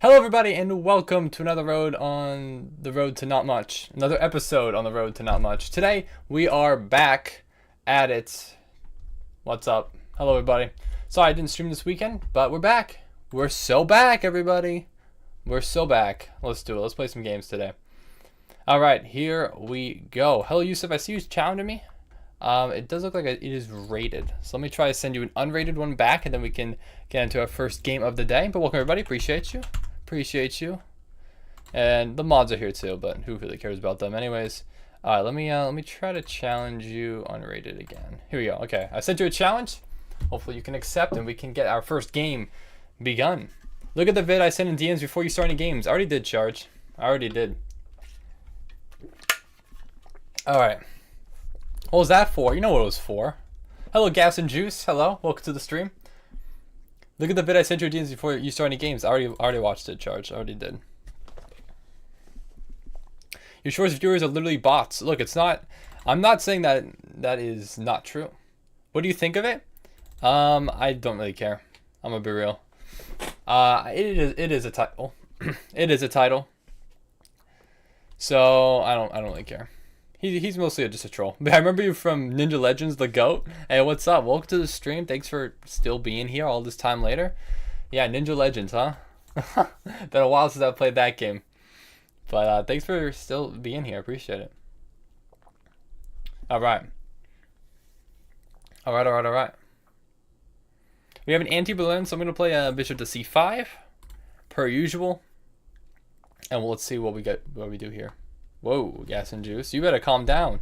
Hello, everybody, and welcome to another road on the road to not much. Another episode on the road to not much. Today, we are back at it. What's up? Hello, everybody. Sorry I didn't stream this weekend, but we're back. We're so back, everybody. We're so back. Let's do it. Let's play some games today. All right, here we go. Hello, Yusuf. I see you challenging me. It does look like it is rated. So let me try to send you an unrated one back, and then we can get into our first game of the day. But welcome, everybody. Appreciate you. Appreciate you. And the mods are here too, but who really cares about them anyways? All right, let me try to challenge you unrated again. Here we go. Okay, I sent you a challenge. Hopefully you can accept and we can get our first game begun. Look at the vid I sent in DMs before you start any games. I already did, Charge. I already did. All right. What was that for? You know what it was for. Hello, Gas and Juice. Hello. Welcome to the stream. Look at the vid I sent you DMs before you start any games. I already watched it, Charge. I already did. Your shorts viewers are literally bots. Look, it's not. I'm not saying that is not true. What do you think of it? I don't really care. I'm gonna be real. It is a title. It is a title. So I don't really care. He's mostly just a troll. But I remember you from Ninja Legends, the GOAT. Hey, what's up? Welcome to the stream. Thanks for still being here all this time later. Yeah, Ninja Legends, huh? Been a while since I played that game. But thanks for still being here. Appreciate it. All right. All right. We have an anti-balloon, so I'm going to play bishop to c5, per usual. And let's see what we do here. Whoa, Gas and Juice. You better calm down.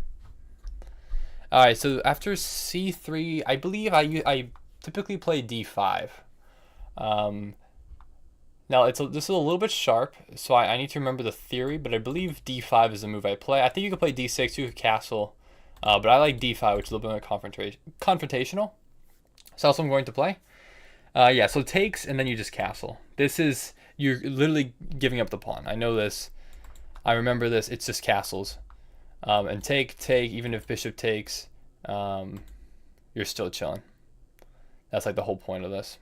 Alright, so after c3, I believe I typically play d5. Now, this is a little bit sharp, so I need to remember the theory, but I believe d5 is the move I play. I think you could play d6, you could castle, but I like d5, which is a little bit more confrontational. So that's what I'm going to play. Yeah, so takes, and then you just castle. You're literally giving up the pawn. I know this. I remember this. It's just castles. And take, even if bishop takes, you're still chilling. That's like the whole point of this.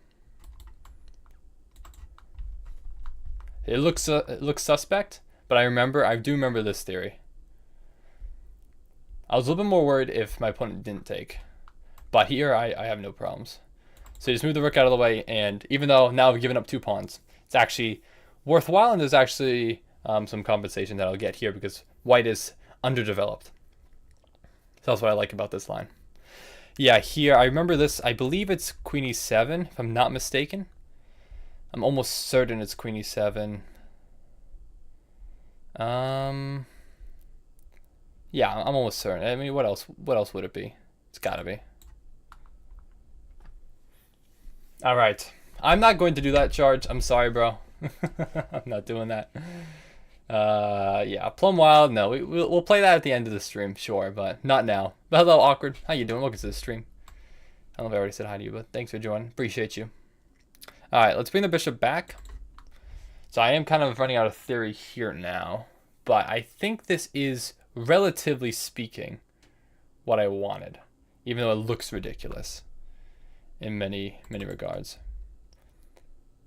It looks suspect, but I do remember this theory. I was a little bit more worried if my opponent didn't take. But here, I have no problems. So you just move the rook out of the way, and even though now I've given up 2 pawns, it's actually worthwhile, and there's actually some compensation that I'll get here because white is underdeveloped. So that's what I like about this line. Yeah, here, I remember this. I believe it's queen e7, if I'm not mistaken. I'm almost certain it's queen e7. Yeah, I'm almost certain. I mean, what else would it be? It's gotta be. All right. I'm not going to do that, Charge. I'm sorry, bro. I'm not doing that. Yeah, Plum Wild. No, we'll play that at the end of the stream, sure, but not now. But hello, Awkward. How you doing? Welcome to the stream. I don't know if I already said hi to you, but thanks for joining. Appreciate you. All right, let's bring the bishop back. So I am kind of running out of theory here now, but I think this is, relatively speaking, what I wanted, even though it looks ridiculous in many regards.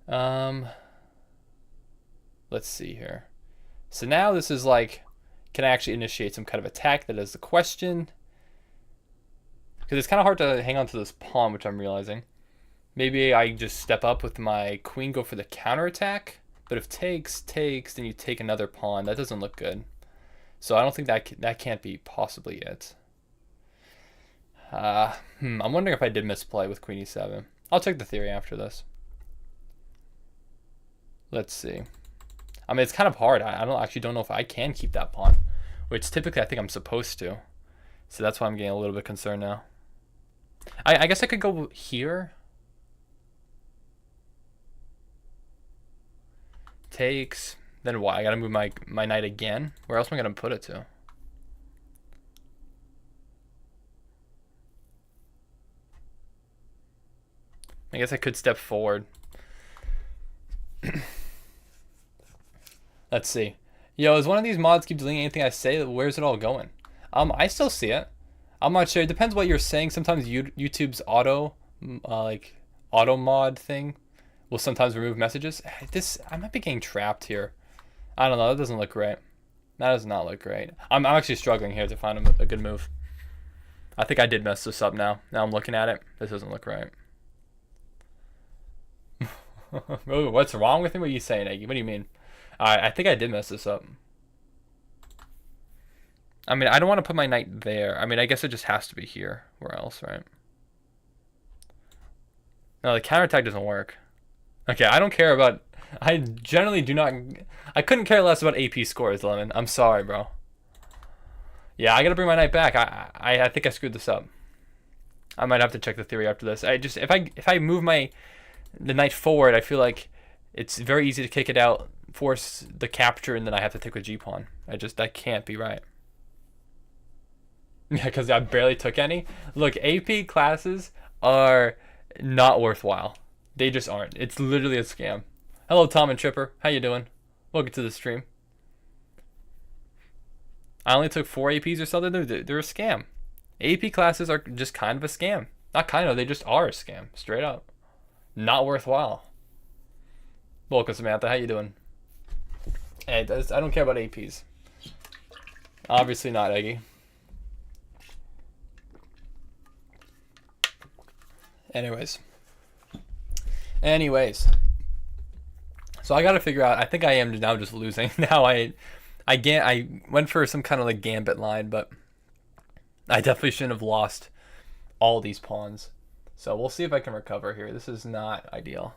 Let's see here. So now this is like, can I actually initiate some kind of attack? That is the question. Because it's kind of hard to hang on to this pawn, which I'm realizing. Maybe I just step up with my queen, go for the counterattack. But if takes, then you take another pawn. That doesn't look good. So I don't think that can't be possibly it. I'm wondering if I did misplay with queen e7. I'll check the theory after this. Let's see. I mean, it's kind of hard. I don't know if I can keep that pawn, which typically I think I'm supposed to. So that's why I'm getting a little bit concerned now. I guess I could go here. Takes. Then what? I gotta move my knight again. Where else am I gonna put it to? I guess I could step forward. Let's see. Yo, is one of these mods keep deleting anything I say? Where's it all going? I still see it. I'm not sure. It depends what you're saying. Sometimes YouTube's auto mod thing will sometimes remove messages. I might be getting trapped here. I don't know. That doesn't look great. That does not look great. I'm actually struggling here to find a good move. I think I did mess this up now. Now I'm looking at it. This doesn't look right. What's wrong with me? What are you saying, Eggy? What do you mean? I think I did mess this up. I mean, I don't want to put my knight there. I mean, I guess it just has to be here. Where else, right? No, the counterattack doesn't work. Okay, I don't care about... I generally do not... I couldn't care less about AP scores, Lemon. I'm sorry, bro. Yeah, I gotta bring my knight back. I think I screwed this up. I might have to check the theory after this. If I move the knight forward, I feel like it's very easy to kick it out, force the capture, and then I have to take the g-pawn. That can't be right. Yeah, because I barely took any. Look, AP classes are not worthwhile. They just aren't. It's literally a scam. Hello, Tom and Chipper. How you doing? Welcome to the stream. I only took 4 APs or something. They're a scam. AP classes are just kind of a scam. Not kind of, they just are a scam. Straight up. Not worthwhile. Welcome, Samantha. How you doing? Hey, I don't care about APs. Obviously not, Eggy. Anyways. So I gotta figure out. I think I am now just losing. Now I went for some kind of like Gambit line, but I definitely shouldn't have lost all these pawns. So we'll see if I can recover here. This is not ideal.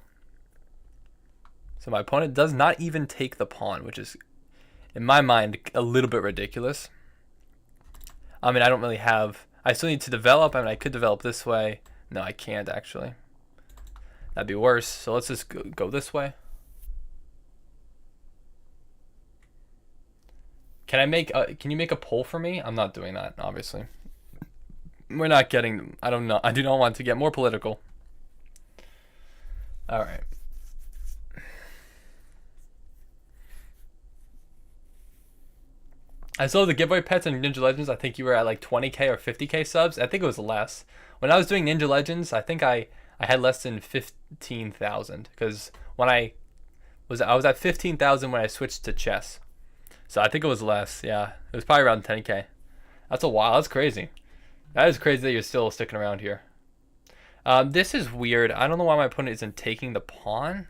So my opponent does not even take the pawn, which is, in my mind, a little bit ridiculous. I mean, I don't really have... I still need to develop. I mean, I could develop this way. No, I can't, actually. That'd be worse. So let's just go this way. Can you make a poll for me? I'm not doing that, obviously. We're not getting... I don't know. I do not want to get more political. All right. I saw the giveaway pets in Ninja Legends. I think you were at like 20k or 50k subs. I think it was less. When I was doing Ninja Legends, I think I had less than 15,000 because when I was at 15,000 when I switched to chess. So I think it was less. Yeah, it was probably around 10k. That's a while. That's crazy. That is crazy that you're still sticking around here. This is weird. I don't know why my opponent isn't taking the pawn.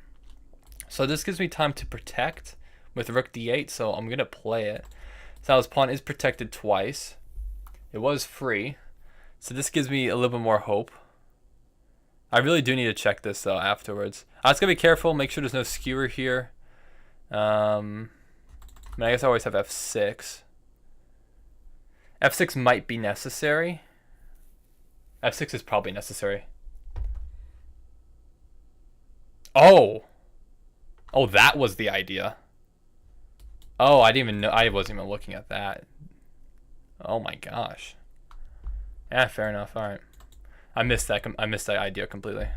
So this gives me time to protect with rook d8. So I'm gonna play it. So his pawn is protected twice. It was free. So this gives me a little bit more hope. I really do need to check this though afterwards. I was gonna be careful, make sure there's no skewer here. I mean, I guess I always have f6. f6 might be necessary. f6 is probably necessary. Oh! Oh, that was the idea. Oh, I didn't even know. I wasn't even looking at that. Oh my gosh. Yeah, fair enough. All right. I missed that idea completely.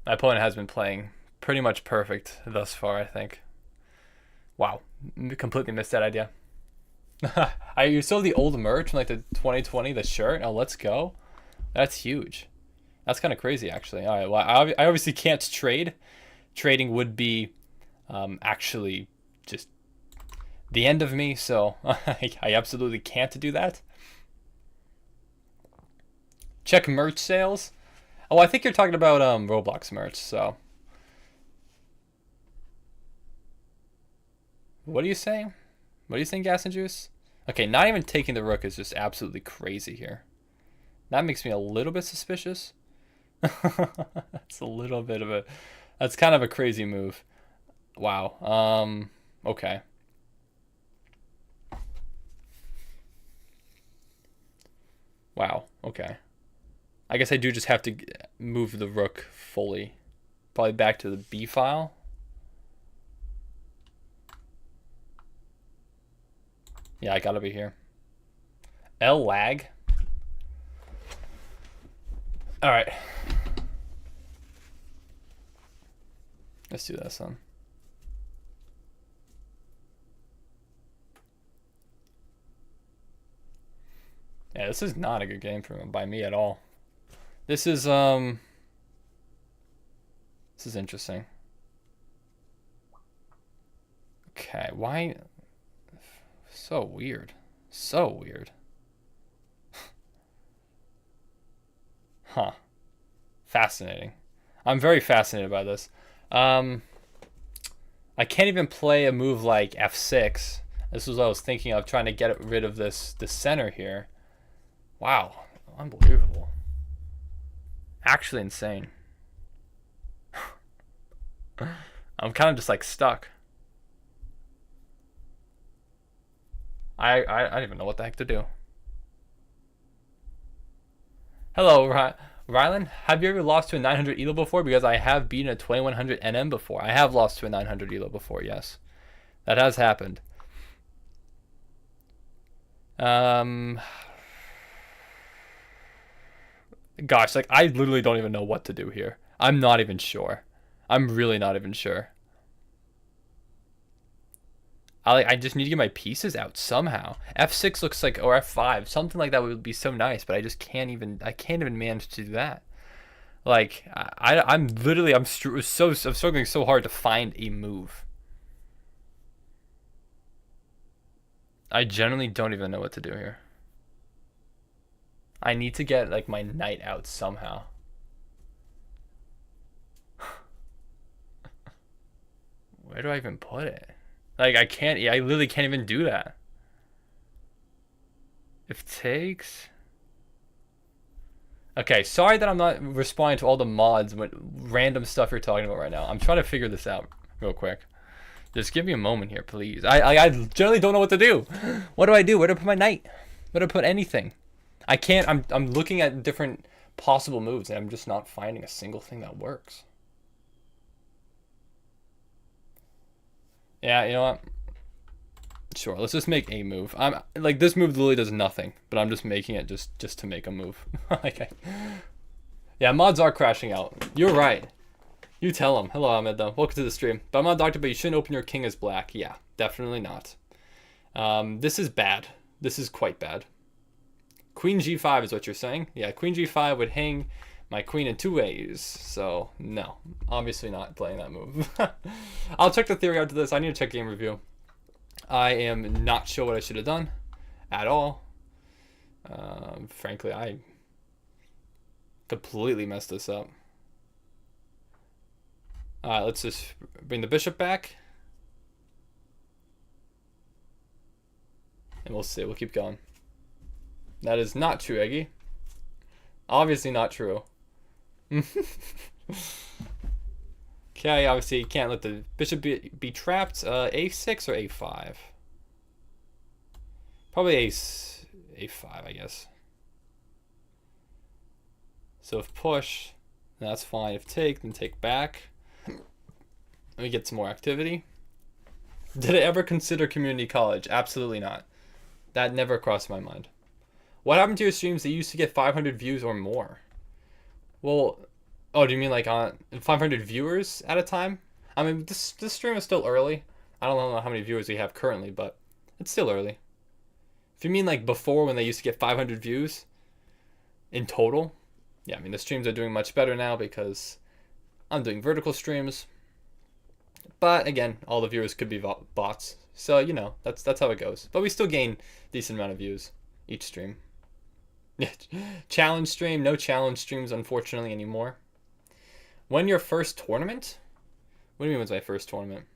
My opponent has been playing pretty much perfect thus far, I think. Wow. Completely missed that idea. You saw the old merch from like the 2020, the shirt? Oh, let's go. That's huge. That's kind of crazy, actually. All right. Well, I obviously can't trade. Trading would be actually just the end of me, so I absolutely can't do that. Check merch sales. Oh, I think you're talking about Roblox merch, so. What are you saying? What are you saying, Gas and Juice? Okay, not even taking the rook is just absolutely crazy here. That makes me a little bit suspicious. That's a little bit of a... That's kind of a crazy move. Wow. Okay. Wow. Okay. I guess I do just have to move the rook fully. Probably back to the B file. Yeah, I gotta be here. L lag. All right. Let's do this one. Yeah, this is not a good game by me at all. This is This is interesting. Okay, why? So weird. So weird. Huh. Fascinating. I'm very fascinated by this. I can't even play a move like F6. This was what I was thinking of, trying to get rid of the center here. Wow. Unbelievable. Actually insane. I'm kind of just like stuck. I don't even know what the heck to do. Hello, Rylan. Have you ever lost to a 900 elo before? Because I have beaten a 2100 NM before. I have lost to a 900 elo before, yes. That has happened. Gosh, like, I literally don't even know what to do here. I'm not even sure. I'm really not even sure. I just need to get my pieces out somehow. F6 looks like, or F5, something like that would be so nice, but I can't even manage to do that. Like, I'm struggling so hard to find a move. I generally don't even know what to do here. I need to get like my knight out somehow. Where do I even put it? Like, I literally can't even do that. If takes... Okay, sorry that I'm not responding to all the mods with random stuff you're talking about right now. I'm trying to figure this out real quick. Just give me a moment here, please. I generally don't know what to do. What do I do? Where do I put my knight? Where do I put anything? I can't... I'm looking at different possible moves, and I'm just not finding a single thing that works. Yeah, you know what? Sure, let's just make a move. I'm like, this move literally does nothing, but I'm just making it just to make a move. Okay. Yeah, mods are crashing out. You're right. You tell them. Hello, Ahmed, though. Welcome to the stream. But I'm not a doctor, but you shouldn't open your king as black. Yeah, definitely not. This is bad. This is quite bad. Queen g5 is what you're saying? Yeah, queen g5 would hang my queen in two ways. So, no. Obviously not playing that move. I'll check the theory out to this. I need to check game review. I am not sure what I should have done at all. Frankly, I completely messed this up. Let's just bring the bishop back. And we'll see. We'll keep going. That is not true, Eggy. Obviously not true. Okay, obviously you can't let the bishop be trapped. A6 or A5? Probably A5, I guess. So if push, that's fine. If take, then take back. Let me get some more activity. Did I ever consider community college? Absolutely not. That never crossed my mind. What happened to your streams that used to get 500 views or more? Well... Oh, do you mean like on 500 viewers at a time? I mean, this stream is still early. I don't know how many viewers we have currently, but it's still early. If you mean like before when they used to get 500 views in total, yeah, I mean the streams are doing much better now because I'm doing vertical streams. But again, all the viewers could be bots, so you know that's how it goes. But we still gain a decent amount of views each stream. Challenge stream, no challenge streams unfortunately anymore. When your first tournament? What do you mean when's my first tournament?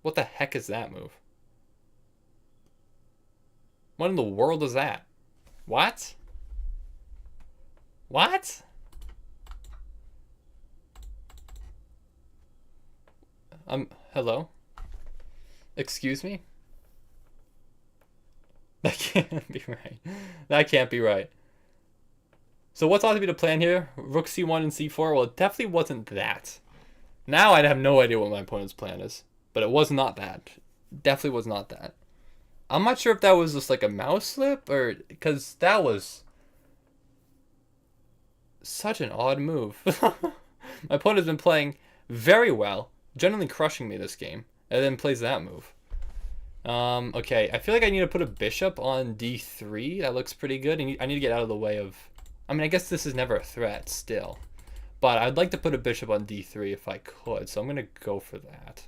What the heck is that move? What in the world is that? What? What? Hello? Excuse me? That can't be right. That can't be right. So what's ought to be the plan here? Rook c1 and c4? Well, it definitely wasn't that. Now I'd have no idea what my opponent's plan is. But it was not that. Definitely was not that. I'm not sure if that was just like a mouse slip or... Because that was... such an odd move. My opponent's been playing very well. Generally crushing me this game. And then plays that move. Okay, I feel like I need to put a bishop on d3. That looks pretty good. And I need to get out of the way of... I mean, I guess this is never a threat still. But I'd like to put a bishop on d3 if I could, so I'm going to go for that.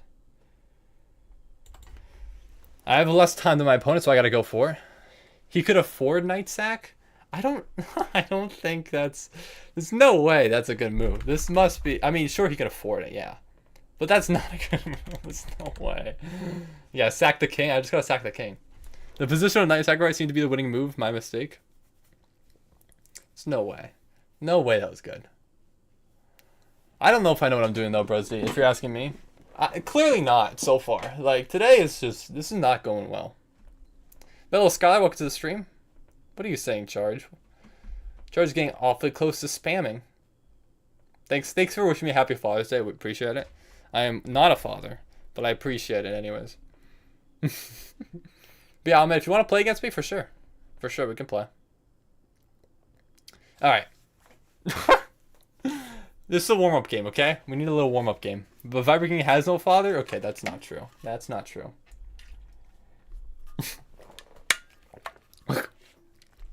I have less time than my opponent, so I got to go for it. He could afford knight sack? I don't think there's no way that's a good move. This must be, I mean, sure he can afford it, yeah. But that's not a good move. There's no way. Yeah, sack the king. I just gotta sack the king. The position of knight sacrifice seemed to be the winning move. My mistake. There's no way. No way that was good. I don't know if I know what I'm doing though, Brosdy, if you're asking me. Clearly not so far. Like, today is just, this is not going well. Bellow Sky, welcome to the stream. What are you saying, Charge? Charge is getting awfully close to spamming. Thanks for wishing me a happy Father's Day. We appreciate it. I am not a father, but I appreciate it anyways. But yeah, Ahmed, if you want to play against me, for sure. For sure, we can play. Alright. This is a warm-up game, okay? We need a little warm-up game. But Viper King has no father? Okay, that's not true. That's not true.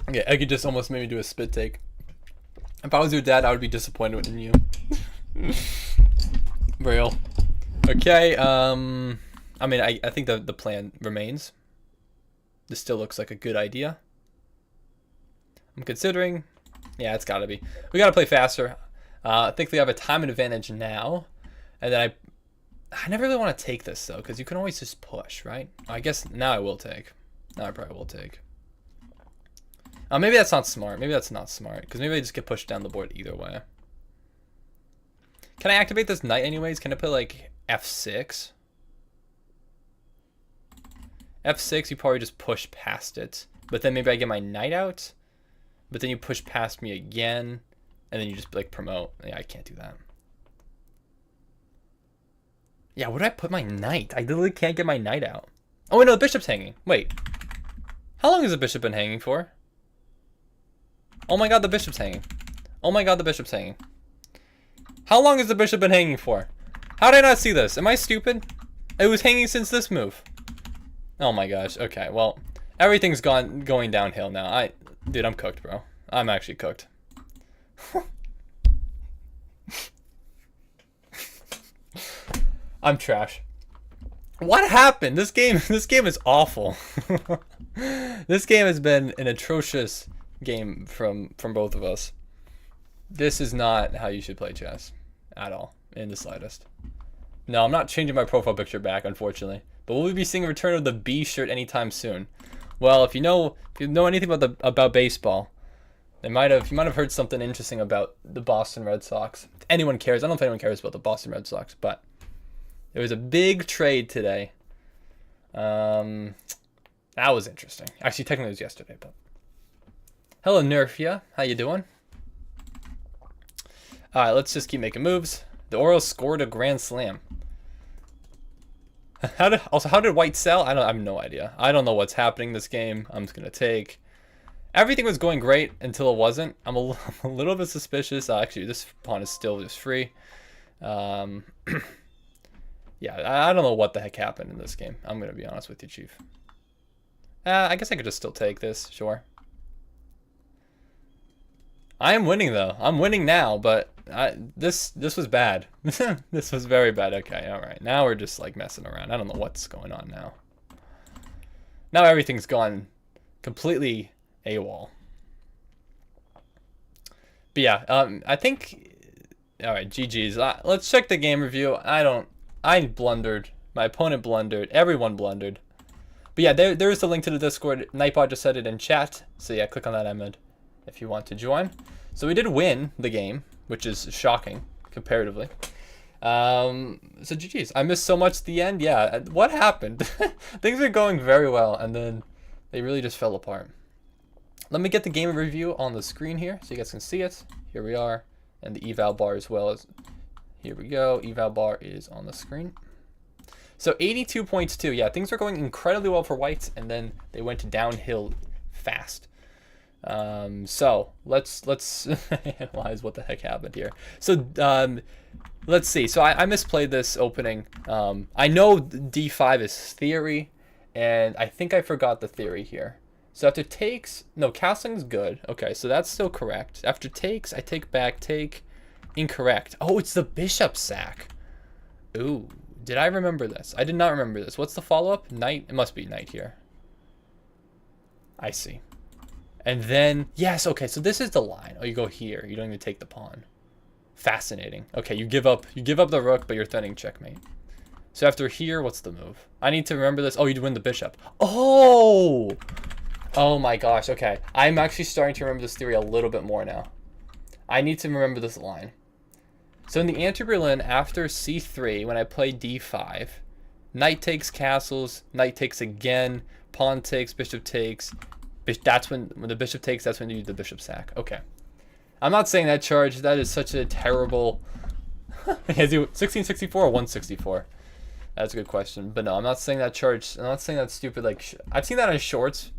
Okay, I could just almost maybe do a spit take. If I was your dad, I would be disappointed in you. Real. Okay, I mean, I think the plan remains. This still looks like a good idea. I'm considering. Yeah, it's gotta be. We gotta play faster. I think we have a time advantage now. And then I never really want to take this, though, because you can always just push, right? I guess now I will take. Now I probably will take. Maybe that's not smart. Maybe that's not smart, because maybe I just get pushed down the board either way. Can I activate this knight anyways? Can I put, like, F6? F6, you probably just push past it. But then maybe I get my knight out. But then you push past me again. And then you just, like, promote. Yeah, I can't do that. Yeah, where do I put my knight? I literally can't get my knight out. Oh, wait, no, the bishop's hanging. Wait. How long has the bishop been hanging for? Oh my god, the bishop's hanging. Oh my god, the bishop's hanging. How long has the bishop been hanging for? How did I not see this? Am I stupid? It was hanging since this move. Oh my gosh. Okay, well, everything's going downhill now. Dude, I'm cooked, bro. I'm actually cooked. I'm trash. What happened? This game is awful. This game has been an atrocious game from both of us. This is not how you should play chess at all, in the slightest. No, I'm not changing my profile picture back, unfortunately. But will we be seeing a return of the B shirt anytime soon? Well, if you know anything about baseball, you might have heard something interesting about the Boston Red Sox. If anyone cares, I don't know if anyone cares about the Boston Red Sox, but there was a big trade today. That was interesting. Actually, technically it was yesterday, but hello, Nerfia. How you doing? All right, let's just keep making moves. The Orioles scored a grand slam. How did White sell? I have no idea. I don't know what's happening in this game. I'm just gonna take. Everything was going great until it wasn't. I'm a little bit suspicious. Actually, this pawn is still just free. Yeah, I don't know what the heck happened in this game. I'm gonna be honest with you, Chief. I guess I could just still take this. Sure. I am winning though. I'm winning now, but this was bad. This was very bad. Okay, all right. Now we're just like messing around. I don't know what's going on now. Now everything's gone completely AWOL. But yeah, I think. All right, GG's. Let's check the game review. I blundered. My opponent blundered. Everyone blundered. But yeah, there is a link to the Discord. Nightbot just said it in chat. So yeah, click on that, Ahmed, if you want to join. So we did win the game, which is shocking comparatively. So GG's. I missed so much at the end. Yeah, what happened? Things were going very well, and then they really just fell apart. Let me get the game review on the screen here so you guys can see it. Here we are, and the eval bar as well. Here we go. Eval bar is on the screen. So 82.2. Yeah, things are going incredibly well for whites, and then they went downhill fast. So let's analyze what the heck happened here. So let's see. So I misplayed this opening. I know d5 is theory, and I think I forgot the theory here. So after takes, no, castling's good. Okay, so that's still correct. After takes, I take back, take, Incorrect. Oh, it's the bishop sack. Ooh, did I remember this? I did not remember this. What's the follow-up? Knight? It must be knight here. I see. And then, yes, okay, so this is the line. Oh, you go here. You don't even take the pawn. Fascinating. Okay, you give up the rook, but you're threatening checkmate. So after here, what's the move? I need to remember this. Oh, you win the bishop. Oh! Oh my gosh, okay. I'm actually starting to remember this theory a little bit more now. I need to remember this line. So in the anti-Berlin, after c3, when I play d5, knight takes castles, knight takes again, pawn takes, bishop takes. That's when the bishop takes, that's when you do the bishop sack. Okay. I'm not saying that charge. That is such a terrible... 1664 or 164? That's a good question. But no, I'm not saying that charge. I'm not saying that stupid, like... I've seen that on shorts.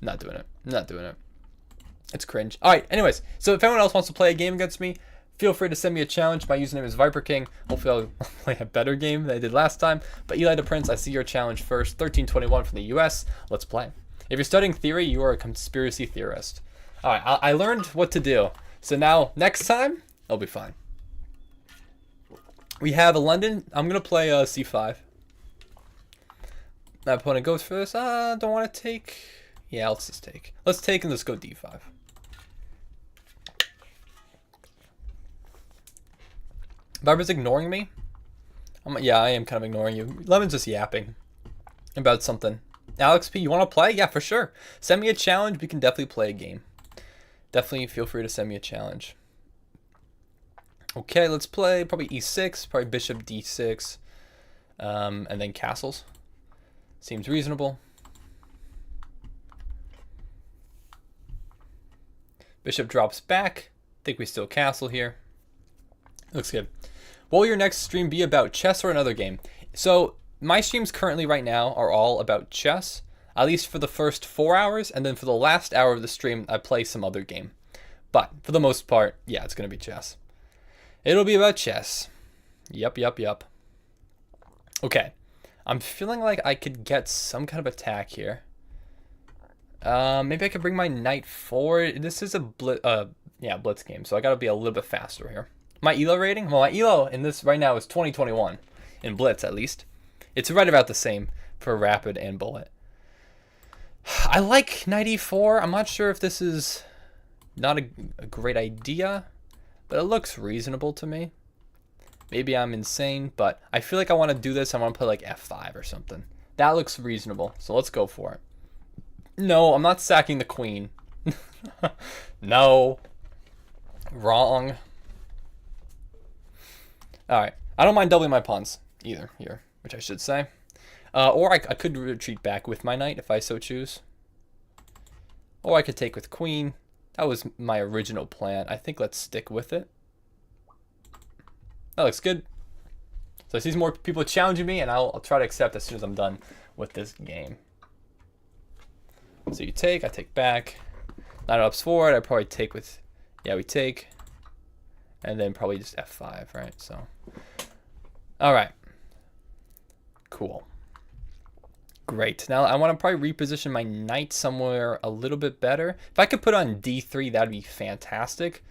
Not doing it. Not doing it. It's cringe. Alright, anyways. So if anyone else wants to play a game against me, feel free to send me a challenge. My username is Viper King. Hopefully I'll play a better game than I did last time. But Eli the Prince, I see your challenge first. 1321 from the US. Let's play. If you're studying theory, you are a conspiracy theorist. Alright, I learned what to do. So now, next time, it'll be fine. We have a London. I'm going to play c5. My opponent goes for this. Don't want to take. Yeah, let's just take. Let's take and let's go d5. Viper's ignoring me. Yeah, I am kind of ignoring you. Lemon's just yapping about something. Alex P, you want to play? Yeah, for sure. Send me a challenge. We can definitely play a game. Definitely feel free to send me a challenge. Okay, let's play probably e6, probably bishop d6, and then castles. Seems reasonable. Bishop drops back. I think we still castle here. Looks good. What will your next stream be about, chess or another game? So my streams currently right now are all about chess, at least for the first 4 hours, and then for the last hour of the stream, I play some other game. But for the most part, yeah, it's going to be chess. It'll be about chess. Yup. Okay. I'm feeling like I could get some kind of attack here. Maybe I could bring my knight forward. This is a blitz game, so I got to be a little bit faster here. My ELO rating? Well, my ELO in this right now is 2021. In blitz, at least. It's right about the same for rapid and bullet. I like knight e4. I'm not sure if this is not a great idea, but it looks reasonable to me. Maybe I'm insane, but I feel like I want to do this. I want to play like f5 or something. That looks reasonable, so let's go for it. No, I'm not sacking the queen. No. Wrong. Alright. I don't mind doubling my pawns either here, which I should say. Or I could retreat back with my knight if I so choose. Or I could take with queen. That was my original plan. I think let's stick with it. That looks good. So I see some more people challenging me, and I'll try to accept as soon as I'm done with this game. So you take, I take back. Knight ups forward, I probably take with, yeah, we take. And then probably just f5, right? So, all right. Cool. Great. Now I want to probably reposition my knight somewhere a little bit better. If I could put on d3, that'd be fantastic.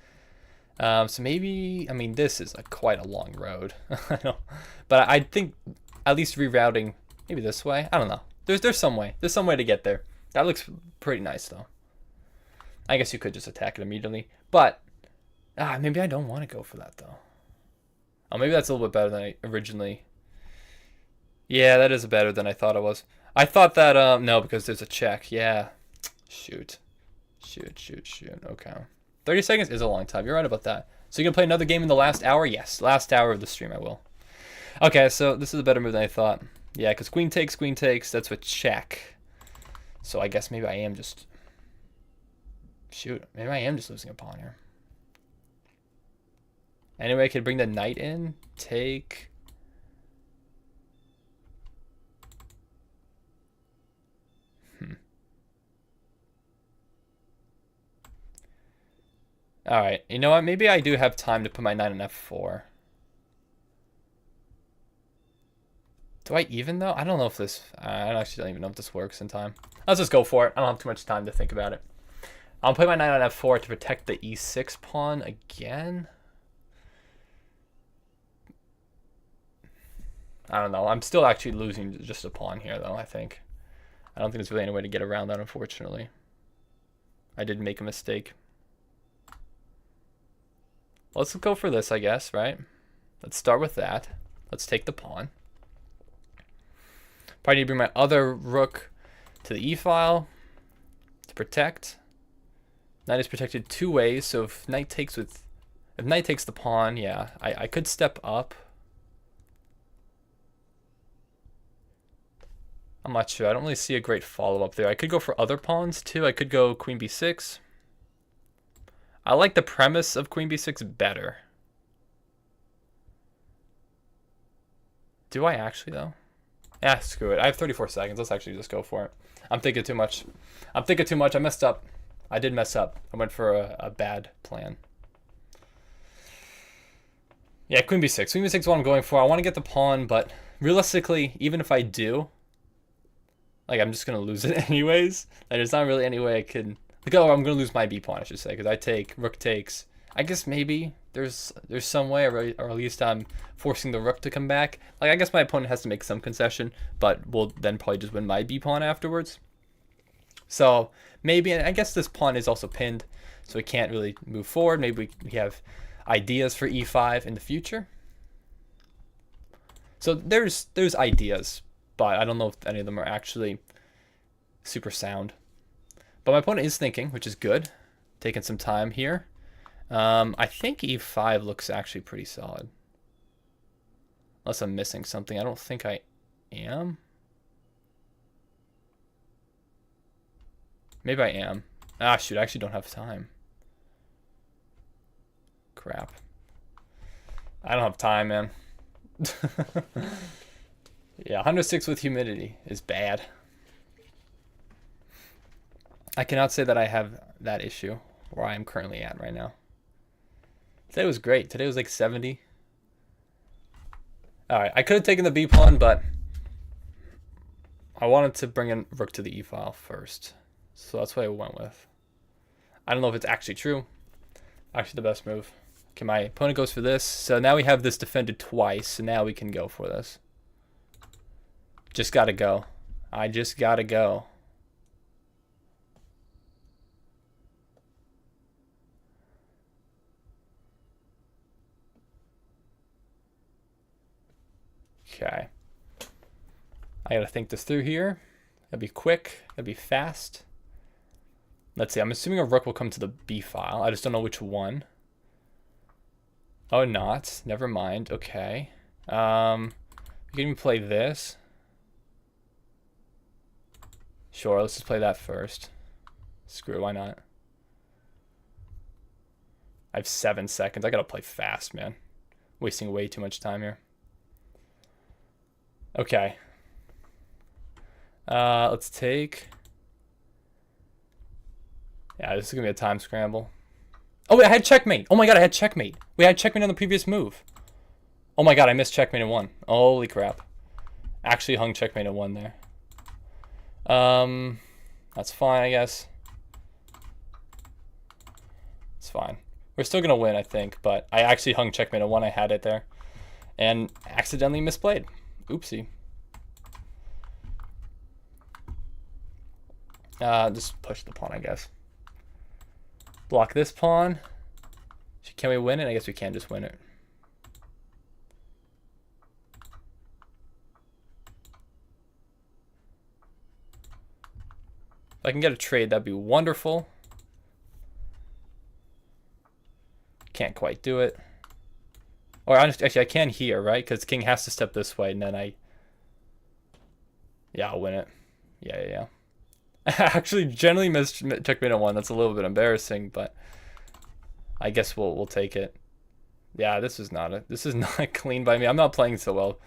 So maybe, I mean, this is quite a long road. I know, but I think at least rerouting maybe this way. I don't know. There's some way. There's some way to get there. That looks pretty nice though. I guess you could just attack it immediately, but maybe I don't want to go for that though. Oh, maybe that's a little bit better than I originally. Yeah, that is better than I thought it was. I thought that no, because there's a check. Yeah. Shoot. Okay. 30 seconds is a long time. You're right about that. So you gonna play another game in the last hour? Yes, last hour of the stream I will. Okay, so this is a better move than I thought. Yeah, because queen takes. That's with check. So I guess maybe I am just... Shoot, maybe I am just losing a pawn here. Anyway, I could bring the knight in. Take... Alright, you know what? Maybe I do have time to put my knight on f4. Do I even though? I don't know if this... I actually don't even know if this works in time. Let's just go for it. I don't have too much time to think about it. I'll play my knight on f4 to protect the e6 pawn again. I don't know. I'm still actually losing just a pawn here, though, I think. I don't think there's really any way to get around that, unfortunately. I did make a mistake. Let's go for this, I guess, right? Let's start with that. Let's take the pawn. Probably need to bring my other rook to the e-file to protect. Knight is protected two ways, so if knight takes the pawn, yeah, I could step up. I'm not sure. I don't really see a great follow-up there. I could go for other pawns, too. I could go queen b6. I like the premise of queen b6 better. Do I actually, though? Yeah, screw it. I have 34 seconds. Let's actually just go for it. I'm thinking too much. I'm thinking too much. I messed up. I did mess up. I went for a bad plan. Yeah, queen b6. Queen b6 is what I'm going for. I want to get the pawn, but realistically, even if I do, like, I'm just going to lose it anyways. Like, there's not really any way I can... Like, oh, I'm going to lose my b pawn, I should say, because I take, rook takes. I guess maybe there's some way, or at least I'm forcing the rook to come back. Like, I guess my opponent has to make some concession, but will then probably just win my b pawn afterwards. So maybe, and I guess this pawn is also pinned, so we can't really move forward. Maybe we have ideas for e5 in the future. So there's ideas, but I don't know if any of them are actually super sound. But my opponent is thinking, which is good. Taking some time here. I think e5 looks actually pretty solid. Unless I'm missing something. I don't think I am. Maybe I am. Ah, shoot, I actually don't have time. Crap. I don't have time, man. Yeah, 106 with humidity is bad. I cannot say that I have that issue where I am currently at right now. Today was great. Today was like 70. Alright, I could have taken the b pawn, but I wanted to bring in rook to the e file first. So that's what I went with. I don't know if it's actually true. Actually the best move. Okay, my opponent goes for this. So now we have this defended twice. So now we can go for this. Just gotta go. I just gotta go. Okay. I gotta think this through here. That'd be quick. That'd be fast. Let's see. I'm assuming a rook will come to the b file. I just don't know which one. Oh, not. Never mind. Okay. You can even play this. Sure, let's just play that first. Screw it, why not? I have 7 seconds. I gotta play fast, man. Wasting way too much time here. Okay. Let's take... Yeah, this is gonna be a time scramble. Oh wait, I had checkmate. Oh my god, I had checkmate. We had checkmate on the previous move. Oh my god, I missed checkmate in 1. Holy crap. Actually hung checkmate in 1 there. That's fine, I guess. It's fine. We're still gonna win, I think, but I actually hung checkmate in 1. I had it there. And accidentally misplayed. Oopsie. Just push the pawn, I guess. Block this pawn. Can we win it? I guess we can just win it. If I can get a trade, that'd be wonderful. Can't quite do it. Or actually, I can here, right? Because king has to step this way, and then yeah, I'll win it. Yeah. I actually generally missed checkmate on 1. That's a little bit embarrassing, but I guess we'll take it. Yeah, this is not clean by me. I'm not playing so well,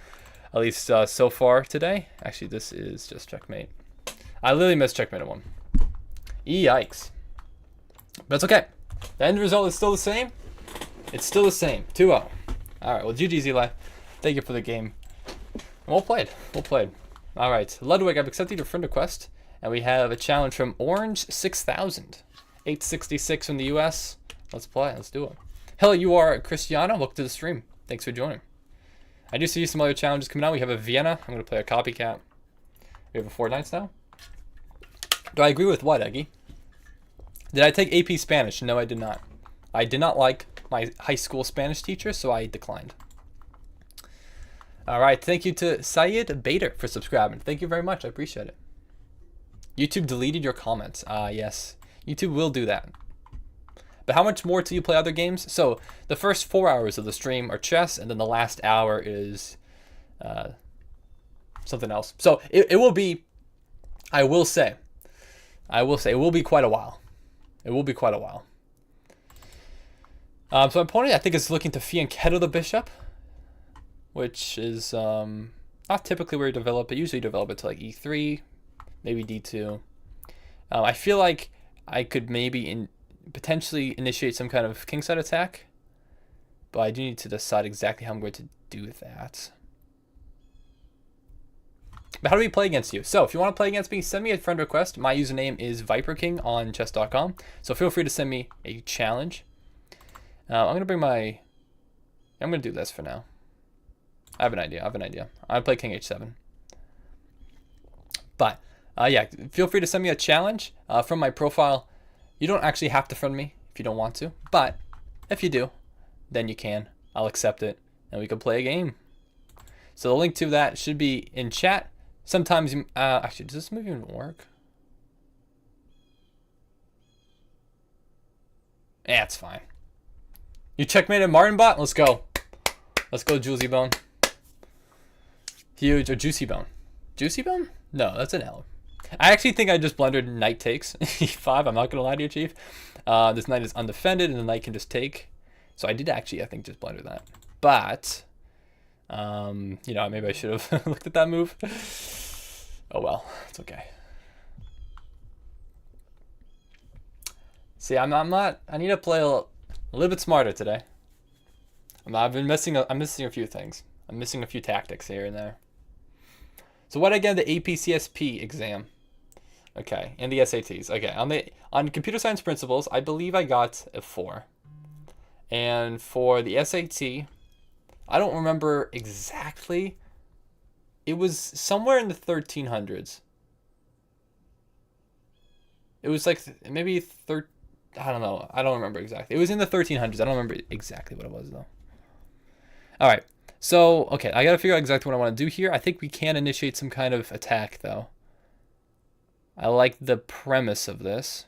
at least so far today. Actually, this is just checkmate. I literally missed checkmate on 1. Yikes. But it's okay. The end result is still the same. It's still the same. 2-0. All right. Well, GG's Eli. Thank you for the game. Well played. Well played. All right, Ludwig, I've accepted your friend request. And we have a challenge from Orange 6000. 866 from the US. Let's play. Let's do it. Hello, you are Cristiano. Welcome to the stream. Thanks for joining. I do see some other challenges coming out. We have a Vienna. I'm going to play a copycat. We have a 4 Nights now. Do I agree with what, Eggy? Did I take AP Spanish? No, I did not. I did not like my high school Spanish teacher, so I declined. All right, thank you to Syed Bader for subscribing. Thank you very much. I appreciate it. YouTube deleted your comments. Yes, YouTube will do that. But how much more till you play other games? So the first 4 hours of the stream are chess, and then the last hour is something else. So it will be, I will say, it will be quite a while. It will be quite a while. So my opponent, I think, is looking to fianchetto the bishop, which is not typically where you develop it. Usually you develop it to like e3, maybe d2. I feel like I could maybe potentially initiate some kind of kingside attack, but I do need to decide exactly how I'm going to do that. But how do we play against you? So if you want to play against me, send me a friend request. My username is ViperKing on chess.com. So feel free to send me a challenge. I'm going to bring my... I'm going to do this for now. I have an idea. I'm going to play King H7. But, yeah, feel free to send me a challenge from my profile. You don't actually have to friend me if you don't want to. But if you do, then you can. I'll accept it, and we can play a game. So the link to that should be in chat. Sometimes, actually, does this move even work? Yeah, it's fine. You checkmated Martin Bot? Let's go. Let's go, Juicy Bone. Huge, or Juicy Bone. Juicy Bone? No, that's an L. I actually think I just blundered knight takes e5. I'm not going to lie to you, Chief. This knight is undefended, and the knight can just take. So I did actually, I think, just blunder that. But... you know, maybe I should have looked at that move. Oh well, it's okay. See, I'm not. I need to play a little bit smarter today. I'm missing a few things. I'm missing a few tactics here and there. So what again? The APCSP exam. Okay, and the SATs. Okay, on computer science principles, I believe I got a 4. And for the SAT, I don't remember exactly. It was somewhere in the 1300s. It was like maybe I don't know. I don't remember exactly. It was in the 1300s. I don't remember exactly what it was though. All right. So, okay, I got to figure out exactly what I want to do here. I think we can initiate some kind of attack though. I like the premise of this.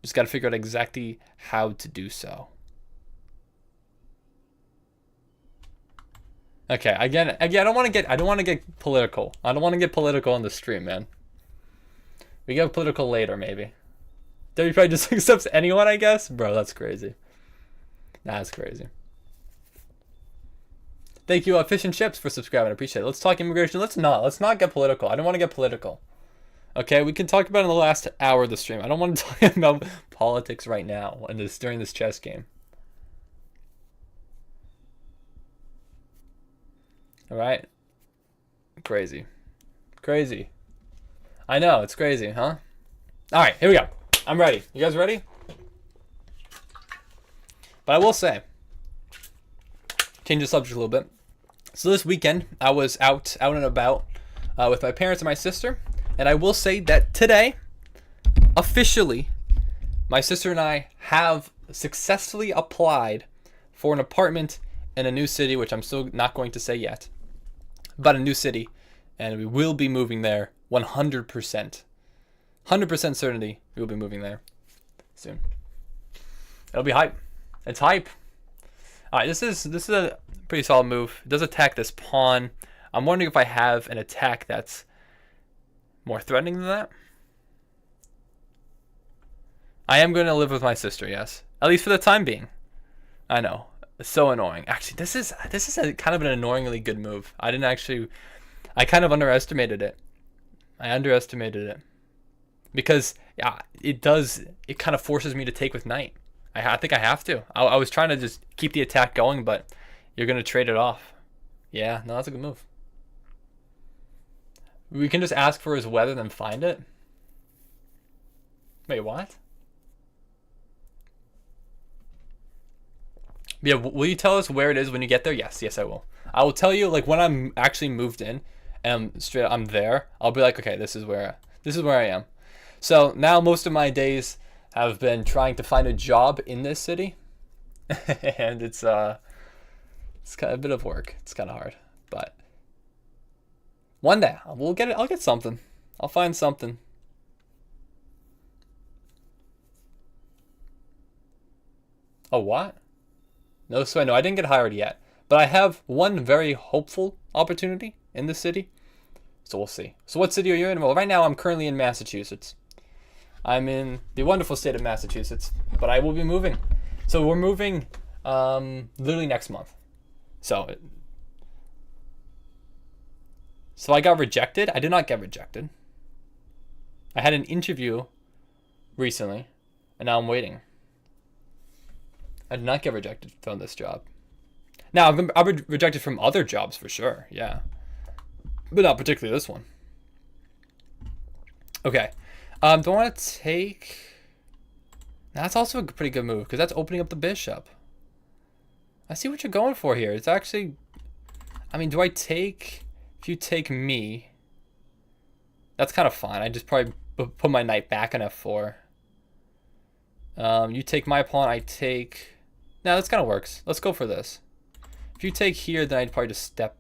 Just got to figure out exactly how to do so. Okay, again, I don't want to get political. I don't want to get political on the stream, man. We get political later, maybe. Then he probably just accepts anyone, I guess. Bro, that's crazy. That's crazy. Thank you, Fish and Chips, for subscribing. I appreciate it. Let's talk immigration. Let's not get political. I don't want to get political. Okay, we can talk about it in the last hour of the stream. I don't want to talk about politics right now during this chess game. All right. Crazy. Crazy. I know, it's crazy, huh? All right, here we go. I'm ready. You guys ready? But I will say, change the subject a little bit. So this weekend, I was out and about with my parents and my sister. And I will say that today, officially, my sister and I have successfully applied for an apartment in a new city, which I'm still not going to say yet. But a new city, and we will be moving there 100%. 100% certainty we will be moving there soon. It'll be hype. It's hype. All right, this is a pretty solid move. It does attack this pawn. I'm wondering if I have an attack that's more threatening than that. I am going to live with my sister, yes. At least for the time being. I know. It's so annoying. Actually, this is a kind of an annoyingly good move. I kind of underestimated it. I underestimated it. Because yeah, it kind of forces me to take with knight. I think I have to. I was trying to just keep the attack going, but you're going to trade it off. Yeah, no, that's a good move. We can just ask for his weather, then find it. Wait, what? Yeah, will you tell us where it is when you get there? Yes, yes, I will. I will tell you like when I'm actually moved in and I'm there. I'll be like, okay, this is where I am. So now most of my days have been trying to find a job in this city, and it's kind of a bit of work. It's kind of hard, but one day we'll get it. I'll get something. I'll find something. Oh, what? No, so no, I didn't get hired yet, but I have one very hopeful opportunity in the city. So we'll see. So what city are you in? Well, right now I'm currently in Massachusetts. I'm in the wonderful state of Massachusetts, but I will be moving. So we're moving literally next month. So I got rejected. I did not get rejected. I had an interview recently, and now I'm waiting. I did not get rejected from this job. Now, I've been rejected from other jobs for sure, yeah. But not particularly this one. Okay. Do I want to take... That's also a pretty good move, because that's opening up the bishop. I see what you're going for here. It's actually... I mean, do I take... If you take me... That's kind of fine. I just probably put my knight back on f4. You take my pawn, I take... No, this kind of works. Let's go for this. If you take here, then I'd probably just step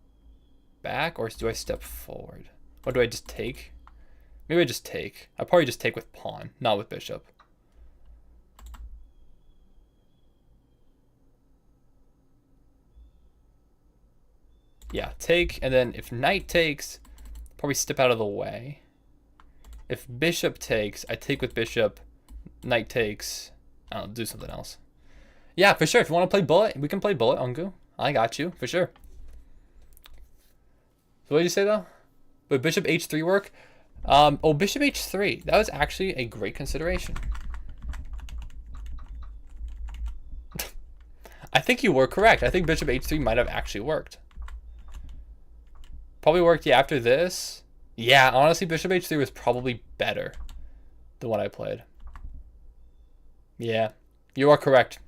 back, or do I step forward? Or do I just take? Maybe I just take. I'll probably just take with pawn, not with bishop. Yeah, take, and then if knight takes, probably step out of the way. If bishop takes, I take with bishop. Knight takes, I'll do something else. Yeah, for sure. If you want to play bullet, we can play bullet, Ungu. I got you, for sure. So what did you say, though? Would bishop h3 work? Oh, bishop h3. That was actually a great consideration. I think you were correct. I think bishop h3 might have actually worked. Probably worked, yeah, after this. Yeah, honestly, bishop h3 was probably better than what I played. Yeah, you are correct.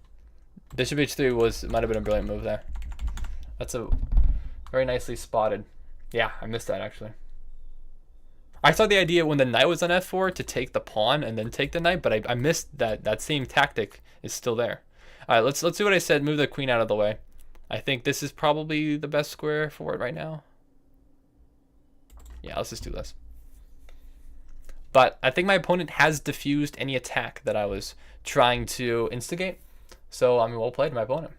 Bishop h3 might have been a brilliant move there. That's a very nicely spotted. Yeah, I missed that actually. I saw the idea when the knight was on f4 to take the pawn and then take the knight, but I missed that same tactic is still there. All right, let's do what I said. Move the queen out of the way. I think this is probably the best square for it right now. Yeah, let's just do this. But I think my opponent has diffused any attack that I was trying to instigate. So, I mean, well played, my opponent.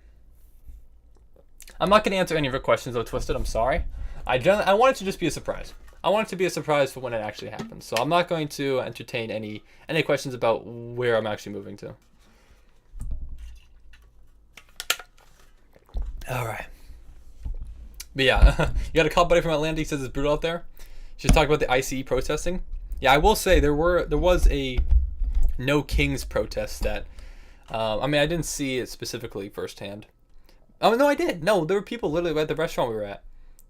I'm not going to answer any of your questions, though, Twisted. I'm sorry. I want it to just be a surprise. I want it to be a surprise for when it actually happens. So I'm not going to entertain any questions about where I'm actually moving to. All right. But yeah, you got a call buddy from Atlanta. He says it's brutal out there. Should talk about the ICE protesting. Yeah, I will say there was a no kings protest that. I mean, I didn't see it specifically firsthand. Oh no, I did. No, there were people literally at the restaurant we were at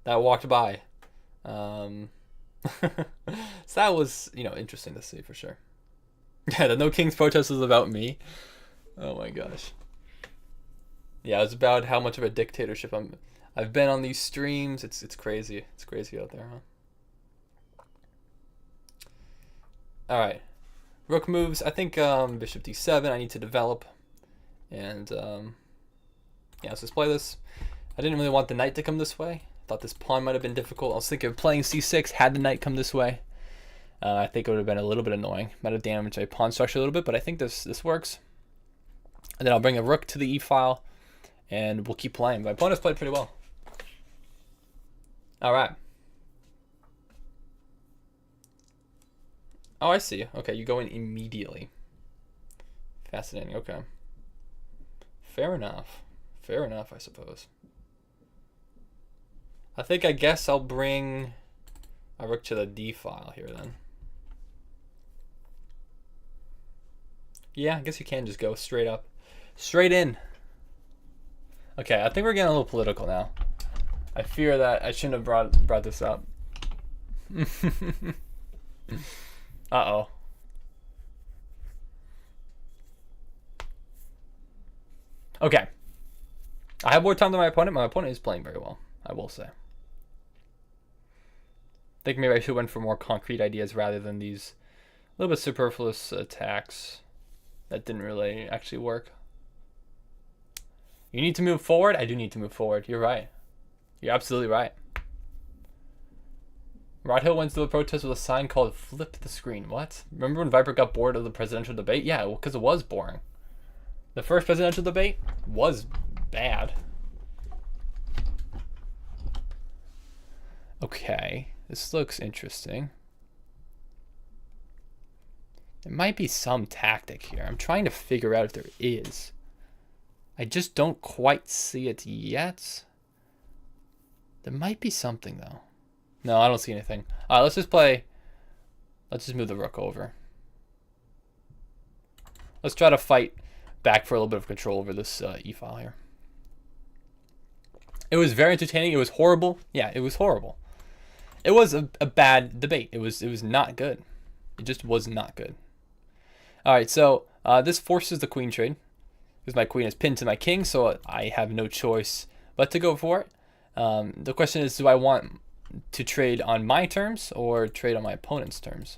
that walked by. So that was, interesting to see for sure. Yeah, the No Kings protest was about me. Oh my gosh. Yeah, it's about how much of a dictatorship I've been on these streams. It's crazy. It's crazy out there, huh? All right. Rook moves. I think bishop d7 I need to develop. And yeah, let's just play this. I didn't really want the knight to come this way. Thought this pawn might have been difficult. I was thinking of playing c6 had the knight come this way. I think it would have been a little bit annoying. Might have damaged my pawn structure a little bit, but I think this works. And then I'll bring a rook to the e-file, and we'll keep playing. My opponent's played pretty well. All right. Oh, I see. Okay, you go in immediately. Fascinating. Okay. Fair enough. Fair enough, I suppose. I guess I'll bring a rook to the d file here then. Yeah, I guess you can just go straight up. Straight in. Okay, I think we're getting a little political now. I fear that I shouldn't have brought this up. Uh-oh. Okay. I have more time than my opponent. My opponent is playing very well, I will say. I think maybe I should have went for more concrete ideas rather than these little bit superfluous attacks that didn't really actually work. You need to move forward? I do need to move forward. You're right. You're absolutely right. Rod Hill went to the protest with a sign called "Flip the Screen." What? Remember when Viper got bored of the presidential debate? Yeah, because it was boring. The first presidential debate was bad. Okay, this looks interesting. There might be some tactic here. I'm trying to figure out if there is. I just don't quite see it yet. There might be something though. No, I don't see anything. Alright, let's just play. Let's just move the rook over. Let's try to fight back for a little bit of control over this e-file here. It was very entertaining. It was horrible. Yeah, it was horrible. It was a bad debate. It was not good. It just was not good. Alright, so this forces the queen trade. Because my queen is pinned to my king, so I have no choice but to go for it. The question is, do I want to trade on my terms or trade on my opponent's terms?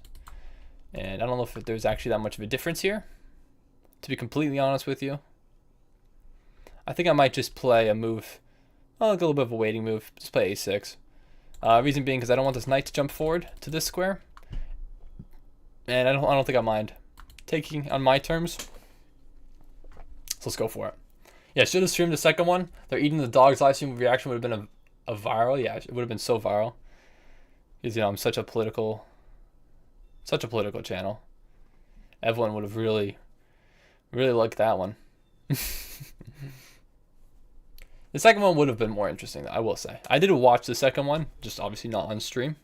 And I don't know if there's actually that much of a difference here, to be completely honest with you. I think I might just play a move, like a little bit of a waiting move, just play a6. Reason being because I don't want this knight to jump forward to this square, and I don't think I mind taking on my terms. So let's go for it. Yeah, should have streamed the second one. They're eating the dogs. Live stream reaction would have been a viral. Yeah, it would have been so viral. Because, you know, I'm such a political channel. Everyone would have really liked that one. The second one would have been more interesting, I will say. I did watch the second one, just obviously not on stream.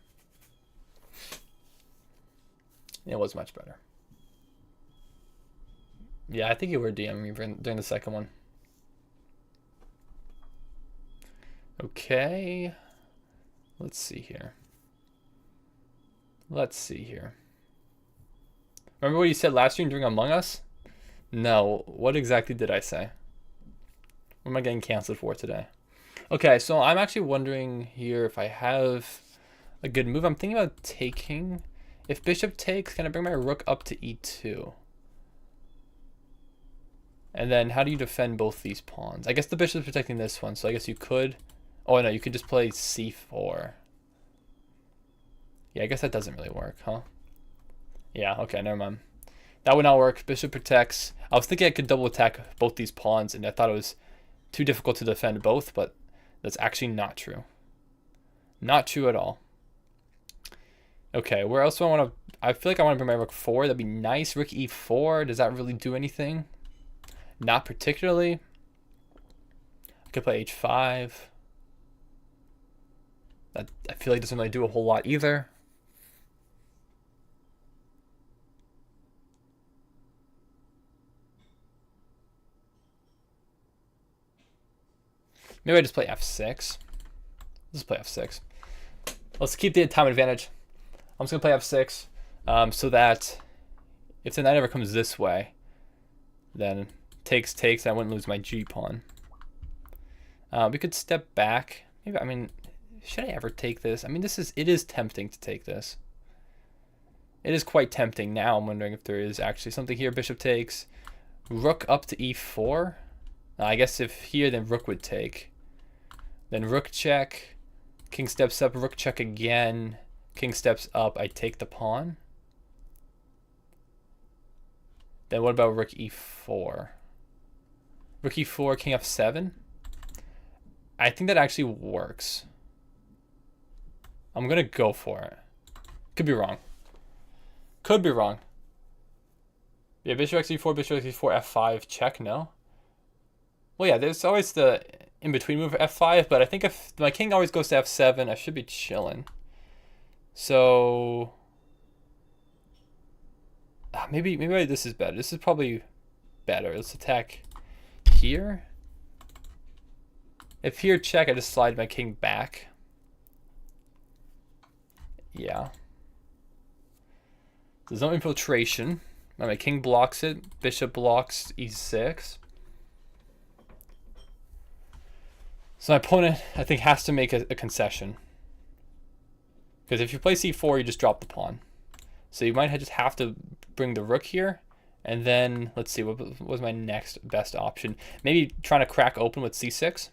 It was much better. Yeah, I think you were DMing me during the second one. Okay. Let's see here. Remember what you said last stream during Among Us? No. What exactly did I say? What am I getting canceled for today? Okay, so I'm actually wondering here if I have a good move. I'm thinking about taking. If bishop takes, can I bring my rook up to e2? And then how do you defend both these pawns? I guess the bishop's protecting this one, so I guess you could. Oh no, you could just play c4. Yeah, I guess that doesn't really work, huh? Yeah, okay, never mind. That would not work. Bishop protects. I was thinking I could double attack both these pawns, and I thought it was too difficult to defend both, but that's actually not true. Not true at all. Okay, where else do I want to... I feel like I want to bring my rook 4. That'd be nice. Rook e4. Does that really do anything? Not particularly. I could play h5. That I feel like doesn't really do a whole lot either. Maybe I just play f6. Let's play f6. Let's keep the time advantage. I'm just going to play f6 so that if the knight ever comes this way, then takes, and I wouldn't lose my g pawn. We could step back. Maybe, I mean, should I ever take this? I mean, it is tempting to take this. It is quite tempting. Now I'm wondering if there is actually something here. Bishop takes. Rook up to e4. I guess if here, then rook would take. Then rook check. King steps up. Rook check again. King steps up. I take the pawn. Then what about rook e4? Rook e4, king f7. I think that actually works. I'm going to go for it. Could be wrong. Could be wrong. Yeah, bishop x4, bishop x4, f5, check, no? Well, yeah, there's always the in-between move f5, but I think if my king always goes to f7, I should be chilling. So... maybe this is better. This is probably better. Let's attack here. If here check, I just slide my king back. Yeah. There's no infiltration. My king blocks it. Bishop blocks e6. So my opponent, I think, has to make a concession. Because if you play c4, you just drop the pawn. So you might just have to bring the rook here. And then, let's see, what was my next best option? Maybe trying to crack open with c6.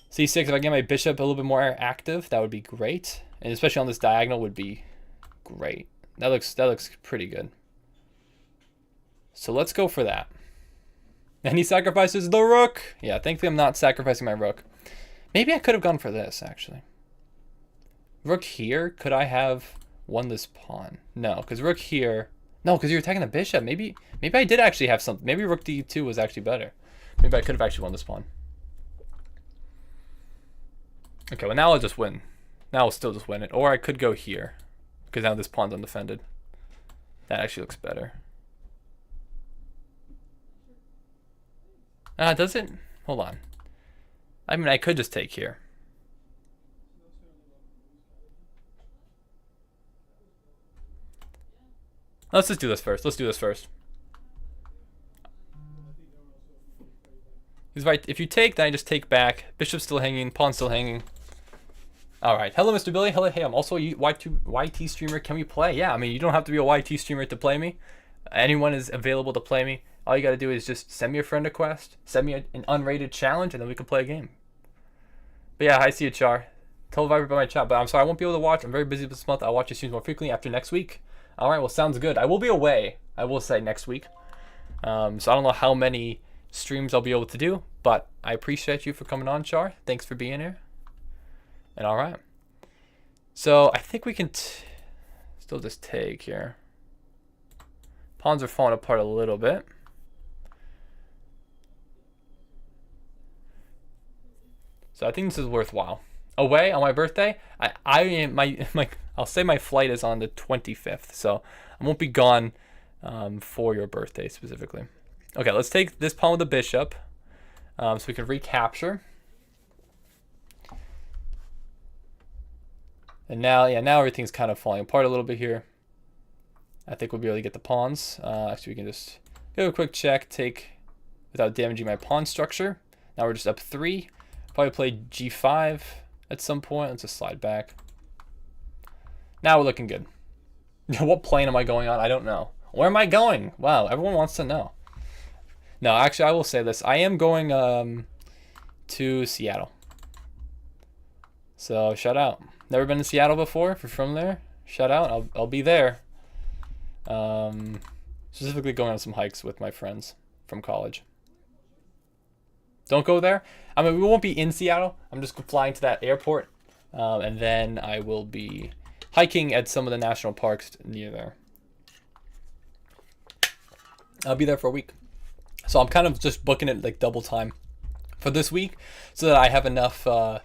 c6, if I get my bishop a little bit more active, that would be great. And especially on this diagonal would be great. That looks pretty good. So let's go for that. And he sacrifices the rook. Yeah, thankfully I'm not sacrificing my rook. Maybe I could have gone for this, actually. Rook here, could I have won this pawn? No, because rook here... No, because you're attacking the bishop. Maybe I did actually have something. Maybe rook d2 was actually better. Maybe I could have actually won this pawn. Okay, well now I'll just win. Now I'll still just win it. Or I could go here, because now this pawn's undefended. That actually looks better. Does it? Hold on. I mean, I could just take here. Let's just do this first. Let's do this first. He's right. If you take, then I just take back. Bishop's still hanging. Pawn's still hanging. All right. Hello, Mr. Billy. Hello. Hey, I'm also a YT streamer. Can we play? Yeah. I mean, you don't have to be a YT streamer to play me. Anyone is available to play me. All you got to do is just send me a friend request, send me an unrated challenge, and then we can play a game. But yeah, I see you, Char. Tell Viber about my chat, but I'm sorry, I won't be able to watch. I'm very busy this month. I'll watch your streams more frequently after next week. All right, well, sounds good. I will be away, I will say, next week. So I don't know how many streams I'll be able to do, but I appreciate you for coming on, Char. Thanks for being here. And all right. So I think we can still just take here. Pawns are falling apart a little bit. So I think this is worthwhile. Away on my birthday, I'll say my flight is on the 25th, so I won't be gone for your birthday specifically. Okay, let's take this pawn with the bishop, so we can recapture. And now, yeah, now everything's kind of falling apart a little bit here. I think we'll be able to get the pawns. Actually, we can just give a quick check, take without damaging my pawn structure. Now we're just up 3. Probably play g5 at some point. Let's just slide back. Now we're looking good. What plane am I going on? I don't know. Where am I going? Wow, everyone wants to know. No, actually, I will say this. I am going to Seattle. So, shout out. Never been to Seattle before. If you're from there, shout out. I'll be there. Specifically going on some hikes with my friends from college. Don't go there. I mean, we won't be in Seattle. I'm just flying to that airport. And then I will be hiking at some of the national parks near there. I'll be there for a week. So I'm kind of just booking it like double time for this week so that I have enough. I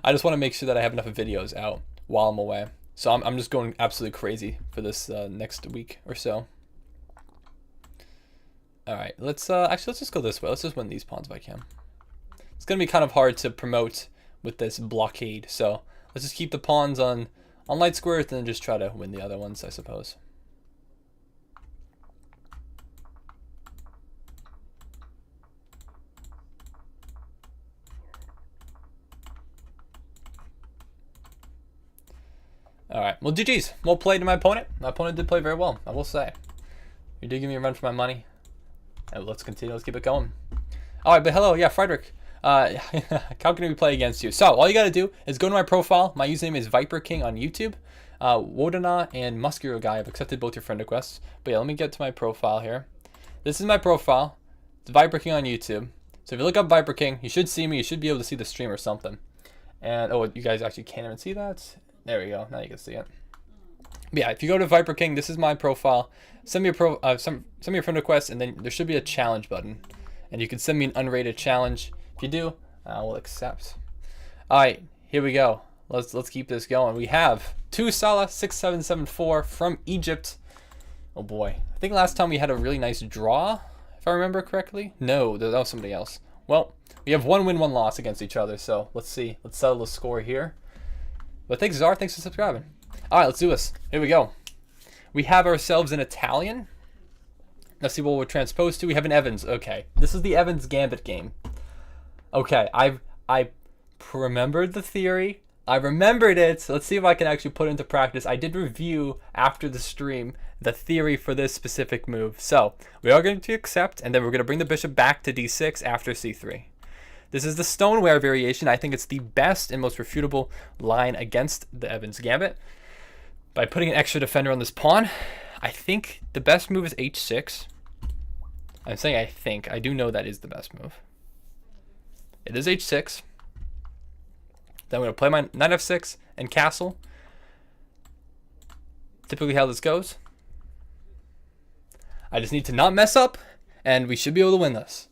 just want to make sure that I have enough videos out while I'm away. So I'm just going absolutely crazy for this next week or so. All right, let's just go this way. Let's just win these pawns if I can. It's gonna be kind of hard to promote with this blockade, so let's just keep the pawns on light squares and then just try to win the other ones, I suppose. All right, well, GG's. Well played to my opponent. My opponent did play very well, I will say. You did give me a run for my money. And let's continue. Let's keep it going. All right, but hello, yeah, Frederick. How can we play against you? So all you got to do is go to my profile. My username is Viper King on YouTube. Wodana and Muscular Guy have accepted both your friend requests. But yeah, let me get to my profile here. This is my profile. It's Viper King on YouTube. So if you look up Viper King, you should see me. You should be able to see the stream or something. And oh, you guys actually can't even see that. There we go. Now you can see it. But yeah, if you go to Viper King, this is my profile. Send me a send me a friend request, and then there should be a challenge button, and you can send me an unrated challenge. If you do, I will accept. All right, here we go. Let's keep this going. We have 2Salah6774 from Egypt. Oh boy, I think last time we had a really nice draw, if I remember correctly. No, that was somebody else. Well, we have 1 win, 1 loss against each other. So let's see. Let's settle the score here. But thanks, Czar. Thanks for subscribing. All right, let's do this. Here we go. We have ourselves an Italian. Let's see what we're transposed to. We have an Evans. Okay, this is the Evans Gambit game. Okay, I remembered the theory. I remembered it. So let's see if I can actually put it into practice. I did review after the stream the theory for this specific move. So we are going to accept, and then we're going to bring the bishop back to d6 after c3. This is the stoneware variation. I think it's the best and most refutable line against the Evans Gambit. By putting an extra defender on this pawn, I think the best move is h6. I'm saying I think. I do know that is the best move. It is h6. Then I'm going to play my knight f6 and castle. Typically how this goes. I just need to not mess up, and we should be able to win this.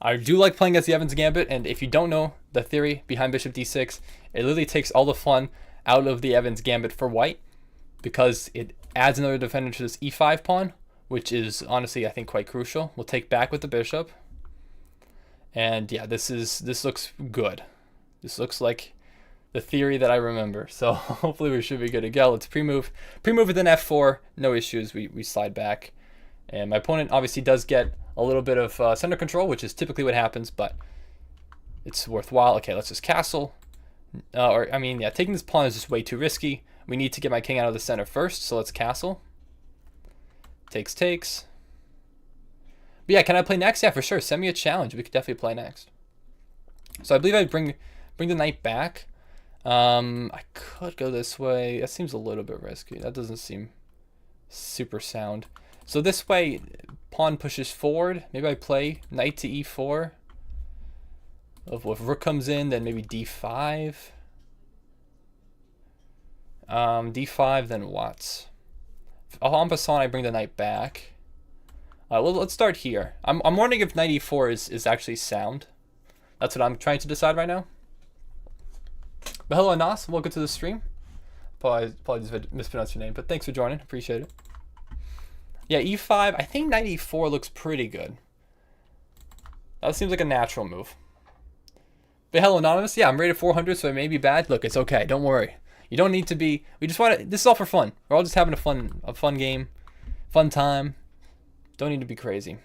I do like playing as the Evans Gambit, and if you don't know the theory behind bishop d6, it literally takes all the fun out of the Evans Gambit for white, because it adds another defender to this e5 pawn, which is honestly I think quite crucial. We'll take back with the bishop, and yeah, this looks good. This looks like the theory that I remember, so hopefully we should be good to go. Let's pre-move with an f4, no issues. We slide back, and my opponent obviously does get a little bit of center control, which is typically what happens, but it's worthwhile. Okay, let's just castle. Taking this pawn is just way too risky. We need to get my king out of the center first, so let's castle. Takes. But yeah, can I play next? Yeah, for sure. Send me a challenge. We could definitely play next. So I believe I'd bring the knight back. I could go this way. That seems a little bit risky. That doesn't seem super sound. So this way, pawn pushes forward. Maybe I play knight to e4. If rook comes in, then maybe d5. D5, then what? En passant, I bring the knight back. Well, let's start here. I'm wondering if knight e4 is actually sound. That's what I'm trying to decide right now. But hello, Anas. Welcome to the stream. Apologies if I mispronounced your name, but thanks for joining. Appreciate it. Yeah, e5. I think knight e4 looks pretty good. That seems like a natural move. But hello, Anonymous. Yeah, I'm rated 400, so it may be bad. Look, it's okay. Don't worry. You don't need to be. We just want to. This is all for fun. We're all just having a fun game, fun time. Don't need to be crazy.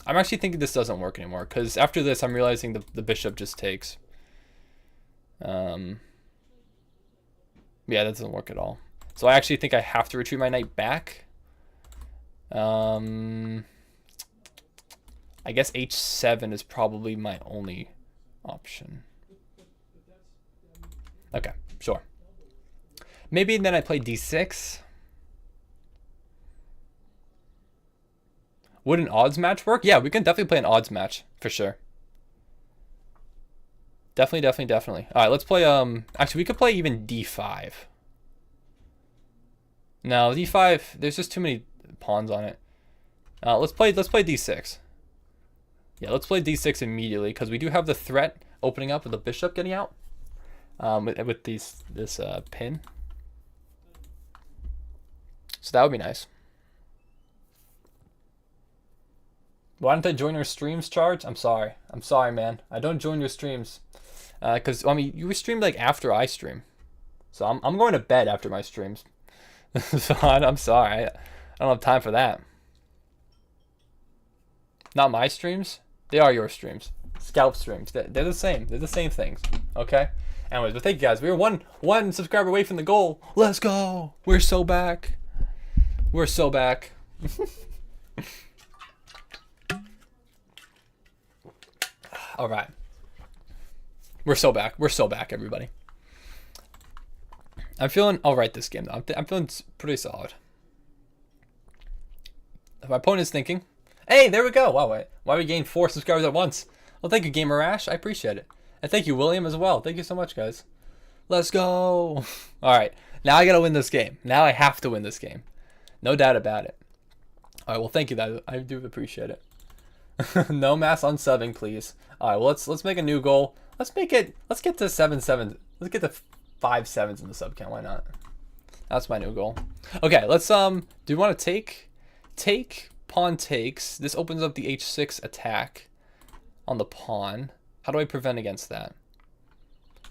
I'm actually thinking this doesn't work anymore, because after this, I'm realizing the bishop just takes. Yeah, that doesn't work at all. So I actually think I have to retreat my knight back. I guess h7 is probably my only option. Okay, sure. Maybe then I play d6. Would an odds match work? Yeah, we can definitely play an odds match for sure. Definitely. All right, let's play. Actually, we could play even d5. No, d5. There's just too many pawns on it. Let's play d6. Yeah, let's play d6 immediately, because we do have the threat opening up with the bishop getting out. With this pin. So that would be nice. Why don't I join your streams, Charge? I'm sorry, man. I don't join your streams. Because, I mean, you stream like after I stream. So I'm going to bed after my streams. So I'm sorry. I don't have time for that. Not my streams. They are your streams. Scalp streams. They're the same. They're the same things. Okay? Anyways, but thank you guys. We were one subscriber away from the goal. Let's go. We're so back. We're so back. All right. We're so back. We're so back, everybody. I'm feeling all right this game, though. I'm feeling pretty solid. My opponent's thinking, hey, there we go. Wow, why we gained 4 subscribers at once? Well, thank you, Gamer Rash. I appreciate it. And thank you, William, as well. Thank you so much, guys. Let's go. All right. Now I got to win this game. Now I have to win this game. No doubt about it. All right. Well, thank you. I do appreciate it. No mass unsubbing, please. All right. Well, let's make a new goal. Let's get to 7-7. Let's get to 5 7s in the sub count. Why not? That's my new goal. Okay. Let's do you want to take pawn takes? This opens up the h6 attack on the pawn. How do I prevent against that?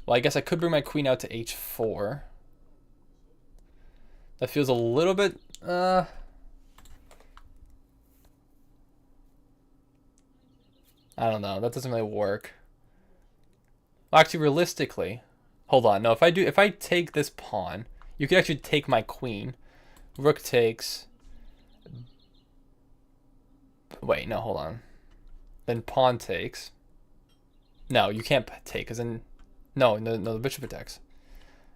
Well, I guess I could bring my queen out to h4. That feels a little bit I don't know. That doesn't really work. Well, actually, realistically, hold on. No, if I take this pawn, you can actually take my queen. Rook takes. Wait, no, hold on. Then pawn takes. No, you can't take, because then... No, the bishop attacks.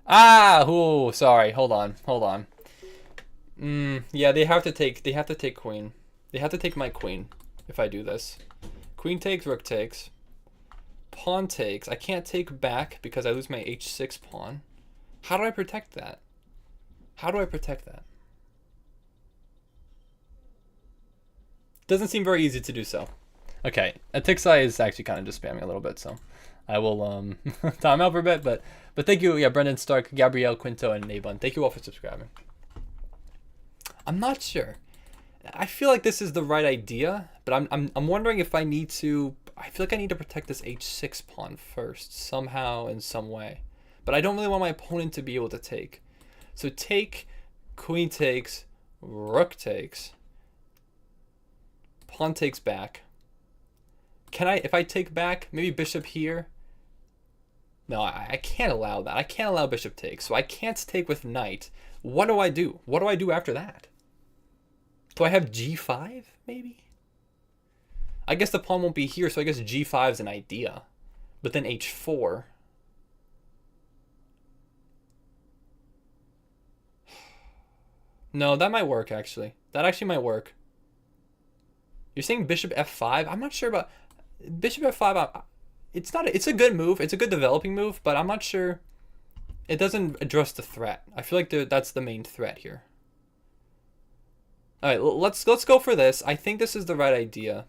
Ah! Oh, sorry. Hold on. Yeah, they have to take queen. They have to take my queen if I do this. Queen takes, rook takes. Pawn takes. I can't take back because I lose my h6 pawn. How do I protect that? Doesn't seem very easy to do so. Okay, Atixai is actually kind of just spamming a little bit, so I will time out for a bit. But thank you, yeah, Brendan Stark, Gabrielle Quinto, and Nabun. Thank you all for subscribing. I'm not sure. I feel like this is the right idea, but I'm wondering if I need to. I feel like I need to protect this h6 pawn first somehow in some way, but I don't really want my opponent to be able to take. So take, queen takes, rook takes, pawn takes back. Can I, if I take back, maybe bishop here? No, I can't allow that. I can't allow bishop takes, so I can't take with knight. What do I do? What do I do after that? Do I have g5, maybe? I guess the pawn won't be here, so I guess g5 is an idea. But then h4. No, that might work, actually. That actually might work. You're saying bishop f5? I'm not sure about... Bishop f5, it's not. It's a good move. It's a good developing move, but I'm not sure. It doesn't address the threat. I feel like that's the main threat here. All right, let's go for this. I think this is the right idea.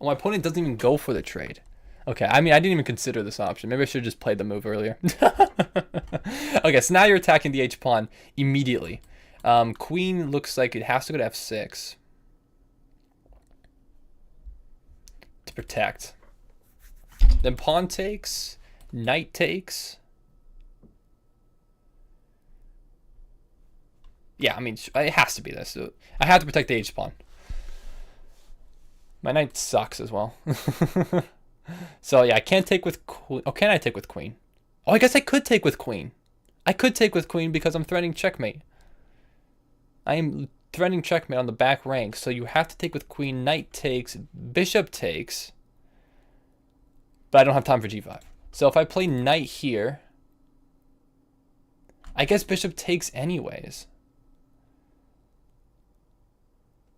Oh, my opponent doesn't even go for the trade. Okay, I mean, I didn't even consider this option. Maybe I should have just played the move earlier. Okay, so now you're attacking the h pawn immediately. Queen looks like it has to go to f6. To protect. Then pawn takes, knight takes. Yeah, I mean, it has to be this. So I have to protect the h pawn. My knight sucks as well. So yeah, I can't take with queen. Oh, can I take with queen? Oh, I guess I could take with queen. I could take with queen because I'm threatening checkmate. I am threatening checkmate on the back rank, so you have to take with queen. Knight takes, bishop takes, but I don't have time for g5. So if I play knight here, I guess bishop takes anyways.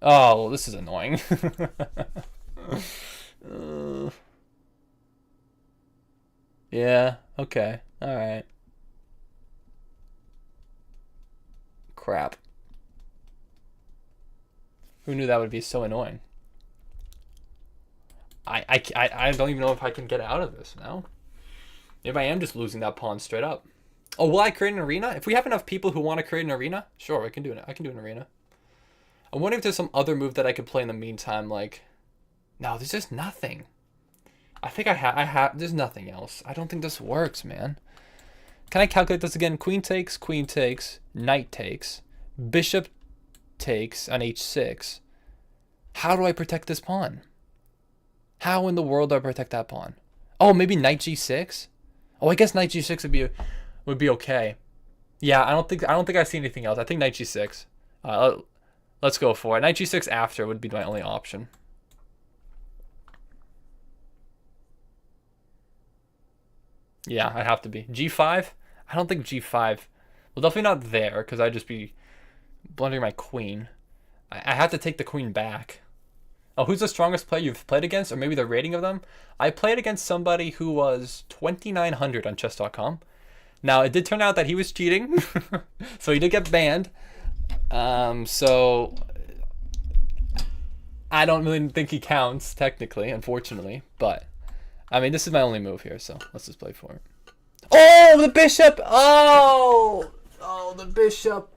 Oh, this is annoying. Yeah, okay, all right. Crap. Who knew that would be so annoying? I don't even know if I can get out of this now. Maybe I am just losing that pawn straight up. Oh, will I create an arena? If we have enough people who want to create an arena, sure, I can do it. I can do an arena. I wonder if there's some other move that I could play in the meantime. Like, no, there's just nothing. I think I have. There's nothing else. I don't think this works, man. Can I calculate this again? Queen takes, knight takes, bishop takes on h6. How do I protect this pawn? How in the world do I protect that pawn? Oh, maybe knight g6. Oh, I guess knight g6 would be okay. Yeah, I don't think I see anything else. I think knight g6. Let's go for it. Knight g6 after would be my only option. Yeah, I'd have to be. g5? I don't think g5. Well, definitely not there, because I'd just be blundering my queen. I have to take the queen back. Oh, who's the strongest player you've played against? Or maybe the rating of them? I played against somebody who was 2,900 on chess.com. Now, it did turn out that he was cheating. So he did get banned. So I don't really think he counts, technically, unfortunately. But, I mean, this is my only move here, so let's just play for it. Oh, the bishop! Oh, the bishop.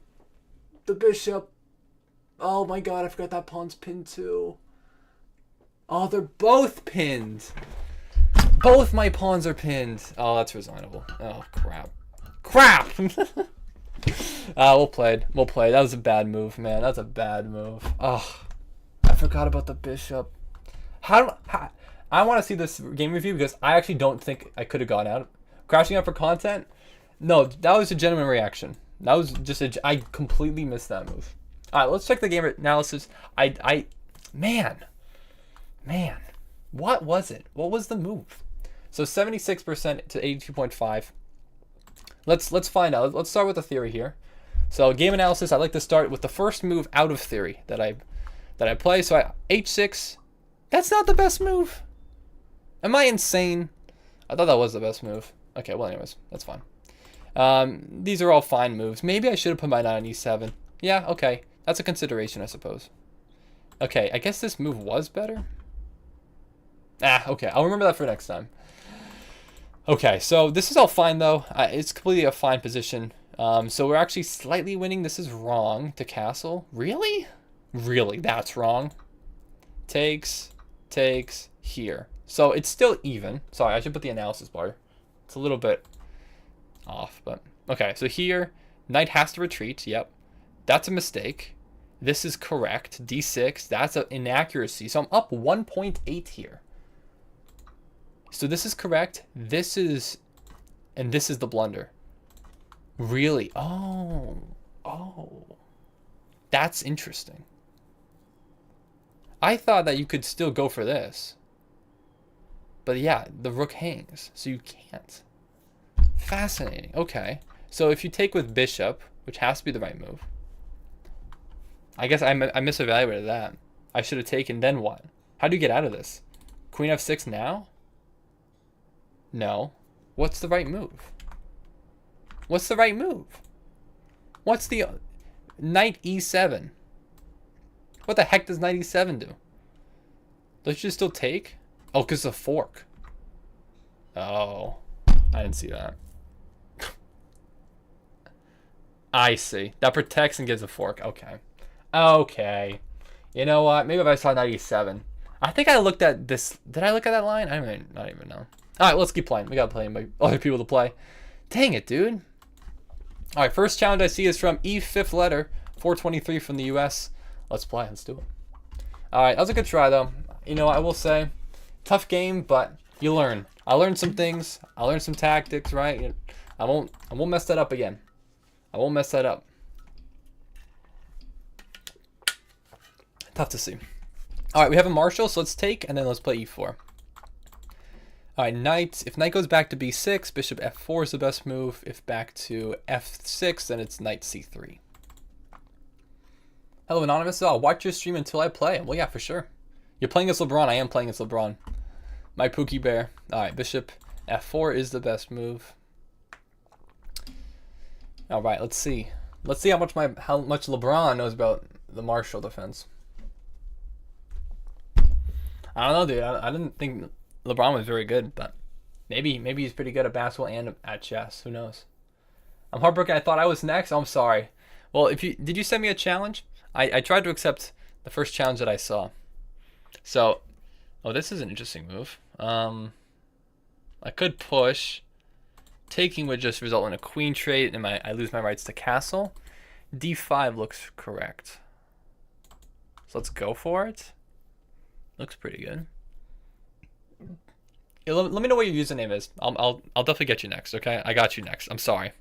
The bishop. Oh my god, I forgot that pawn's pinned too. Oh, they're both pinned. Both my pawns are pinned. Oh, that's resignable. Oh, crap. Crap! We'll play. That was a bad move, man. That was a bad move. Oh, I forgot about the bishop. How I want to see this game review because I actually don't think I could have gone out. Crashing out for content? No, that was a genuine reaction. That was just I completely missed that move. All right, let's check the game analysis. Man, what was it? What was the move? So 76% to 82.5. Let's find out. Let's start with the theory here. So game analysis, I like to start with the first move out of theory that I play. So h6, that's not the best move. Am I insane? I thought that was the best move. Okay, well anyways, that's fine. These are all fine moves. Maybe I should have put my knight on e7. Yeah, okay. That's a consideration, I suppose. Okay, I guess this move was better. Okay, I'll remember that for next time. Okay, so this is all fine though. It's completely a fine position. So we're actually slightly winning. This is wrong to castle. Really? Really, that's wrong. Takes here. So it's still even. Sorry, I should put the analysis bar. It's a little bit off, but okay. So here, knight has to retreat. Yep, that's a mistake. This is correct. D6. That's an inaccuracy. So I'm up 1.8 here. So this is correct. This is, and this is the blunder. Really? Oh, that's interesting. I thought that you could still go for this. But yeah, the rook hangs, so you can't. Fascinating. Okay. So if you take with bishop, which has to be the right move. I guess I misevaluated that. I should have taken, then what? How do you get out of this? Queen f6 now? No. What's the right move? What's the right move? What's the... Knight e7. What the heck does knight e7 do? Don't you still take? Oh, because it's a fork. Oh. I didn't see that. I see. That protects and gives a fork. Okay. Okay. You know what? Maybe if I saw knight e7. I think I looked at this. Did I look at that line? I don't even know. All right, let's keep playing. We got to play by other people to play. Dang it, dude. All right, first challenge I see is from E5th letter, 423 from the US. Let's play. Let's do it. All right, that was a good try, though. You know, I will say, tough game, but you learn. I learned some things. I learned some tactics, right? I won't mess that up again. I won't mess that up. Tough to see. All right, we have a marshal, so let's take, and then let's play e4. All right, knight. If knight goes back to b6, bishop f4 is the best move. If back to f6, then it's knight c3. Hello, Anonymous. I'll watch your stream until I play. Well, yeah, for sure. You're playing as LeBron. I am playing as LeBron. My Pookie Bear. All right, bishop f4 is the best move. All right, let's see. Let's see how much LeBron knows about the Marshall defense. I don't know, dude. I didn't think LeBron was very good, but maybe he's pretty good at basketball and at chess. Who knows? I'm heartbroken. I thought I was next. I'm sorry. Well, did you send me a challenge? I tried to accept the first challenge that I saw. So, this is an interesting move. I could push. Taking would just result in a queen trade, and I lose my rights to castle. D5 looks correct. So let's go for it. Looks pretty good. Yeah, let me know what your username is. I'll definitely get you next. Okay, I got you next. I'm sorry.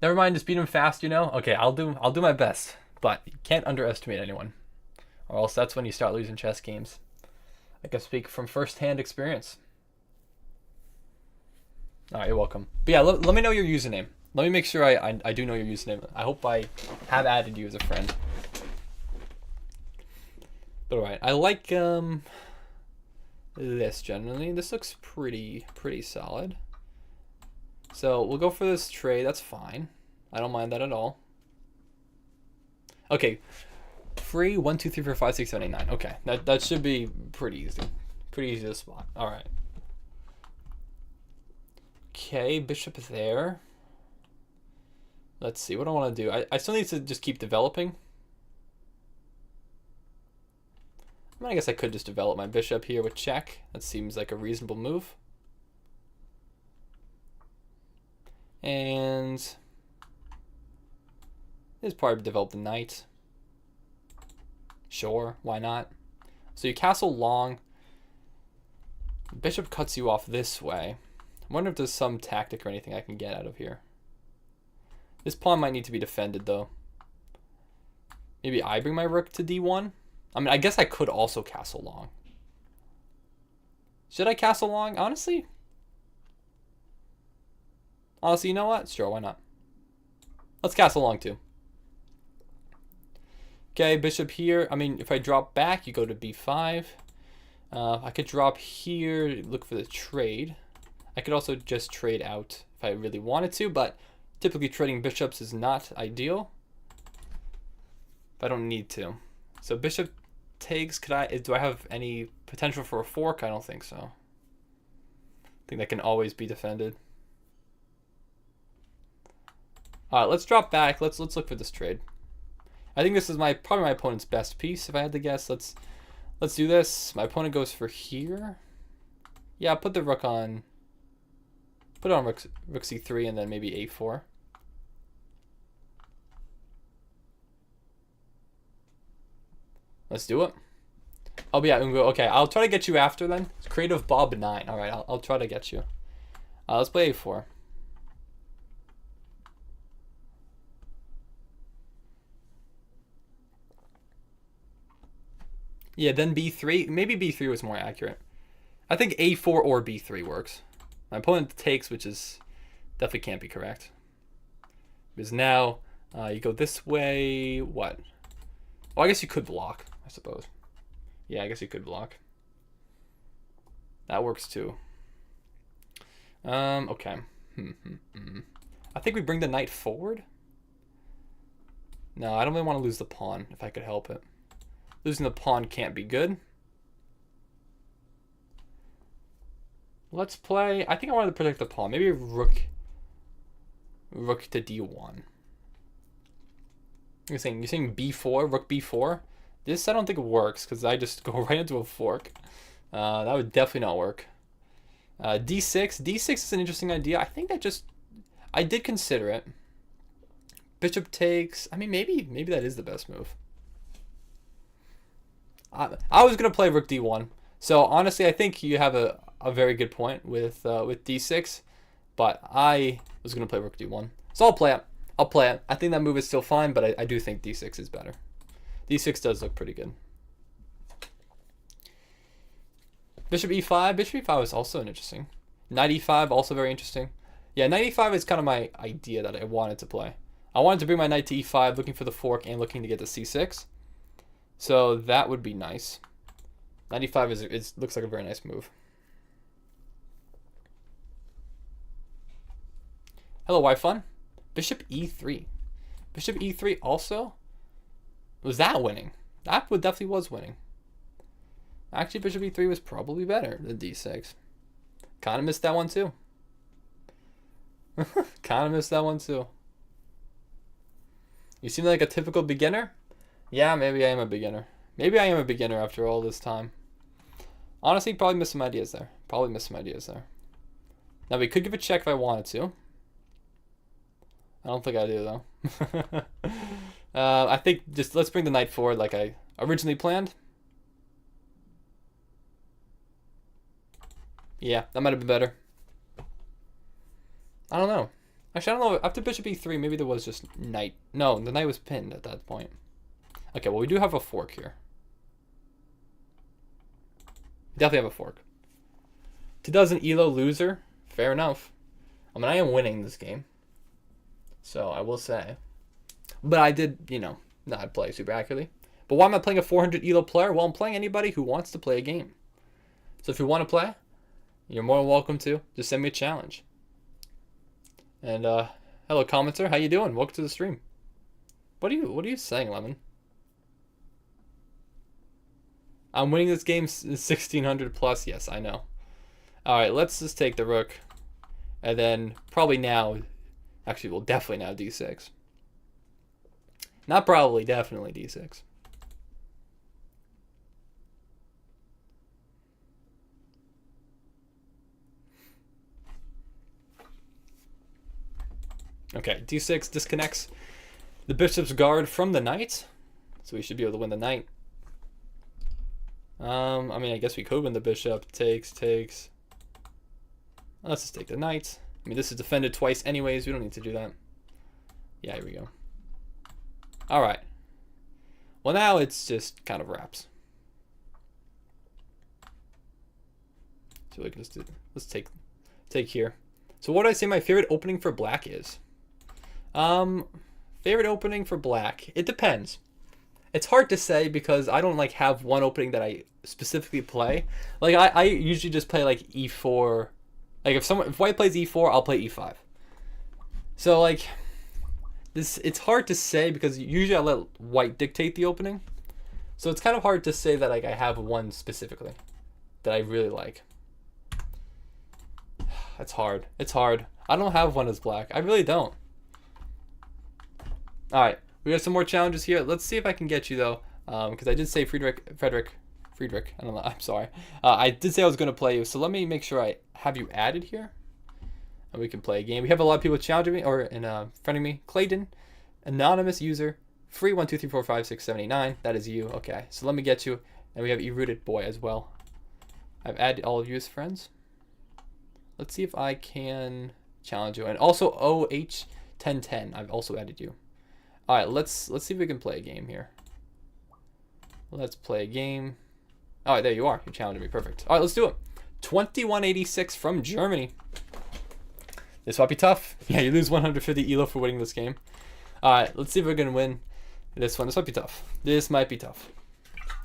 Never mind, just beat him fast. You know. Okay, I'll do my best, but you can't underestimate anyone, or else that's when you start losing chess games. I can speak from first-hand experience. All right, you're welcome. But yeah, let me know your username. Let me make sure I do know your username. I hope I have added you as a friend. But all right, I like this generally. This looks pretty solid. So we'll go for this trade. That's fine. I don't mind that at all. Okay, free 1, 2, 3, 4, 5, 6, 7, 8, 9. Okay, that should be pretty easy. Pretty easy to spot. All right. Okay, bishop there. Let's see, what do I want to do? I still need to just keep developing. I guess I could just develop my bishop here with check. That seems like a reasonable move. And this probably develop the knight. Sure, why not? So you castle long. Bishop cuts you off this way. I wonder if there's some tactic or anything I can get out of here. This pawn might need to be defended, though. Maybe I bring my rook to d1? I mean, I guess I could also castle long. Should I castle long? Honestly, you know what? Sure, why not? Let's castle long, too. Okay, bishop here. I mean, if I drop back, you go to b5. I could drop here, look for the trade. I could also just trade out if I really wanted to, but typically trading bishops is not ideal. If I don't need to. So bishop takes, do I have any potential for a fork? I don't think so. I think that can always be defended. All right, let's drop back. Let's look for this trade. I think this is probably my opponent's best piece, if I had to guess. Let's do this. My opponent goes for here. Yeah, put the rook on. Put it on rook c3 and then maybe a4. Let's do it. Oh yeah, Ungo. Okay, I'll try to get you after then. Creative Bob 9. All right, I'll try to get you. Let's play a4. Yeah, then b3. Maybe b3 was more accurate. I think a4 or b3 works. My opponent takes, which is definitely can't be correct. Because now you go this way. What? Well, I guess you could block, I suppose. Yeah, I guess you could block. That works too. Okay. I think we bring the knight forward. No, I don't really want to lose the pawn if I could help it. Losing the pawn can't be good. Let's play. I think I wanted to protect the pawn. Maybe rook to d1. You're saying b4, rook b4. This I don't think works because I just go right into a fork. That would definitely not work. d6. D6 is an interesting idea. I think I did consider it. Bishop takes. I mean, maybe that is the best move. I was gonna play rook d1. So honestly, I think you have a very good point with d6, but I was gonna play rook d1. So I'll play it. I think that move is still fine, but I do think d6 is better. d6 does look pretty good. Bishop e5. Bishop e5 is also interesting. Knight e5 also very interesting. Yeah, knight e5 is kind of my idea that I wanted to play. I wanted to bring my knight to e5, looking for the fork and looking to get to c6. So that would be nice. Knight e5 looks like a very nice move. Hello, Wi-Fi. Bishop e3. Bishop e3 also? Was that winning? That definitely was winning. Actually, bishop e3 was probably better than d6. Kind of missed that one too. Kind of missed that one too. You seem like a typical beginner? Yeah, maybe I am a beginner. Maybe I am a beginner after all this time. Honestly, probably missed some ideas there. Now, we could give a check if I wanted to. I don't think I do, though. I think let's bring the knight forward like I originally planned. Yeah, that might have been better. I don't know. Actually, I don't know. After bishop e3, maybe there was just knight. No, the knight was pinned at that point. Okay, well, we do have a fork here. Definitely have a fork. 2000 ELO loser. Fair enough. I mean, I am winning this game. So, I will say. But I did, not play super accurately. But why am I playing a 400 ELO player? Well, I'm playing anybody who wants to play a game. So, if you want to play, you're more than welcome to. Just send me a challenge. And, hello, commenter. How you doing? Welcome to the stream. What are you saying, Lemon? I'm winning this game 1600 plus. Yes, I know. All right, let's just take the rook. And then probably now, actually, we'll definitely now d6. Not probably, definitely d6. Okay, d6 disconnects the bishop's guard from the knight. So we should be able to win the knight. I mean, I guess we could win the bishop. Takes. Let's just take the knight. I mean, this is defended twice anyways. We don't need to do that. Yeah, here we go. All right. Well, now it's just kind of wraps. So we can just do. Let's take here. So what do I say my favorite opening for black is? Favorite opening for black. It depends. It's hard to say because I don't like have one opening that I specifically play. Like I usually just play like e4. Like if white plays e4, I'll play e5. So like it's hard to say because usually I let white dictate the opening. So it's kind of hard to say that like I have one specifically that I really like. It's hard. It's hard. I don't have one as black. I really don't. All right, we have some more challenges here. Let's see if I can get you though, because I did say Frederick. I don't know. I'm sorry. I did say I was going to play you, so let me make sure I have you added here, and we can play a game. We have a lot of people challenging me or friending me. Clayton, anonymous user, free 123456789. That is you. Okay, so let me get you, and we have E-rooted boy as well. I've added all of you as friends. Let's see if I can challenge you, and also OH1010. I've also added you. All right, let's see if we can play a game here. Let's play a game. All right, there you are. You're challenging me. Perfect. All right, let's do it. 2186 from Germany. This might be tough. Yeah, you lose 150 ELO for winning this game. All right, let's see if we're going to win this one. This might be tough. This might be tough.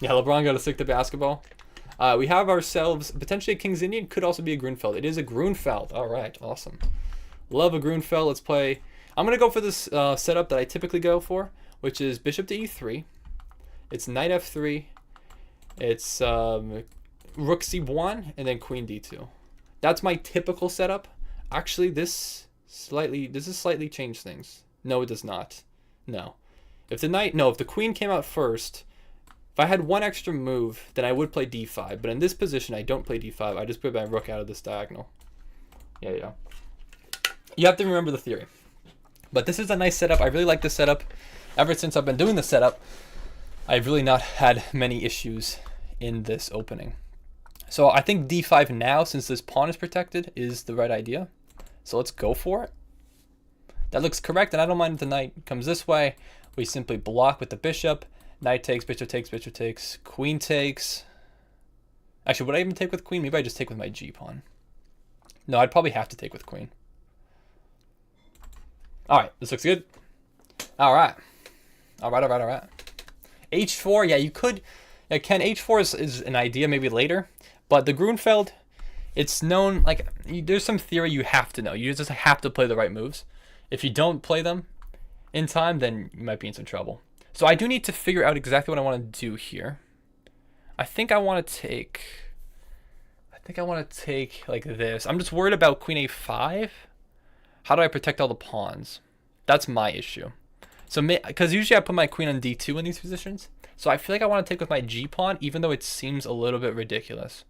Yeah, LeBron got to stick to basketball. We have ourselves potentially a King's Indian. Could also be a Grunfeld. It is a Grunfeld. All right, awesome. Love a Grunfeld. Let's play. I'm going to go for this setup that I typically go for, which is bishop to e3. It's knight f3. It's rook c1, and then queen d2. That's my typical setup. Actually, this is slightly changed things. No, it does not. No. If the queen came out first, if I had one extra move, then I would play d5. But in this position, I don't play d5. I just put my rook out of this diagonal. Yeah. You have to remember the theory. But this is a nice setup. I really like this setup. Ever since I've been doing this setup, I've really not had many issues in this opening. So I think d5 now, since this pawn is protected, is the right idea. So let's go for it. That looks correct, and I don't mind if the knight comes this way. We simply block with the bishop. Knight takes, bishop takes, queen takes. Actually, would I even take with queen? Maybe I just take with my g-pawn. No, I'd probably have to take with queen. All right, this looks good. All right. H4, yeah, you could. Yeah, Ken, H4 is an idea maybe later, but the Grunfeld, it's known, like, there's some theory you have to know. You just have to play the right moves. If you don't play them in time, then you might be in some trouble. So I do need to figure out exactly what I want to do here. I think I want to take like this. I'm just worried about queen a5. How do I protect all the pawns? That's my issue. So, because usually I put my queen on d2 in these positions. So I feel like I want to take with my g-pawn, even though it seems a little bit ridiculous.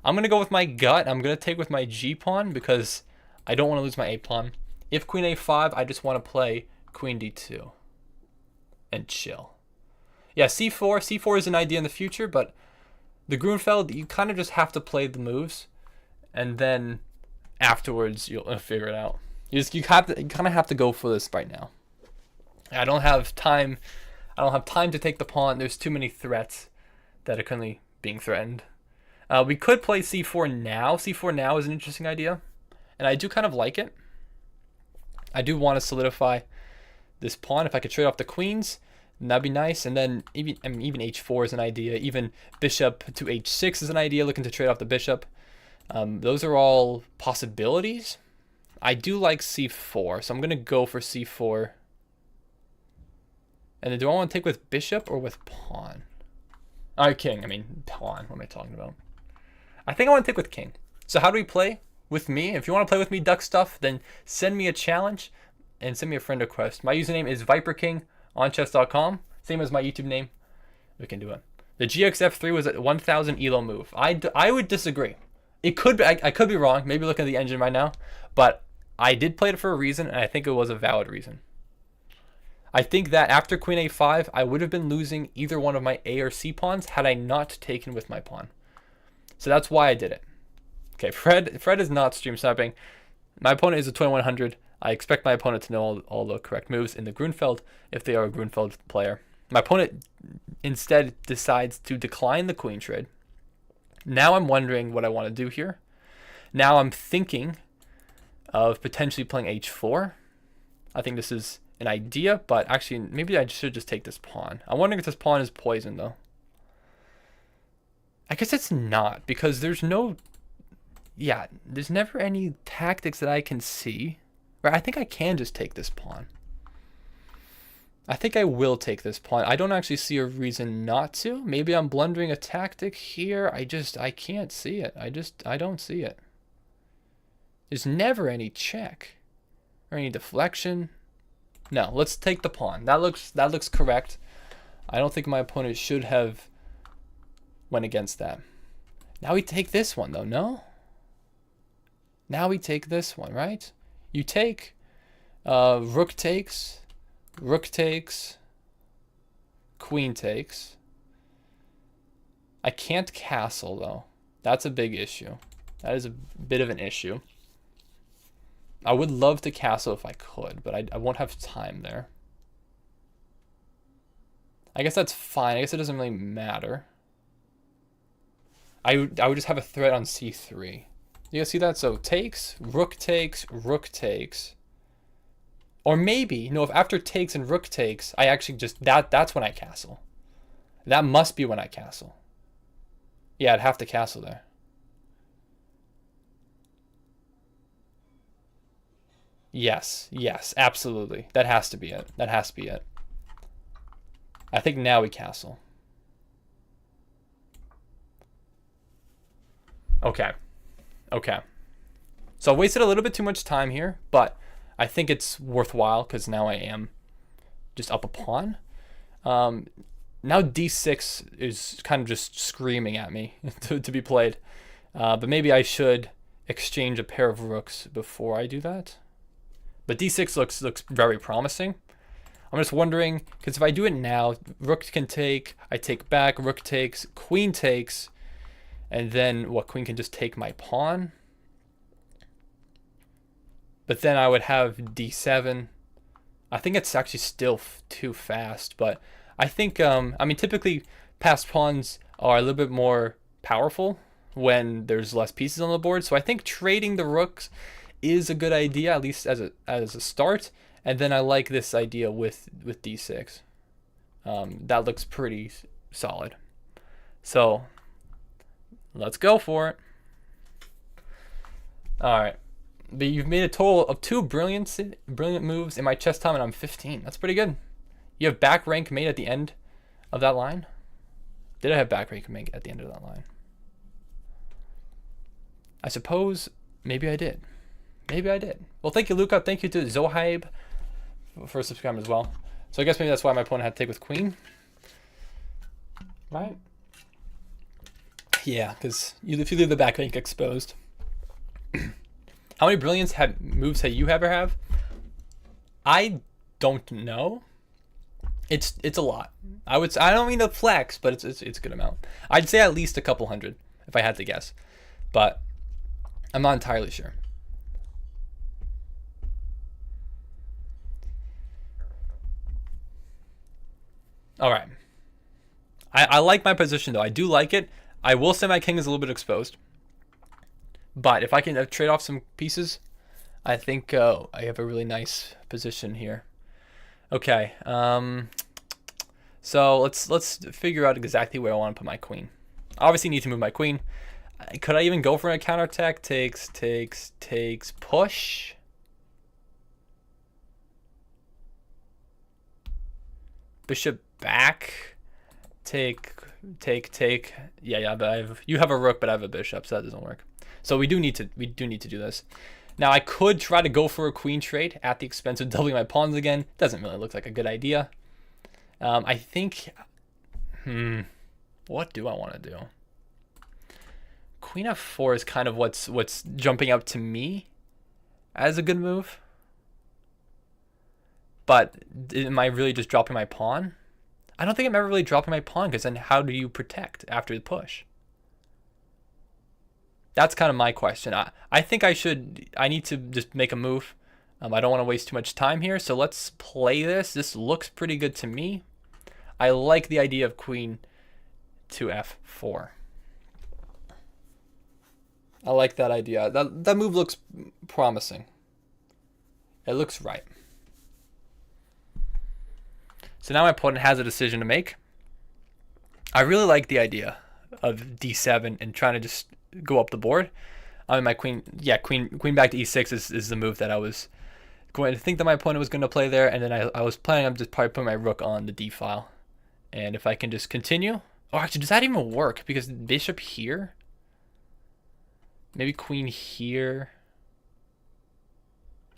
I'm going to go with my gut. I'm going to take with my g-pawn because I don't want to lose my a-pawn. If queen a5, I just want to play queen d2 and chill. Yeah, c4. c4 is an idea in the future, but the Grunfeld, you kind of just have to play the moves, and then afterwards you'll figure it out. You kind of have to go for this right now. I don't have time. I don't have time to take the pawn. There's too many threats that are currently being threatened. We could play c4 now. c4 now is an interesting idea, and I do kind of like it. I do want to solidify this pawn. If I could trade off the queens, that'd be nice. And then even h4 is an idea. Even bishop to h6 is an idea, looking to trade off the bishop. Those are all possibilities. I do like c4, so I'm going to go for c4. And then do I want to take with bishop or with pawn? King. I mean, pawn. What am I talking about? I think I want to take with king. So how do we play with me? If you want to play with me, duck stuff, then send me a challenge and send me a friend request. My username is ViperKing on chess.com. Same as my YouTube name. We can do it. The GXF3 was a 1000 ELO move. I would disagree. It could be. I could be wrong. Maybe looking at the engine right now. But I did play it for a reason, and I think it was a valid reason. I think that after queen a5, I would have been losing either one of my A or C pawns had I not taken with my pawn. So that's why I did it. Okay, Fred is not stream sniping. My opponent is a 2100. I expect my opponent to know all the correct moves in the Grunfeld if they are a Grunfeld player. My opponent instead decides to decline the queen trade. Now I'm wondering what I want to do here. Now I'm thinking of potentially playing h4. I think this is an idea, but actually maybe I should just take this pawn. I'm wondering if this pawn is poisoned though. I guess it's not, because there's no, yeah, there's never any tactics that I can see. Right, I think I can just take this pawn. I think I will take this pawn. I don't actually see a reason not to. Maybe I'm blundering a tactic here. I can't see it. I don't see it. There's never any check or any deflection. No, let's take the pawn. That looks correct. I don't think my opponent should have went against that. Now we take this one though, no? Now we take this one, right? You take rook takes, queen takes. I can't castle though. That's a big issue. That is a bit of an issue. I would love to castle if I could, but I won't have time there. I guess that's fine. I guess it doesn't really matter. I would just have a threat on c3. You guys see that? So takes, rook takes. Or maybe, you know, if after takes and rook takes, I actually just, that's when I castle. That must be when I castle. Yeah, I'd have to castle there. Yes, absolutely. That has to be it. That has to be it. I think now we castle. Okay. So I wasted a little bit too much time here, but I think it's worthwhile because now I am just up a pawn. Now d6 is kind of just screaming at me to be played. But maybe I should exchange a pair of rooks before I do that. But d6 looks very promising. I'm just wondering, because if I do it now, rook can take, I take back, rook takes, queen takes, and then what, queen can just take my pawn. But then I would have d7. I think it's actually still too fast, but I think, I mean, typically passed pawns are a little bit more powerful when there's less pieces on the board. So I think trading the rooks is a good idea, at least as a start. And then I like this idea with d6. That looks pretty solid. So let's go for it. All right. But you've made a total of 2 brilliant moves in my chess time, and I'm 15. That's pretty good. You have back rank made at the end of that line? Did I have back rank made at the end of that line? I suppose maybe I did. Well, thank you, Luca. Thank you to Zohaib for subscribing as well. So I guess maybe that's why my opponent had to take with queen. Right? Yeah, because if you leave the back rank exposed. How many brilliance moves have you ever have? I don't know. It's a lot. I don't mean to flex, but it's a good amount. I'd say at least a couple hundred if I had to guess, but I'm not entirely sure. All right. I like my position though. I do like it. I will say my king is a little bit exposed. But if I can trade off some pieces, I think I have a really nice position here. Okay, so let's figure out exactly where I want to put my queen. Obviously need to move my queen. Could I even go for a counterattack? Takes, push. Bishop back. Take. Yeah, but you have a rook, but I have a bishop, so that doesn't work. So we do need to do this. Now I could try to go for a queen trade at the expense of doubling my pawns again. Doesn't really look like a good idea. I think, what do I want to do? Queen f4 is kind of what's jumping up to me as a good move. But am I really just dropping my pawn? I don't think I'm ever really dropping my pawn, because then how do you protect after the push? That's kind of my question. I think I need to just make a move. I don't want to waste too much time here, so let's play this. This looks pretty good to me. I like the idea of queen to f4. I like that idea. That move looks promising. It looks right. So now my opponent has a decision to make. I really like the idea of d7 and trying to just go up the board. I mean, my queen back to e6 is the move that I was going to think that my opponent was going to play there, and then I was planning on just probably putting my rook on the d file. And if I can just continue, oh, actually, does that even work? Because bishop here, maybe queen here.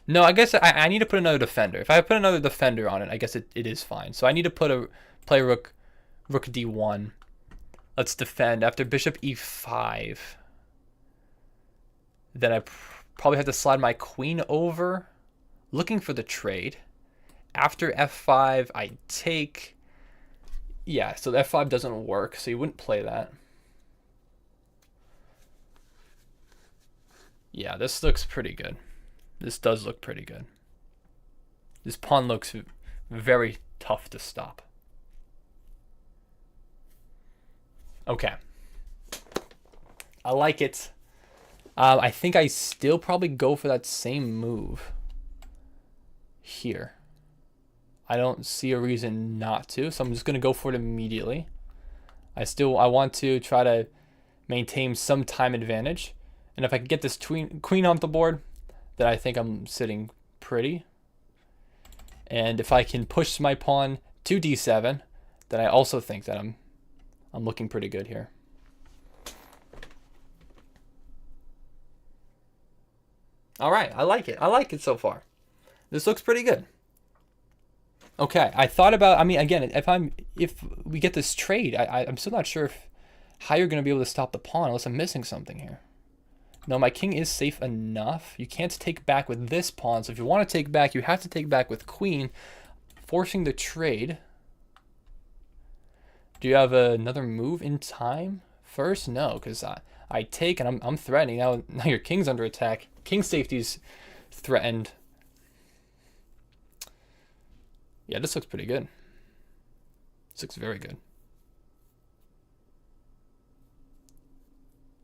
No, I guess I need to put another defender. If I put another defender on it, I guess it is fine. So I need to play rook d1. Let's defend after bishop e5. Then I probably have to slide my queen over, looking for the trade. After f5, I take. Yeah, so f5 doesn't work, so you wouldn't play that. Yeah, this looks pretty good. This does look pretty good. This pawn looks very tough to stop. Okay. I like it. I think I still probably go for that same move here. I don't see a reason not to, so I'm just going to go for it immediately. I want to try to maintain some time advantage. And if I can get this queen off the board, then I think I'm sitting pretty. And if I can push my pawn to d7, then I also think that I'm looking pretty good here. All right, I like it. I like it so far. This looks pretty good. Okay, I thought about, I mean, again, if we get this trade, I'm still not sure how you're going to be able to stop the pawn unless I'm missing something here. No, my king is safe enough. You can't take back with this pawn, so if you want to take back, you have to take back with queen, forcing the trade. Do you have another move in time first? No, because I take and I'm threatening. Now your king's under attack. King safety's threatened. Yeah, this looks pretty good. This looks very good.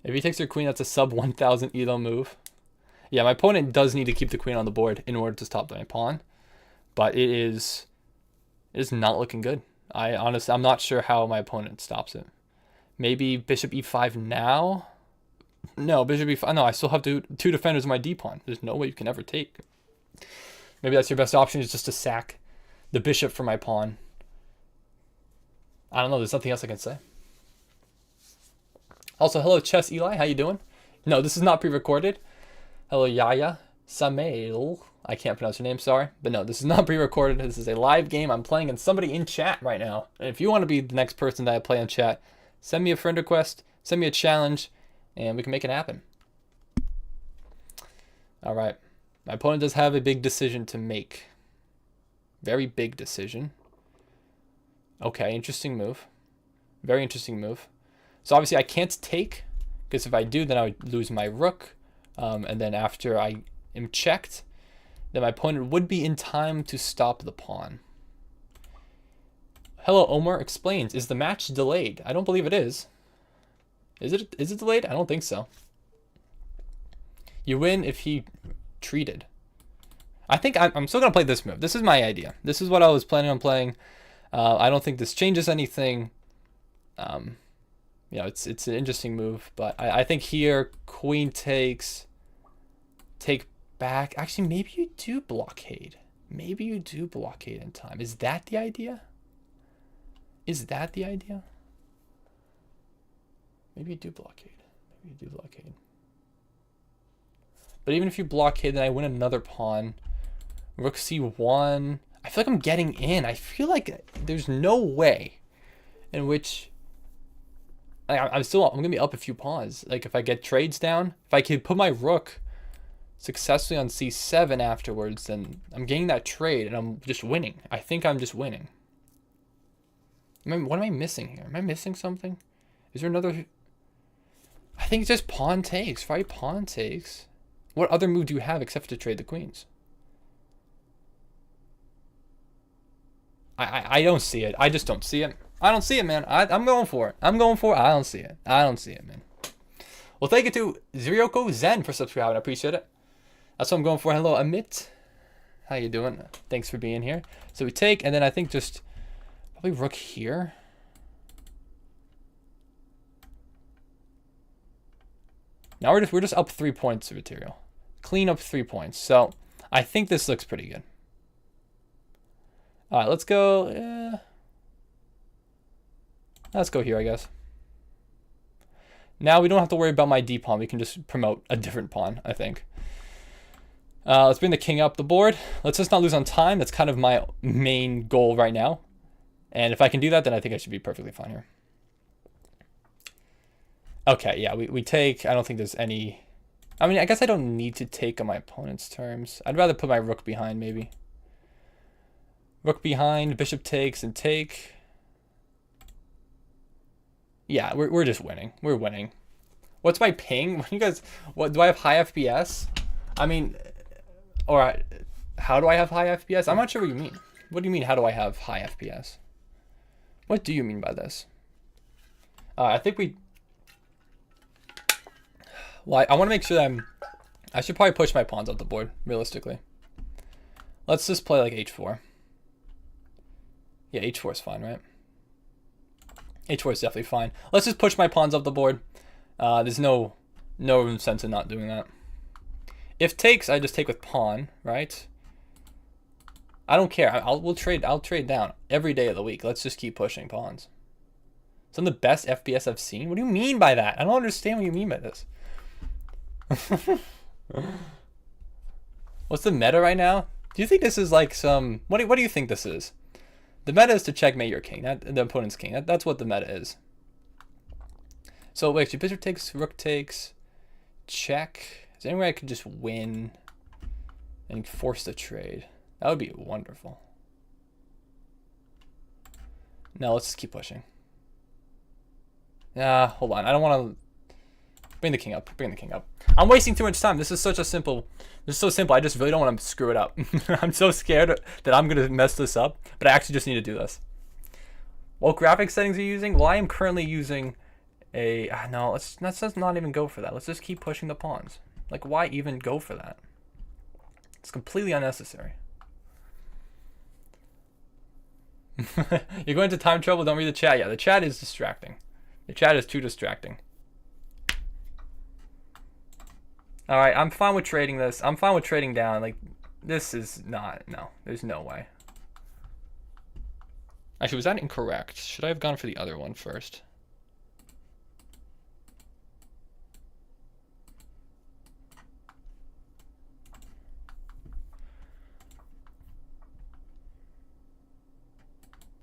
If he takes your queen, that's a sub 1000 elo move. Yeah, my opponent does need to keep the queen on the board in order to stop my pawn, but it is not looking good. I'm not sure how my opponent stops it. Maybe bishop e5 now. No, bishop e5. No, I still have two defenders on my d pawn. There's no way you can ever take. Maybe that's your best option, is just to sack the bishop for my pawn. I don't know. There's nothing else I can say. Also, hello, Chess Eli. How you doing? No, this is not pre-recorded. Hello, Yaya Samail. I can't pronounce your name, sorry. But no, this is not pre-recorded. This is a live game. I'm playing and somebody in chat right now. And if you want to be the next person that I play in chat, send me a friend request, send me a challenge, and we can make it happen. All right. My opponent does have a big decision to make. Very big decision. Okay, interesting move. Very interesting move. So obviously I can't take, because if I do, then I would lose my rook. And then after I am checked, then my opponent would be in time to stop the pawn. Hello, Omar explains. Is the match delayed? I don't believe it is. Is it delayed? I don't think so. You win if he treated. I think I'm still going to play this move. This is my idea. This is what I was planning on playing. I don't think this changes anything. You know, it's an interesting move, but I think here queen takes, take back. Actually, maybe you do blockade. Maybe you do blockade in time. Is that the idea? Is that the idea? Maybe you do blockade. Maybe you do blockade. But even if you blockade, then I win another pawn. Rook c1. I feel like I'm getting in. I feel like there's no way in which I'm gonna be up a few pawns. Like if I get trades down, if I could put my rook successfully on c7 afterwards, then I'm getting that trade and I'm just winning. I think I'm just winning. What am I missing here? Am I missing something? Is there another? I think it's just pawn takes, right? Pawn takes. What other move do you have except to trade the queens? I don't see it. I just don't see it. I don't see it, man. I'm going for it. I'm going for it. I don't see it. I don't see it, man. Well, thank you to Zurioko Zen for subscribing. I appreciate it. That's what I'm going for. Hello, Amit. How you doing? Thanks for being here. So we take, and then I think just probably rook here. Now we're just up 3 points of material. Clean up 3 points. So I think this looks pretty good. All right, let's go. Let's go here, I guess. Now we don't have to worry about my D pawn. We can just promote a different pawn, I think. Let's bring the king up the board. Let's just not lose on time. That's kind of my main goal right now. And if I can do that, then I think I should be perfectly fine here. Okay, yeah, we take. I don't think there's any. I mean, I guess I don't need to take on my opponent's terms. I'd rather put my rook behind, maybe. Rook behind, bishop takes, and take. Yeah, we're just winning. We're winning. What's my ping? You guys, what do I have high FPS? I mean, or how do I have high FPS? I'm not sure what you mean. What do you mean? How do I have high FPS? What do you mean by this? I think we. Well, I want to make sure that I should probably push my pawns up the board realistically. Let's just play like h4. Yeah, h4 is fine, right? h4 is definitely fine. Let's just push my pawns up the board. There's no sense in not doing that. If takes, I just take with pawn, right? I don't care. I'll trade down every day of the week. Let's just keep pushing pawns. Some of the best FPS I've seen. What do you mean by that? I don't understand what you mean by this. What's the meta right now? Do you think this is like some? What do you think this is? The meta is to checkmate your king, not the opponent's king. That's what the meta is. So wait, actually, bishop takes, rook takes, check. Is there any way I could just win and force the trade? That would be wonderful. No, let's just keep pushing. Hold on. I don't want to bring the king up. Bring the king up. I'm wasting too much time. This is such a simple. This is so simple. I just really don't want to screw it up. I'm so scared that I'm gonna mess this up, but I actually just need to do this. What graphics settings are you using? Well, I am currently using a. No, let's not even go for that. Let's just keep pushing the pawns. Like, why even go for that? It's completely unnecessary. You're going into time trouble. Don't read the chat. Yeah, the chat is distracting. The chat is too distracting. All right, I'm fine with trading this. I'm fine with trading down. Like, this is not. No, there's no way. Actually, was that incorrect? Should I have gone for the other one first?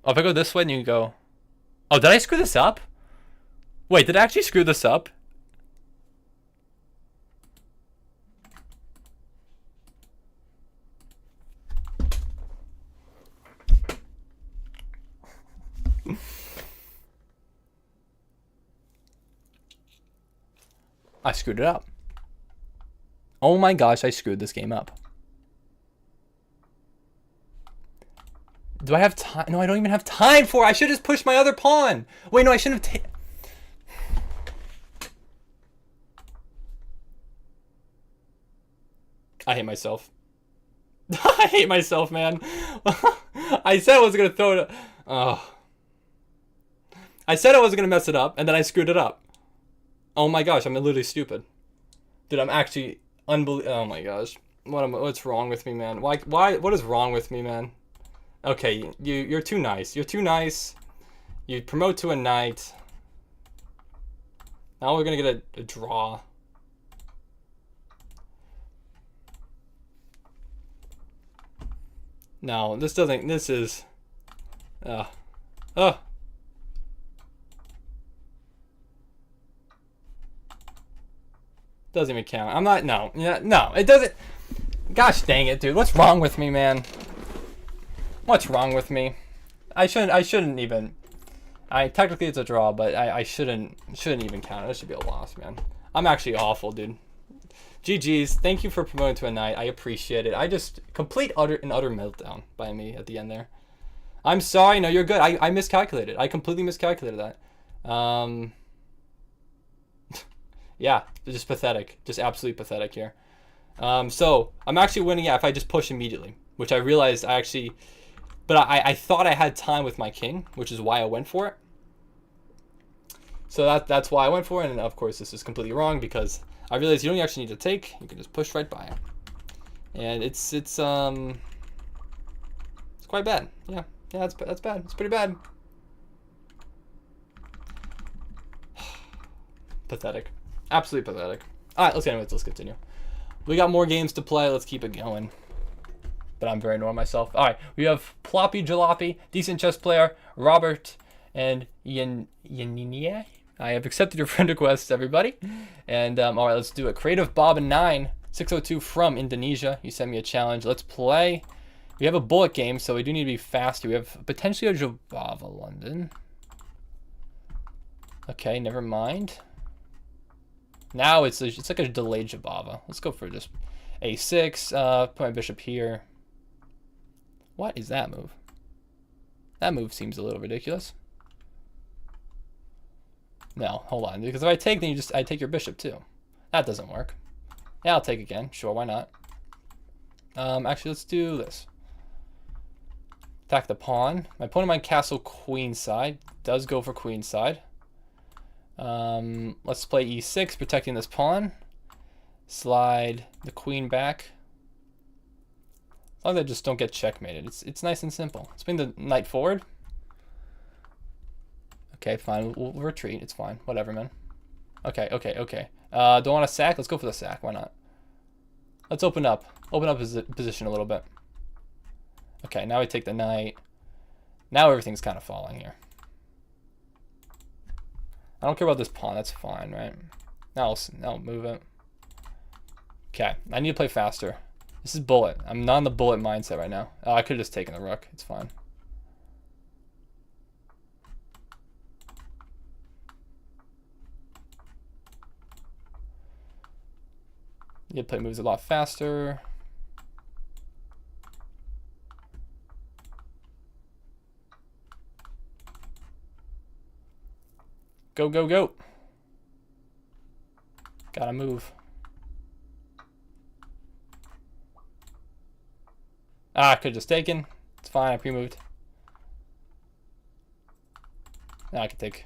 Oh, if I go this way, then you go. Oh, did I screw this up? Wait, did I actually screw this up? I screwed it up. Oh my gosh, I screwed this game up. Do I have time? No, I don't even have time for it. I should just push my other pawn. Wait, no, I shouldn't have I hate myself. I hate myself, man. I said I was going to throw it. I said I wasn't going to mess it up, and then I screwed it up. Oh my gosh, I'm literally stupid. Dude, I'm actually unbelievable. Oh my gosh. What's wrong with me, man? Why, what is wrong with me, man? Okay, you're too nice. You're too nice. You promote to a knight. Now we're going to get a draw. No, this doesn't, this is, Doesn't even count. I'm not. No. Yeah. No. It doesn't. Gosh dang it, dude. What's wrong with me, man? What's wrong with me? I shouldn't even. Technically it's a draw, but I shouldn't even count it. It should be a loss, man. I'm actually awful, dude. GG's. Thank you for promoting to a night. I appreciate it. I just utter meltdown by me at the end there. I'm sorry. No, you're good. I miscalculated. I completely miscalculated that. Yeah, just pathetic. Just absolutely pathetic here. So I'm actually winning. Yeah, if I just push immediately, which I realized but I thought I had time with my king, which is why I went for it. So that's why I went for it. And of course, this is completely wrong because I realized you don't actually need to take. You can just push right by it. And it's quite bad. Yeah, that's bad. It's pretty bad. Pathetic. Absolutely pathetic. All right, let's continue. We got more games to play. Let's keep it going. But I'm very annoyed myself. All right, we have Ploppy Jalopy, decent chess player, Robert, and Yaninier. I have accepted your friend requests, everybody. And all right, let's do it. Creative Bob and 9602 from Indonesia. You sent me a challenge. Let's play. We have a bullet game, so we do need to be fast. We have potentially a Jabava London. Okay, never mind. Now it's like a delayed Jabava. Let's go for just a6. Put my bishop here. What is that move? That move seems a little ridiculous. No, hold on. Because if I take, then I take your bishop too. That doesn't work. Yeah, I'll take again. Sure, why not? Actually, let's do this. Attack the pawn. My opponent might castle queenside. Does go for queenside. Let's play e6, protecting this pawn. Slide the queen back. As long as I just don't get checkmated. It's nice and simple. Let's bring the knight forward. Okay, fine. We'll retreat. It's fine. Whatever, man. Okay. Don't want to sack? Let's go for the sack. Why not? Let's open up. Open up his position a little bit. Okay, now we take the knight. Now everything's kind of falling here. I don't care about this pawn. That's fine, right? Now I'll move it. Okay, I need to play faster. This is bullet. I'm not in the bullet mindset right now. Oh, I could have just taken the rook. It's fine. You play moves a lot faster. Go, go, go. Gotta move. I could have just taken. It's fine, I pre-moved. Now I can take.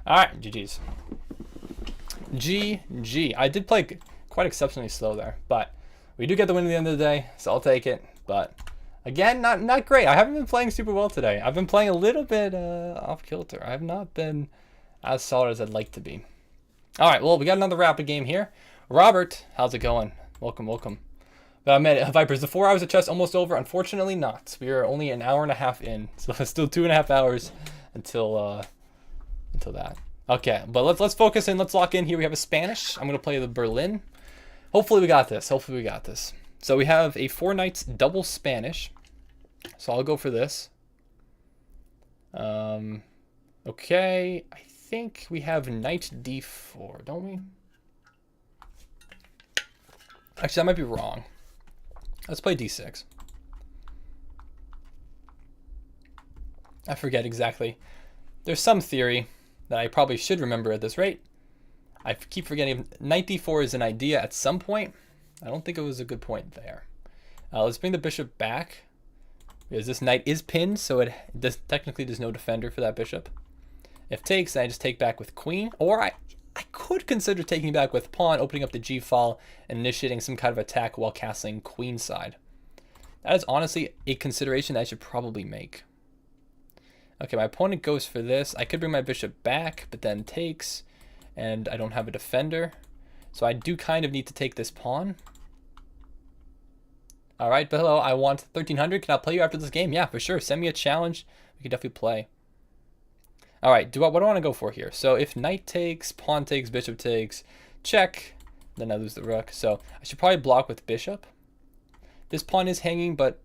Alright, GG's. GG. I did play quite exceptionally slow there, but we do get the win at the end of the day, so I'll take it. But again, not great. I haven't been playing super well today. I've been playing a little bit off kilter. I have not been as solid as I'd like to be. All right, well, we got another rapid game here. Robert, how's it going? Welcome, welcome. But I met Vipers. The 4 hours of chess almost over. Unfortunately, not. We are only an hour and a half in, so it's still 2.5 hours until that. Okay, but let's focus in. Let's lock in here. We have a Spanish. I'm gonna play the Berlin. Hopefully we got this. Hopefully we got this. So we have a 4 knights double Spanish. So I'll go for this. Okay, I think we have knight d4, don't we? Actually, that might be wrong. Let's play d6. I forget exactly. There's some theory that I probably should remember at this rate. I keep forgetting. Knight d4 is an idea at some point. I don't think it was a good point there. Let's bring the bishop back, because this knight is pinned, so it technically there's no defender for that bishop. If takes, then I just take back with queen, or I could consider taking back with pawn, opening up the g file, and initiating some kind of attack while castling queenside. That is honestly a consideration that I should probably make. Okay, my opponent goes for this. I could bring my bishop back, but then takes, and I don't have a defender. So I do kind of need to take this pawn. All right, but hello, I want 1300. Can I play you after this game? Yeah, for sure. Send me a challenge. We can definitely play. All right, what do I want to go for here? So if knight takes, pawn takes, bishop takes, check, then I lose the rook. So I should probably block with bishop. This pawn is hanging, but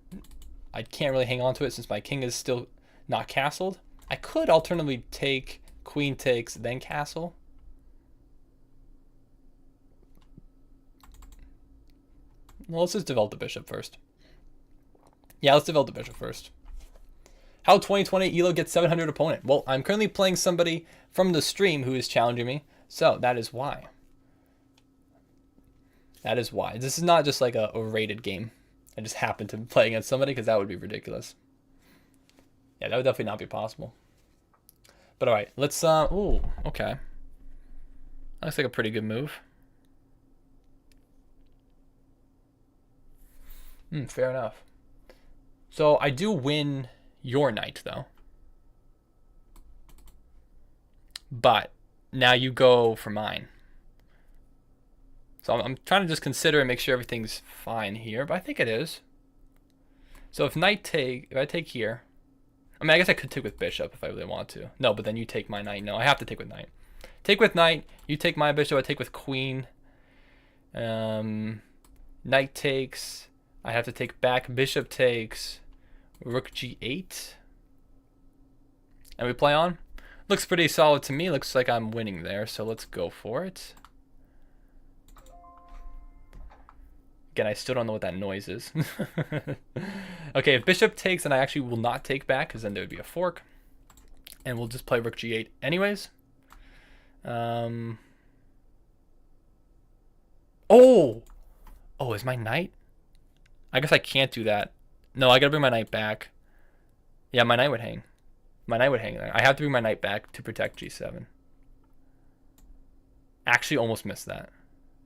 I can't really hang on to it since my king is still not castled. I could alternatively take, queen takes, then castle. Well, let's just develop the bishop first. Yeah, let's develop the bishop first. How 2020 Elo gets 700 opponent. Well, I'm currently playing somebody from the stream who is challenging me, so that is why. That is why. This is not just like a rated game. I just happened to play against somebody because that would be ridiculous. Yeah, that would definitely not be possible. But all right, let's. Ooh, okay. That looks like a pretty good move. Fair enough. So I do win your knight though. But now you go for mine. So I'm trying to just consider and make sure everything's fine here, but I think it is. So if I take here, I mean, I guess I could take with bishop if I really want to. No, but then you take my knight. No, I have to take with knight. Take with knight. You take my bishop. I take with queen. Knight takes. I have to take back. Bishop takes. Rook g8. And we play on. Looks pretty solid to me. Looks like I'm winning there, so let's go for it. Again, I still don't know what that noise is. Okay, if bishop takes, then I actually will not take back because then there would be a fork. And we'll just play rook g8 anyways. Oh! Oh, is my knight? I guess I can't do that. No, I gotta bring my knight back. Yeah, my knight would hang. My knight would hang there. I have to bring my knight back to protect g7. Actually, almost missed that.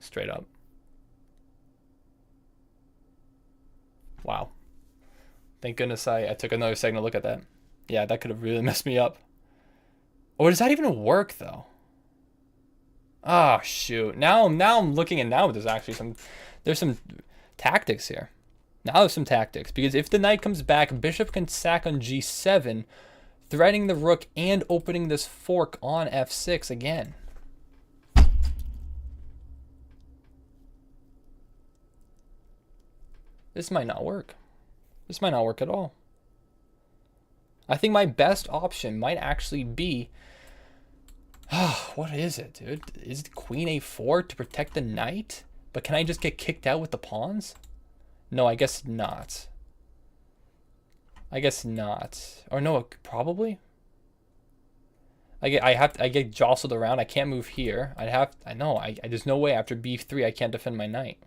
Straight up. Wow. Thank goodness I took another second to look at that. Yeah, that could have really messed me up. Or does that even work, though? Oh, shoot. Now I'm looking, and now there's actually there's some tactics here. Now there's some tactics. Because if the knight comes back, bishop can sack on g7, threatening the rook and opening this fork on f6 again. This might not work. This might not work at all. I think my best option might actually be... what is it, dude? Is it queen a4 to protect the knight? But can I just get kicked out with the pawns? No, I guess not. I guess not. Or no, probably? I get jostled around. I can't move here. There's no way after b3 I can't defend my knight.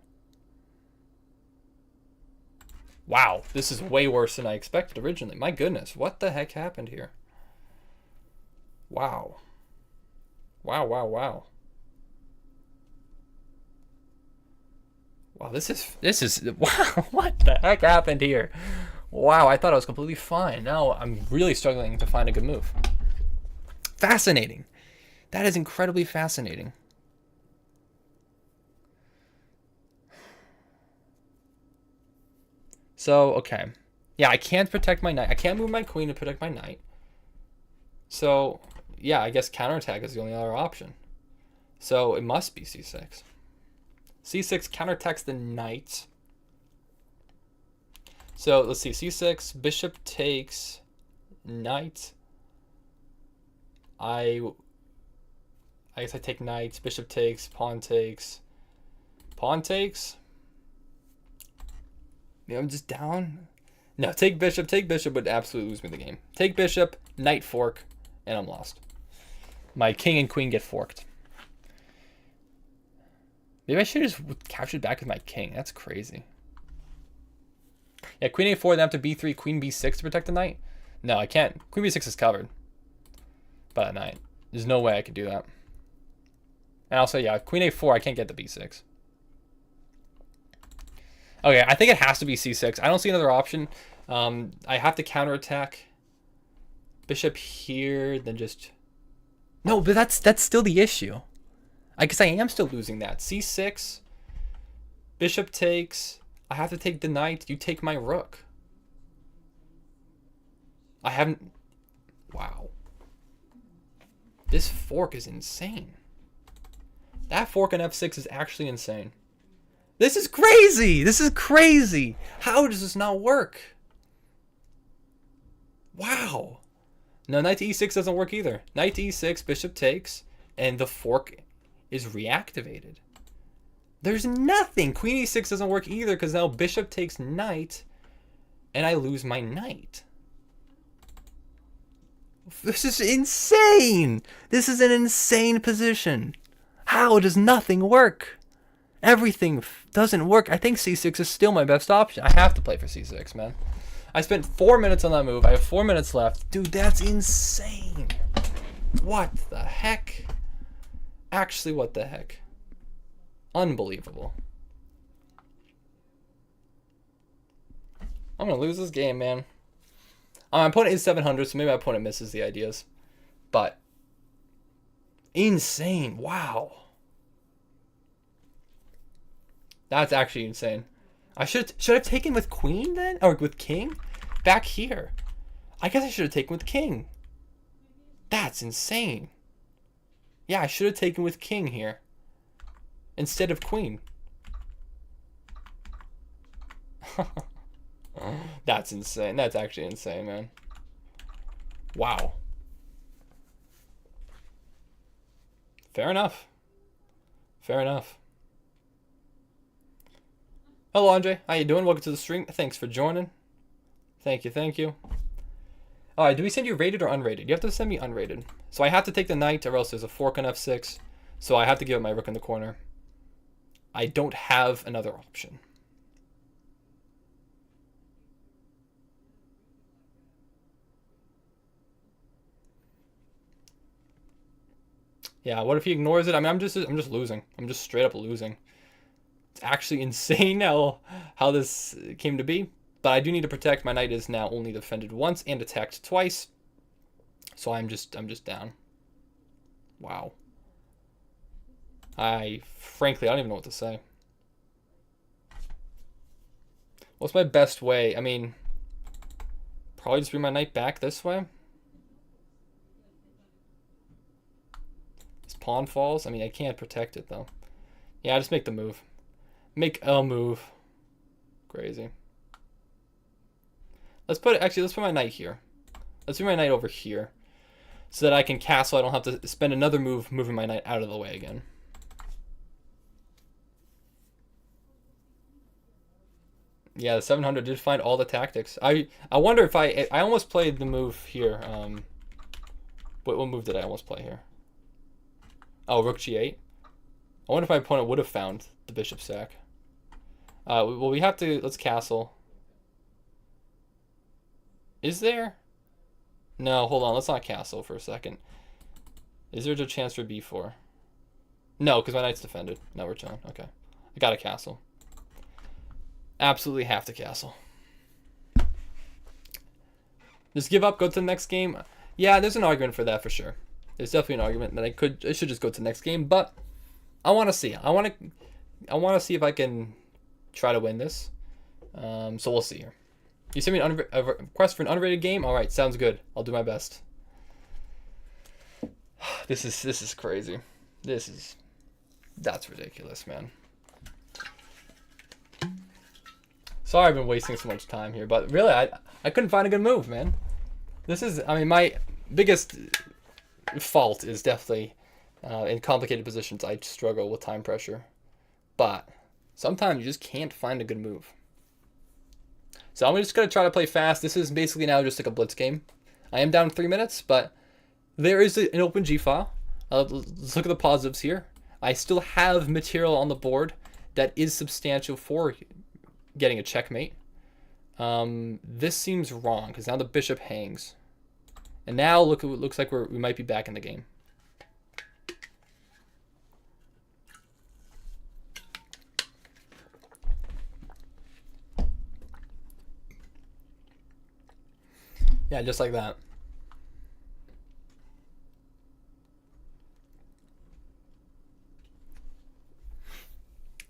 Wow, this is way worse than I expected originally. My goodness, what the heck happened here? Wow. Wow. Wow, this is wow, what the heck happened here? Wow, I thought I was completely fine. Now I'm really struggling to find a good move. Fascinating. That is incredibly fascinating. So, okay. Yeah, I can't protect my knight. I can't move my queen to protect my knight. So, yeah, I guess counterattack is the only other option. So, it must be c6. c6 counterattacks the knight. So, let's see. c6, bishop takes, knight. I guess I take knight, bishop takes, pawn takes. Pawn takes. Yeah, I'm just down. No, take bishop would absolutely lose me the game. Take bishop, knight fork, and I'm lost. My king and queen get forked. Maybe I should have just captured back with my king. That's crazy. Yeah, queen a4, then after b3, queen b6 to protect the knight? No, I can't. Queen b6 is covered by a knight. There's no way I could do that. And also, yeah, queen a4, I can't get the b6. Okay, I think it has to be c6. I don't see another option. I have to counterattack. Bishop here, then just... No, but that's still the issue. I guess I am still losing that. c6, bishop takes. I have to take the knight. You take my rook. I haven't... Wow. This fork is insane. That fork on f6 is actually insane. This is crazy! This is crazy! How does this not work? Wow. No, knight to e6 doesn't work either. Knight to e6, bishop takes, and the fork is reactivated. There's nothing. Queen e6 doesn't work either because now bishop takes knight, and I lose my knight. This is insane! This is an insane position. How does nothing work? Everything doesn't work. I think c6 is still my best option. I have to play for c6, man. I spent 4 minutes on that move. I have 4 minutes left. Dude, that's insane. What the heck? Actually, what the heck? Unbelievable. I'm going to lose this game, man. My opponent is 700, so maybe my opponent misses the ideas. But insane. Wow. That's actually insane. I should have taken with queen then? Or with king? Back here. I guess I should have taken with king. That's insane. Yeah, I should have taken with king here. Instead of queen. That's insane. That's actually insane, man. Wow. Fair enough. Fair enough. Hello, Andre. How you doing? Welcome to the stream. Thanks for joining. Thank you, thank you. Alright, do we send you rated or unrated? You have to send me unrated. So I have to take the knight or else there's a fork on f6. So I have to give up my rook in the corner. I don't have another option. Yeah, what if he ignores it? I mean, I'm just losing. I'm just straight up losing. It's actually insane how this came to be. But I do need to protect. My knight is now only defended once and attacked twice. So I'm just down. Wow. Frankly, I don't even know what to say. What's my best way? I mean, probably just bring my knight back this way. This pawn falls. I mean, I can't protect it though. Yeah, just make the move. Make a move. Crazy. Let's put my knight here. Let's move my knight over here. So that I can castle. I don't have to spend another move moving my knight out of the way again. Yeah, the 700 did find all the tactics. I wonder if I almost played the move here. What move did I almost play here? Oh, rook g8. I wonder if my opponent would have found the bishop sack. Well, we have to... Let's castle. Is there? No, hold on. Let's not castle for a second. Is there a chance for b4? No, because my knight's defended. No, we're chilling. Okay. I got to castle. Absolutely have to castle. Just give up, go to the next game. Yeah, there's an argument for that for sure. There's definitely an argument that I should just go to the next game, but I want to see. I want to see if I can try to win this. So we'll see here. You sent me a request for an unrated game? All right, sounds good. I'll do my best. This is crazy. That's ridiculous, man. Sorry I've been wasting so much time here, but really I couldn't find a good move, man. I mean, my biggest fault is definitely in complicated positions I struggle with time pressure. But sometimes you just can't find a good move. So I'm just going to try to play fast. This is basically now just like a blitz game. I am down 3 minutes, but there is an open G file. Let's look at the positives here. I still have material on the board that is substantial for getting a checkmate. This seems wrong because now the bishop hangs. And now look, it looks like we might be back in the game. Yeah, just like that.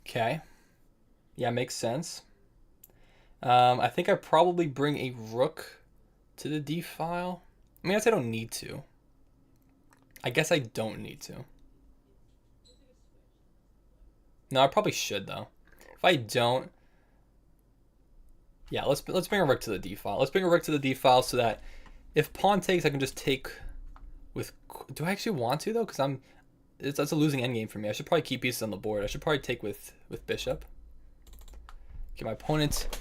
Okay. Yeah, makes sense. I think I probably bring a rook to the d file. I mean, I guess I don't need to. I guess I don't need to. No, I probably should though. If I don't, yeah, let's bring a rook to the d file. Let's bring a rook to the d file so that if pawn takes, I can just take with. Do I actually want to though? Because that's a losing endgame for me. I should probably keep pieces on the board. I should probably take with bishop. Okay, my opponent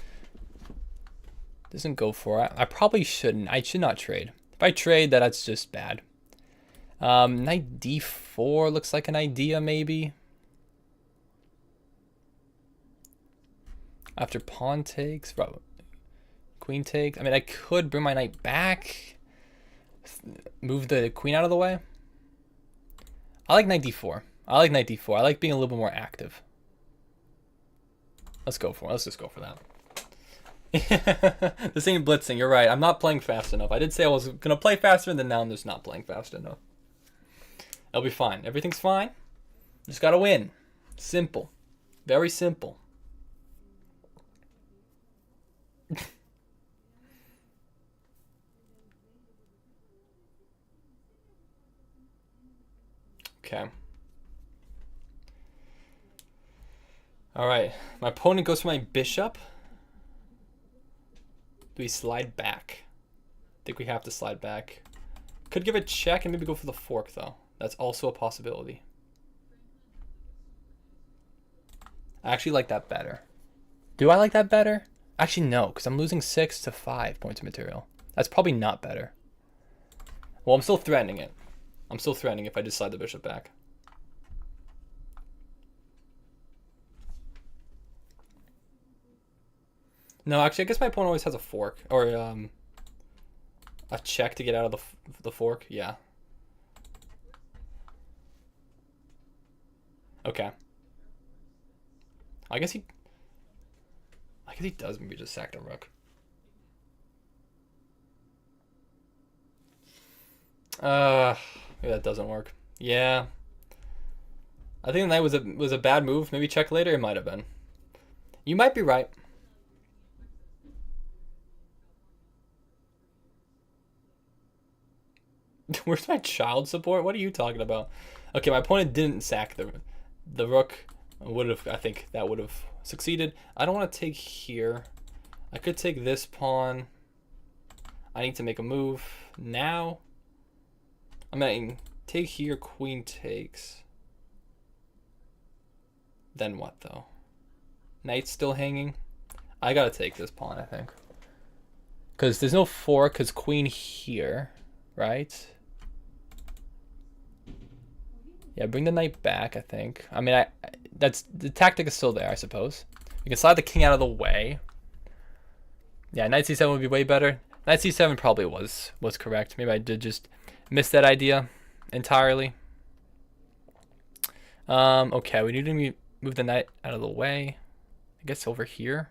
doesn't go for it. I probably shouldn't. I should not trade. If I trade, that's just bad. Knight d4 looks like an idea, maybe. After pawn takes, queen takes. I mean, I could bring my knight back, move the queen out of the way. I like knight d4. I like knight d4. I like being a little bit more active. Let's go for it. Let's just go for that. This ain't blitzing. You're right. I'm not playing fast enough. I did say I was gonna play faster, and then now I'm just not playing fast enough. It'll be fine. Everything's fine. Just gotta win. Simple. Very simple. Okay. Alright. My opponent goes for my bishop. Do we slide back? I think we have to slide back. Could give a check and maybe go for the fork, though. That's also a possibility. I actually like that better. Do I like that better? Actually, no, because I'm losing 6 to 5 points of material. That's probably not better. Well, I'm still threatening it. I'm still threatening if I just slide the bishop back. No, actually, I guess my opponent always has a fork. Or a check to get out of the fork. Yeah. Okay. I guess he does maybe just sack the rook. Maybe that doesn't work. Yeah. I think the knight was a bad move. Maybe check later. It might have been. You might be right. Where's my child support? What are you talking about? Okay, my opponent didn't sack the rook. I think that would have succeeded. I don't want to take here. I could take this pawn. I need to make a move now. I'm gonna take here, queen takes. Then what though? Knight's still hanging. I gotta take this pawn, I think. Because there's no fork, because queen here, right? Yeah, bring the knight back, I think. I mean, that's the tactic is still there, I suppose. We can slide the king out of the way. Yeah, knight c7 would be way better. Knight c7 probably was correct. Maybe I did just miss that idea entirely. Okay, we need to move the knight out of the way. I guess over here.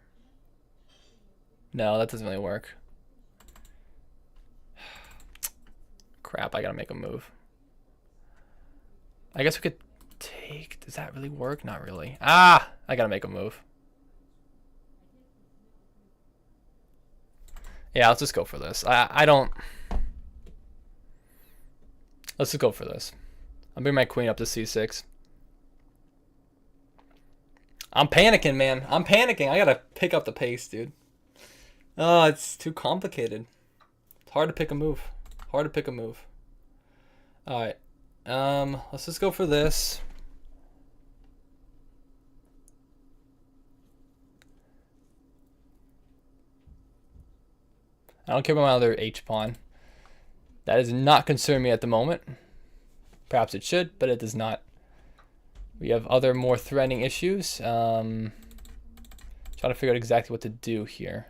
No, that doesn't really work. Crap, I gotta make a move. I guess we could take... Does that really work? Not really. Ah! I gotta make a move. Yeah, let's just go for this. I don't... Let's just go for this. I'm bringing my queen up to c6. I'm panicking, man. I'm panicking. I gotta pick up the pace, dude. Oh, it's too complicated. It's hard to pick a move. Hard to pick a move. Alright. Let's just go for this. I don't care about my other H-pawn. That does not concern me at the moment. Perhaps it should, but it does not. We have other more threatening issues. Trying to figure out exactly what to do here.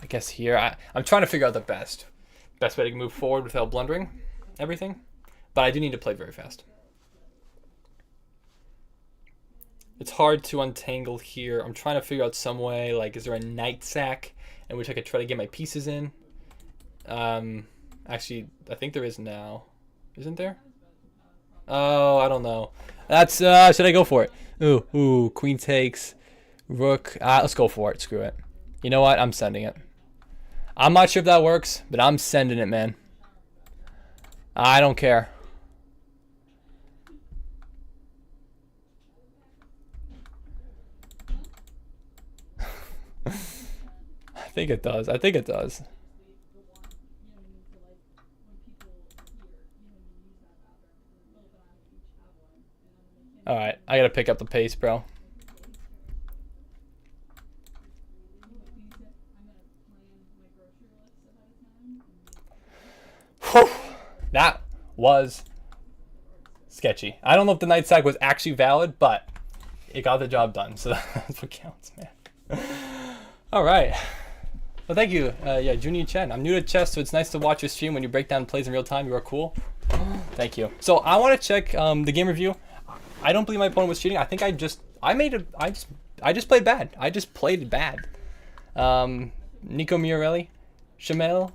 I guess here. I'm trying to figure out the best way to move forward without blundering everything. But I do need to play very fast. It's hard to untangle here. I'm trying to figure out some way, like, is there a knight sack in which I could try to get my pieces in? Actually, I think there is now. Isn't there? Oh, I don't know. That's, should I go for it? Ooh, queen takes. Rook. Let's go for it. Screw it. You know what? I'm sending it. I'm not sure if that works, but I'm sending it, man. I don't care. I think it does. I think it does. Alright, I gotta pick up the pace, bro. Whew. That was sketchy. I don't know if the night sack was actually valid, but it got the job done, so that's what counts, man. Alright. Well, thank you, yeah, Junior Chen. I'm new to chess, so it's nice to watch your stream when you break down plays in real time. You are cool. Thank you. So I want to check the game review. I don't believe my opponent was cheating. I think I just played bad. I just played bad. Nico Miorelli, Shamel,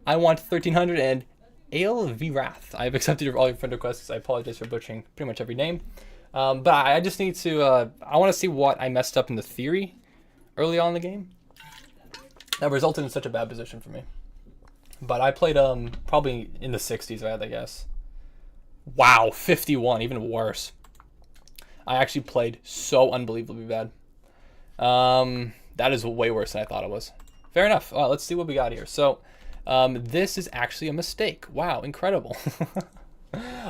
I want 1300, and Ale Virath. I have accepted all your friend requests. I apologize for butchering pretty much every name. But I just need to, I want to see what I messed up in the theory early on in the game that resulted in such a bad position for me. But I played probably in the 60s, I guess. Wow, 51, even worse. I actually played so unbelievably bad. That is way worse than I thought it was. Fair enough. Let's see what we got here. So, this is actually a mistake. Wow, incredible.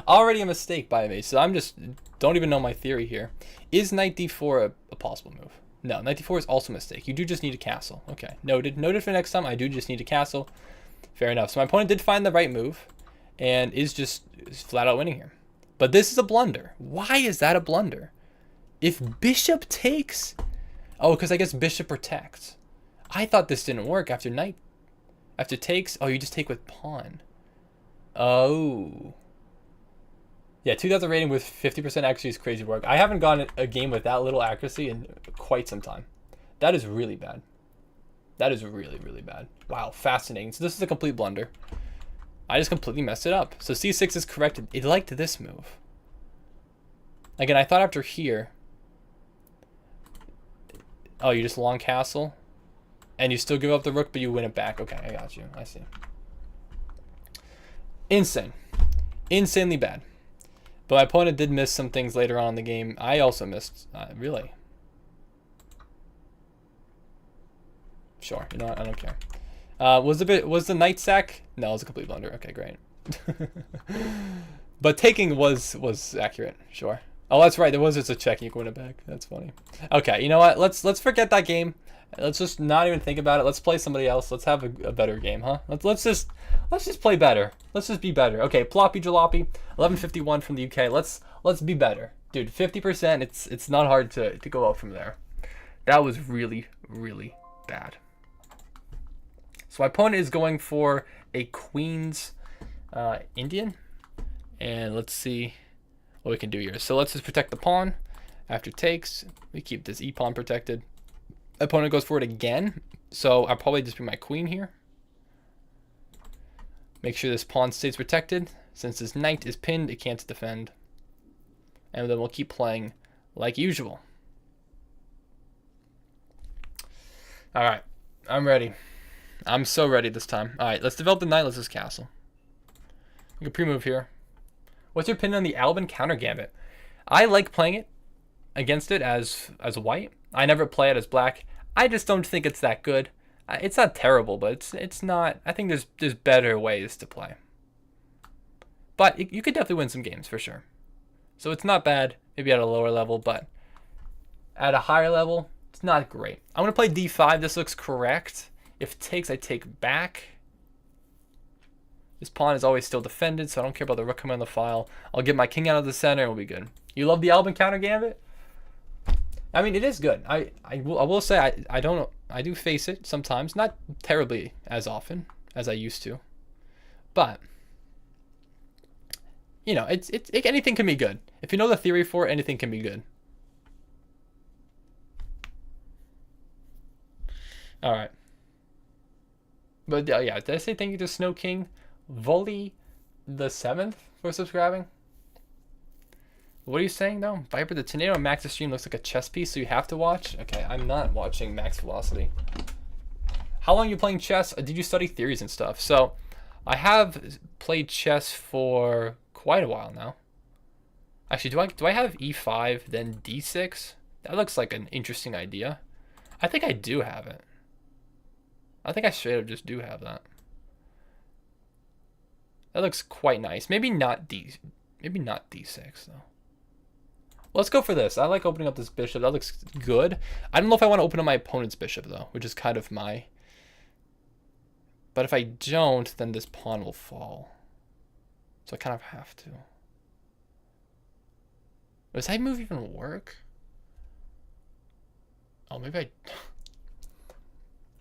Already a mistake by me. So I'm just, don't even know my theory here. Is knight d4 a possible move? No, knight d4 is also a mistake. You do just need a castle. Okay, noted. Noted for next time. I do just need a castle. Fair enough. So my opponent did find the right move and is flat out winning here. But this is a blunder. Why is that a blunder? If bishop takes... Oh, because I guess bishop protects. I thought this didn't work after knight. After takes... Oh, you just take with pawn. Oh. Yeah, 2,000 rating with 50% accuracy is crazy work. I haven't gotten a game with that little accuracy in quite some time. That is really bad. That is really, really bad. Wow, fascinating. So this is a complete blunder. I just completely messed it up. So c6 is corrected. It liked this move. Again, I thought after here... Oh, you just long castle? And you still give up the rook, but you win it back. Okay, I got you. I see. Insane. Insanely bad. But my opponent did miss some things later on in the game. I also missed. Really? Sure. You know what? I don't care. Was the knight sack? No, it was a complete blunder. Okay, great. But taking was accurate. Sure. Oh, that's right. There was just a check. You can win it back. That's funny. Okay, you know what? Let's forget that game. Let's just not even think about it. Let's play somebody else. Let's have a better game, huh? Let's just play better. Let's just be better. Okay, Ploppy Jalopy, 1151 from the UK. Let's be better, dude. 50%. It's not hard to go up from there. That was really, really bad. So my opponent is going for a Queen's Indian, and let's see what we can do here. So let's just protect the pawn. After takes, we keep this e-pawn protected. Opponent goes for it again, so I'll probably just bring my queen here. Make sure this pawn stays protected. Since this knight is pinned, it can't defend. And then we'll keep playing like usual. Alright, I'm ready. I'm so ready this time. Alright, let's develop the knight. Let's just castle. We can pre-move here. What's your opinion on the Albin counter gambit? I like playing it against it as white. I never play it as black. I just don't think it's that good. It's not terrible, but it's not. I think there's better ways to play. But you could definitely win some games for sure. So it's not bad. Maybe at a lower level, but at a higher level, it's not great. I'm gonna play d5. This looks correct. If it takes, I take back. This pawn is always still defended, so I don't care about the rook coming on the file. I'll get my king out of the center and we'll be good. You love the Albin counter gambit? I mean, it is good. I will say I do face it sometimes, not terribly as often as I used to, but you know, anything can be good if you know the theory for it. Anything can be good. All right, but yeah, did I say thank you to Snow King Volley the 7th for subscribing? What are you saying though? Viper, the tornado on Max's stream looks like a chess piece, so you have to watch? Okay, I'm not watching Max Velocity. How long are you playing chess? Did you study theories and stuff? So, I have played chess for quite a while now. Actually, do I have e5 then d6? That looks like an interesting idea. I think I do have it. I think I straight up just do have that. That looks quite nice. Maybe not d6 though. Let's go for this. I like opening up this bishop. That looks good. I don't know if I want to open up my opponent's bishop though, which is kind of my... But if I don't, then this pawn will fall. So I kind of have to. Does that move even work? Oh, maybe I...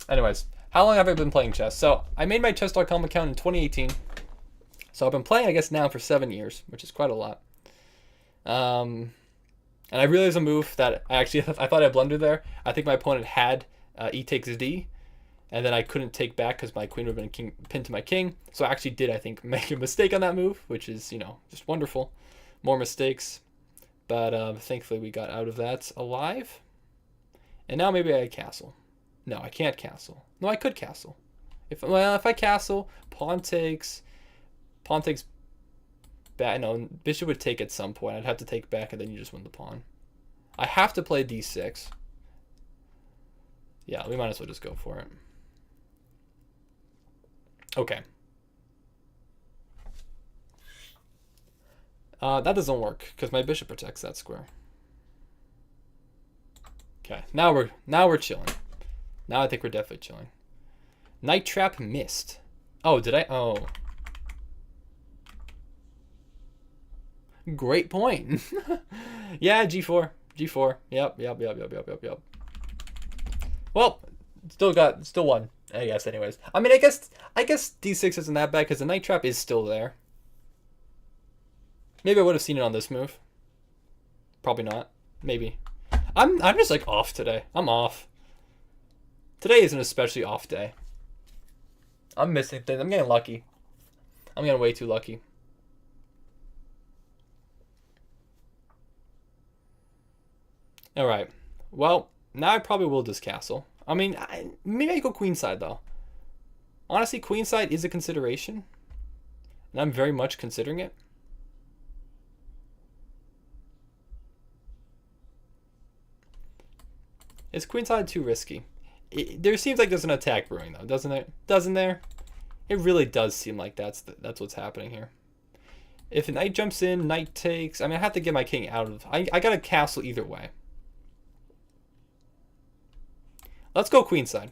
Anyways, how long have I been playing chess? So I made my chess.com account in 2018. So I've been playing, I guess, now for 7 years, which is quite a lot. And I realized a move that I thought I blundered there. I think my opponent had e takes d, and then I couldn't take back because my queen would have been pinned to my king. So I actually did, I think, make a mistake on that move, which is, you know, just wonderful. More mistakes. But thankfully we got out of that alive. And now maybe I castle. No, I can't castle. No, I could castle. If I castle, pawn takes back. No, bishop would take at some point. I'd have to take back, and then you just win the pawn. I have to play d6. Yeah, we might as well just go for it. Okay. That doesn't work because my bishop protects that square. Okay, now we're chilling. Now I think we're definitely chilling. Knight trap missed. Oh, did I? Oh. Great point. Yeah, g4. G4. Yep. Well, still won, I guess, anyways. I mean, I guess d6 isn't that bad because the knight trap is still there. Maybe I would have seen it on this move. Probably not. Maybe. I'm just like off today. I'm off. Today is an especially off day. I'm missing things. I'm getting lucky. I'm getting way too lucky. All right. Well, now I probably will just castle. I mean, maybe I go queenside though. Honestly, queenside is a consideration, and I'm very much considering it. Is queenside too risky? There seems like there's an attack brewing though, doesn't it? Doesn't there? It really does seem like that's what's happening here. If a knight jumps in, knight takes. I mean, I have to get my king out of. I got a castle either way. Let's go queenside.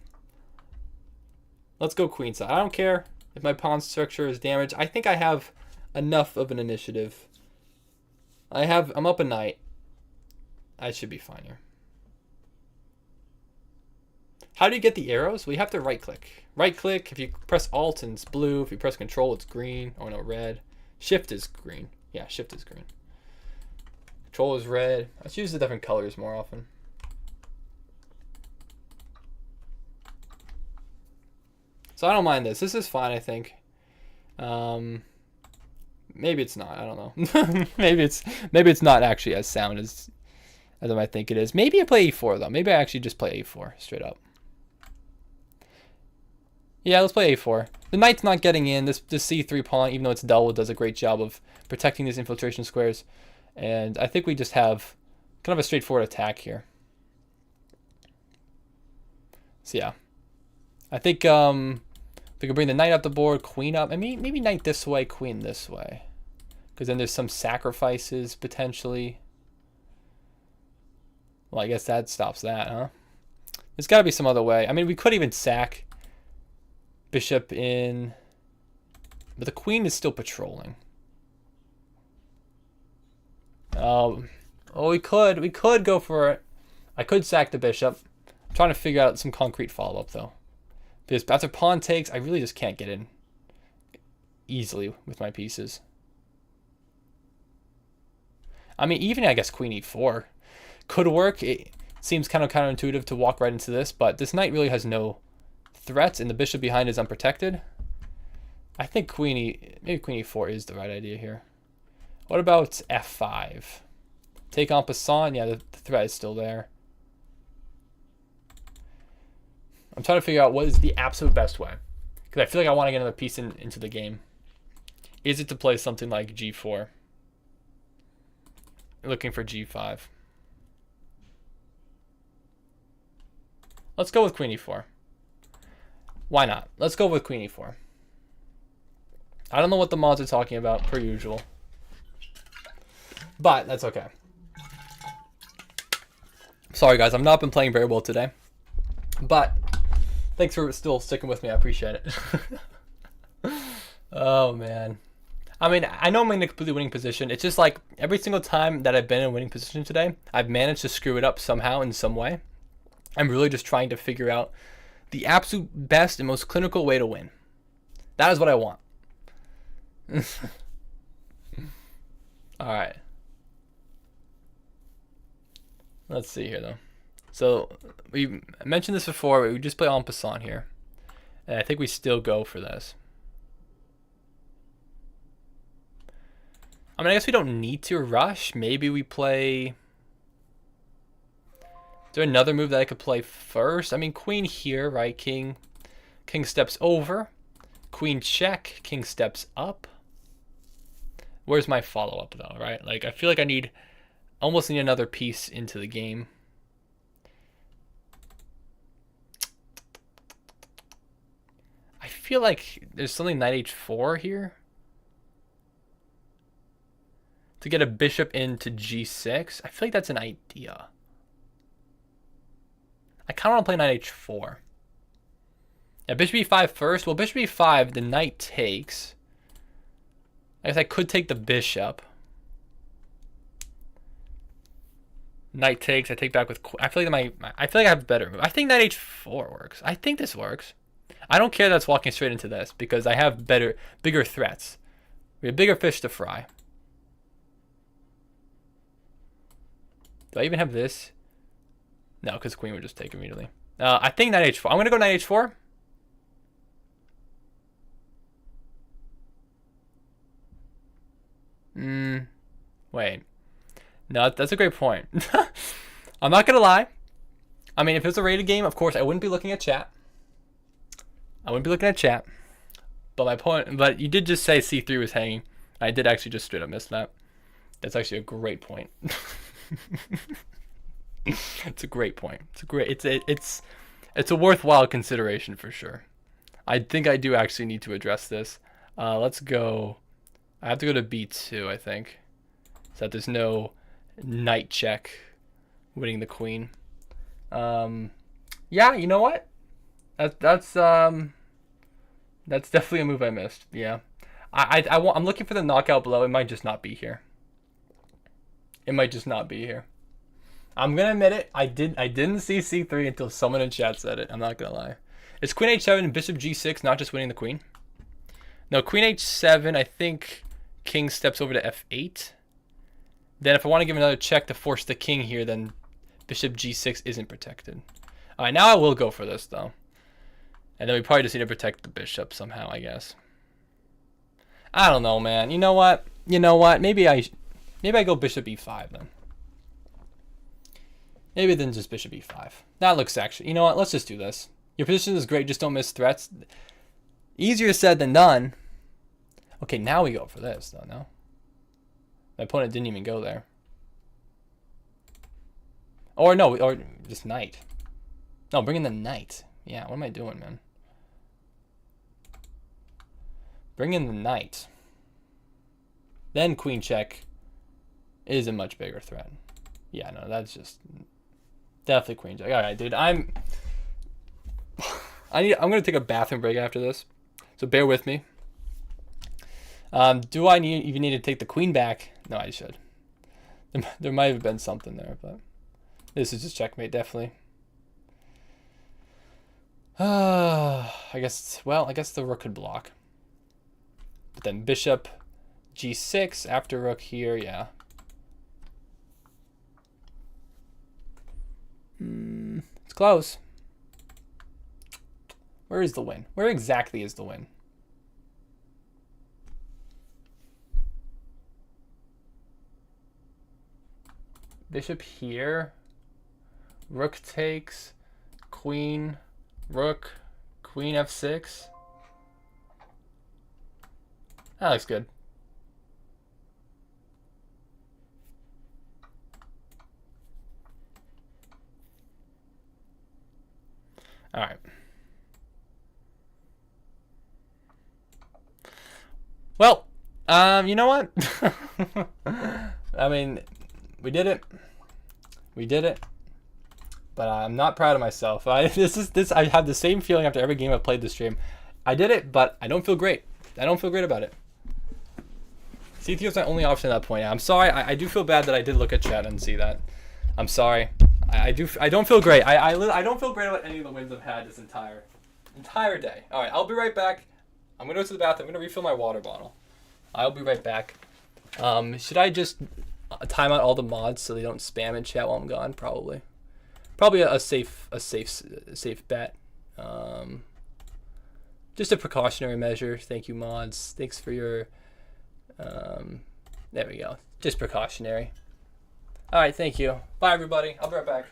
Let's go queenside. I don't care if my pawn structure is damaged. I think I have enough of an initiative. I'm up a knight. I should be fine here. How do you get the arrows? Well, you have to right click. Right click, if you press Alt and it's blue. If you press Control, it's green. Oh no, red. Shift is green. Yeah, Shift is green. Control is red. Let's use the different colors more often. So I don't mind this. This is fine, I think. Maybe it's not. I don't know. maybe it's not actually as sound as I might think it is. Maybe I play e4 though. Maybe I actually just play a4 straight up. Yeah, let's play a4. The knight's not getting in. This c3 pawn, even though it's double, does a great job of protecting these infiltration squares. And I think we just have kind of a straightforward attack here. So yeah, I think we can bring the knight up the board, queen up. I mean, maybe knight this way, queen this way, because then there's some sacrifices potentially. Well, I guess that stops that, huh? There's got to be some other way. I mean, we could even sack bishop in, but the queen is still patrolling. Oh, we could go for it. I could sack the bishop. I'm trying to figure out some concrete follow-up though, because after pawn takes, I really just can't get in easily with my pieces. I mean, even I guess queen e4 could work. It seems kind of counterintuitive to walk right into this, but this knight really has no threats, and the bishop behind is unprotected. I think maybe queen e4 is the right idea here. What about f5? Take en passant. Yeah, the threat is still there. I'm trying to figure out what is the absolute best way. Because I feel like I want to get another piece into the game. Is it to play something like g4? Looking for g5. Let's go with queen e4. Why not? Let's go with queen e4. I don't know what the mods are talking about, per usual. But that's okay. Sorry, guys. I've not been playing very well today. But thanks for still sticking with me. I appreciate it. Oh, man. I mean, I know I'm in a completely winning position. It's just like every single time that I've been in a winning position today, I've managed to screw it up somehow in some way. I'm really just trying to figure out the absolute best and most clinical way to win. That is what I want. All right. Let's see here, though. So we mentioned this before. We just play en passant here. And I think we still go for this. I mean, I guess we don't need to rush. Maybe we play... Is there another move that I could play first? I mean, queen here, right? King steps over. Queen check. King steps up. Where's my follow-up, though, right? Like, I feel like I almost need another piece into the game. I feel like there's something knight h4 here. To get a bishop into g6. I feel like that's an idea. I kind of want to play knight h4. Yeah, bishop e5 first. Well, bishop e5, the knight takes. I guess I could take the bishop. Knight takes. I take back with. I feel like I feel like I have a better move. I think knight h4 works. I think this works. I don't care that's walking straight into this because I have bigger threats. We have bigger fish to fry. Do I even have this? No, because queen would just take immediately. I think knight h4. I'm going to go knight h4. Wait. No, that's a great point. I'm not going to lie. I mean, if it was a rated game, of course, I wouldn't be looking at chat. But my point, but you did just say c3 was hanging. I did actually just straight up miss that. That's actually a great point. It's a great point. It's a worthwhile consideration for sure. I think I do actually need to address this. Let's go. I have to go to b2, I think, so that there's no knight check winning the queen. Yeah, you know what? That's definitely a move I missed. Yeah, I'm looking for the knockout blow. It might just not be here. I'm gonna admit it. I didn't see c3 until someone in chat said it. I'm not gonna lie. It's queen h7 and bishop g6, not just winning the queen. No, queen h7. I think king steps over to f8. Then if I want to give another check to force the king here, then bishop g6 isn't protected. All right, now I will go for this though. And then we probably just need to protect the bishop somehow, I guess. I don't know, man. You know what? Maybe I go bishop e5 then. Maybe then just bishop e5. That looks actually... You know what? Let's just do this. Your position is great. Just don't miss threats. Easier said than done. Okay, now we go for this, though, no? My opponent didn't even go there. Or no, or just knight. No, bring in the knight. Yeah, what am I doing, man? Bring in the knight. Then queen check is a much bigger threat. Yeah, no, that's just definitely queen check. All right, dude, I'm gonna take a bathroom break after this, so bear with me. Do I even need to take the queen back? No, I should. There might have been something there, but this is just checkmate, definitely. I guess the rook could block. But then bishop g6 after rook here, yeah. It's close. Where is the win? Where exactly is the win? Bishop here. Rook takes. Queen. Rook. Queen f6. That looks good. All right. Well, you know what? I mean, we did it. We did it. But I'm not proud of myself. I have the same feeling after every game I've played this stream. I did it, but I don't feel great. I don't feel great about it. CTO is my only option at that point. I'm sorry. I do feel bad that I did look at chat and see that. I'm sorry. I don't feel great. I don't feel great about any of the wins I've had this entire day. All right, I'll be right back. I'm gonna go to the bathroom. I'm gonna refill my water bottle. I'll be right back. Should I just time out all the mods so they don't spam in chat while I'm gone? Probably a safe bet. Just a precautionary measure. Thank you, mods. Thanks for your. There we go. Just precautionary. All right, thank you. Bye, everybody. I'll be right back.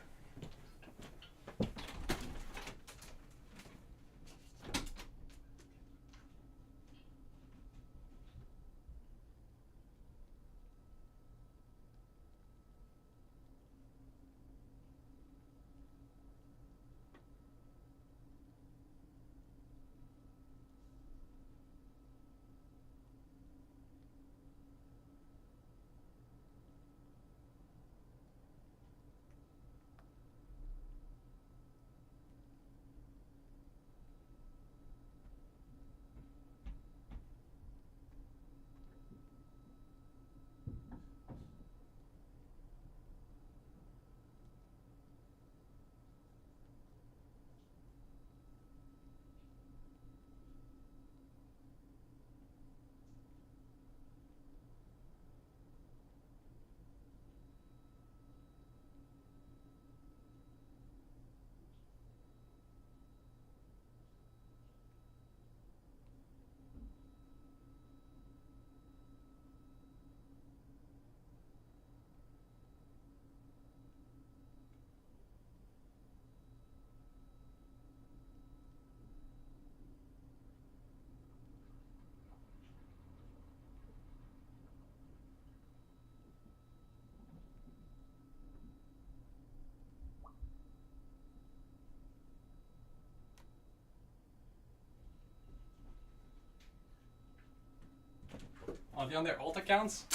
Are they on their alt accounts?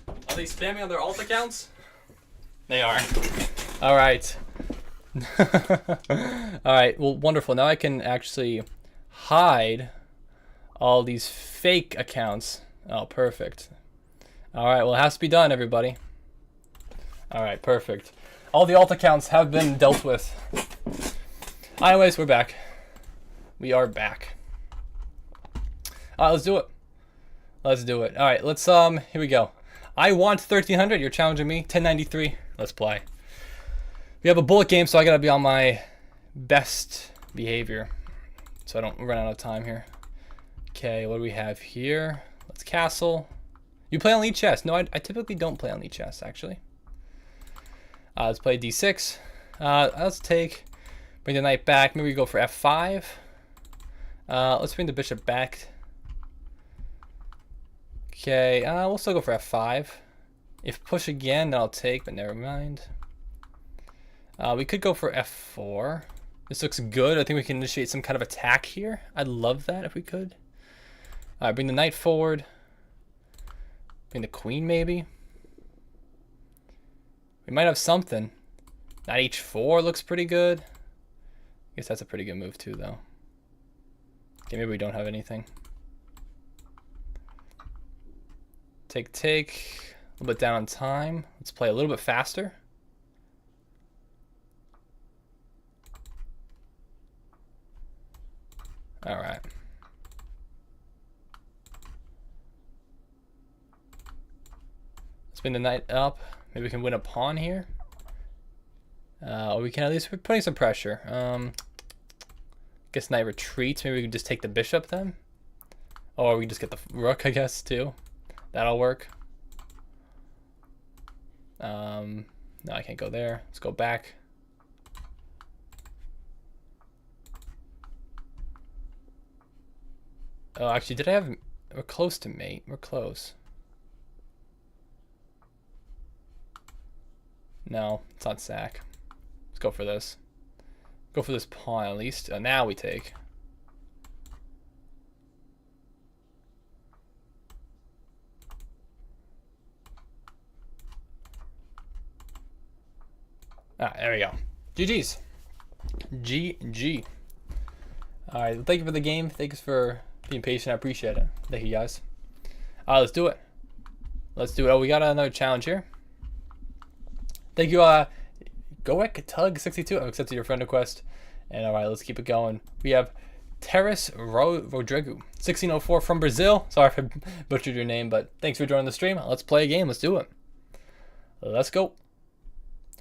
Are they spamming on their alt accounts? They are. All right. All right. Well, wonderful. Now I can actually hide all these fake accounts. Oh, perfect. All right. Well, it has to be done, everybody. All right. Perfect. All the alt accounts have been dealt with. Anyways, we're back. We are back. All right. Let's do it. Let's do it. All right, let's here we go. I want 1300. You're challenging me. 1093. Let's play. We have a bullet game, so I gotta be on my best behavior, so I don't run out of time here. Okay, what do we have here? Let's castle. You play on lead chess? No, I typically don't play on lead chess actually. Let's play d6. Let's bring the knight back. Maybe we go for f5. Let's bring the bishop back. Okay, we'll still go for f5. If push again, then I'll take, but never mind. We could go for f4. This looks good. I think we can initiate some kind of attack here. I'd love that if we could. All right, bring the knight forward. Bring the queen, maybe. We might have something. Knight h4 looks pretty good. I guess that's a pretty good move too, though. Okay, maybe we don't have anything. Take, a little bit down on time. Let's play a little bit faster. All right. Let's bring the knight up. Maybe we can win a pawn here. Or we can at least, we're putting some pressure. Guess knight retreats. Maybe we can just take the bishop then. Or we can just get the rook, I guess, too. That'll work. No, I can't go there. Let's go back. Oh, actually, did I have... We're close to mate. We're close. No, it's not sack. Let's go for this. Go for this pawn at least. Now we take. Ah, there we go. GG's. GG. Alright, thank you for the game. Thanks for being patient. I appreciate it. Thank you, guys. Let's do it. Let's do it. Oh, we got another challenge here. Thank you, Goek Tug 62. I've accepted your friend request. And alright, let's keep it going. We have Teres Rodrigo 1604 from Brazil. Sorry if I butchered your name, but thanks for joining the stream. Let's play a game. Let's do it. Let's go.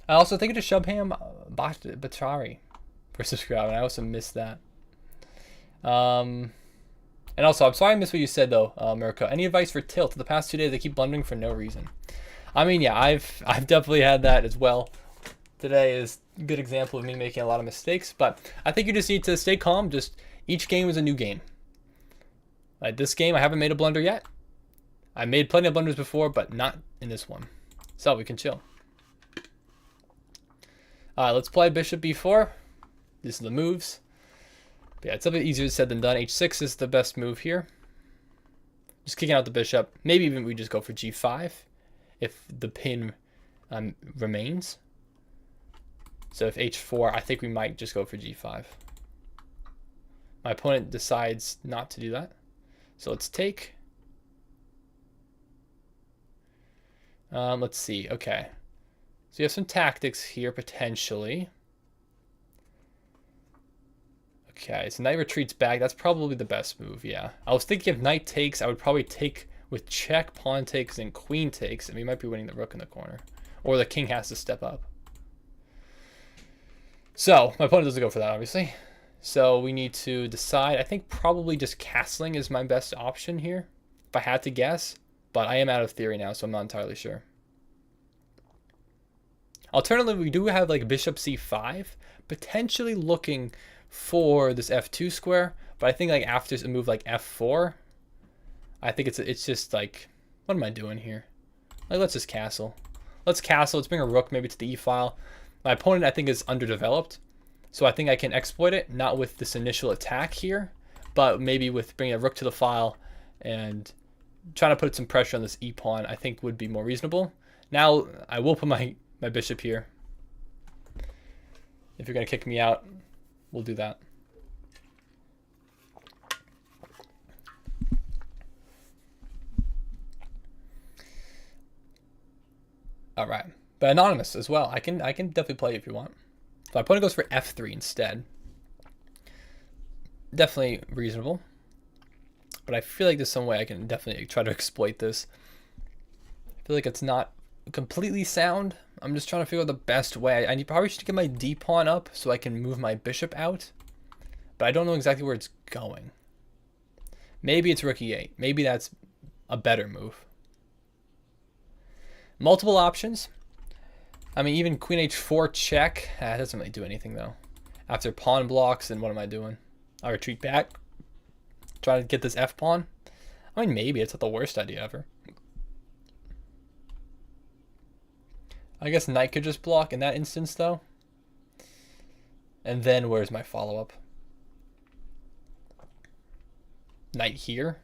I also thank you to Shubham Batari for subscribing. I also missed that. And also, I'm sorry I missed what you said though, Mirko. Any advice for tilt? The past 2 days I keep blundering for no reason. I mean, yeah, I've definitely had that as well. Today is a good example of me making a lot of mistakes, but I think you just need to stay calm. Just each game is a new game. Like this game, I haven't made a blunder yet. I made plenty of blunders before, but not in this one. So we can chill. Let's play bishop b4. These are the moves. But yeah, it's a bit easier said than done. h6 is the best move here. Just kicking out the bishop. Maybe even we just go for g5 if the pin remains. So if h4, I think we might just go for g5. My opponent decides not to do that. So let's take. Let's see. Okay. So you have some tactics here, potentially. Okay, so knight retreats back. That's probably the best move, yeah. I was thinking if knight takes, I would probably take with check, pawn takes, and queen takes, and we might be winning the rook in the corner. Or the king has to step up. So, my opponent doesn't go for that, obviously. So, we need to decide. I think probably just castling is my best option here, if I had to guess. But I am out of theory now, so I'm not entirely sure. Alternatively, we do have like bishop c5, potentially looking for this f2 square, but I think like after a move like f4, I think it's just like, what am I doing here? Like, let's just castle. Let's castle. Let's bring a rook maybe to the e file. My opponent, I think, is underdeveloped, so I think I can exploit it, not with this initial attack here, but maybe with bringing a rook to the file and trying to put some pressure on this e pawn, I think would be more reasonable. Now I will put my bishop here. If you're gonna kick me out, we'll do that. All right, but anonymous as well. I can definitely play if you want. So my opponent goes for f3 instead. Definitely reasonable, but I feel like there's some way I can definitely try to exploit this. I feel like it's not completely sound. I'm just trying to figure out the best way. I probably should get my d pawn up so I can move my bishop out, but I don't know exactly where it's going. Maybe it's rook e8. Maybe that's a better move. Multiple options. I mean, even queen h4 check. That doesn't really do anything though. After pawn blocks, then what am I doing? I retreat back. Try to get this f pawn. I mean, maybe it's not the worst idea ever. I guess knight could just block in that instance though. And then where's my follow-up? Knight here.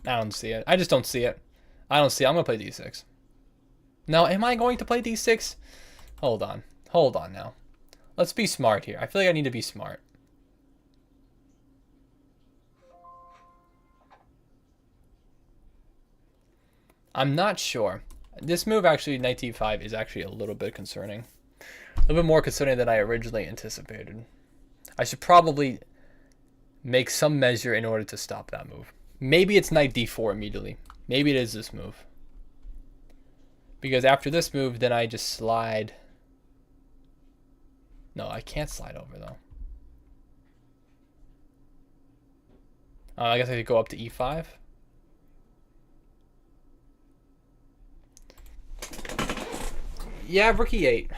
I don't see it. I just don't see it. I don't see it. I'm going to play d6. Now, am I going to play d6? Hold on. Hold on now. Let's be smart here. I feel like I need to be smart. I'm not sure. This move actually, knight d5, is actually a little bit concerning. A little bit more concerning than I originally anticipated. I should probably make some measure in order to stop that move. Maybe it's knight d4 immediately. Maybe it is this move. Because after this move, then I just slide. No, I can't slide over though. I guess I could go up to e5. Yeah, rookie 8.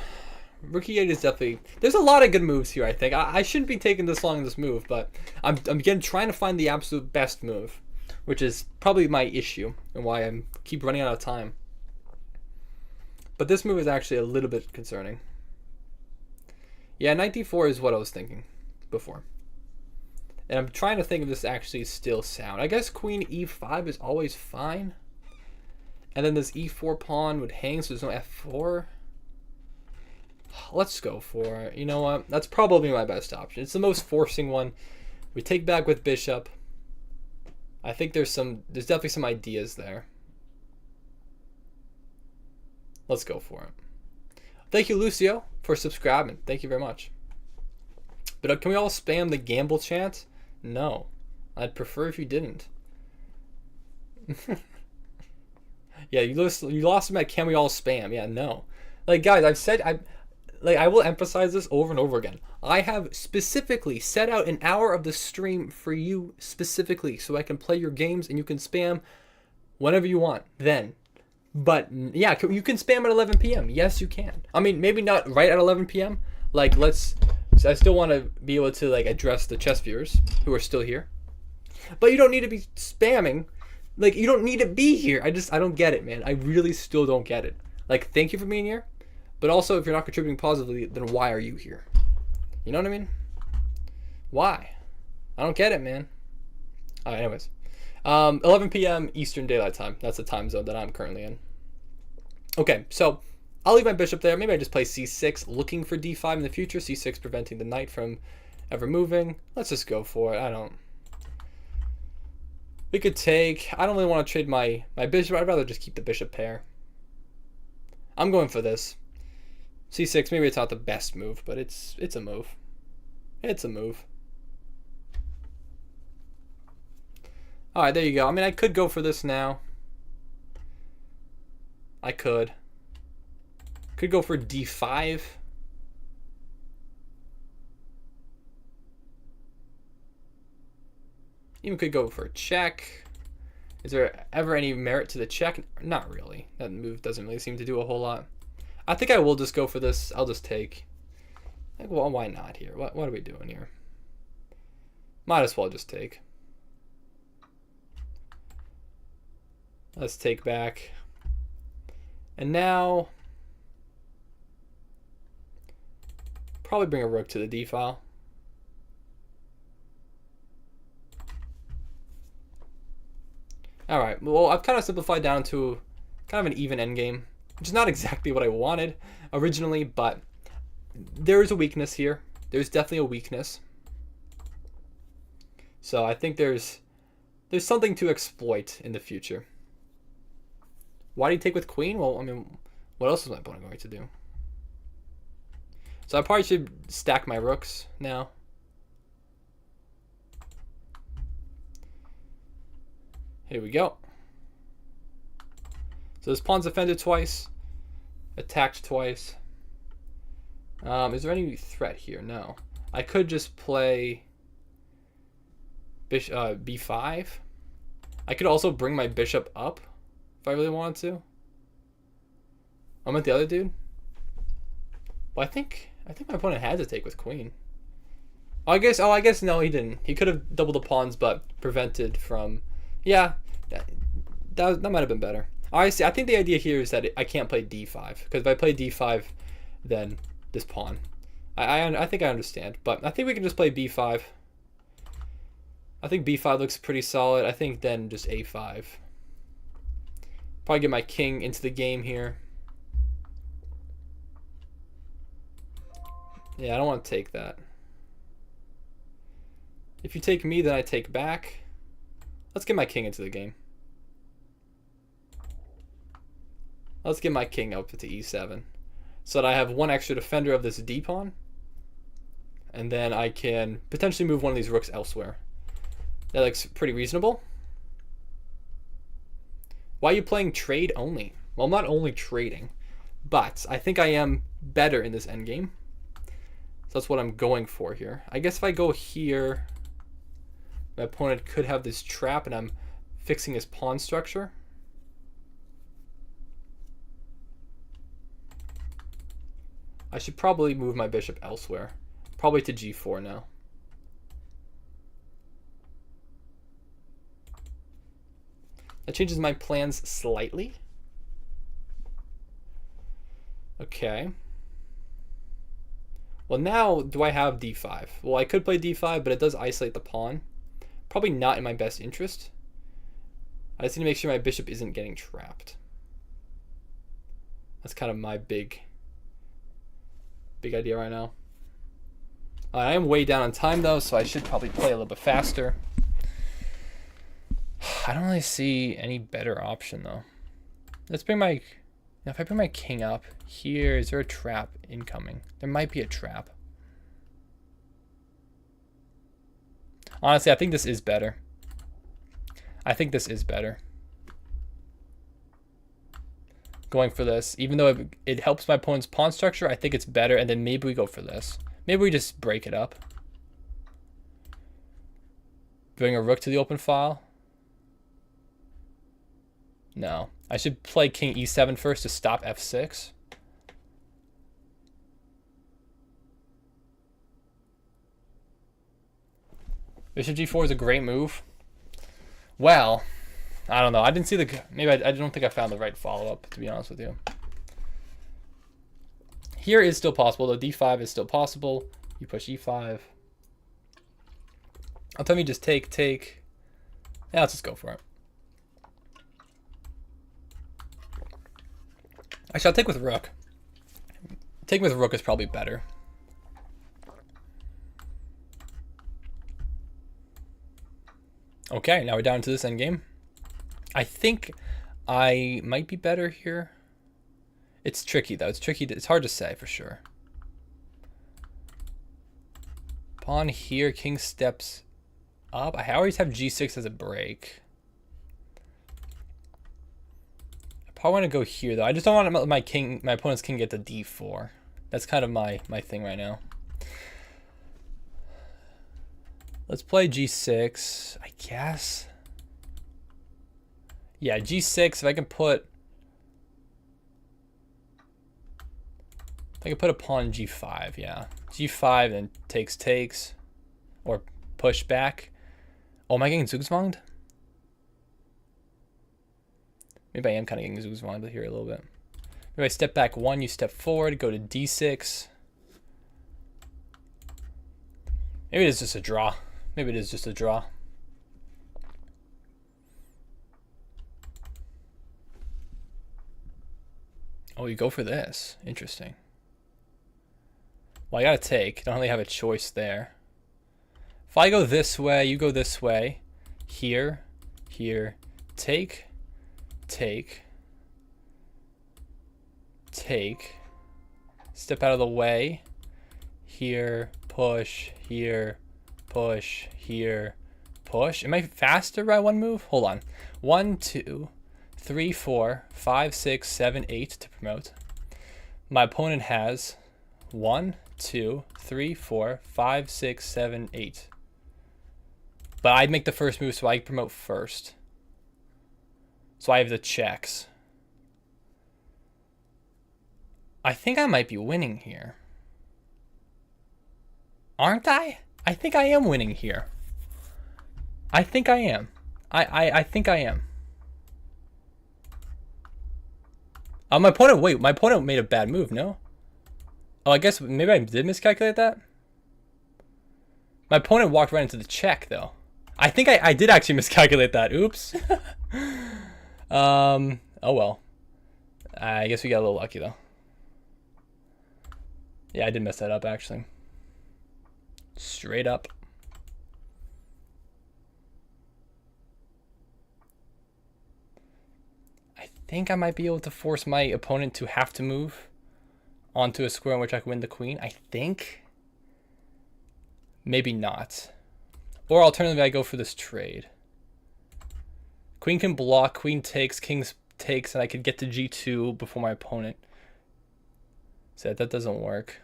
Rookie 8 is definitely... There's a lot of good moves here, I think. I shouldn't be taking this long in this move, but I'm again trying to find the absolute best move, which is probably my issue and why I keep running out of time. But this move is actually a little bit concerning. Yeah, knight d4 is what I was thinking before. And I'm trying to think if this actually is still sound. I guess queen e5 is always fine. And then this e4 pawn would hang, so there's no f4. Let's go for it. You know what? That's probably my best option. It's the most forcing one. We take back with bishop. I think there's definitely some ideas there. Let's go for it. Thank you, Lucio, for subscribing. Thank you very much. But can we all spam the gamble chant? No. I'd prefer if you didn't. Yeah, you lost him at can we all spam? Yeah, no. Like, guys, I will emphasize this over and over again. I have specifically set out an hour of the stream for you specifically so I can play your games and you can spam whenever you want then. But yeah, you can spam at 11 p.m. Yes, you can. I mean, maybe not right at 11 p.m. Like, I still want to be able to like address the chess viewers who are still here. But you don't need to be spamming. Like, you don't need to be here. I don't get it, man. I really still don't get it. Like, thank you for being here. But also, if you're not contributing positively, then why are you here? You know what I mean? Why? I don't get it, man. All right, anyways. 11 p.m. Eastern Daylight Time. That's the time zone that I'm currently in. Okay, so I'll leave my bishop there. Maybe I just play c6, looking for d5 in the future. c6 preventing the knight from ever moving. Let's just go for it. We could take... I don't really want to trade my bishop. I'd rather just keep the bishop pair. I'm going for this. c6, maybe it's not the best move, but it's a move. It's a move. Alright, there you go. I mean, I could go for this now. I could. Could go for d5. Even could go for a check. Is there ever any merit to the check? Not really. That move doesn't really seem to do a whole lot. I think I will just go for this. I'll just take. Like, well, why not here? What are we doing here? Might as well just take. Let's take back. And now, probably bring a rook to the d file. Alright, well, I've kind of simplified down to kind of an even endgame, which is not exactly what I wanted originally, but there is a weakness here. There's definitely a weakness. So I think there's something to exploit in the future. Why do you take with queen? Well, I mean, what else is my opponent going to do? So I probably should stack my rooks now. Here we go. So this pawn's offended twice, attacked twice. Is there any threat here? No. I could just play bishop, b5. I could also bring my bishop up if I really wanted to. I'm at the other dude. Well, I think my opponent had to take with queen. I guess no, he didn't. He could have doubled the pawns, but prevented from. Yeah, that might have been better. I see. I think the idea here is that I can't play d5 because if I play d5, then this pawn. I think I understand, but I think we can just play b5. I think b5 looks pretty solid. I think then just a5. Probably get my king into the game here. Yeah, I don't want to take that. If you take me, then I take back. Let's get my king into the game. Let's get my king up to e7 so that I have one extra defender of this d pawn, and then I can potentially move one of these rooks elsewhere. That looks pretty reasonable. Why are you playing trade only? Well, I'm not only trading, but I think I am better in this endgame. So that's what I'm going for here. I guess if I go here, my opponent could have this trap and I'm fixing his pawn structure. I should probably move my bishop elsewhere. Probably to g4 now. That changes my plans slightly. Okay. Well, now do I have d5? Well, I could play d5, but it does isolate the pawn. Probably not in my best interest. I just need to make sure my bishop isn't getting trapped. That's kind of my big idea right now. I am way down on time though, so I should probably play a little bit faster. I don't really see any better option though. Let's bring my, if I bring my king up here, is there a trap incoming? There might be a trap. Honestly, I think this is better. I think this is better. Going for this, even though it helps my opponent's pawn structure, I think it's better, and then maybe we go for this. Maybe we just break it up. Bring a rook to the open file. No. I should play king e7 first to stop f6. Bishop g4 is a great move. Well, I don't know. I didn't see the... Maybe I don't think I found the right follow-up, to be honest with you. Here is still possible, though. d5 is still possible. You push e5. I'll tell me just take. Yeah, let's just go for it. Actually, I'll take with rook. Taking with rook is probably better. Okay, now we're down to this endgame. I think I might be better here. It's tricky though. It's tricky. It's hard to say for sure. Pawn here. King steps up. I always have g6 as a break. I probably want to go here though. I just don't want to let my opponent's king get to d4. That's kind of my thing right now. Let's play g6, I guess. Yeah, g6, if I can put a pawn in g5, yeah. g5, then takes, or push back. Oh, am I getting zugzwanged? Maybe I am kind of getting zugzwanged here a little bit. Maybe I step back 1, you step forward, go to d6. Maybe it is just a draw. Maybe it is just a draw. Oh, you go for this. Interesting. Well, I gotta take. Don't really have a choice there. If I go this way, you go this way. Here, take. Step out of the way. Here, push. Here, push. Here, push. Am I faster by one move? Hold on. 1, 2, 3, 4, 5, 6, 7, 8 to promote. My opponent has 1, 2, 3, 4, 5, 6, 7, 8. But I'd make the first move, so I promote first. So I have the checks. I think I might be winning here. Aren't I? I think I am winning here. I think I am. I think I am. My opponent made a bad move, no? Oh, I guess maybe I did miscalculate that. My opponent walked right into the check, though. I think I did actually miscalculate that. Oops. Oh well. I guess we got a little lucky, though. Yeah, I did mess that up, actually. Straight up. I think I might be able to force my opponent to have to move onto a square in which I can win the queen. I think. Maybe not. Or alternatively, I go for this trade. Queen can block, queen takes, king takes, and I could get to g2 before my opponent. So that doesn't work.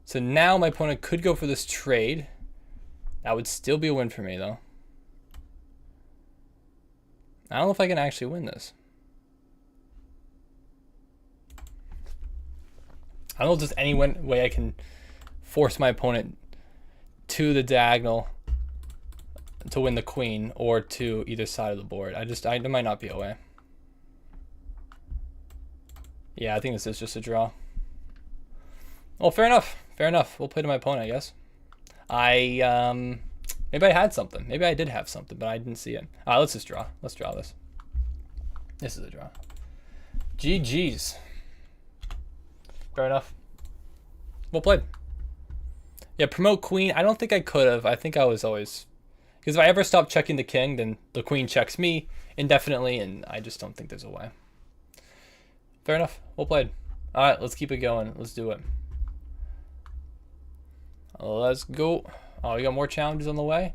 So now my opponent could go for this trade. That would still be a win for me, though. I don't know if I can actually win this. I don't know if there's any way I can force my opponent to the diagonal to win the queen or to either side of the board. There might not be a way. Yeah, I think this is just a draw. Well, fair enough. Fair enough. We'll play to my opponent, I guess. Maybe I had something. Maybe I did have something, but I didn't see it. All right, let's just draw. Let's draw this. This is a draw. GG's. Fair enough. Well played. Yeah, promote queen. I don't think I could have. I think I was always... Because if I ever stop checking the king, then the queen checks me indefinitely, and I just don't think there's a way. Fair enough. Well played. All right, let's keep it going. Let's do it. Let's go. Oh, we got more challenges on the way.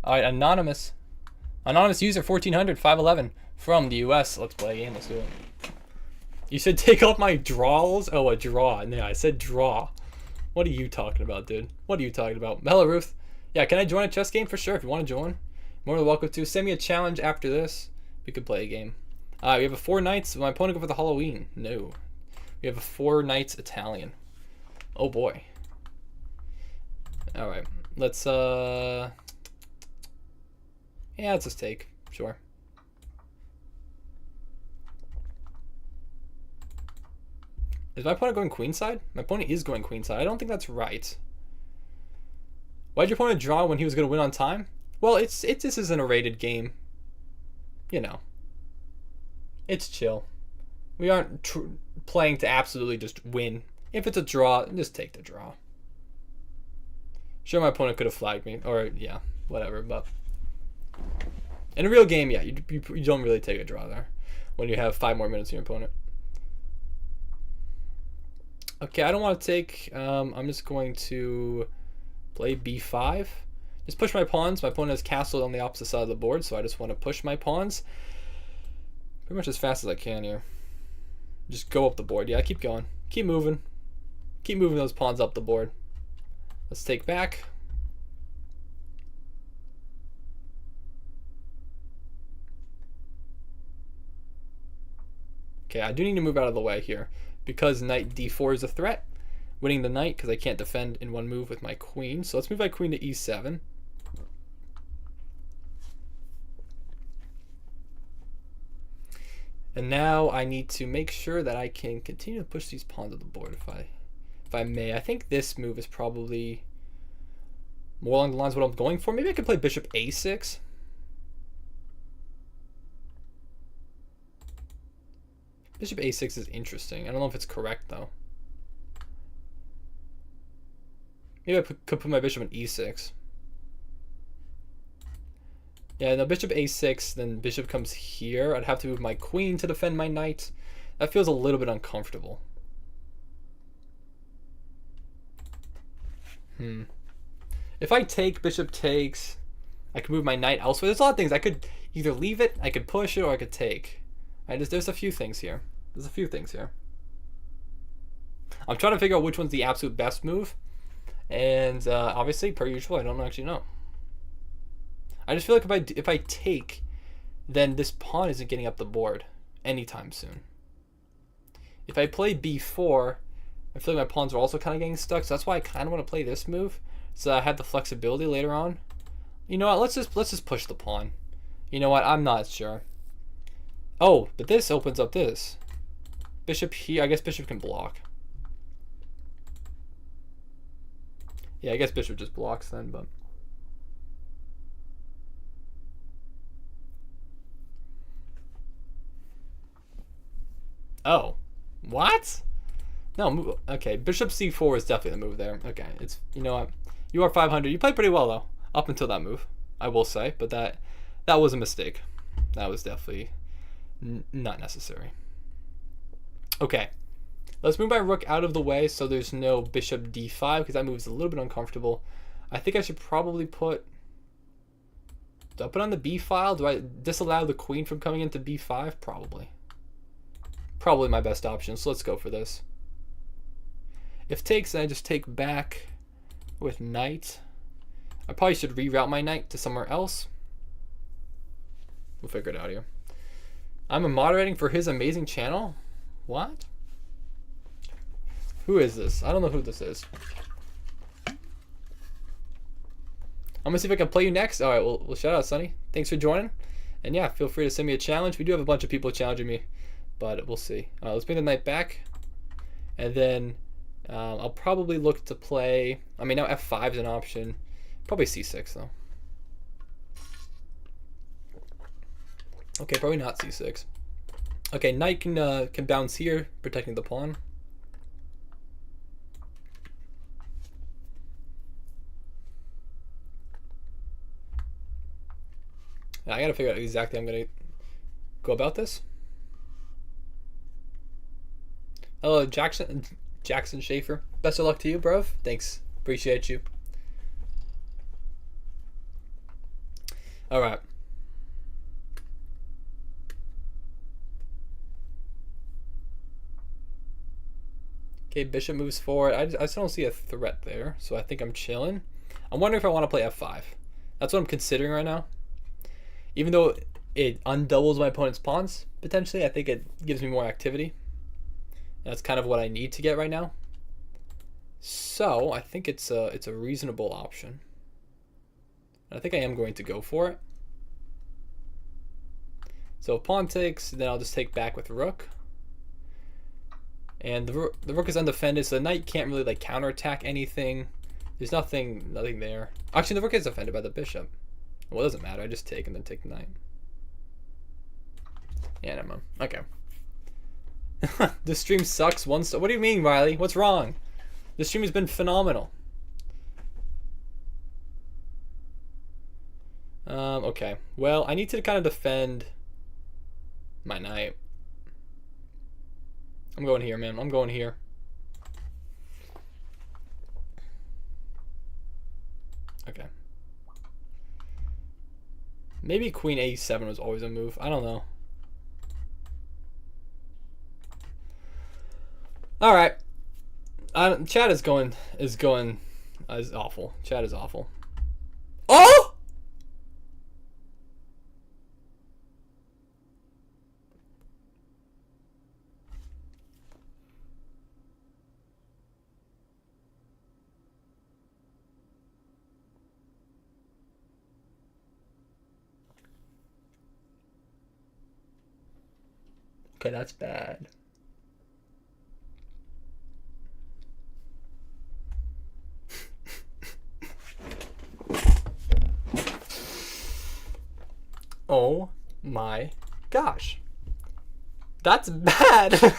All right, anonymous. Anonymous user 1400 511 from the US. Let's play a game. Let's do it. You said take off my draws? Oh, a draw. Yeah, I said draw. What are you talking about, dude? What are you talking about? Hello, Ruth. Yeah, can I join a chess game? For sure. If you want to join, more than welcome to. Send me a challenge after this. We could play a game. We have a 4 knights. My opponent go for the Halloween. No. We have a 4 knights Italian. Oh, boy. All right. Let's, yeah, let's just take. Sure. Is my opponent going queenside? My opponent is going queenside. I don't think that's right. Why'd your opponent draw when he was going to win on time? Well, this isn't a rated game. You know. It's chill. We aren't playing to absolutely just win. If it's a draw, just take the draw. Sure, my opponent could have flagged me. Or, yeah, whatever. But in a real game, yeah, you don't really take a draw there when you have 5 more minutes in your opponent. Okay, I don't want to take... I'm just going to play b5. Just push my pawns. My opponent has castled on the opposite side of the board, so I just want to push my pawns pretty much as fast as I can here. Just go up the board. Yeah, keep going. Keep moving. Keep moving those pawns up the board. Let's take back. Okay, I do need to move out of the way here because knight d4 is a threat. Winning the knight because I can't defend in one move with my queen. So let's move my queen to e7. And now I need to make sure that I can continue to push these pawns to the board if I may. I think this move is probably more along the lines of what I'm going for. Maybe I could play bishop a6. Bishop a6 is interesting. I don't know if it's correct, though. Maybe I could put my bishop on e6. Yeah, no, bishop a6, then bishop comes here. I'd have to move my queen to defend my knight. That feels a little bit uncomfortable. If I take, bishop takes, I can move my knight elsewhere. There's a lot of things. I could either leave it, I could push it, or I could take. There's a few things here. There's a few things here. I'm trying to figure out which one's the absolute best move. And obviously, per usual, I don't actually know. I just feel like if I take, then this pawn isn't getting up the board anytime soon. If I play b4, I feel like my pawns are also kind of getting stuck. So that's why I kind of want to play this move, so I have the flexibility later on. You know what? Let's just push the pawn. You know what? I'm not sure. Oh, but this opens up this. Bishop here. I guess bishop can block. Yeah, I guess bishop just blocks then, but... Oh. What? No, move. Okay, bishop c4 is definitely the move there. Okay, it's... You know what? You are 500. You played pretty well, though, up until that move, I will say. But that was a mistake. That was definitely not necessary. Okay. Let's move my rook out of the way so there's no bishop d5 because that move is a little bit uncomfortable. I think I should probably put... Do I put on the b file? Do I disallow the queen from coming into b5? Probably. Probably my best option, so let's go for this. If takes, then I just take back with knight. I probably should reroute my knight to somewhere else. We'll figure it out here. I'm moderating for his amazing channel? What? Who is this? I don't know who this is. I'm gonna see if I can play you next. All right, well, shout out, Sonny. Thanks for joining. And yeah, feel free to send me a challenge. We do have a bunch of people challenging me, but we'll see. Let's bring the knight back, and then I'll probably look to play. I mean, now f5 is an option. Probably c6 though. Okay, probably not c6. Okay, knight can bounce here, protecting the pawn. I gotta figure out exactly how I'm gonna go about this. Hello, Jackson Schaefer. Best of luck to you, bro. Thanks, appreciate you. All right. Okay, bishop moves forward. I still don't see a threat there, so I think I'm chilling. I'm wondering if I want to play f5. That's what I'm considering right now. Even though it undoubles my opponent's pawns, potentially, I think it gives me more activity. That's kind of what I need to get right now. So I think it's a reasonable option. And I think I am going to go for it. So if pawn takes, then I'll just take back with rook. And the rook is undefended, so the knight can't really like counterattack anything. There's nothing there. Actually, the rook is defended by the bishop. Well, it doesn't matter. I just take and then take the knight. Yeah, never mind. Okay. This stream sucks. What do you mean, Riley? What's wrong? This stream has been phenomenal. Okay. Well, I need to kind of defend my knight. I'm going here, man. I'm going here. Okay. Maybe queen a7 was always a move. I don't know. All right. Chat is awful. Chat is awful. Oh! Okay, that's bad. Oh my gosh. That's bad. I'm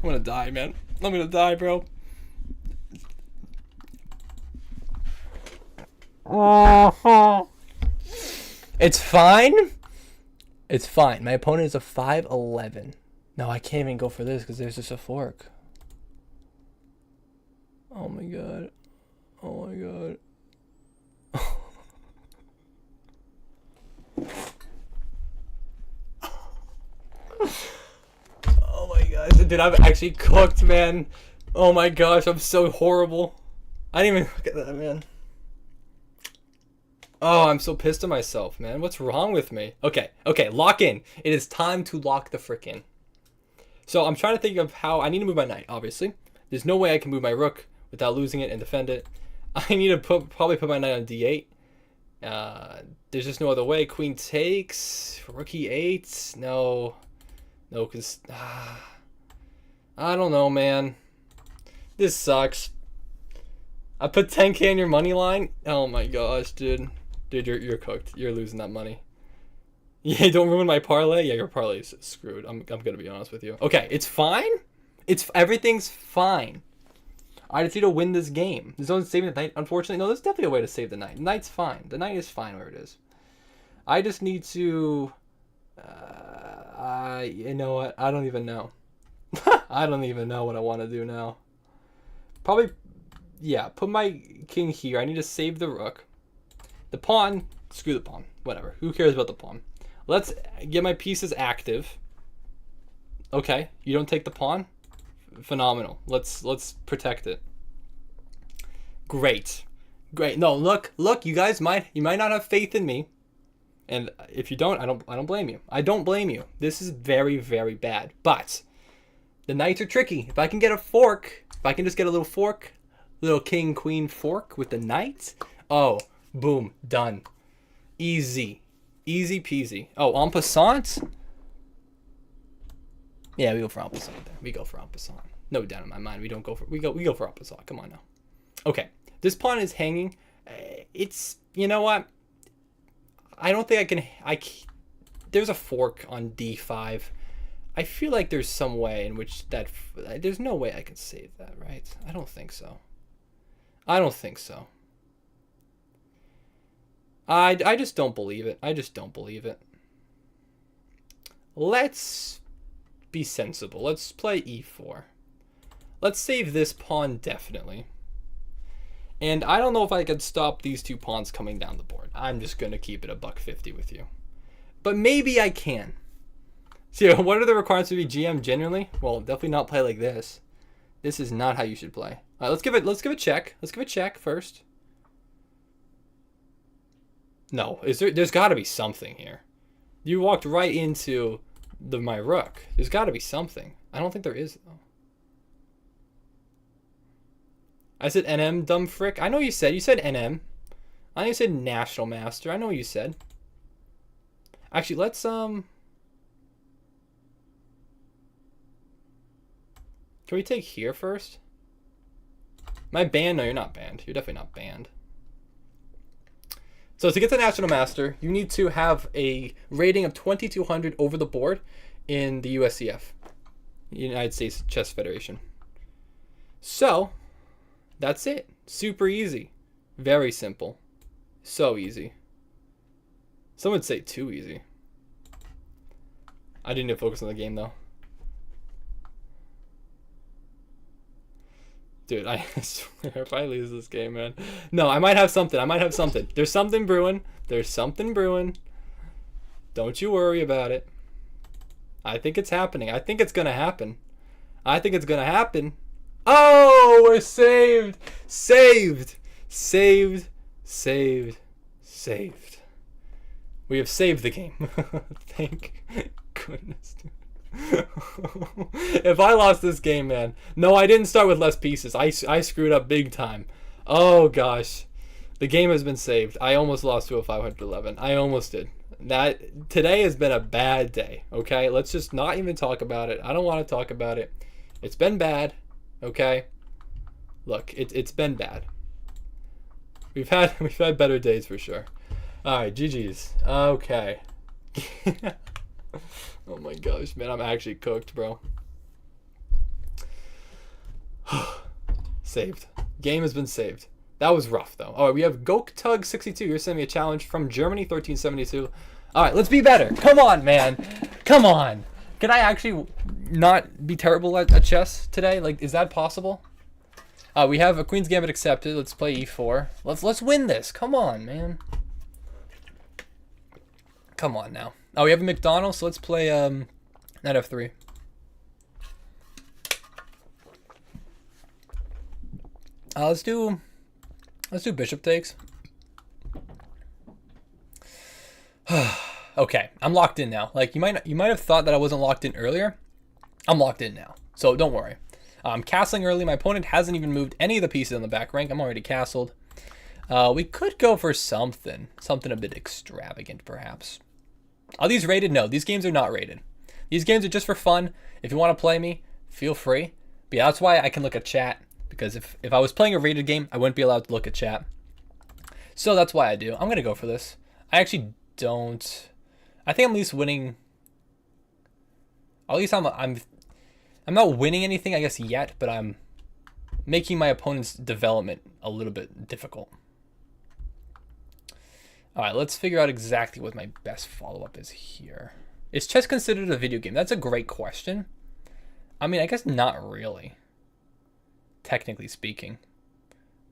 gonna die, man. I'm gonna die, bro. It's fine. It's fine. My opponent is a 5'11". No, I can't even go for this because there's just a fork. Oh my god. Oh my god. Oh my gosh. Dude, I'm actually cooked, man. Oh my gosh, I'm so horrible. I didn't even look at that, man. Oh, I'm so pissed at myself, man. What's wrong with me? Okay, lock in. It is time to lock the frick in. So I'm trying to think of how I need to move my knight, obviously. There's no way I can move my rook without losing it and defend it. I need to probably put my knight on d8. There's just no other way. Queen takes. Rook e8. No, because I don't know, man. This sucks. I put 10k on your money line. Oh my gosh, dude. Dude, you're cooked. You're losing that money. Yeah, don't ruin my parlay. Yeah, your parlay is screwed. I'm gonna be honest with you. Okay, it's fine. Everything's fine. I just need to win this game. There's no saving the knight. Unfortunately, no. There's definitely a way to save the knight. The knight's fine. The knight is fine where it is. I just need to. You know what? I don't even know. I don't even know what I want to do now. Probably, yeah. Put my king here. I need to save the rook. The pawn, screw the pawn. Whatever. Who cares about the pawn? Let's get my pieces active. Okay, you don't take the pawn? Phenomenal. Let's protect it. Great. No, look, you guys might not have faith in me. And if you don't, I don't blame you. I don't blame you. This is very, very bad. But The knights are tricky. If I can get a fork, if I can just get a little fork, little king, queen fork with the knights. Oh, boom, done. Easy. Easy peasy. Oh, en passant? Yeah, we go for en passant there. We go for en passant. No doubt in my mind. We go for en passant. Come on now. Okay. This pawn is hanging. It's, you know what? I don't think I can, there's a fork on d5. I feel like there's some way in which there's no way I can save that, right? I don't think so. I don't think so. I just don't believe it. I just don't believe it. Let's be sensible. Let's play e4. Let's save this pawn definitely. And I don't know if I could stop these two pawns coming down the board. I'm just going to keep it $1.50 with you. But maybe I can. So what are the requirements to be GM generally? Well, definitely not play like this. This is not how you should play. All right, let's give it a check. Let's give it a check first. No, there's got to be something here. You walked right into my rook. There's got to be something. I don't think there is though. I said NM, dumb frick. I know you said NM. I know you said National Master. I know what you said. Actually, let's can we take here first? Am I banned? No, you're not banned. You're definitely not banned. So to get to National Master, you need to have a rating of 2200 over the board in the USCF, United States Chess Federation. So that's it. Super easy. Very simple. So easy. Some would say too easy. I didn't need to focus on the game though. Dude, I swear if I lose this game, man. No, I might have something. There's something brewing. Don't you worry about it. I think it's happening. I think it's going to happen. Oh, we're saved. Saved. We have saved the game. Thank goodness, dude. If I lost this game, man. No, I didn't start with less pieces. I screwed up big time. Oh gosh, the game has been saved. I almost lost to a 511. I almost did. Today has been a bad day. Okay, let's just not even talk about it. I don't want to talk about it. It's been bad. Okay, look, it's been bad. We've had better days for sure. All right, GG's. Okay. Oh my gosh, man, I'm actually cooked, bro. Saved. Game has been saved. That was rough, though. All right, we have Goktug62. You're sending me a challenge from Germany, 1372. All right, let's be better. Come on, man. Come on. Can I actually not be terrible at chess today? Like, is that possible? We have a Queen's Gambit accepted. Let's play e4. Let's win this. Come on, man. Come on now. Oh, we have a McDonald's, so let's play knight f3. Let's do bishop takes. Okay, I'm locked in now. Like you might have thought that I wasn't locked in earlier. I'm locked in now, so don't worry. I'm castling early. My opponent hasn't even moved any of the pieces on the back rank. I'm already castled. We could go for something a bit extravagant, perhaps. Are these rated? No, these games are not rated. These games are just for fun. If you want to play me, feel free. But yeah, that's why I can look at chat. Because if I was playing a rated game, I wouldn't be allowed to look at chat. So that's why I do. I'm going to go for this. I actually don't... I think I'm at least winning... At least I'm not winning anything, I guess, yet. But I'm making my opponent's development a little bit difficult. All right, let's figure out exactly what my best follow-up is here. Is chess considered a video game? That's a great question. I mean, I guess not really, technically speaking.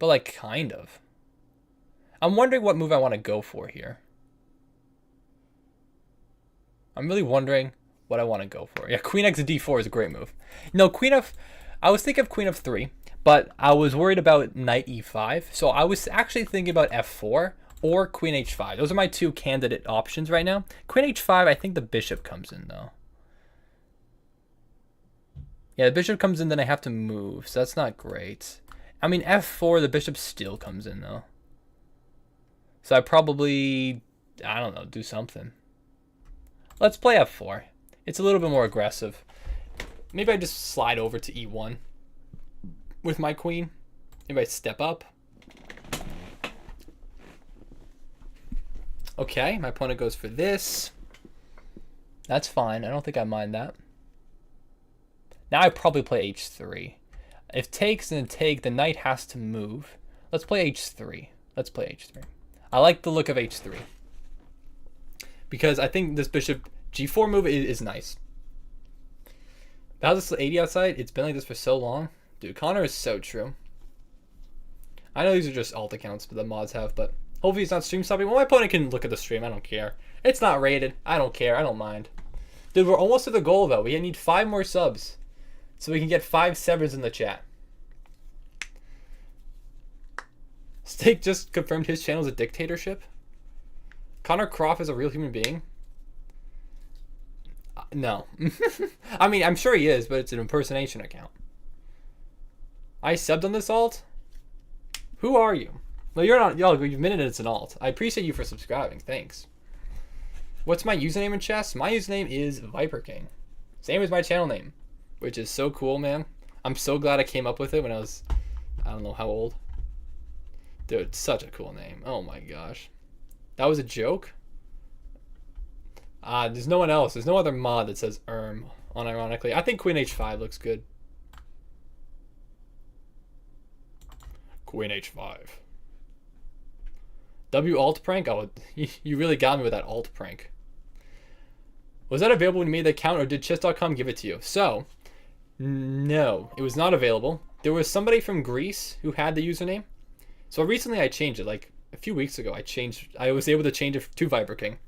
But, like, kind of. I'm wondering what move I want to go for here. I'm really wondering what I want to go for. Yeah, Queen x d4 is a great move. No, I was thinking of Queen f3, but I was worried about Knight e5. So I was actually thinking about f4. Or Queen h5. Those are my two candidate options right now. Queen h5, I think the bishop comes in, though. Yeah, the bishop comes in, then I have to move, so that's not great. I mean, f4, the bishop still comes in, though. So I probably, I don't know, do something. Let's play f4. It's a little bit more aggressive. Maybe I just slide over to e1 with my queen. Maybe I step up. Okay, my opponent goes for this. That's fine. I don't think I mind that. Now I probably play h3. If take's in a take, the knight has to move. Let's play h3. Let's play h3. I like the look of h3. Because I think this bishop g4 move is nice. How's this 80 outside? It's been like this for so long. Dude, Connor is so true. I know these are just alt accounts that the mods have, but hopefully it's not stream stopping. Well, my opponent can look at the stream. I don't care. It's not rated. I don't care. I don't mind. Dude, we're almost to the goal, though. We need 5 more subs so we can get 5 sevens in the chat. Steak just confirmed his channel is a dictatorship. Connor Croft is a real human being. No. I mean, I'm sure he is, but it's an impersonation account. I subbed on this alt? Who are you? Well, you're not. Yo, you've admitted it's an alt. I appreciate you for subscribing. Thanks. What's my username in chess? My username is Viper King. Same as my channel name, which is so cool, man. I'm so glad I came up with it when I was, I don't know how old. Dude, such a cool name. Oh my gosh. That was a joke? There's no one else. There's no other mod that says unironically. I think Queen H5 looks good. Queen H5. W alt prank? Oh, you really got me with that alt prank. Was that available when you made the account, or did chess.com give it to you? So, no, it was not available. There was somebody from Greece who had the username. So recently I changed it. Like a few weeks ago, I was able to change it to Viper King.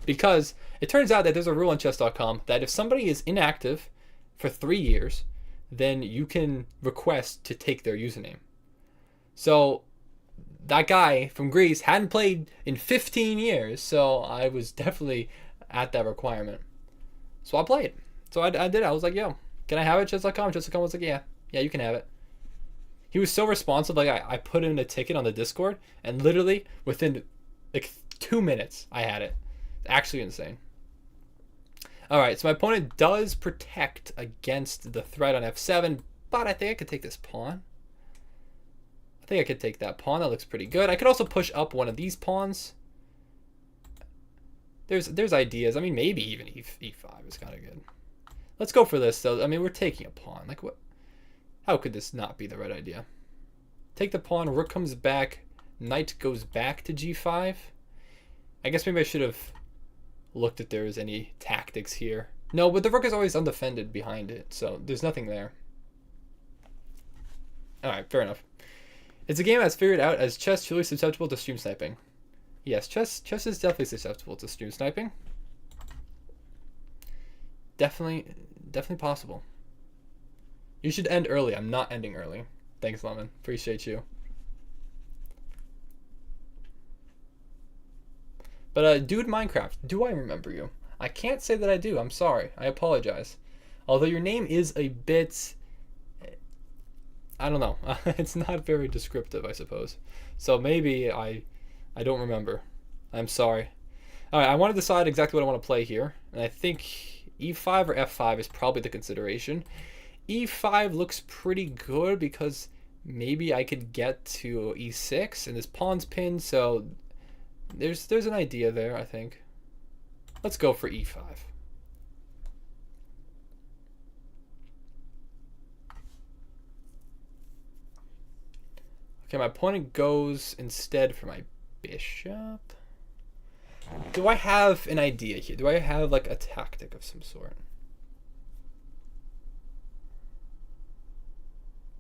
Because it turns out that there's a rule on chess.com that if somebody is inactive for 3 years, then you can request to take their username. So that guy from Greece hadn't played in 15 years, so I was definitely at that requirement. So I played. So I did it. I was like, yo, can I have it? Chess.com. Chess.com was like, yeah, you can have it. He was so responsive. Like I put in a ticket on the Discord, and literally within like 2 minutes, I had it. Actually insane. All right, so my opponent does protect against the threat on f7, but I think I could take this pawn. I think I could take that pawn. That looks pretty good. I could also push up one of these pawns. There's ideas. I mean, maybe even e5 is kind of good. Let's go for this, though. I mean, we're taking a pawn. Like, what? How could this not be the right idea? Take the pawn. Rook comes back. Knight goes back to g5. I guess maybe I should have looked if there was any tactics here. No, but the rook is always undefended behind it, so there's nothing there. All right, fair enough. It's a game that's figured out as chess truly susceptible to stream sniping. Yes, chess is definitely susceptible to stream sniping. Definitely possible. You should end early. I'm not ending early. Thanks, Lemon. Appreciate you. But Dude Minecraft, do I remember you? I can't say that I do. I'm sorry. I apologize. Although your name is a bit, I don't know. It's not very descriptive, I suppose. So maybe I don't remember. I'm sorry. All right, I want to decide exactly what I want to play here. And I think e5 or f5 is probably the consideration. e5 looks pretty good because maybe I could get to e6 and this pawn's pinned, so there's an idea there, I think. Let's go for e5. Okay, my opponent goes instead for my bishop. Do I have an idea here? Do I have like a tactic of some sort?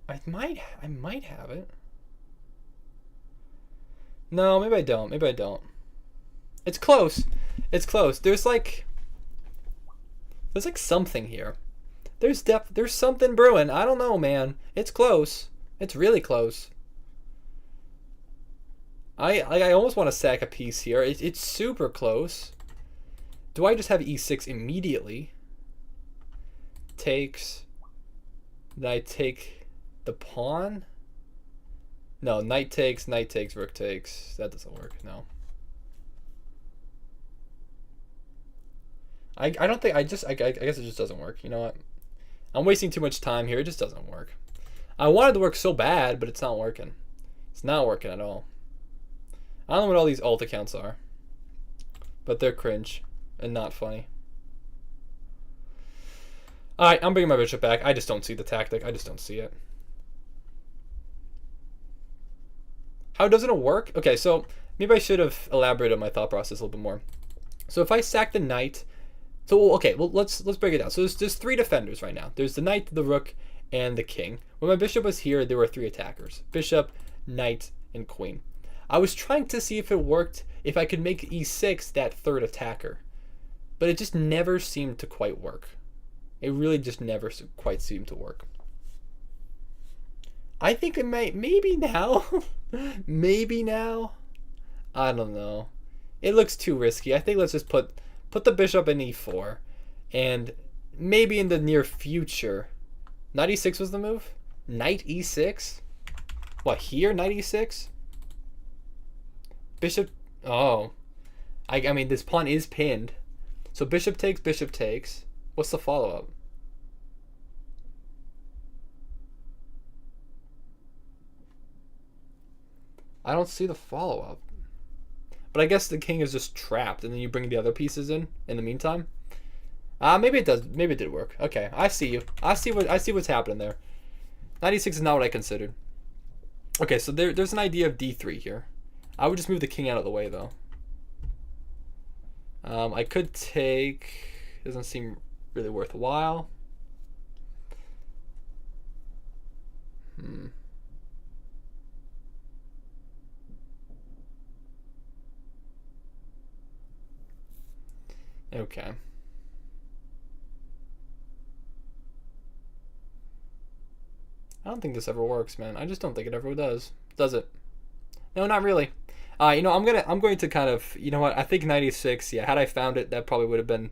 I might have it. No, maybe I don't. Maybe I don't. It's close. It's close. There's like something here. There's something brewing. I don't know, man. It's close. It's really close. I almost want to sack a piece here. It's super close. Do I just have e6 immediately? Takes. Then I take the pawn. No, knight takes, rook takes. That doesn't work, no. I don't think, I guess it just doesn't work. You know what? I'm wasting too much time here. It just doesn't work. I wanted to work so bad, but it's not working. It's not working at all. I don't know what all these alt accounts are, but they're cringe and not funny. Alright, I'm bringing my bishop back. I just don't see the tactic. I just don't see it. How doesn't it work? Okay, so maybe I should have elaborated on my thought process a little bit more. So if I sack the knight, so okay, well let's break it down. So there's 3 defenders right now. There's the knight, the rook, and the king. When my bishop was here, there were 3 attackers: bishop, knight, and queen. I was trying to see if it worked, if I could make e6 that 3rd attacker, but it just never seemed to quite work. It really just never quite seemed to work. I think it might, maybe now, maybe now. I don't know. It looks too risky. I think let's just put the bishop in e4, and maybe in the near future, knight e6 was the move. Knight e6. What, here? Knight e6. Bishop. Oh, I mean this pawn is pinned, so bishop takes, bishop takes. What's the follow-up? I don't see the follow-up. But I guess the king is just trapped, and then you bring the other pieces in the meantime. Maybe it does. Maybe it did work. Okay, I see you. I see what's happening there. 96 is not what I considered. Okay, so there's an idea of d3 here. I would just move the king out of the way, though. I could take. Doesn't seem really worthwhile. Okay. I don't think this ever works, man. I just don't think it ever does. Does it? No, not really. You know, I'm going to kind of, you know what? I think 96. Yeah, had I found it, that probably would have been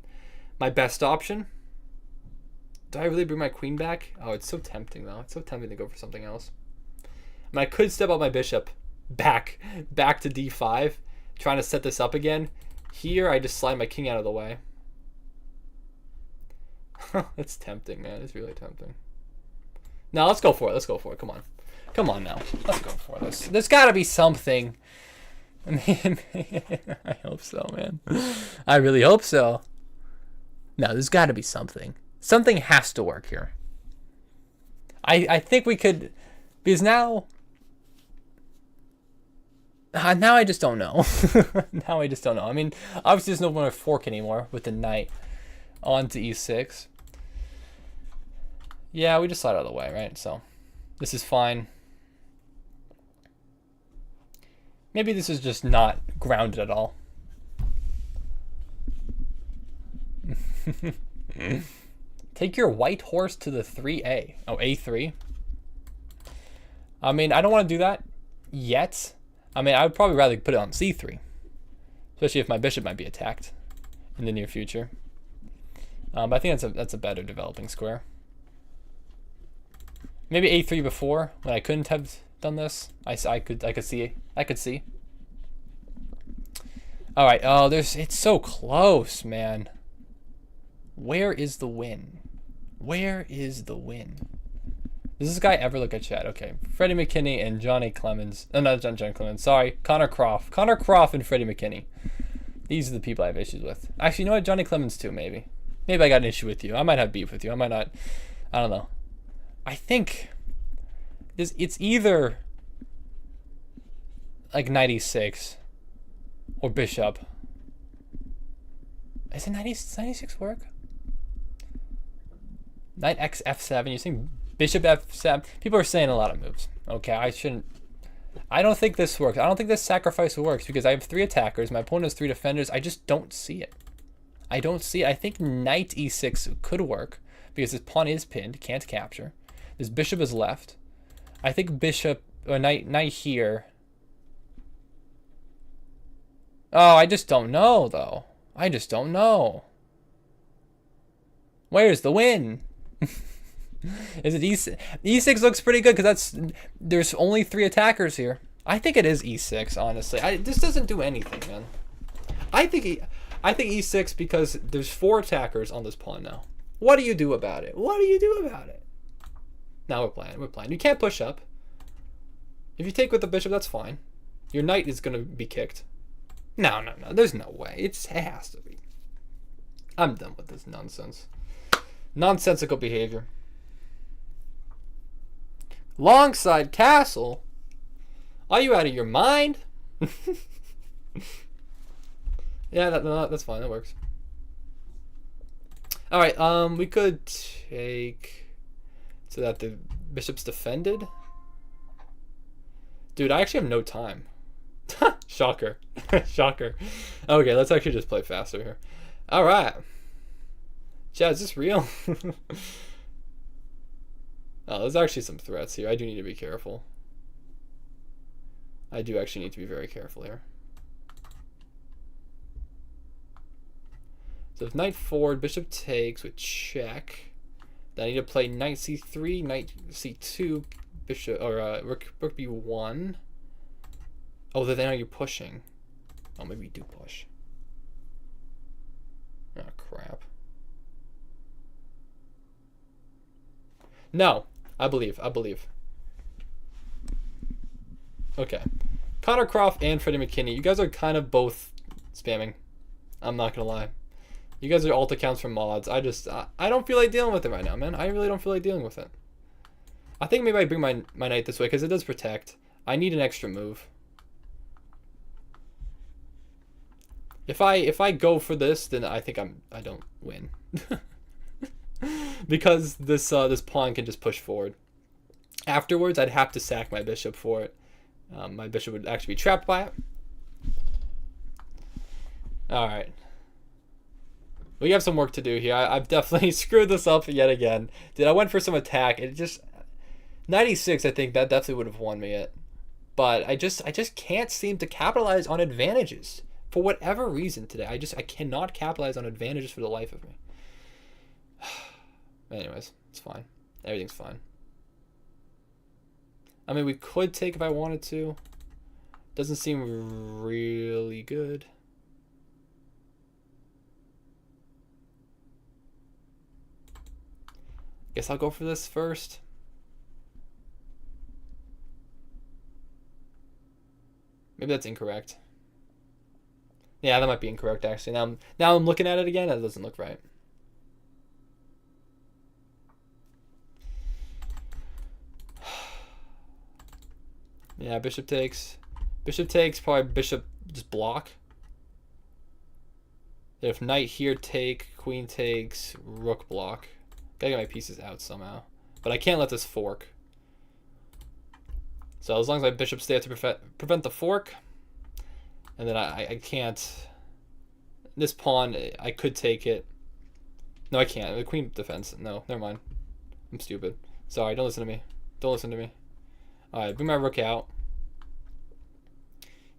my best option. Do I really bring my queen back? Oh, it's so tempting though. It's so tempting to go for something else. I mean, I could step up my bishop back to d5, trying to set this up again. Here, I just slide my king out of the way. It's tempting, man. It's really tempting. Now, let's go for it. Let's go for it. Come on. Come on now. Let's go for this. There's got to be something. I mean, I hope so, man. I really hope so. No, there's got to be something. Something has to work here. I think we could, because now I just don't know. Now I just don't know. I mean, obviously there's no more fork anymore with the knight onto e6. Yeah, we just slide out of the way, right? So this is fine. Maybe this is just not grounded at all. Take your white horse to the 3a. Oh, a3. I mean, I don't want to do that yet. I mean, I would probably rather put it on c3, especially if my bishop might be attacked in the near future. But I think that's a better developing square. Maybe a3 before, when I couldn't have done this. I could see. All right. Oh, it's so close, man. Where is the win? Where is the win? Does this guy ever look at chat? Okay, Freddie McKinney and Johnny Clemens. Oh, not Johnny Clemens. Sorry, Connor Croft. Connor Croft and Freddie McKinney. These are the people I have issues with. Actually, you know what? Johnny Clemens too, maybe. Maybe I got an issue with you. I might have beef with you. I might not. I don't know. I think it's either like 96 or bishop. Is it 96 work? Knight x f7. You're saying bishop f7. People are saying a lot of moves. Okay, I don't think this works. I don't think this sacrifice works because I have 3 attackers. My opponent has 3 defenders. I just don't see it. I don't see it. I think knight e6 could work because this pawn is pinned, can't capture. This bishop is left. I think bishop or knight here. Oh, I just don't know though. I just don't know. Where's the win? Is it E6? E6 looks pretty good because there's only 3 attackers here. I think it is E6, honestly. This doesn't do anything, man. I think E6 because there's 4 attackers on this pawn now. What do you do about it? What do you do about it? Now we're playing. We're playing. You can't push up. If you take with the bishop, that's fine. Your knight is going to be kicked. No. There's no way. It has to be. I'm done with this nonsense. Nonsensical behavior. Longside castle? Are you out of your mind? Yeah, that's fine. That works. All right. We could take so that the bishop's defended. Dude, I actually have no time. Shocker. Shocker. Okay, let's actually just play faster here. All right. Chad, is this real? Oh, there's actually some threats here. I do need to be careful. I do actually need to be very careful here. So if knight forward, bishop takes with check. Then I need to play knight c3, knight c2, bishop or rook b1. Oh, then are you pushing? Oh, maybe you do push. Oh crap. No, I believe. Okay. Connor Croft and Freddie McKinney, you guys are kind of both spamming. I'm not gonna lie. You guys are alt accounts from mods. I don't feel like dealing with it right now, man. I really don't feel like dealing with it. I think maybe I bring my knight this way because it does protect. I need an extra move. If I go for this, then I think I don't win. Because this pawn can just push forward. Afterwards, I'd have to sack my bishop for it. My bishop would actually be trapped by it. All right. We have some work to do here. I've definitely screwed this up yet again. Dude, I went for some attack. It just 96. I think that definitely would have won me it. But I just can't seem to capitalize on advantages for whatever reason today. I cannot capitalize on advantages for the life of me. Anyways, it's fine. Everything's fine. I mean, we could take if I wanted to. Doesn't seem really good. Guess I'll go for this first. Maybe that's incorrect. Yeah, that might be incorrect actually. Now I'm looking at it again. That doesn't look right. Yeah, bishop takes. Bishop takes, probably bishop just block. If knight here take, queen takes, rook block. Gotta get my pieces out somehow. But I can't let this fork. So as long as my bishops stay to prevent the fork. And then I can't. This pawn, I could take it. No, I can't. The queen defense. No, never mind. I'm stupid. Sorry, don't listen to me. Don't listen to me. Alright, bring my rook out.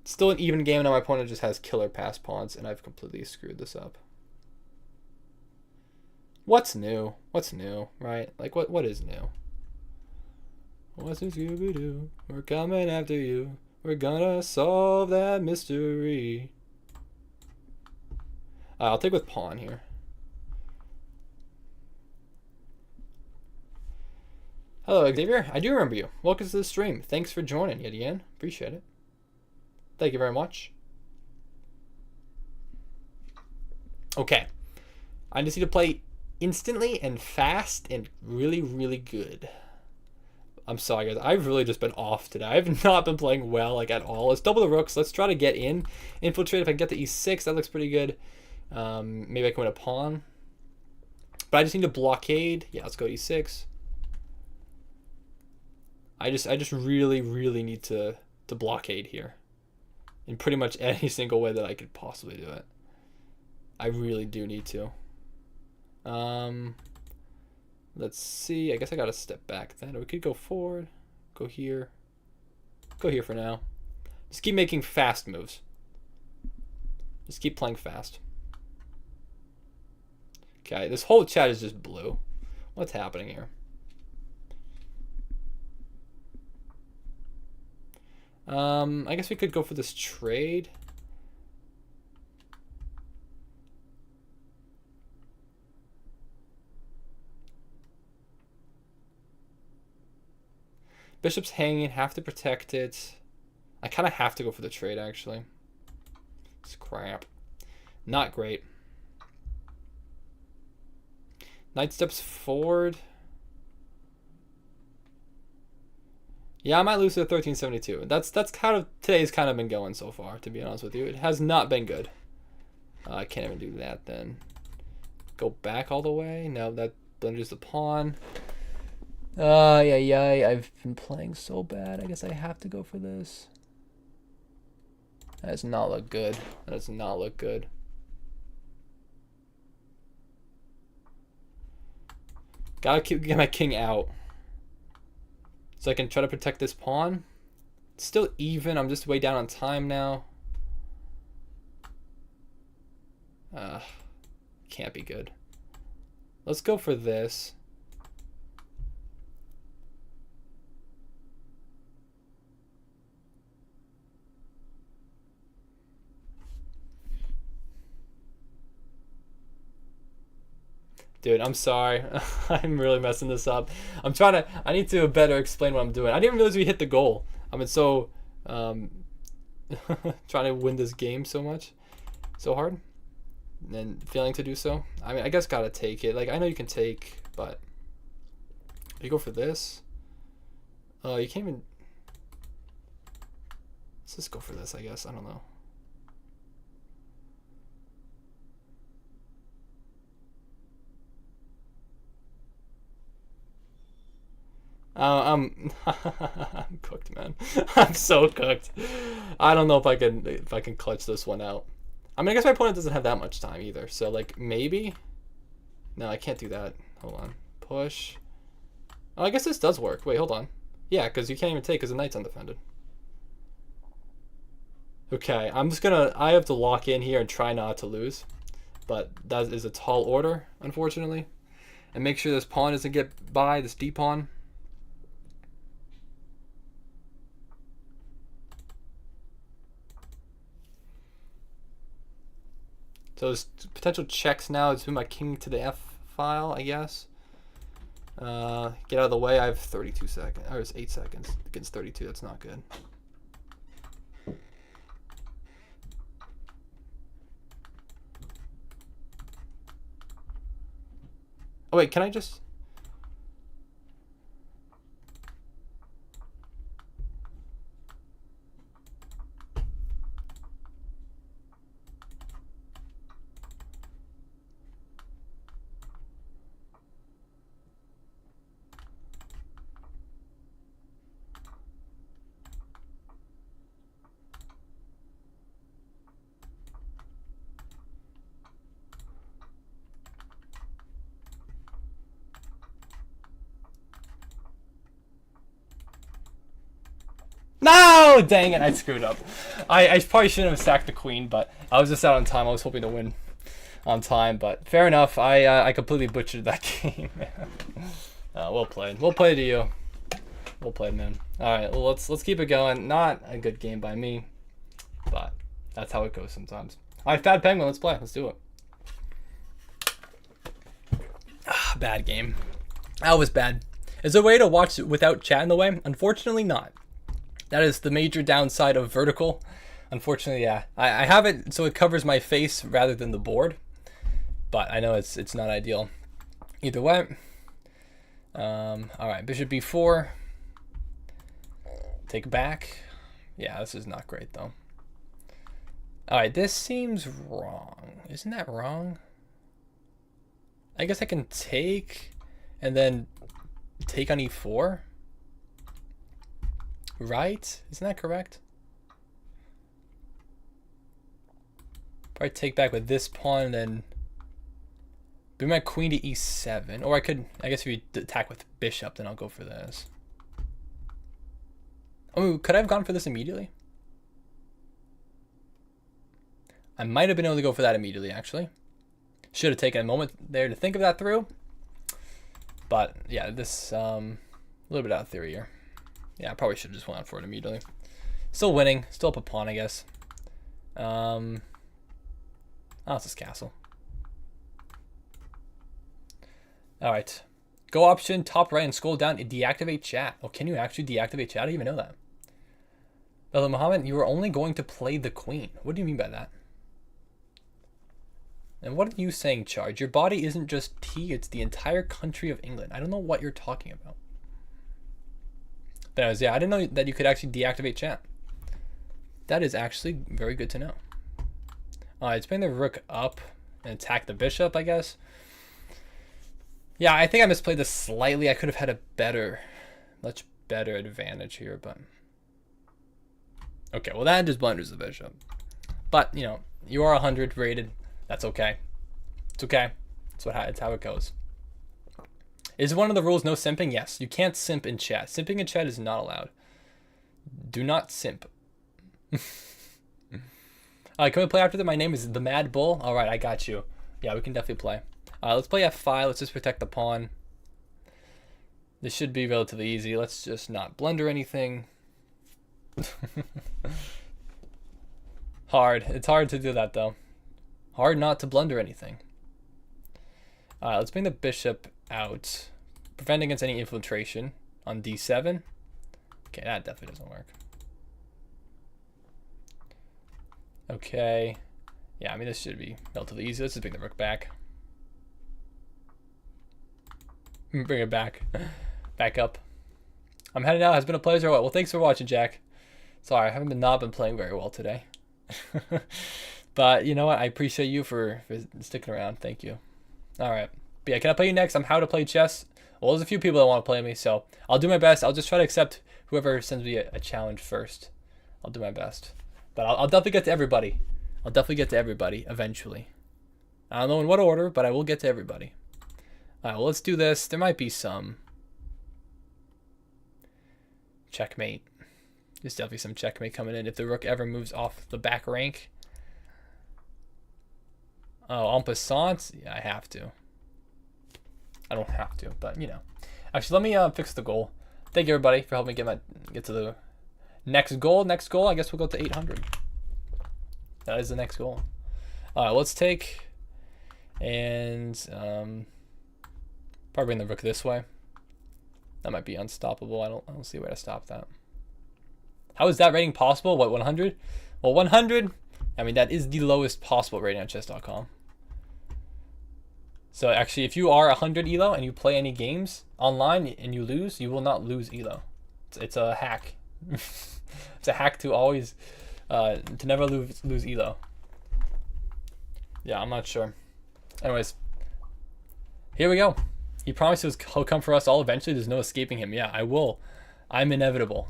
It's still an even game. Now my opponent just has killer pass pawns, and I've completely screwed this up. What's new? What's new, right? Like, what is new? What's this Scooby-Doo? We're coming after you. We're gonna solve that mystery. I'll take with pawn here. Hello, Xavier. I do remember you. Welcome to the stream. Thanks for joining yet again. Appreciate it. Thank you very much. Okay. I just need to play instantly and fast and really, really good. I'm sorry, guys. I've really just been off today. I've not been playing well, like, at all. Let's double the rooks. Let's try to get in. Infiltrate. If I can get to e6, that looks pretty good. Maybe I can win a pawn. But I just need to blockade. Yeah, let's go e6. I just really, really need to blockade here. In pretty much any single way that I could possibly do it. I really do need to. Let's see. I guess I gotta step back then. We could go forward. Go here. Go here for now. Just keep making fast moves. Just keep playing fast. Okay, this whole chat is just blue. What's happening here? I guess we could go for this trade. Bishop's hanging, have to protect it. I kind of have to go for the trade, actually. It's crap. Not great. Knight steps forward. Yeah, I might lose to 1372. That's kind of, today's kind of been going so far, to be honest with you. It has not been good. I can't even do that then. Go back all the way. No, that blunders the pawn. Yeah, I've been playing so bad. I guess I have to go for this. That does not look good. That does not look good. Gotta get my king out. So I can try to protect this pawn. It's still even. I'm just way down on time now. Can't be good. Let's go for this. Dude, I'm sorry. I'm really messing this up. I need to better explain what I'm doing. I didn't realize we hit the goal. I've been so trying to win this game so hard, and then failing to do so. I mean, I guess gotta take it. Like, I know you can take, but you go for this. You can't even. Let's just go for this, I guess. I don't know. I'm cooked, man. I'm so cooked. I don't know if I can clutch this one out. I mean, I guess my opponent doesn't have that much time either. So like maybe. No, I can't do that. Hold on. Push. Oh, I guess this does work. Wait, hold on. Yeah, because you can't even take because the knight's undefended. Okay, I have to lock in here and try not to lose. But that is a tall order, unfortunately. And make sure this pawn doesn't get by, this d pawn. So there's potential checks now. It's move my king to the f file, I guess. Get out of the way. I have 32 seconds. Or it's 8 seconds against 32. That's not good. Oh wait, can I just? No! Dang it, I screwed up. I probably shouldn't have sacked the queen, but I was just out on time. I was hoping to win on time, but fair enough. I completely butchered that game. Well played. Well played to you. Well played, man. All right, well, let's keep it going. Not a good game by me, but that's how it goes sometimes. All right, Fat Penguin, let's play. Let's do it. Bad game. That was bad. Is there a way to watch without chat in the way? Unfortunately, not. That is the major downside of vertical. Unfortunately, yeah. I have it so it covers my face rather than the board. But I know it's not ideal. Either way. Alright, bishop b4. Take back. Yeah, this is not great though. Alright, this seems wrong. Isn't that wrong? I guess I can take and then take on e4. Right? Isn't that correct? Probably take back with this pawn and then bring my queen to e7. Or I guess if you attack with bishop, then I'll go for this. Oh, could I have gone for this immediately? I might have been able to go for that immediately, actually. Should have taken a moment there to think of that through. But yeah, this a little bit out of theory here. Yeah, I probably should have just went for it immediately. Still winning. Still up a pawn, I guess. Oh, it's this castle. All right. Go option, top right, and scroll down and deactivate chat. Oh, can you actually deactivate chat? I didn't even know that. Bella Muhammad, you are only going to play the queen. What do you mean by that? And what are you saying, Charge? Your body isn't just tea, it's the entire country of England. I don't know what you're talking about. But anyways, yeah, I didn't know that you could actually deactivate chat. That is actually very good to know. It's bring the rook up and attack the bishop, I guess. Yeah, I think I misplayed this slightly. I could have had a much better advantage here, but... Okay, well that just blunders the bishop. But, you know, you are 100 rated. That's okay. It's okay. It's how it goes. Is one of the rules no simping? Yes. You can't simp in chat. Simping in chat is not allowed. Do not simp. Can we play after that? My name is the Mad Bull. All right, I got you. Yeah, we can definitely play. Let's play F5. Let's just protect the pawn. This should be relatively easy. Let's just not blunder anything. Hard. It's hard to do that, though. Hard not to blunder anything. Let's bring the bishop out. Prevent against any infiltration on D7. Okay, that definitely doesn't work. Okay. Yeah, I mean, this should be relatively easy. Let's just bring the rook back. Bring it back. Back up. I'm heading out. Has been a pleasure. Well, thanks for watching, Jack. Sorry, I haven't not been playing very well today. But you know what? I appreciate you for sticking around. Thank you. All right. But yeah, can I play you next? I'm how to play chess. Well, there's a few people that want to play me, so I'll do my best. I'll just try to accept whoever sends me a challenge first. I'll do my best. But I'll definitely get to everybody. I'll definitely get to everybody eventually. I don't know in what order, but I will get to everybody. All right, well, let's do this. There might be some checkmate. There's definitely some checkmate coming in if the rook ever moves off the back rank. Oh, en passant? Yeah, I have to. I don't have to, but you know. Actually, let me fix the goal. Thank you, everybody, for helping me get to the next goal. Next goal, I guess we'll go to 800. That is the next goal. All right, let's take and probably bring the rook this way. That might be unstoppable. I don't see where to stop that. How is that rating possible? What, 100? Well, 100. I mean, that is the lowest possible rating on chess.com. So actually, if you are 100 elo and you play any games online and you lose, you will not lose elo. It's a hack. It's a hack to always to never lose elo. Yeah, I'm not sure. Anyways, here we go. He promises he'll come for us all eventually. There's no escaping him. Yeah, I will. I'm inevitable.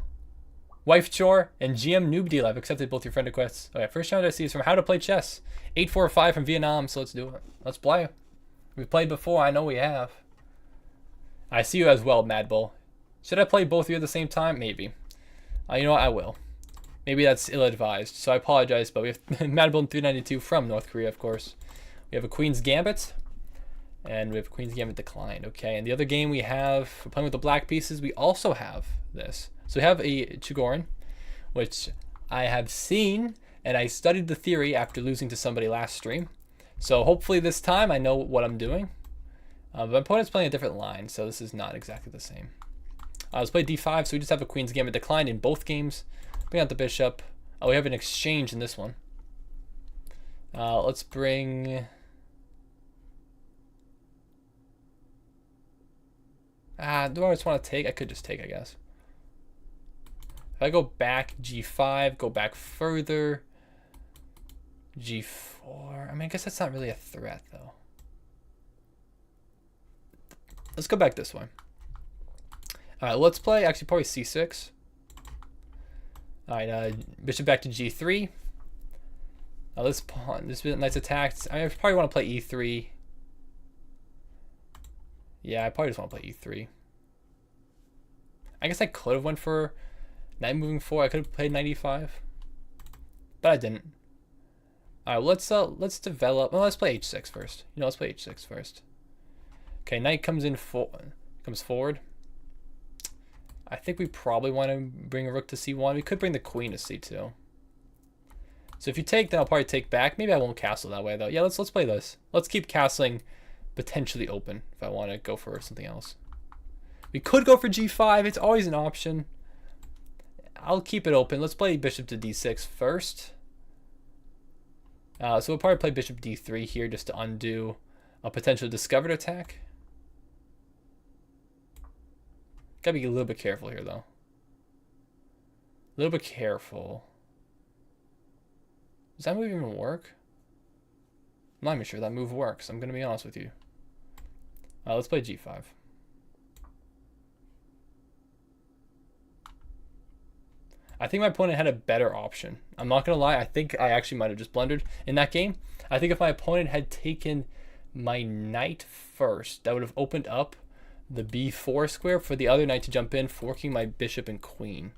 Wife Chore and GM Noob Deal. I've accepted both your friend requests. Okay, first challenge I see is from How to Play Chess. 845 from Vietnam, so let's do it. Let's play. We've played before. I know we have. I see you as well, Mad Bull. Should I play both of you at the same time? Maybe. You know what? I will. Maybe that's ill-advised, so I apologize, but we have Mad Bull 392 from North Korea, of course. We have a Queen's Gambit, and we have Queen's Gambit declined. Okay, and the other game we have, we're playing with the black pieces, we also have this. So we have a Chigorin, which I have seen, and I studied the theory after losing to somebody last stream. So hopefully this time I know what I'm doing. But my opponent's playing a different line, so this is not exactly the same. Let's play d5, so we just have a Queen's Gambit declined in both games. Bring out the bishop. Oh, we have an exchange in this one. Let's bring... do I just want to take? I could just take, I guess. If I go back, g5, go back further, g4. I mean, I guess that's not really a threat, though. Let's go back this way. All right, let's play, actually, probably c6. All right, bishop back to g3. This pawn, this knight's attacked. I probably want to play e3. Yeah, I probably just want to play e3. I guess I could have went for knight moving 4. I could have played 95, but I didn't. All right, let's develop. Well, let's play h6 first. You know, let's play h6 first. Okay, knight comes in comes forward. I think we probably want to bring a rook to c1. We could bring the queen to c2. So if you take, then I'll probably take back. Maybe I won't castle that way though. Yeah, let's play this. Let's keep castling potentially open if I want to go for something else. We could go for g5. It's always an option. I'll keep it open. Let's play bishop to d6 first. So we'll probably play bishop d3 here just to undo a potential discovered attack. Gotta be a little bit careful here though. A little bit careful. Does that move even work? I'm not even sure that move works. I'm gonna be honest with you. Let's play g5. I think my opponent had a better option. I'm not gonna lie. I think I actually might have just blundered in that game. I think if my opponent had taken my knight first, that would have opened up the b4 square for the other knight to jump in, forking my bishop and queen.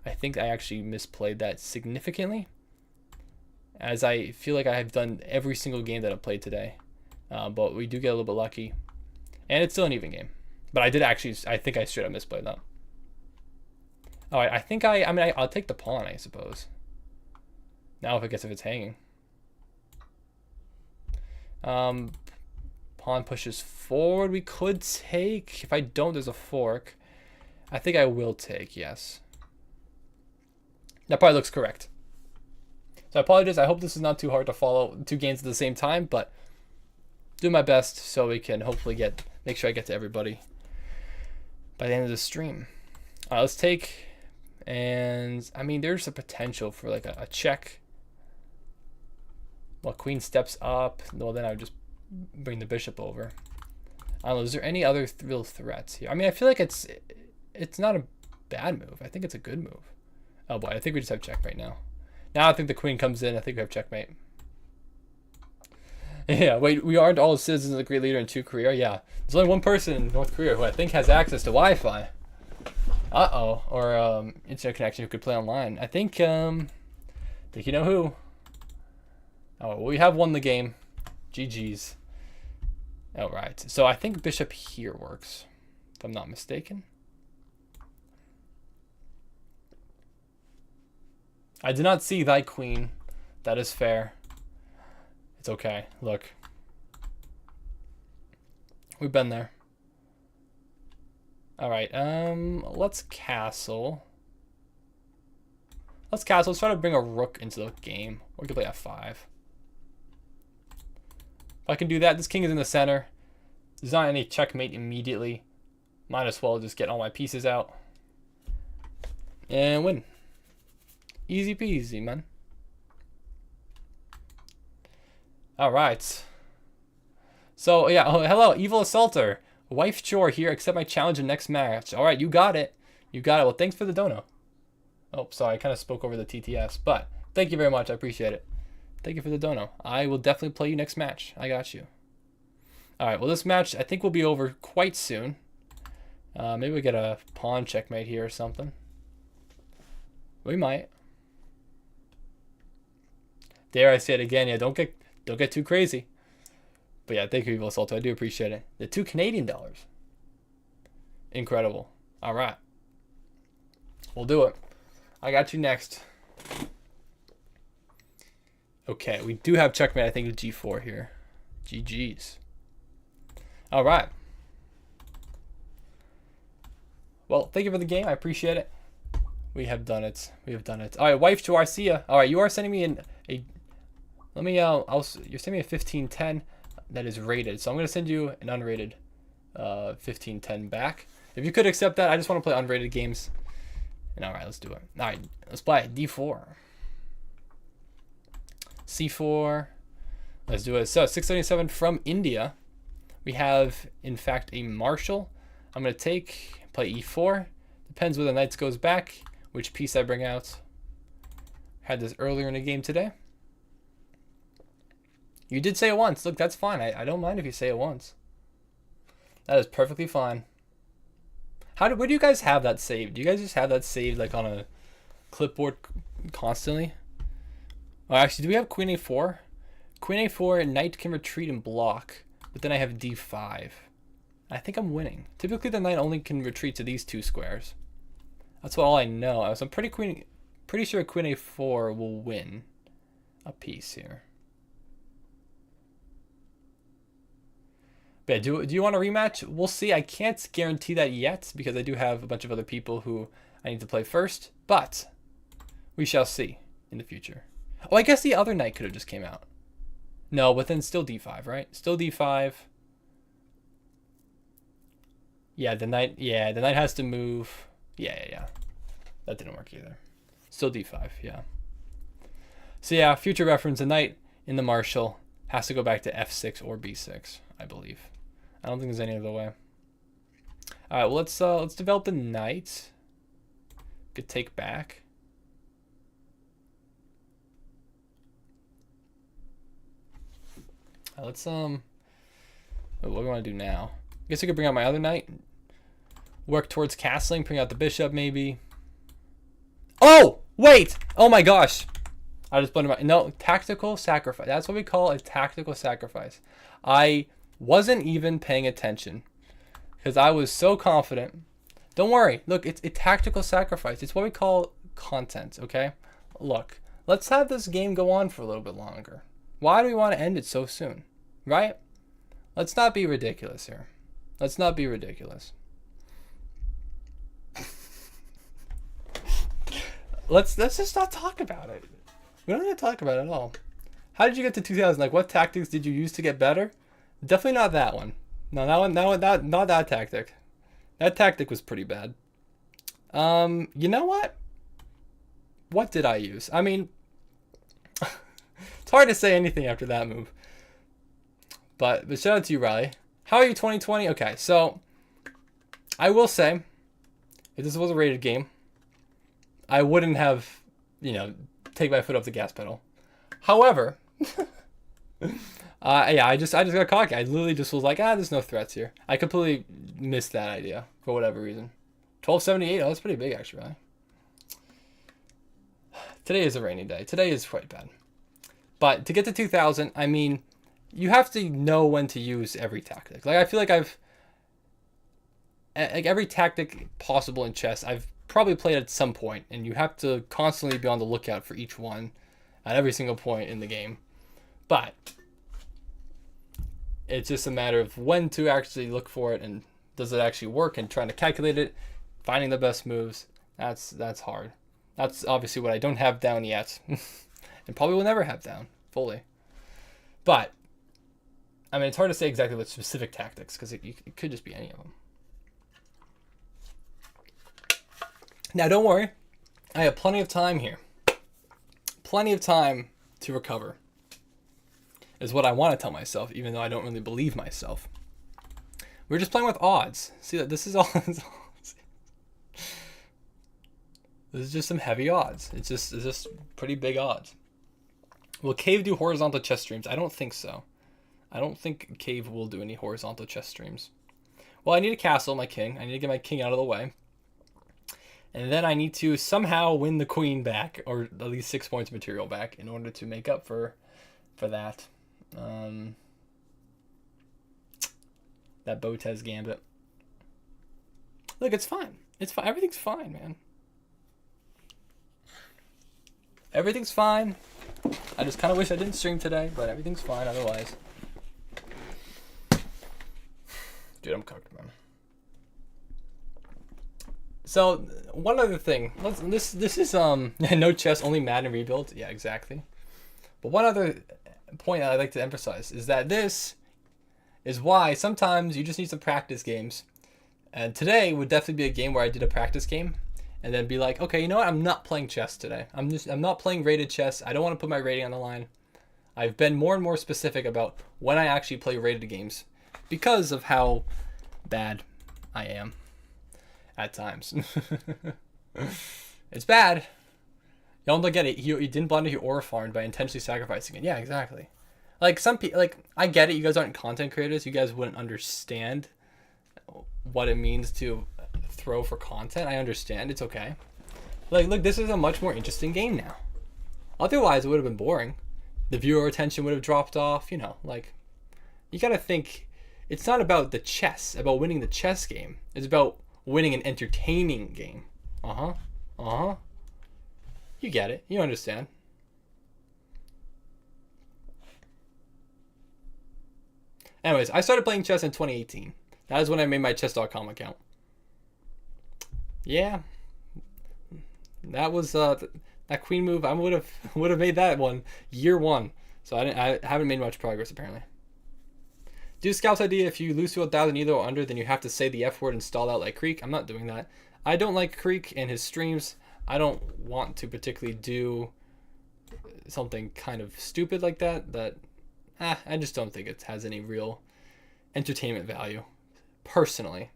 I think I actually misplayed that significantly, as I feel like I have done every single game that I've played today. But we do get a little bit lucky. And it's still an even game. But I think I straight up misplayed that. Alright, I mean, I'll take the pawn, I suppose. Now if it's hanging. Pawn pushes forward. We could take. If I don't, there's a fork. I think I will take, yes. That probably looks correct. So I apologize. I hope this is not too hard to follow 2 games at the same time, but do my best so we can hopefully make sure I get to everybody by the end of the stream. Let's take, and I mean, there's a potential for like a check. Well, queen steps up. Well, then I would just bring the bishop over. I don't know. Is there any other real threats here? I mean, I feel like it's not a bad move. I think it's a good move. Oh boy, I think we just have checkmate now. Now I think the queen comes in. I think we have checkmate. Yeah, wait, we aren't all citizens of the great leader in 2 Korea. Yeah, there's only one person in North Korea who I think has access to Wi-Fi. Uh-oh, or internet connection who could play online. I think you know who. Oh, well, we have won the game. GG's. All right, so I think bishop here works, if I'm not mistaken. I did not see thy queen. That is fair. It's okay. Look. We've been there. All right, let's castle. Let's try to bring a rook into the game. Or we can play f5. If I can do that, this king is in the center. There's not any checkmate immediately. Might as well just get all my pieces out. And win. Easy peasy, man. All right. So, yeah. Oh, hello, Evil Assaulter. Wife chore here. Accept my challenge in next match. All right, you got it. You got it. Well, thanks for the dono. Oh, sorry. I kind of spoke over the TTS. But thank you very much. I appreciate it. Thank you for the dono. I will definitely play you next match. I got you. All right. Well, this match, I think, will be over quite soon. Maybe we get a pawn checkmate here or something. We might. Dare I say it again? Yeah, don't get too crazy. But yeah, thank you, Evil Assaulter. I do appreciate it. The $2 Canadian. Incredible. All right. We'll do it. I got you next. Okay, we do have checkmate, I think, with G4 here. GG's. All right. Well, thank you for the game. I appreciate it. We have done it. We have done it. All right, wife to Arcia. All right, you are sending me let me, you're sending me a 1510 that is rated. So I'm going to send you an unrated 1510 back. If you could accept that, I just want to play unrated games. And all right, let's do it. All right, let's play D4. C4. Let's do it. So 677 from India. We have, in fact, a Marshall. I'm going to play E4. Depends where the knights goes back, which piece I bring out. Had this earlier in the game today. You did say it once. Look, that's fine. I don't mind if you say it once. That is perfectly fine. Where do you guys have that saved? Do you guys just have that saved like on a clipboard constantly? Oh, actually, do we have Queen A4? Queen A4, knight can retreat and block, but then I have D5. I think I'm winning. Typically, the knight only can retreat to these 2 squares. That's all I know. So I'm pretty sure queen a4 will win a piece here. But yeah, do you want a rematch? We'll see. I can't guarantee that yet because I do have a bunch of other people who I need to play first. But we shall see in the future. Oh, I guess the other knight could have just came out. No, but then still d5, right? Still d5. Yeah, the knight has to move. Yeah. That didn't work either. Still d5, yeah. So yeah, future reference, a knight in the marshal has to go back to f6 or b6, I believe. I don't think there's any other way. All right, well, let's develop the knight. Could take back. Let's what do we want to do now? I guess I could bring out my other knight. Work towards castling, bring out the bishop maybe. Oh, wait! Oh my gosh. I just blundered my... No, tactical sacrifice. That's what we call a tactical sacrifice. I wasn't even paying attention because I was so confident. Don't worry. Look, it's a tactical sacrifice. It's what we call content, okay? Look, let's have this game go on for a little bit longer. Why do we want to end it so soon, right? Let's not be ridiculous here. Let's not be ridiculous. Let's just not talk about it. We don't need to talk about it at all. How did you get to 2000? Like, what tactics did you use to get better? Definitely not that one. No, not that tactic. That tactic was pretty bad. You know what? What did I use? I mean, it's hard to say anything after that move. But shout out to you, Riley. How are you, 2020? Okay, so I will say, if this was a rated game, I wouldn't have, take my foot off the gas pedal. However, yeah, I just got cocky. I literally just was like, there's no threats here. I completely missed that idea for whatever reason. 1278, that's pretty big actually, right? Today is a rainy day. Today is quite bad. But to get to 2000, I mean, you have to know when to use every tactic. Like, I feel like every tactic possible in chess, I've probably played at some point, and you have to constantly be on the lookout for each one at every single point in the game. But it's just a matter of when to actually look for it, and does it actually work, and trying to calculate it, finding the best moves. That's hard. That's obviously what I don't have down yet, and probably will never have down fully. But I mean, it's hard to say exactly what specific tactics, because it could just be any of them. Now, don't worry. I have plenty of time here. Plenty of time to recover is what I want to tell myself, even though I don't really believe myself. We're just playing with odds. See, that this is all. This is just some heavy odds. It's just pretty big odds. Will Cave do horizontal chess streams? I don't think so. I don't think Cave will do any horizontal chess streams. Well, I need to castle my king. I need to get my king out of the way. And then I need to somehow win the queen back, or at least 6 points of material back, in order to make up for that. That Botez Gambit. Look, it's fine. It's fine. Everything's fine, man. Everything's fine. I just kind of wish I didn't stream today, but everything's fine otherwise. Dude, I'm cooked, man. So one other thing, this is no chess, only Madden rebuild. Yeah, exactly. But one other point that I'd like to emphasize is that this is why sometimes you just need some practice games. And today would definitely be a game where I did a practice game, and then be like, okay, you know what? I'm not playing chess today. I'm not playing rated chess. I don't want to put my rating on the line. I've been more and more specific about when I actually play rated games because of how bad I am. At times. It's bad. Y'all don't get it. He didn't blunder, he aura farmed by intentionally sacrificing it. Yeah, exactly. Like, some people, like, I get it. You guys aren't content creators. You guys wouldn't understand what it means to throw for content. I understand. It's okay. Like, look, this is a much more interesting game now. Otherwise, it would have been boring. The viewer attention would have dropped off. Like, you gotta think, it's not about the chess, about winning the chess game. It's about winning an entertaining game Uh-huh. Uh-huh. You get it. You understand. Anyways, I started playing chess in 2018. That is when I made my chess.com account. Yeah. That was that queen move. I would have made that one year one. So I haven't made much progress apparently. Do Scout's idea, if you lose to 1,000 either or under, then you have to say the F word and stall out like Creek. I'm not doing that. I don't like Creek and his streams. I don't want to particularly do something kind of stupid like that. I just don't think it has any real entertainment value. Personally,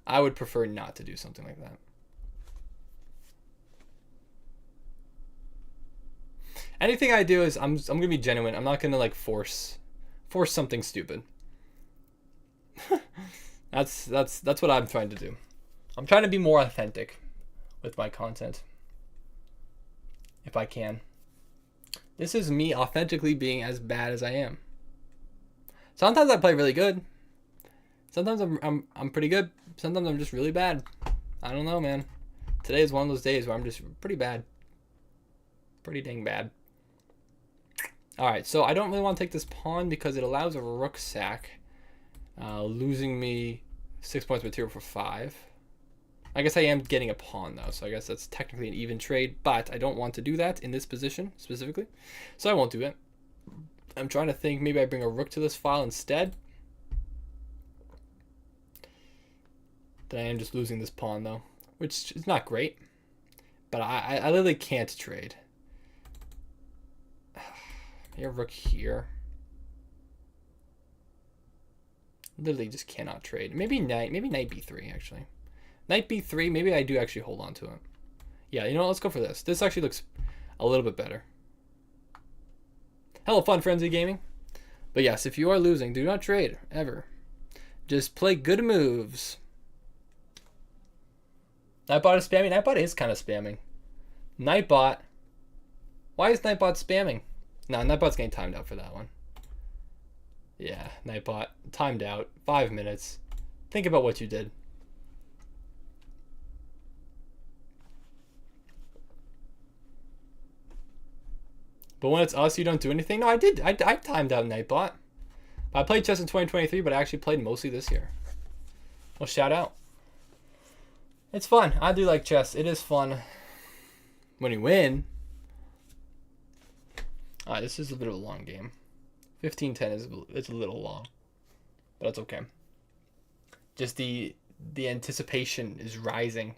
I would prefer not to do something like that. Anything I do is I'm gonna be genuine. I'm not gonna like force something stupid. That's what I'm trying to do. I'm trying to be more authentic with my content, if I can. This is me authentically being as bad as I am. Sometimes I play really good. Sometimes I'm pretty good. Sometimes I'm just really bad. I don't know, man. Today is one of those days where I'm just pretty bad. Pretty dang bad. Alright, so I don't really want to take this pawn because it allows a rook sack. Losing me 6 points material for 5. I guess I am getting a pawn though, so I guess that's technically an even trade, but I don't want to do that in this position specifically, so I won't do it. I'm trying to think, maybe I bring a rook to this file instead. Then I am just losing this pawn though, which is not great, but I literally can't trade. Maybe a rook here. Literally just cannot trade. Maybe knight b3 actually. Knight b3, maybe I do actually hold on to it. Yeah, you know what, let's go for this. This actually looks a little bit better. Hello, Fun Frenzy Gaming. But yes, if you are losing, do not trade, ever. Just play good moves. Nightbot is spamming? Nightbot is kind of spamming. Nightbot. Why is Nightbot spamming? No, Nightbot's getting timed out for that one. Yeah, Nightbot, timed out, 5 minutes. Think about what you did. But when it's us, you don't do anything? No, I did. I timed out Nightbot. I played chess in 2023, but I actually played mostly this year. Well, shout out. It's fun. I do like chess. It is fun when you win. Alright, this is a bit of a long game. 15-10 it's a little long, but that's okay. Just the anticipation is rising.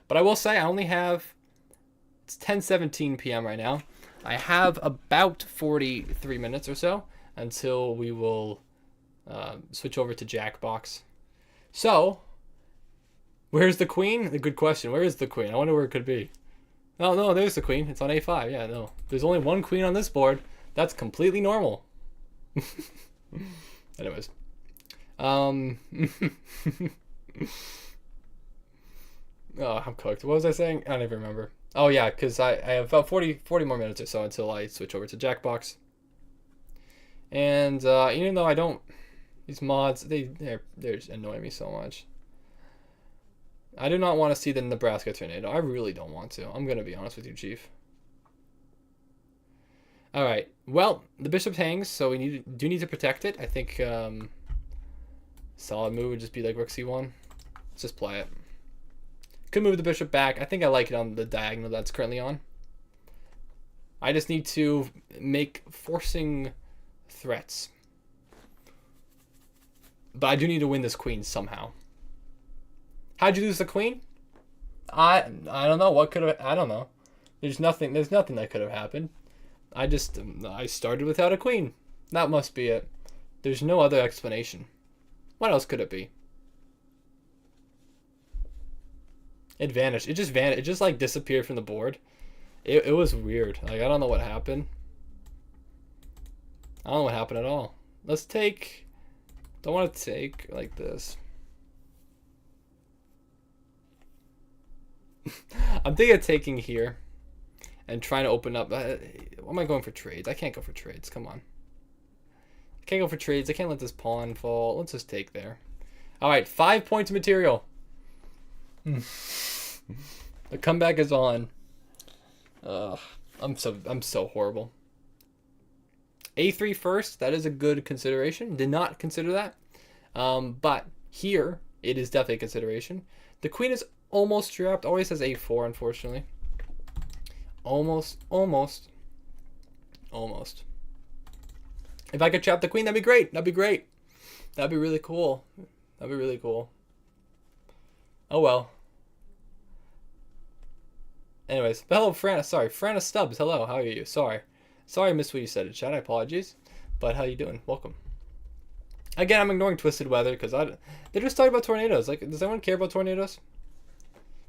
But I will say I only have, it's 10:17 p.m. right now. I have about 43 minutes or so until we will switch over to Jackbox. So, where's the queen? A good question. Where is the queen? I wonder where it could be. No, there's the queen. It's on a5. Yeah, no. There's only one queen on this board. That's completely normal. Anyways. Oh, I'm cooked. What was I saying? I don't even remember. Oh, yeah, because I have about 40 more minutes or so until I switch over to Jackbox. And even though I don't... These mods, they're just annoying me so much. I do not want to see the Nebraska tornado. I really don't want to. I'm going to be honest with you, Chief. Alright, well, the bishop hangs, so we do need to protect it. I think solid move would just be like rook c1. Let's just play it. Could move the bishop back. I think I like it on the diagonal that's currently on. I just need to make forcing threats. But I do need to win this queen somehow. How'd you lose the queen? I don't know. What could have... I don't know. There's nothing that could have happened. I started without a queen. That must be it. There's no other explanation. What else could it be? It vanished. It just vanished. It just like disappeared from the board. It was weird. Like, I don't know what happened. I don't know what happened at all. Let's take... Don't want to take like this. I'm thinking of taking here and trying to open up. What am I going for trades? I can't go for trades. Come on. I can't go for trades. I can't let this pawn fall. Let's just take there. All right, 5 points of material. The comeback is on. I'm so horrible. A3 first, that is a good consideration. Did not consider that. But here, it is definitely a consideration. The queen is almost trapped. Always has A4, unfortunately. Almost. If I could trap the queen, that'd be great. That'd be really cool. Oh well. Anyways, hello, Frana. Sorry, Frana Stubbs. Hello, how are you? Sorry, I missed what you said in chat. I apologize. But how you doing? Welcome. Again, I'm ignoring Twisted Weather because they're just talking about tornadoes. Like, does anyone care about tornadoes?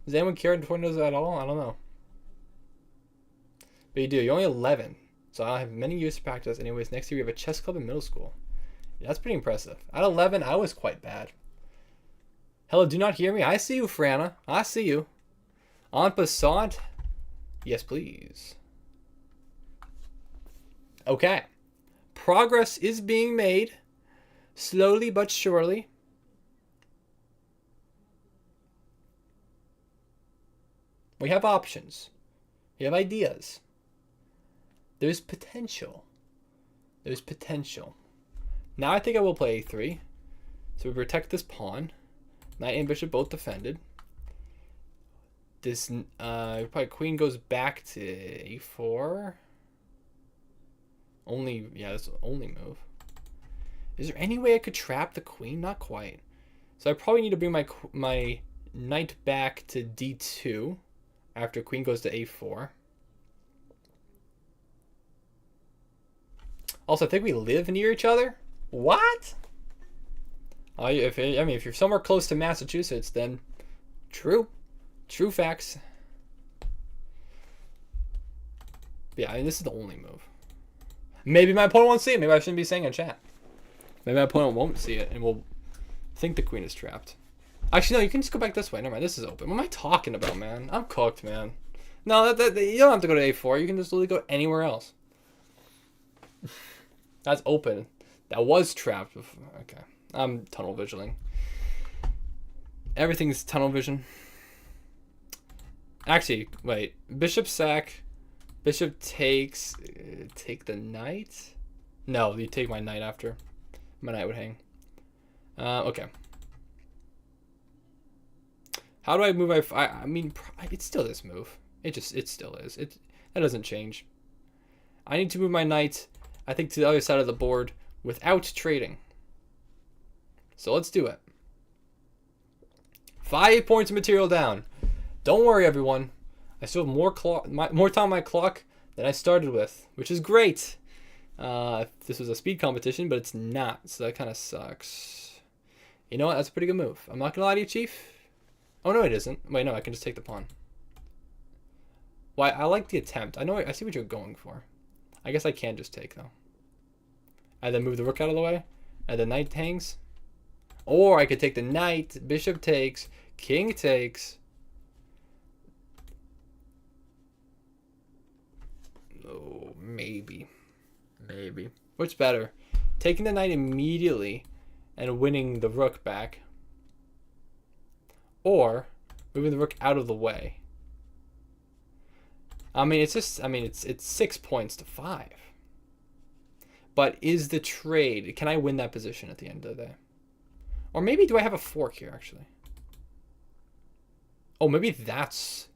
Does anyone care about tornadoes at all? I don't know. But you do. You're only 11. So I don't have many years to practice. Anyways, next year we have a chess club in middle school. Yeah, that's pretty impressive. At 11, I was quite bad. Hello, do not hear me? I see you, Frana. I see you. En passant? Yes, please. Okay. Progress is being made. Slowly but surely. We have options. We have ideas. There's potential. Now I think I will play A3. So we protect this pawn. Knight and bishop both defended. This probably queen goes back to A4. That's the only move. Is there any way I could trap the queen? Not quite. So I probably need to bring my knight back to D2 after queen goes to A4. Also, I think we live near each other. What? If you're somewhere close to Massachusetts, then true facts. Yeah, I mean, this is the only move. Maybe my opponent won't see it. Maybe I shouldn't be saying in chat. Maybe my opponent won't see it and will think the queen is trapped. Actually, no, you can just go back this way. Never mind, this is open. What am I talking about, man? I'm cooked, man. No, you don't have to go to A4. You can just literally go anywhere else. That's open. That was trapped before. Okay. I'm tunnel visioning. Everything's tunnel vision. Actually, wait. Bishop sack. Bishop takes. Take the knight? No, you take my knight after. My knight would hang. Okay. How do I move my... I mean, it's still this move. It still is. That doesn't change. I need to move my knight, I think, to the other side of the board without trading. So let's do it. 5 points of material down. Don't worry, everyone. I still have more time on my clock than I started with, which is great. This was a speed competition, but it's not, so that kind of sucks. You know what? That's a pretty good move. I'm not going to lie to you, Chief. Oh, no, it isn't. Wait, no, I can just take the pawn. Well, I like the attempt. I see what you're going for. I guess I can just take, though. And then move the rook out of the way, and the knight hangs. Or I could take the knight, bishop takes, king takes. Oh, maybe. What's better? Taking the knight immediately and winning the rook back. Or moving the rook out of the way. I mean, it's 6 points to 5. But is the trade, can I win that position at the end of the day? Or maybe do I have a fork here, actually? Oh, maybe that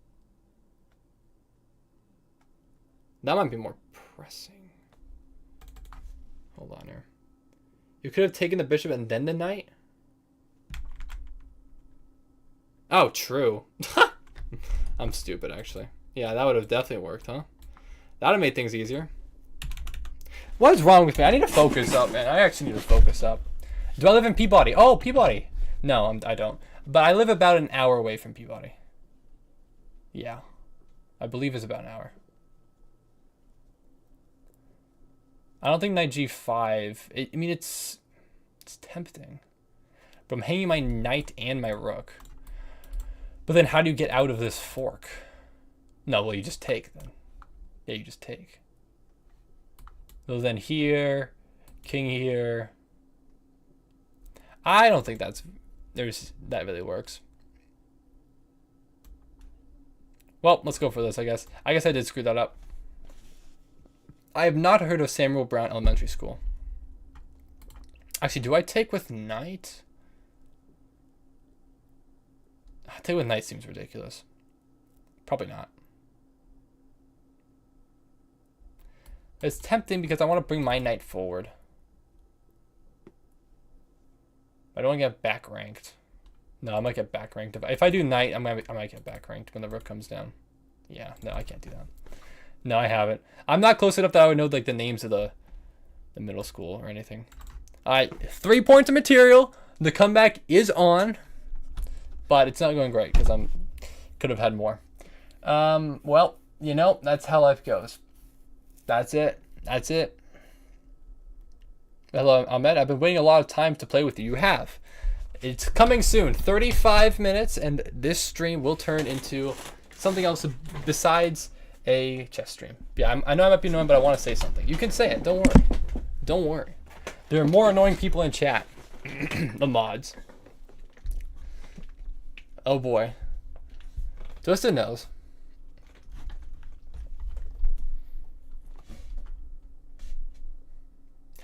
might be more pressing. Hold on here. You could have taken the bishop and then the knight? Oh, true. I'm stupid, actually. Yeah, that would have definitely worked, huh? That would have made things easier. What is wrong with me? I need to focus up, man. I actually need to focus up. Do I live in Peabody? Oh, Peabody. No, I don't. But I live about an hour away from Peabody. Yeah. I believe it's about an hour. I don't think knight g5. I mean, it's tempting. But I'm hanging my knight and my rook. But then how do you get out of this fork? No, well, you just take then. Yeah, you just take. So then here, king here. I don't think that really works. Well, let's go for this, I guess. I guess I did screw that up. I have not heard of Samuel Brown Elementary School. Actually, do I take with knight? Take with knight seems ridiculous. Probably not. It's tempting because I want to bring my knight forward. I don't want to get back ranked. No, I might get back ranked. If I do knight, I might get back ranked when the rook comes down. Yeah, no, I can't do that. No, I haven't. I'm not close enough that I would know like the names of the middle school or anything. All right, 3 points of material. The comeback is on, but it's not going great because could have had more. Well, you know, that's how life goes. That's it. That's it. Hello, Ahmed. I've been waiting a lot of time to play with you. You have. It's coming soon. 35 minutes, and this stream will turn into something else besides a chess stream. Yeah, I know I might be annoying, but I want to say something. You can say it. Don't worry. Don't worry. There are more annoying people in chat. The mods. Oh boy. Twisted knows.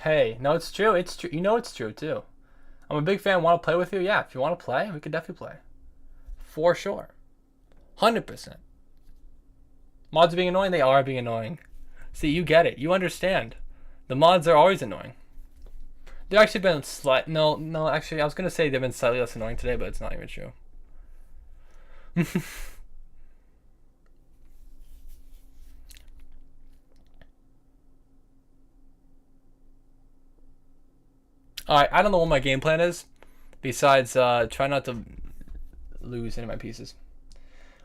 Hey, no, it's true. It's true. You know it's true too. I'm a big fan. Want to play with you? Yeah, if you want to play, we could definitely play. For sure. 100%. Mods are being annoying? They are being annoying. See, you get it. You understand. The mods are always annoying. They've actually been No, actually, I was going to say they've been slightly less annoying today, but it's not even true. Alright, I don't know what my game plan is. Besides, try not to lose any of my pieces.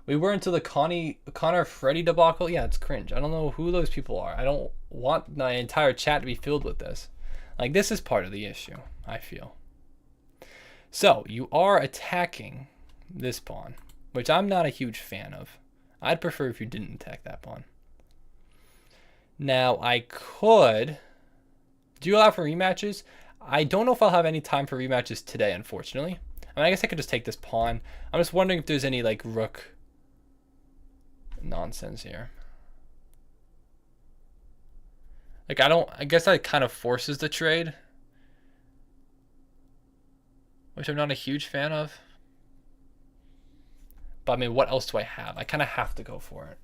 We were until the Connor Freddy debacle. Yeah, it's cringe. I don't know who those people are. I don't want my entire chat to be filled with this. Like, this is part of the issue, I feel. So, you are attacking this pawn, which I'm not a huge fan of. I'd prefer if you didn't attack that pawn. Now, I could... Do you allow for rematches? I don't know if I'll have any time for rematches today, unfortunately. I mean, I guess I could just take this pawn. I'm just wondering if there's any, like, rook nonsense here. Like, I guess that kind of forces the trade, which I'm not a huge fan of. But, I mean, what else do I have? I kind of have to go for it.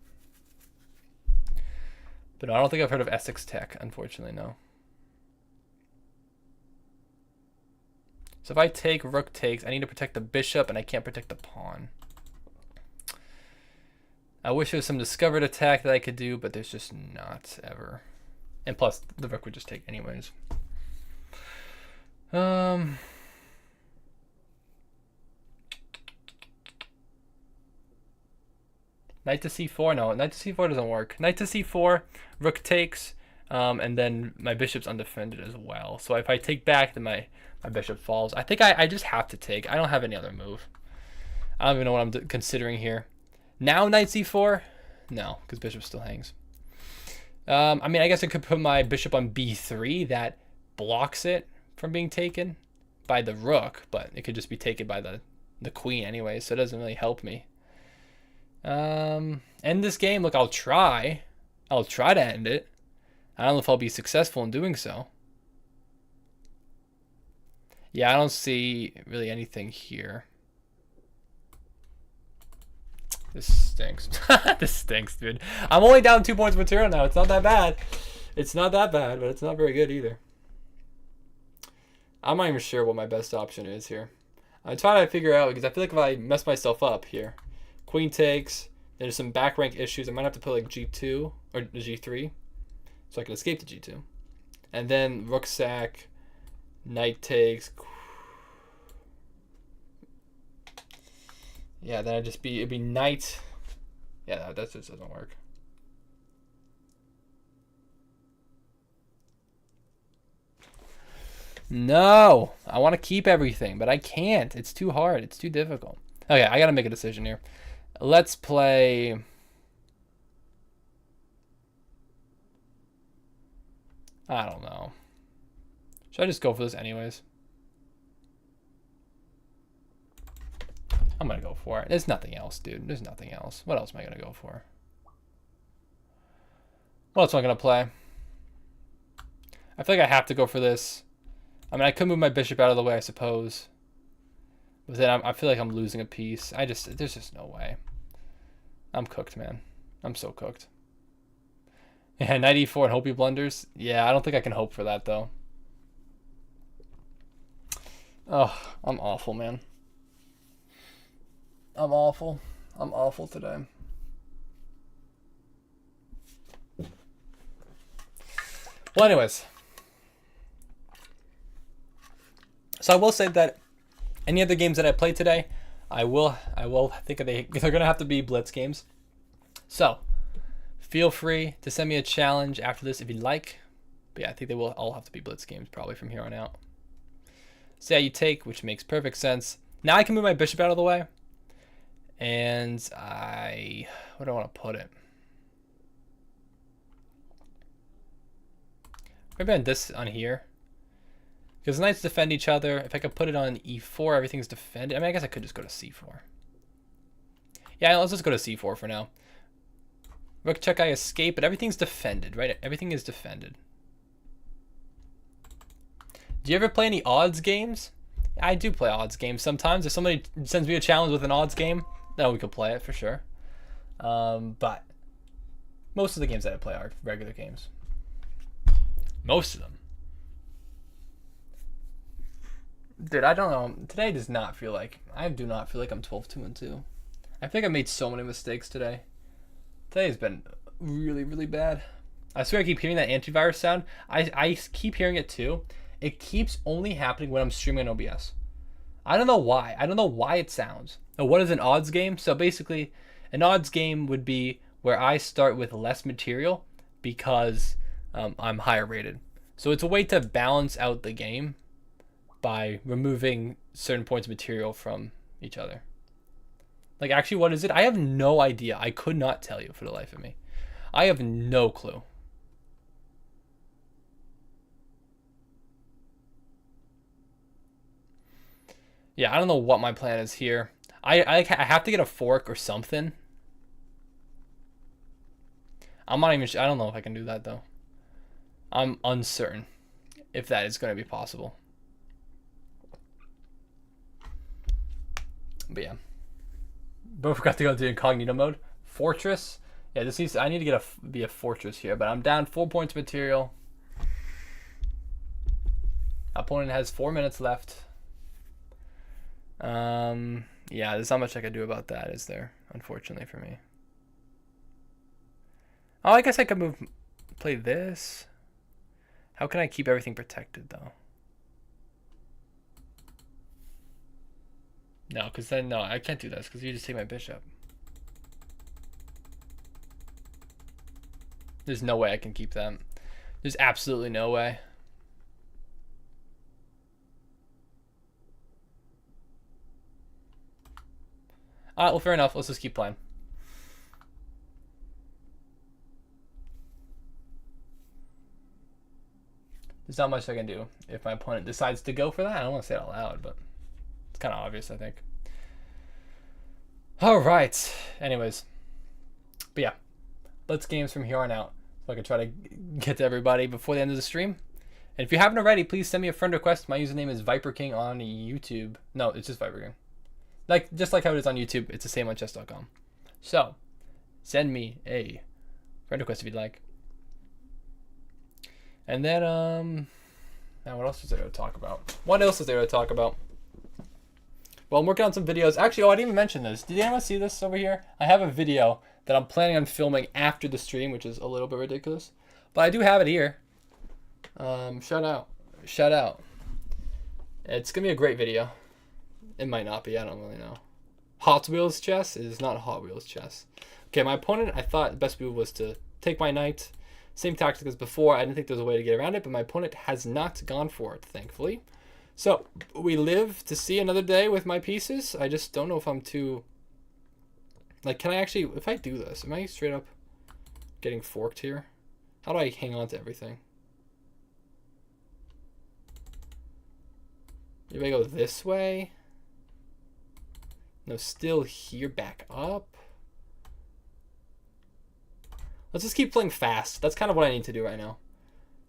But no, I don't think I've heard of Essex Tech, unfortunately, no. So if I take rook takes, I need to protect the bishop, and I can't protect the pawn. I wish there was some discovered attack that I could do, but there's just not ever. And plus, the rook would just take anyways. Knight to c4? No, knight to c4 doesn't work. Knight to c4, rook takes, and then my bishop's undefended as well. So if I take back, then my bishop falls. I think I just have to take. I don't have any other move. I don't even know what I'm considering here. Now knight c4? No, because bishop still hangs. I mean, I guess I could put my bishop on b3. That blocks it from being taken by the rook, but it could just be taken by the queen anyway, so it doesn't really help me. End this game. Look, I'll try. I'll try to end it. I don't know if I'll be successful in doing so. Yeah, I don't see really anything here. This stinks. This stinks, dude. I'm only down 2 points of material now. It's not that bad. It's not that bad, but it's not very good either. I'm not even sure what my best option is here. I'm trying to figure out, because I feel like if I mess myself up here, queen takes, there's some back rank issues. I might have to put like g2 or g3 so I can escape to g2. And then rook sack, knight takes. Yeah, then it'd be knight. Yeah, that just doesn't work. No, I want to keep everything, but I can't. It's too hard. It's too difficult. Okay, I got to make a decision here. Let's play... I don't know. Should I just go for this anyways? I'm going to go for it. There's nothing else, dude. There's nothing else. What else am I going to go for? What else am I going to play? I feel like I have to go for this. I mean, I could move my bishop out of the way, I suppose. But then I feel like I'm losing a piece. There's just no way. I'm cooked, man. I'm so cooked. Yeah, knight e4 and hope he blunders. Yeah, I don't think I can hope for that, though. Oh, I'm awful, man. I'm awful. I'm awful today. Well, anyways. So I will say that any other games that I play today, I will think they're going to have to be Blitz games. So feel free to send me a challenge after this if you'd like. But yeah, I think they will all have to be Blitz games probably from here on out. So yeah, you take, which makes perfect sense. Now I can move my bishop out of the way. And where do I want to put it? Maybe on this, on here. Because knights defend each other. If I could put it on e4, everything's defended. I mean, I guess I could just go to c4. Yeah, let's just go to c4 for now. Rook check, I escape, but everything's defended, right? Everything is defended. Do you ever play any odds games? I do play odds games sometimes. If somebody sends me a challenge with an odds game, then we could play it for sure. But most of the games that I play are regular games. Most of them. Dude, I don't know. Today does not feel like... I do not feel like I'm 12-2-2. I think I made so many mistakes today. Today's been really, really bad. I swear I keep hearing that antivirus sound. I keep hearing it too. It keeps only happening when I'm streaming on OBS. I don't know why. I don't know why it sounds. Now, what is an odds game? So basically, an odds game would be where I start with less material because I'm higher rated. So it's a way to balance out the game by removing certain points of material from each other. Like, actually, what is it? I have no idea. I could not tell you for the life of me. I have no clue. Yeah, I don't know what my plan is here. I have to get a fork or something. I'm not even sure. I don't know if I can do that, though. I'm uncertain if that is going to be possible. But yeah. Both forgot to go into incognito mode. Fortress. Yeah, this needs. I need to get be a fortress here, but I'm down 4 points material. Opponent has 4 minutes left. Yeah, there's not much I could do about that, is there? Unfortunately for me. Oh, I guess I could play this. How can I keep everything protected though? No, because then no, I can't do this because you just take my bishop. There's no way I can keep them. There's absolutely no way. Alright, well, fair enough. Let's just keep playing. There's not much I can do if my opponent decides to go for that. I don't want to say it out loud, but it's kind of obvious, I think. All right. Anyways. But yeah. Let's games from here on out. So I can try to get to everybody before the end of the stream. And if you haven't already, please send me a friend request. My username is ViperKing on YouTube. No, it's just ViperKing. Just like how it is on YouTube, it's the same on chess.com. So, send me a friend request if you'd like. And then, now what else is there to talk about? What else is there to talk about? Well, I'm working on some videos. Actually, I didn't even mention this. Did anyone see this over here? I have a video that I'm planning on filming after the stream, which is a little bit ridiculous. But I do have it here. Shout out. Shout out. It's going to be a great video. It might not be. I don't really know. Hot Wheels chess is not Hot Wheels chess. Okay, my opponent, I thought the best move was to take my knight. Same tactic as before. I didn't think there was a way to get around it, but my opponent has not gone for it, thankfully. So, we live to see another day with my pieces. I just don't know if I'm too... Like, can I actually... If I do this, am I straight up getting forked here? How do I hang on to everything? Maybe I go this way? No, still here. Back up. Let's just keep playing fast. That's kind of what I need to do right now.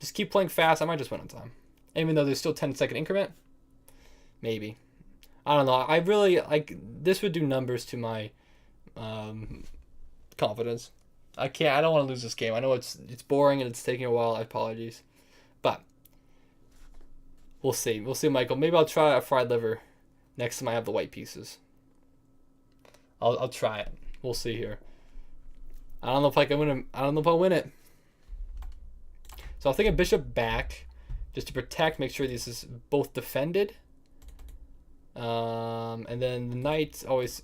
Just keep playing fast. I might just win on time. Even though there's still 10-second increment. Maybe. I don't know. I really, like, this would do numbers to my confidence. I don't want to lose this game. I know it's boring and it's taking a while. Apologies. But we'll see. We'll see, Michael. Maybe I'll try a fried liver next time I have the white pieces. I'll try it. We'll see here. I don't know if I can win it. I don't know if I'll win it. So I'll take a bishop back just to protect, make sure this is both defended. And then the knight always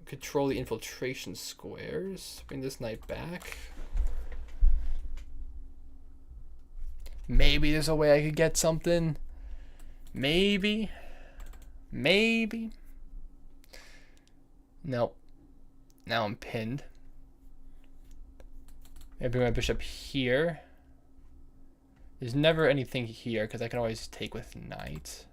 control the infiltration squares. Bring this knight back. Maybe there's a way I could get something. Maybe. Maybe. Nope. Now I'm pinned. Maybe bring my bishop here. There's never anything here because I can always take with knight.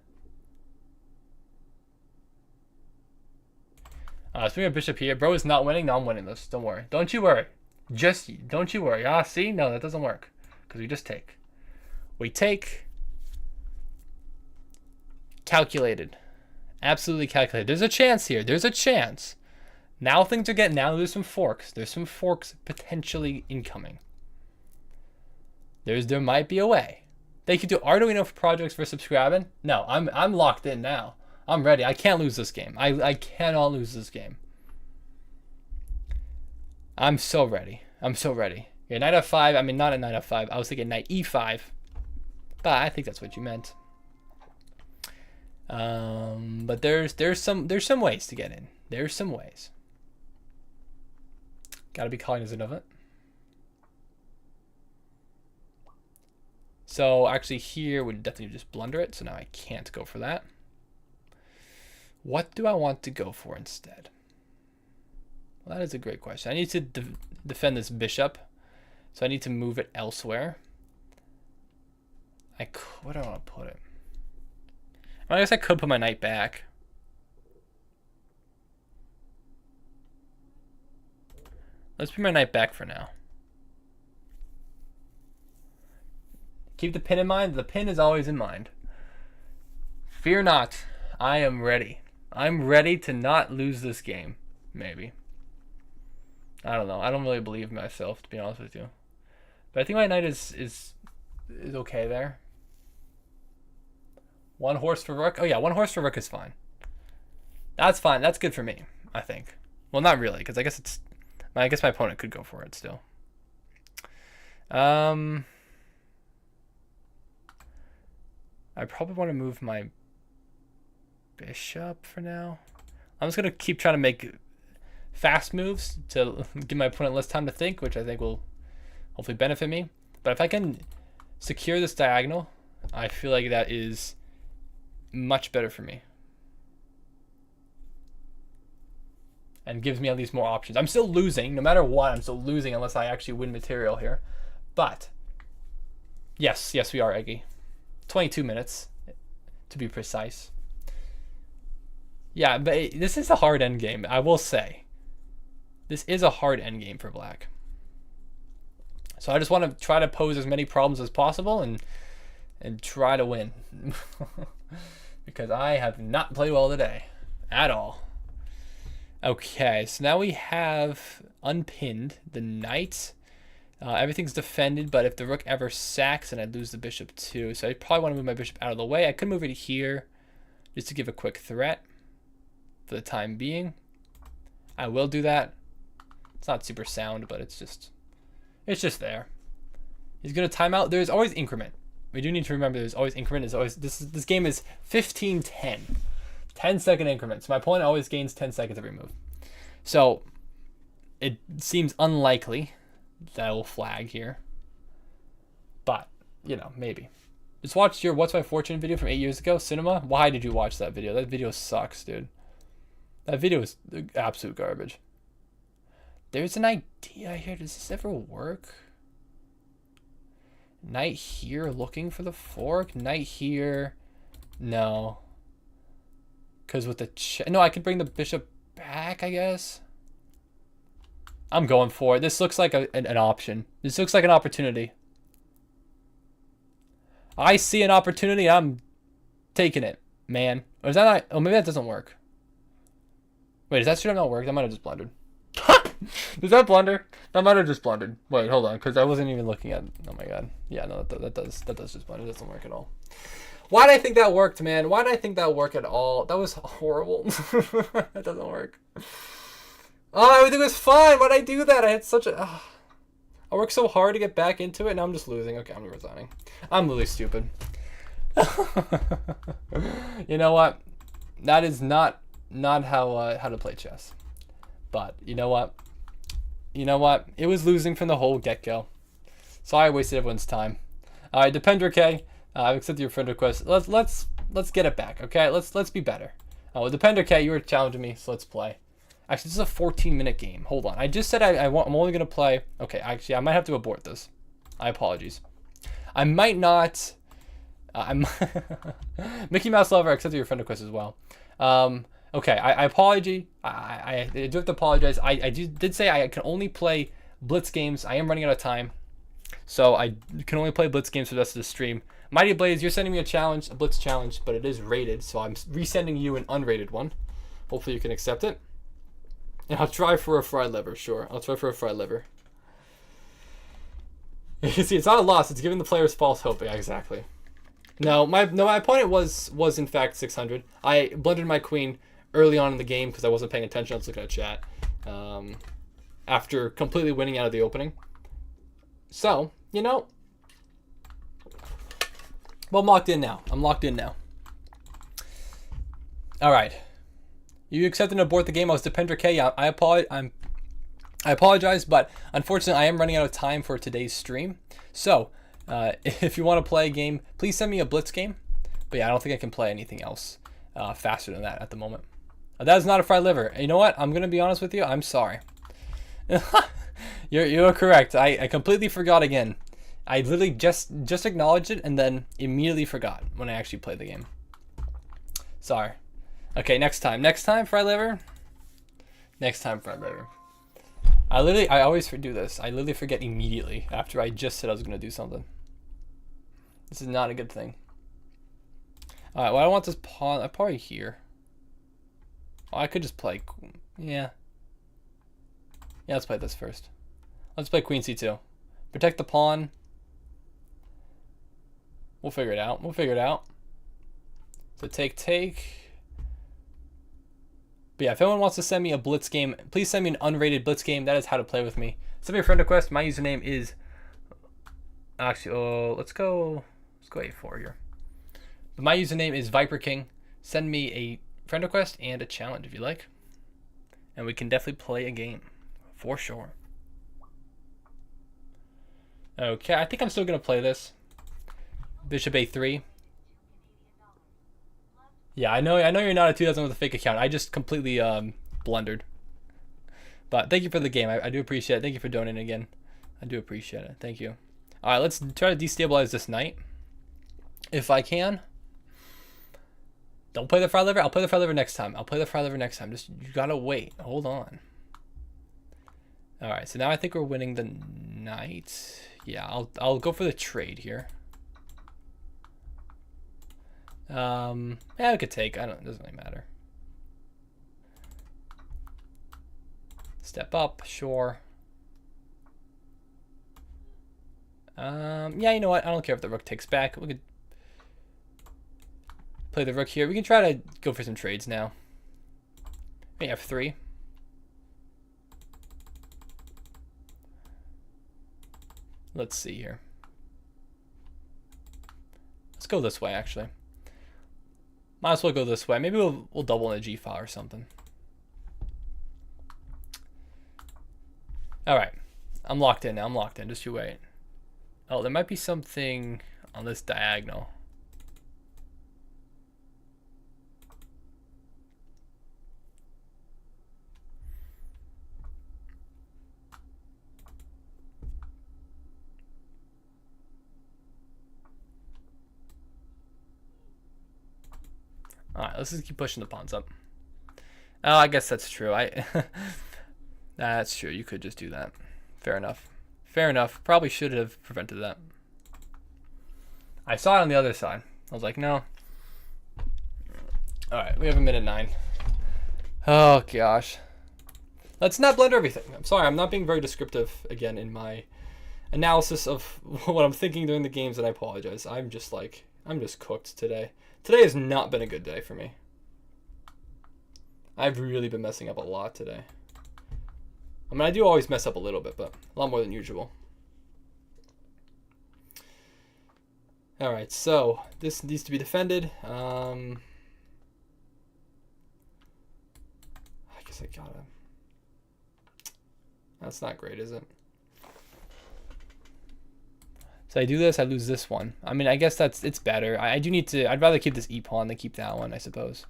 Let's bring a bishop here. Bro is not winning. No, I'm winning this. Don't worry. Don't you worry. Just don't you worry. Ah, see? No, that doesn't work. Because we just take. We take. Calculated. Absolutely calculated. There's a chance here. There's a chance. Now things are getting. Now there's some forks. There's some forks potentially incoming. There might be a way. They could do Arduino for projects for subscribing. No, I'm locked in now. I'm ready. I can't lose this game. I cannot lose this game. I'm so ready. I'm so ready. Yeah, knight f5. I mean, not a knight f5. I was thinking knight e5. But I think that's what you meant. But there's some ways to get in. There's some ways. Gotta be cognizant of it. So actually here would definitely just blunder it. So now I can't go for that. What do I want to go for instead? Well, that is a great question. I need to defend this bishop. So I need to move it elsewhere. Where do I want to put it? I guess I could put my knight back. Let's put my knight back for now. Keep the pin in mind. The pin is always in mind. Fear not. I am ready. I'm ready to not lose this game. Maybe. I don't know. I don't really believe in myself, to be honest with you. But I think my knight is okay there. One horse for rook. Oh yeah, one horse for rook is fine. That's fine. That's good for me, I think. Well, not really, because I guess my opponent could go for it still. I probably want to move my bishop for now. I'm just going to keep trying to make fast moves to give my opponent less time to think, which I think will hopefully benefit me. But if I can secure this diagonal, I feel like that is much better for me. And gives me at least more options. I'm still losing. No matter what, I'm still losing unless I actually win material here. But, yes, we are, Eggy. 22 minutes, to be precise. Yeah, but this is a hard endgame, I will say. This is a hard endgame for black. So I just want to try to pose as many problems as possible and try to win. Because I have not played well today. At all. Okay, so now we have unpinned the knight. Everything's defended, but if the rook ever sacks, then I'd lose the bishop too. So I probably want to move my bishop out of the way. I could move it here just to give a quick threat for the time being. I will do that. It's not super sound, but it's just there. He's gonna time out. There's always increment. We do need to remember there's always increment. Is always this game is 15-10. 10-second increments. My opponent always gains 10 seconds every move. So it seems unlikely that I will flag here. But, you know, maybe. Just watch your What's My Fortune video from 8 years ago, Cinema. Why did you watch that video? That video sucks, dude. That video is absolute garbage. There's an idea here. Does this ever work? Knight here looking for the fork. Knight here. No. Because with the no, I could bring the bishop back, I guess. I'm going for it. This looks like an option. This looks like an opportunity. I see an opportunity. I'm taking it, man. Or is that not? Oh, maybe that doesn't work. Wait, is that straight up not work? That might have just blundered. Does that blunder? That might have just blundered. Wait, hold on, because I wasn't even looking at. Oh my god. Yeah, no, that does just blunder. It doesn't work at all. Why did I think that worked, man? Why did I think that worked at all? That was horrible. That doesn't work. Oh, everything was fine. Why did I do that? I had such a. I worked so hard to get back into it, and now I'm just losing. Okay, I'm resigning. I'm really stupid. You know what? That is not how to play chess. But you know what? It was losing from the whole get-go. So I wasted everyone's time. All right, Depender K, I've accepted your friend request. Let's get it back, okay? Let's be better. Well, Depender K, you were challenging me, so let's play. Actually, this is a 14-minute game. Hold on. I just said I'm only gonna play. Okay, actually, I might have to abort this. I apologies. I might not. Mickey Mouse Lover, I accepted your friend request as well. Okay, I apologize. I do have to apologize. I did say I can only play Blitz games. I am running out of time, so I can only play Blitz games for the rest of the stream. Mighty Blaze, you're sending me a Blitz challenge, but it is rated, so I'm resending you an unrated one. Hopefully you can accept it. And I'll try for a fried liver, sure. I'll try for a fried liver. You see, it's not a loss. It's giving the players false hope. Yeah, exactly. No, my opponent was in fact 600. I blundered my queen early on in the game because I wasn't paying attention. I was looking at chat. After completely winning out of the opening. So, you know. Well, I'm locked in now. All right. You accepted and abort the game. I was Depender K. I apologize, but unfortunately, I am running out of time for today's stream. So, if you want to play a game, please send me a Blitz game. But yeah, I don't think I can play anything else faster than that at the moment. That is not a fried liver. You know what? I'm gonna be honest with you. I'm sorry. You're correct. I completely forgot again. I literally just acknowledged it and then immediately forgot when I actually played the game. Sorry. Okay, next time, fried liver. Next time, fried liver. I always do this. I literally forget immediately after I just said I was gonna do something. This is not a good thing. All right, well, I want this pawn. I'm probably here. Oh, I could just play. Yeah. Yeah, let's play this first. Let's play Queen C2. Protect the pawn. We'll figure it out. So take. But yeah, if anyone wants to send me a Blitz game, please send me an unrated Blitz game. That is how to play with me. Send me a friend request. My username is actually. Let's go A4 here. But my username is Viper King. Send me a friend request and a challenge if you like, and we can definitely play a game for sure. Okay, I think I'm still gonna play this. Bishop A3. Yeah, I know you're not a 2000 with a fake account. I just completely blundered. But thank you for the game. I do appreciate it. Thank you for donating again. I do appreciate it. Thank you. All right, let's try to destabilize this knight if I can. Don't play the fried liver. I'll play the fried liver next time. Just you gotta wait. Hold on. All right, so now I think we're winning the knight. Yeah, I'll go for the trade here. Yeah, I could take. It doesn't really matter. Step up, sure. Yeah, you know what? I don't care if the rook takes back. We could play the rook here. We can try to go for some trades now. We have F3. Let's see here. Let's go this way, actually. Might as well go this way. Maybe we'll double in a G file or something. All right, I'm locked in now. Just you wait. Oh, there might be something on this diagonal. All right, let's just keep pushing the pawns up. Oh, I guess that's true. That's true. You could just do that. Fair enough. Fair enough. Probably should have prevented that. I saw it on the other side. I was like, no. All right, we have a minute 9. Oh gosh. Let's not blender everything. I'm sorry, I'm not being very descriptive again in my analysis of what I'm thinking during the games, and I apologize. I'm just cooked today. Today has not been a good day for me. I've really been messing up a lot today. I mean, I do always mess up a little bit, but a lot more than usual. All right, so this needs to be defended. I guess I gotta. That's not great, is it? So I do this, I lose this one. I mean, I guess it's better. I do need to. I'd rather keep this E pawn than keep that one, I suppose.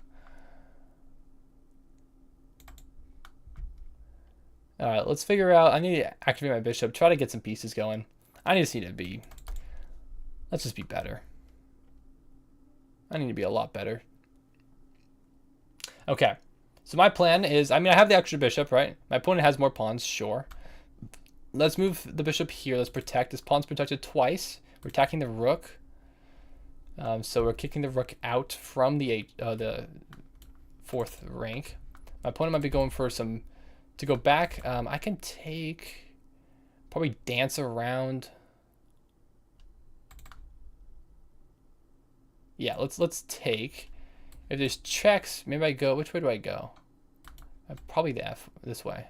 All right, let's figure out. I need to activate my bishop. Try to get some pieces going. I just need to be. Let's just be better. I need to be a lot better. Okay. So my plan is, I mean, I have the extra bishop, right? My opponent has more pawns, sure. Let's move the bishop here. Let's protect. This pawn's protected twice. We're attacking the rook. So we're kicking the rook out from the 4th rank. My opponent might be going for some, to go back. I can take, probably dance around. Yeah, let's take. If there's checks, maybe I go. Which way do I go? Probably the F this way.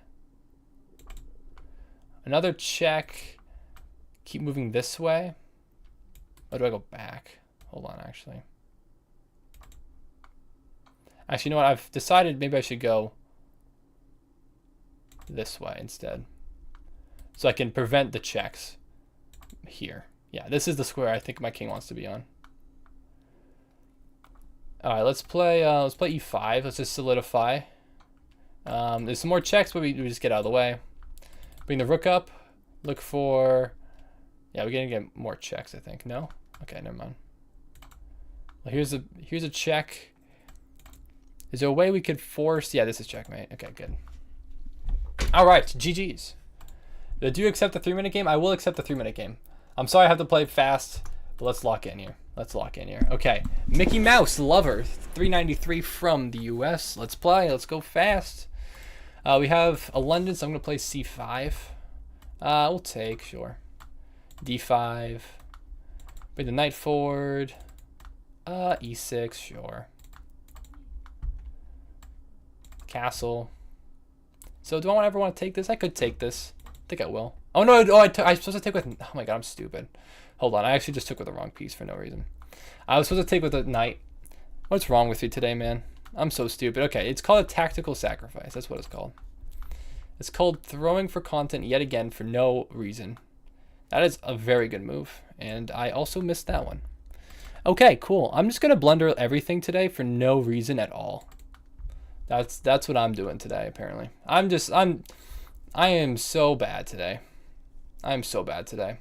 Another check. Keep moving this way. Or do I go back? Hold on, actually. Actually, you know what? I've decided maybe I should go this way instead. So I can prevent the checks here. Yeah, this is the square I think my king wants to be on. All right, let's play e5. Let's just solidify. There's some more checks, but we just get out of the way. Bring the rook up. Look for. Yeah, we're gonna get more checks, I think. No? Okay, never mind. Well, here's a check. Is there a way we could force? Yeah, this is checkmate. Okay, good. All right, GG's. Do you accept the 3-minute game? I will accept the 3-minute game. I'm sorry I have to play fast, but let's lock in here. Let's lock in here. Okay, Mickey Mouse Lover 393 from the US. Let's play. Let's go fast. We have a London, so I'm gonna play C5. We'll take, sure. D5. Bring the knight forward. E6, sure. Castle. So do I ever want to take this? I could take this. I think I will. Oh no! I'm supposed to take with. Oh my god, I'm stupid. Hold on, I actually just took with the wrong piece for no reason. I was supposed to take with a knight. What's wrong with you today, man? I'm so stupid. Okay, it's called a tactical sacrifice. That's what it's called. It's called throwing for content yet again for no reason. That is a very good move, and I also missed that one. Okay, cool. I'm just gonna blunder everything today for no reason at all. That's what I'm doing today, apparently. I am so bad today. I am so bad today.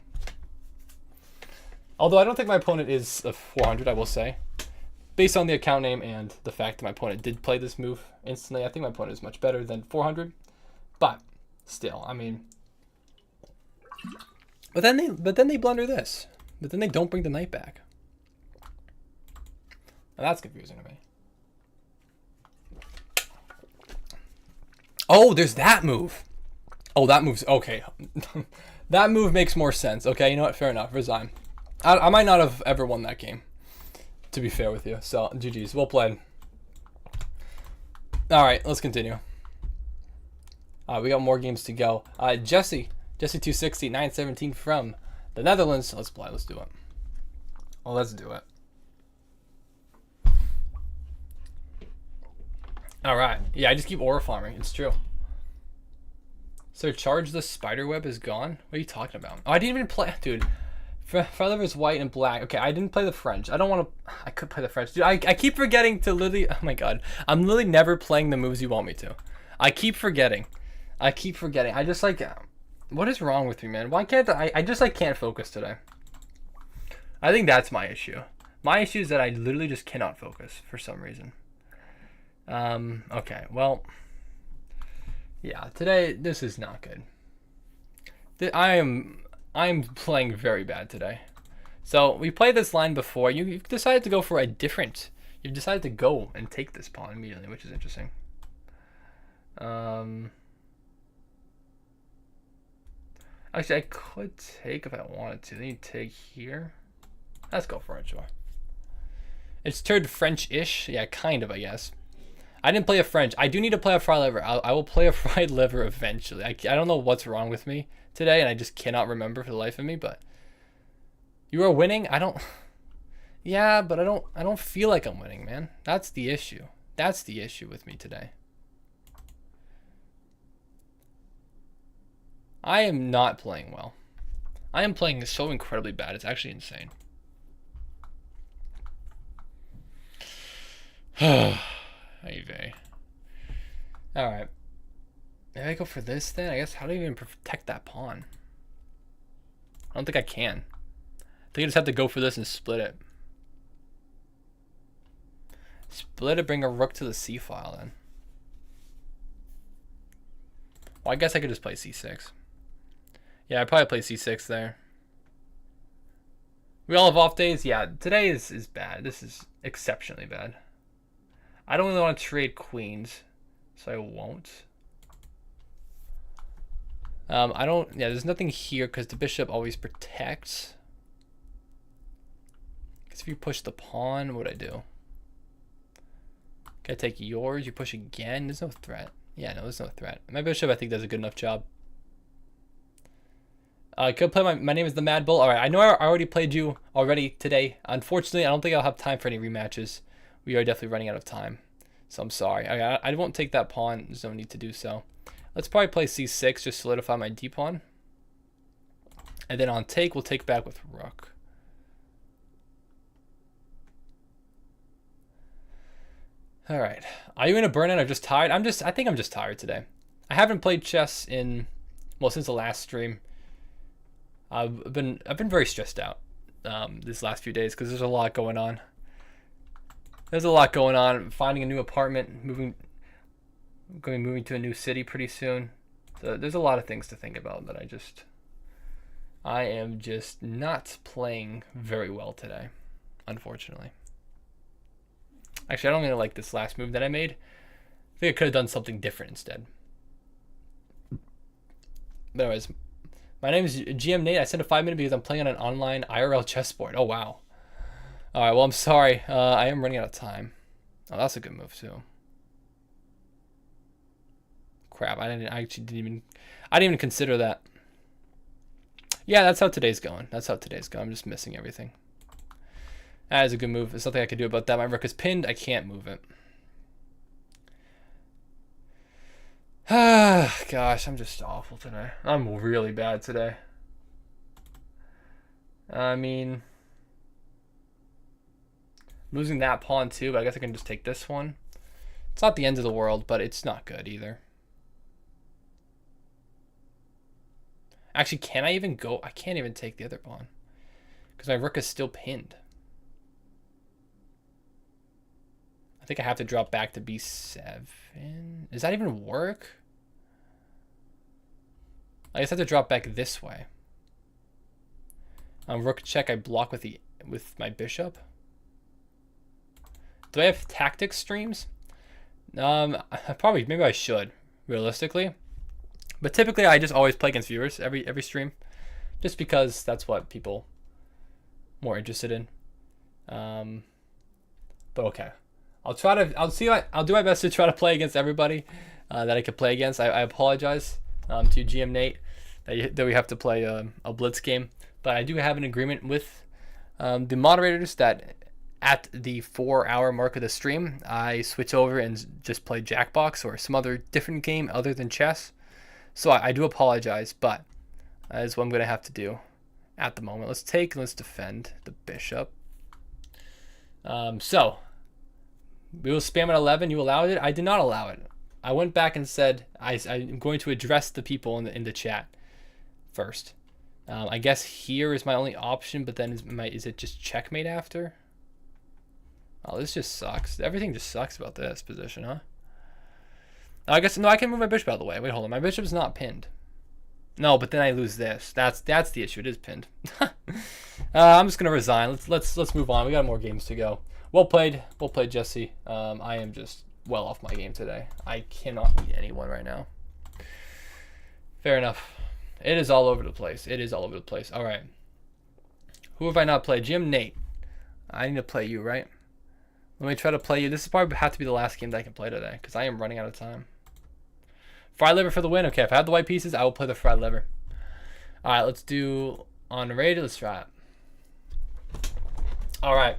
Although I don't think my opponent is a 400, I will say. Based on the account name and the fact that my opponent did play this move instantly, I think my opponent is much better than 400. But still, I mean. But then they blunder this. But then they don't bring the knight back. Now that's confusing to me. Oh, there's that move. Oh, that move's okay. That move makes more sense. Okay, you know what? Fair enough. Resign. I might not have ever won that game, to be fair with you. So, GG's. Well played. All right, let's continue. We got more games to go. Jesse 260, 917 from the Netherlands. Let's play. Let's do it. Well, let's do it. All right. Yeah, I just keep aura farming. It's true. So charge the spider web is gone? What are you talking about? Oh, I didn't even play. Dude, Feather is white and black. Okay, I didn't play the French. I don't want to. I could play the French. Dude, I keep forgetting to literally. Oh my god. I'm literally never playing the moves you want me to. I keep forgetting. I just like. What is wrong with me, man? Why can't I just like can't focus today. I think that's my issue. My issue is that I literally just cannot focus for some reason. Okay, well, yeah, today, this is not good. I'm playing very bad today. So, we played this line before. You've decided to go for a different... You've decided to go and take this pawn immediately, which is interesting. Actually, I could take if I wanted to. Then you take here. Let's go for it, sure. It's turned French-ish. Yeah, kind of, I guess. I didn't play a French. I do need to play a fried liver. I will play a fried liver eventually. I don't know what's wrong with me today, and I just cannot remember for the life of me, but... You are winning? I don't... Yeah, but I don't feel like I'm winning, man. That's the issue. That's the issue with me today. I am not playing well. I am playing so incredibly bad. It's actually insane. Alright. Maybe I go for this then? I guess, how do you even protect that pawn? I don't think I can. I think I just have to go for this and split it. Split it, bring a rook to the c file then. Well, I guess I could just play c6. Yeah, I'd probably play c6 there. We all have off days? Yeah, today is bad. This is exceptionally bad. I don't really want to trade queens, so I won't. Yeah, there's nothing here because the bishop always protects. Because if you push the pawn, what would I do? Can I take yours? You push again? There's no threat. Yeah, no, there's no threat. My bishop, I think, does a good enough job. I could play my name is the Mad Bull. All right, I know I already played you already today. Unfortunately, I don't think I'll have time for any rematches. We are definitely running out of time. So I'm sorry. I won't take that pawn. There's no need to do so. Let's probably play c6, just solidify my d pawn. And then on take, we'll take back with rook. All right. Are you in a burnout or just tired? I think I'm just tired today. I haven't played chess since the last stream. I've been very stressed out these last few days because there's a lot going on. Finding a new apartment, moving to a new city pretty soon. So there's a lot of things to think about that I am just not playing very well today, unfortunately. Actually, I don't really like this last move that I made. I think I could have done something different instead. But anyways, my name is GM Nate. I sent a 5-minute because I'm playing on an online IRL chessboard. Oh, wow. All right, well, I'm sorry. I am running out of time. Oh, that's a good move, too. Crap, I didn't even consider that. Yeah, that's how today's going. I'm just missing everything. That is a good move. There's nothing I can do about that. My rook is pinned. I can't move it. Gosh, I'm just awful today. I'm really bad today. I mean, losing that pawn too, but I guess I can just take this one. It's not the end of the world, but it's not good either. Actually, can I even go? I can't even take the other pawn because my rook is still pinned. I think I have to drop back to b7. Does that even work? I guess I have to drop back this way. Rook check, I block with my bishop. Do I have tactics streams? Maybe I should, realistically. But typically I just always play against viewers every stream. Just because that's what people are more interested in. But okay. I'll do my best to try to play against everybody that I could play against. I apologize to GM Nate that we have to play a Blitz game, but I do have an agreement with the moderators that at the 4-hour mark of the stream, I switch over and just play Jackbox or some other different game other than chess. So I do apologize, but that is what I'm going to have to do at the moment. Let's take and let's defend the bishop. So we will spam at 11. You allowed it? I did not allow it. I went back and said I'm going to address the people in the chat first. I guess here is my only option, but then is it just checkmate after? Oh, this just sucks. Everything just sucks about this position, huh? I guess, no, I can move my bishop out of the way. Wait, hold on. My bishop's not pinned. No, but then I lose this. That's the issue. It is pinned. I'm just gonna resign. Let's move on. We got more games to go. Well played, Jesse. I am just well off my game today. I cannot beat anyone right now. Fair enough. It is all over the place. It is all over the place. All right. Who have I not played? Jim, Nate. I need to play you, right? Let me try to play you. This is probably have to be the last game that I can play today because I am running out of time. Fried liver for the win. Okay, if I have the white pieces, I will play the fried liver. All right, let's do on raid. Let's try it. All right.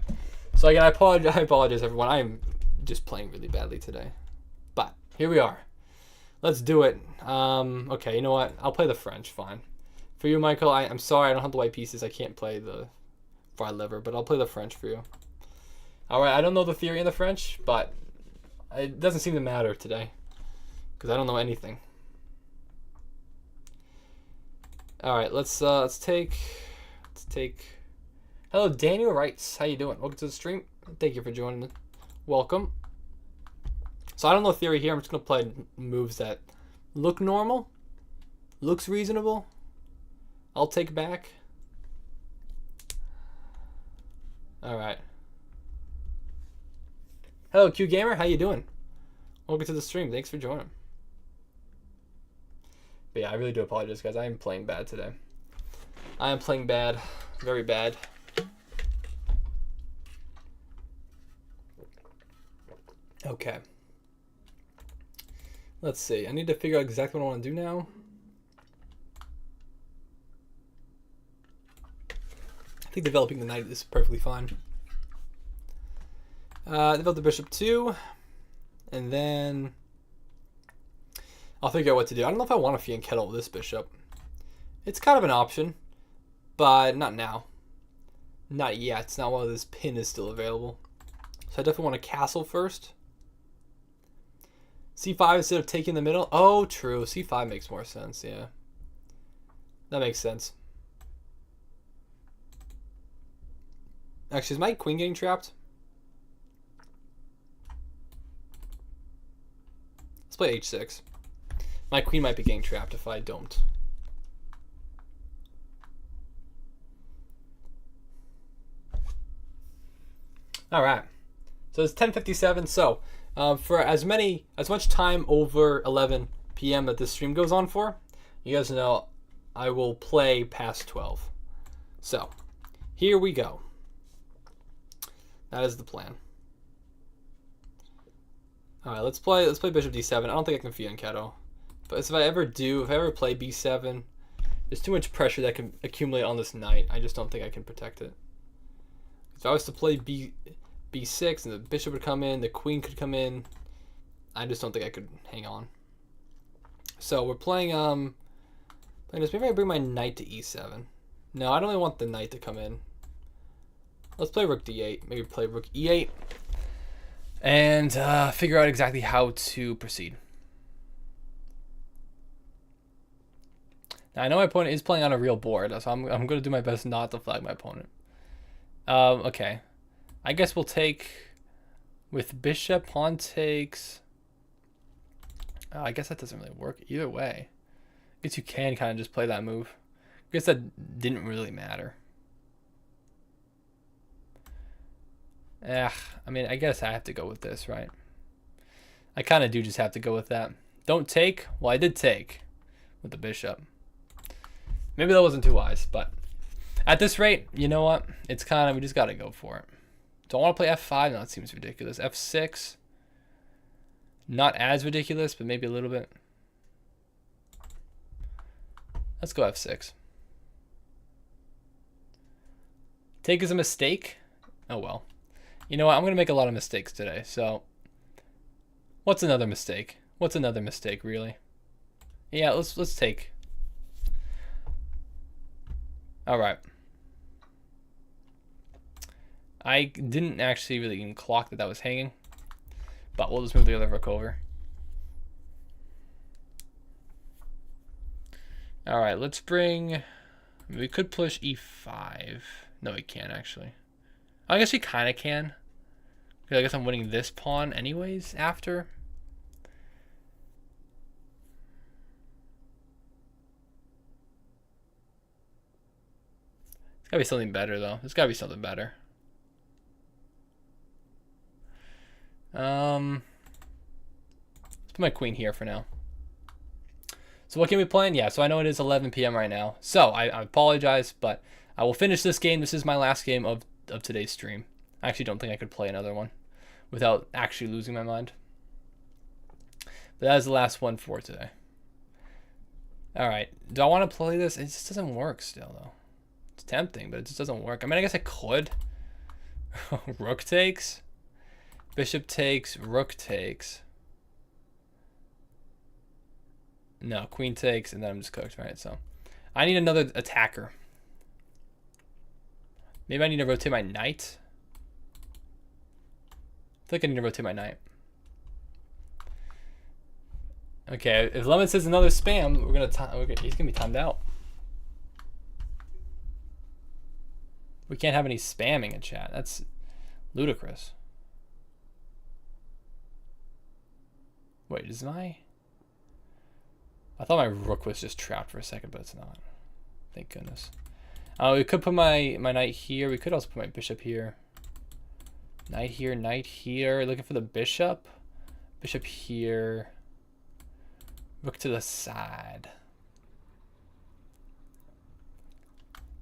So again, I apologize, everyone. I am just playing really badly today, but here we are. Let's do it. Okay, you know what? I'll play the French. Fine. For you, Michael, I'm sorry I don't have the white pieces. I can't play the fried liver, but I'll play the French for you. All right. I don't know the theory in the French, but it doesn't seem to matter today because I don't know anything. All right. Let's take. Hello, Daniel Wrights. How you doing? Welcome to the stream. Thank you for joining. Welcome. So I don't know theory here. I'm just gonna play moves that look normal, looks reasonable. I'll take back. All right. Hello, Q Gamer. How you doing? Welcome to the stream. Thanks for joining. But yeah, I really do apologize, guys. I am playing bad today. I am playing bad, very bad. Okay. Let's see. I need to figure out exactly what I want to do now. I think developing the knight is perfectly fine. Develop the bishop too, and then I'll figure out what to do. I don't know if I want to fianchetto with this bishop. It's kind of an option, but not now. Not yet. It's not while this pin is still available. So I definitely want to castle first. C5 instead of taking the middle. Oh, true. C5 makes more sense. Yeah, that makes sense. Actually, is my queen getting trapped? Let's play h6. My queen might be getting trapped if I don't. All right. So it's 10:57. So for as much time over 11 p.m. that this stream goes on for, you guys know I will play past 12. So here we go. That is the plan. All right, let's play bishop d7. I don't think I can fianchetto, but if I ever play b7, there's too much pressure that can accumulate on this knight. I just don't think I can protect it. If I was to play b6 and the bishop would come in, the queen could come in, I just don't think I could hang on. So we're playing this. Maybe I bring my knight to e7. No, I don't really want the knight to come in. Let's play rook d8. Maybe play rook e8. And figure out exactly how to proceed. Now, I know my opponent is playing on a real board, so I'm going to do my best not to flag my opponent. Okay. I guess we'll take with bishop. Pawn takes. I guess that doesn't really work either way. I guess you can kind of just play that move. I guess that didn't really matter. I mean, I guess I have to go with this, right? I kind of do just have to go with that. Don't take? Well, I did take with the bishop. Maybe that wasn't too wise, but at this rate, you know what? It's kind of, we just got to go for it. Don't want to play f5? No, it seems ridiculous. f6? Not as ridiculous, but maybe a little bit. Let's go f6. Take is a mistake? Oh, well. You know what? I'm going to make a lot of mistakes today, so what's another mistake? What's another mistake, really? Yeah, let's take. All right. I didn't actually really even clock that was hanging, but we'll just move the other rook over. All right, let's bring, we could push e5. No, we can't actually. I guess we kind of can. I guess I'm winning this pawn anyways after. It's gotta be something better though. There's gotta be something better. Let's put my queen here for now. So what game we playing? Yeah, so I know it is 11 p.m. right now. So I apologize, but I will finish this game. This is my last game of today's stream. I actually don't think I could play another one without actually losing my mind. But that is the last one for today. Alright, do I want to play this? It just doesn't work still, though. It's tempting, but it just doesn't work. I mean, I guess I could. Rook takes. Bishop takes. Rook takes. No, queen takes, and then I'm just cooked, right? So I need another attacker. Maybe I need to rotate my knight. I think I need to rotate my knight. Okay, if Lemon says another spam, he's gonna be timed out. We can't have any spamming in chat. That's ludicrous. Wait, is my... I thought my rook was just trapped for a second, but it's not. Thank goodness. We could put my knight here. We could also put my bishop here. Knight here, knight here. Looking for the bishop. Bishop here. Rook to the side.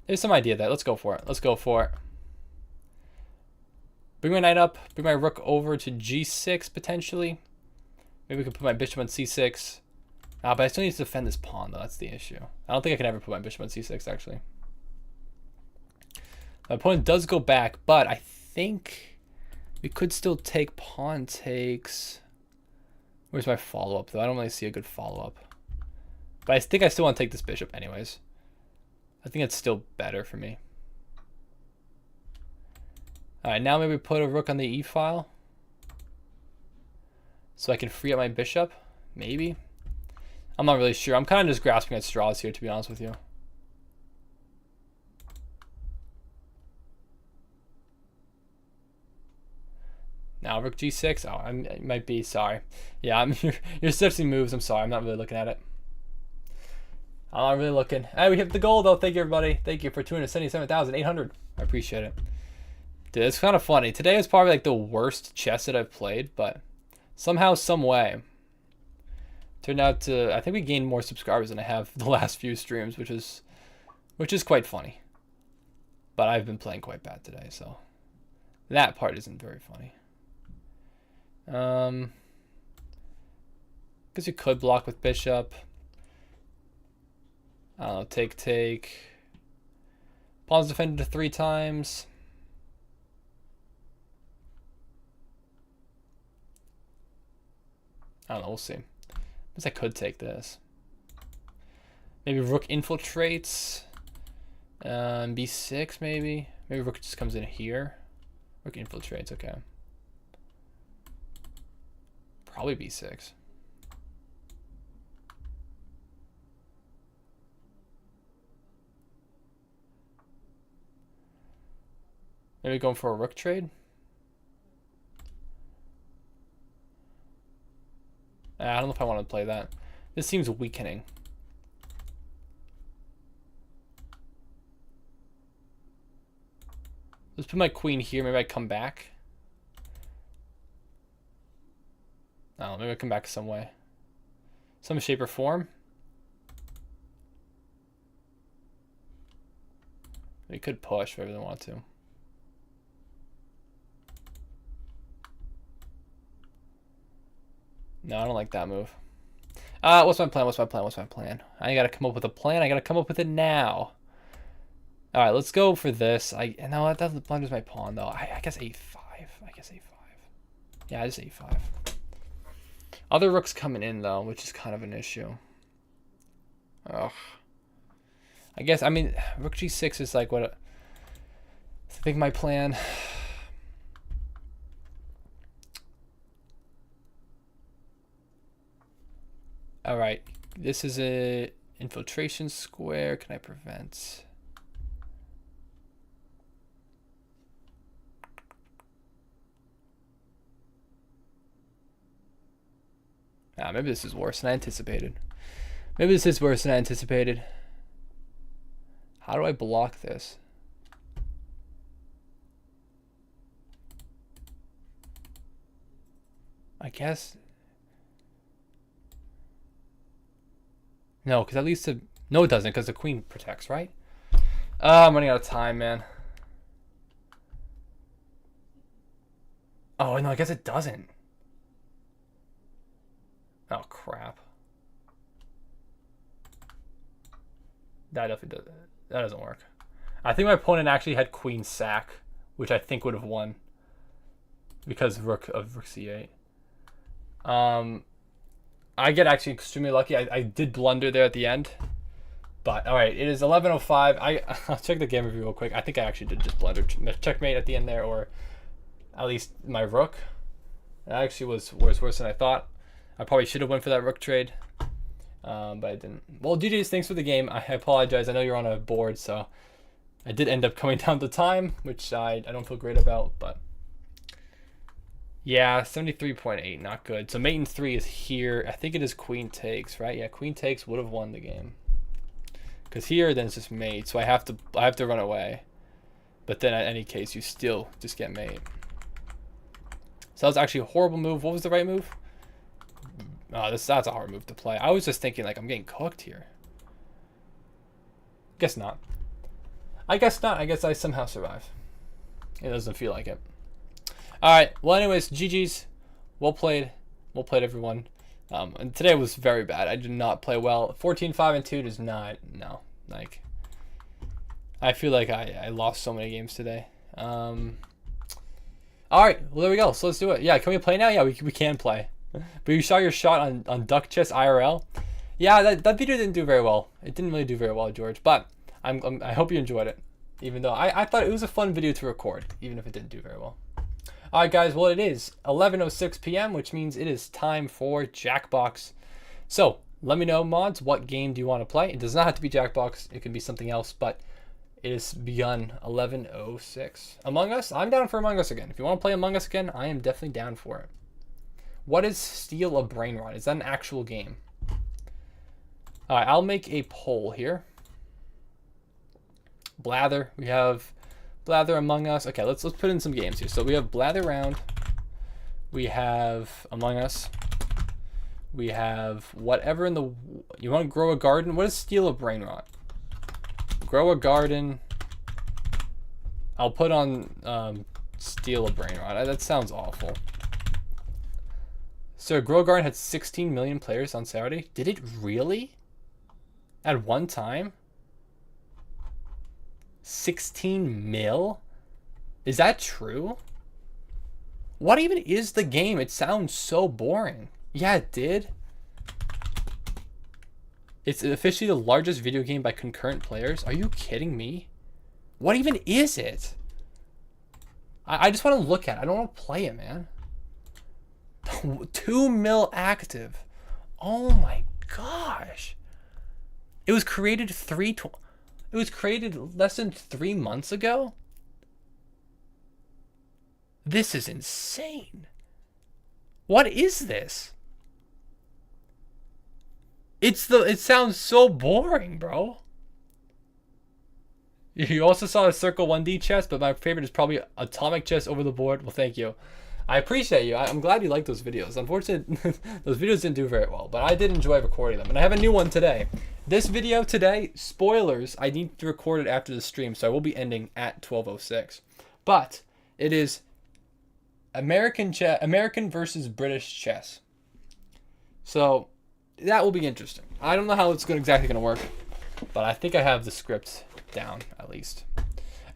There's some idea there. Let's go for it. Let's go for it. Bring my knight up. Bring my rook over to g6 potentially. Maybe we could put my bishop on c6. But I still need to defend this pawn, though. That's the issue. I don't think I can ever put my bishop on c6, actually. My opponent does go back, but I think we could still take pawn takes. Where's my follow-up, though? I don't really see a good follow-up. But I think I still want to take this bishop anyways. I think it's still better for me. Alright, now maybe put a rook on the e-file. So I can free up my bishop. Maybe. I'm not really sure. I'm kind of just grasping at straws here, to be honest with you. Now rook g6. Oh, I might be. Sorry. Yeah, you're switching moves. I'm sorry. I'm not really looking at it. I'm not really looking. Hey, we hit the goal though. Thank you, everybody. Thank you for 277,800. I appreciate it. Dude, it's kind of funny. Today is probably like the worst chess that I've played, but somehow, some way, turned out to, I think we gained more subscribers than I have the last few streams, which is quite funny. But I've been playing quite bad today, so that part isn't very funny. Guess you could block with bishop. I don't know, take. Pawn's defended 3 times. I don't know, we'll see. I guess I could take this. Maybe rook infiltrates. B6 maybe. Maybe rook just comes in here. Rook infiltrates, okay. Probably b6. Maybe going for a rook trade. I don't know if I want to play that. This seems weakening. Let's put my queen here. Maybe I come back. I don't know. Maybe I come back some way. Some shape or form. We could push if I really want to. No, I don't like that move. What's my plan? What's my plan? What's my plan? I gotta come up with a plan. I gotta come up with it now. All right, let's go for this. No, that doesn't blunders my pawn though. I guess a5. I guess a5. Yeah, just a5. Other rooks coming in though, which is kind of an issue. Ugh. I mean, rook g6 is like what I think my plan. All right, this is a infiltration square. Can I prevent? Ah, maybe this is worse than I anticipated. Maybe this is worse than I anticipated. How do I block this? I guess. No, because at least no, it doesn't, because the queen protects, right? I'm running out of time, man. Oh no, I guess it doesn't. Oh crap. That definitely does. That doesn't work. I think my opponent actually had queen sack, which I think would have won because rook c8. I get actually extremely lucky. I did blunder there at the end. But, all right, it is 11:05. I'll check the game review real quick. I think I actually did just blunder. Checkmate at the end there, or at least my rook. That actually was worse than I thought. I probably should have went for that rook trade, but I didn't. Well, GG's, thanks for the game. I apologize. I know you're on a board, so I did end up coming down to time, which I don't feel great about, but... Yeah, 73.8, not good. So mate in 3 is here. I think it is queen takes, right? Yeah, queen takes would have won the game. Because here, then it's just mate, so I have to run away. But then, in any case, you still just get mate. So that was actually a horrible move. What was the right move? Oh, that's a hard move to play. I was just thinking, like, I'm getting cooked here. Guess not. I guess not. I guess I somehow survive. It doesn't feel like it. Alright, well anyways, GG's. Well played, everyone. And today was very bad. I did not play well. 14-5-2 does not, no. Like, I feel like I lost so many games today. Alright, well there we go. So let's do it. Yeah, can we play now? Yeah, we can play. But you saw your shot on Duck Chess IRL? Yeah, that video didn't do very well. It didn't really do very well, George. But I hope you enjoyed it. Even though I thought it was a fun video to record, even if it didn't do very well. Alright guys, well it is 11:06 p.m., which means it is time for Jackbox. So, let me know, mods, what game do you want to play? It does not have to be Jackbox, it can be something else, but it is begun 11:06. Among Us? I'm down for Among Us again. If you want to play Among Us again, I am definitely down for it. What is Steal a Brain Rot? Is that an actual game? Alright, I'll make a poll here. Blather, we have... Blather, Among Us. Okay, let's put in some games here. So we have Blather Round. We have Among Us. We have whatever in the... You want to grow a garden? What is Steal a Brain Rot? Grow a garden. I'll put on Steal a Brain Rot. That sounds awful. So Grow a Garden had 16 million players on Saturday. Did it really? At one time? 16 mil? Is that true? What even is the game? It sounds so boring. Yeah, it did. It's officially the largest video game by concurrent players. Are you kidding me? What even is it? I just want to look at it. I don't want to play it, man. 2 mil active. Oh my gosh. It was created It was created less than 3 months ago? This is insane. What is this? It sounds so boring, bro. You also saw the Circle 1D chess, but my favorite is probably Atomic Chess over the board. Well, thank you. I appreciate you. I'm glad you like those videos. Unfortunately, those videos didn't do very well, but I did enjoy recording them. And I have a new one today. This video today, spoilers, I need to record it after the stream, so I will be ending at 12:06. But it is American versus British chess. So that will be interesting. I don't know how it's exactly going to work, but I think I have the script down at least.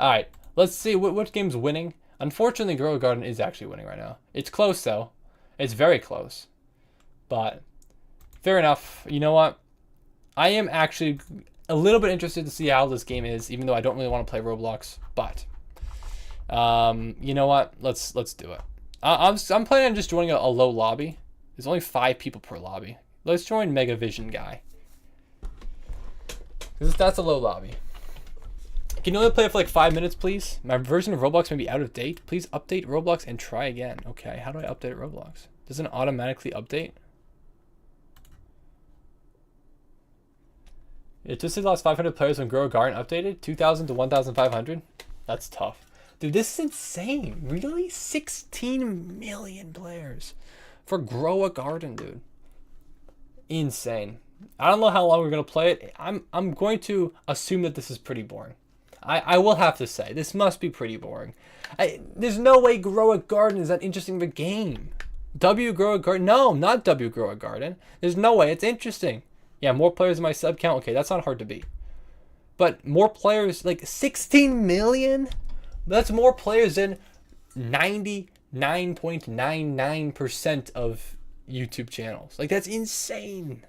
All right, let's see which game's winning. Unfortunately, Grow a Garden is actually winning right now. It's close, though. It's very close. But, fair enough. You know what? I am actually a little bit interested to see how this game is, even though I don't really want to play Roblox. But, you know what? Let's do it. I'm planning on just joining a low lobby. There's only 5 people per lobby. Let's join Mega Vision Guy. That's a low lobby. Can you only play it for like 5 minutes, please? My version of Roblox may be out of date. Please update Roblox and try again. Okay, how do I update Roblox? Does it automatically update? It just lost 500 players when Grow a Garden updated. 2,000 to 1,500. That's tough. Dude, this is insane. Really? 16 million players for Grow a Garden, dude. Insane. I don't know how long we're going to play it. I'm going to assume that this is pretty boring. I will have to say, this must be pretty boring. There's no way Grow a Garden is that interesting of a game. W Grow a Garden? No, not W Grow a Garden. There's no way. It's interesting. Yeah, more players in my sub count. Okay, that's not hard to beat. But more players, like 16 million? That's more players than 99.99% of YouTube channels. Like, that's insane.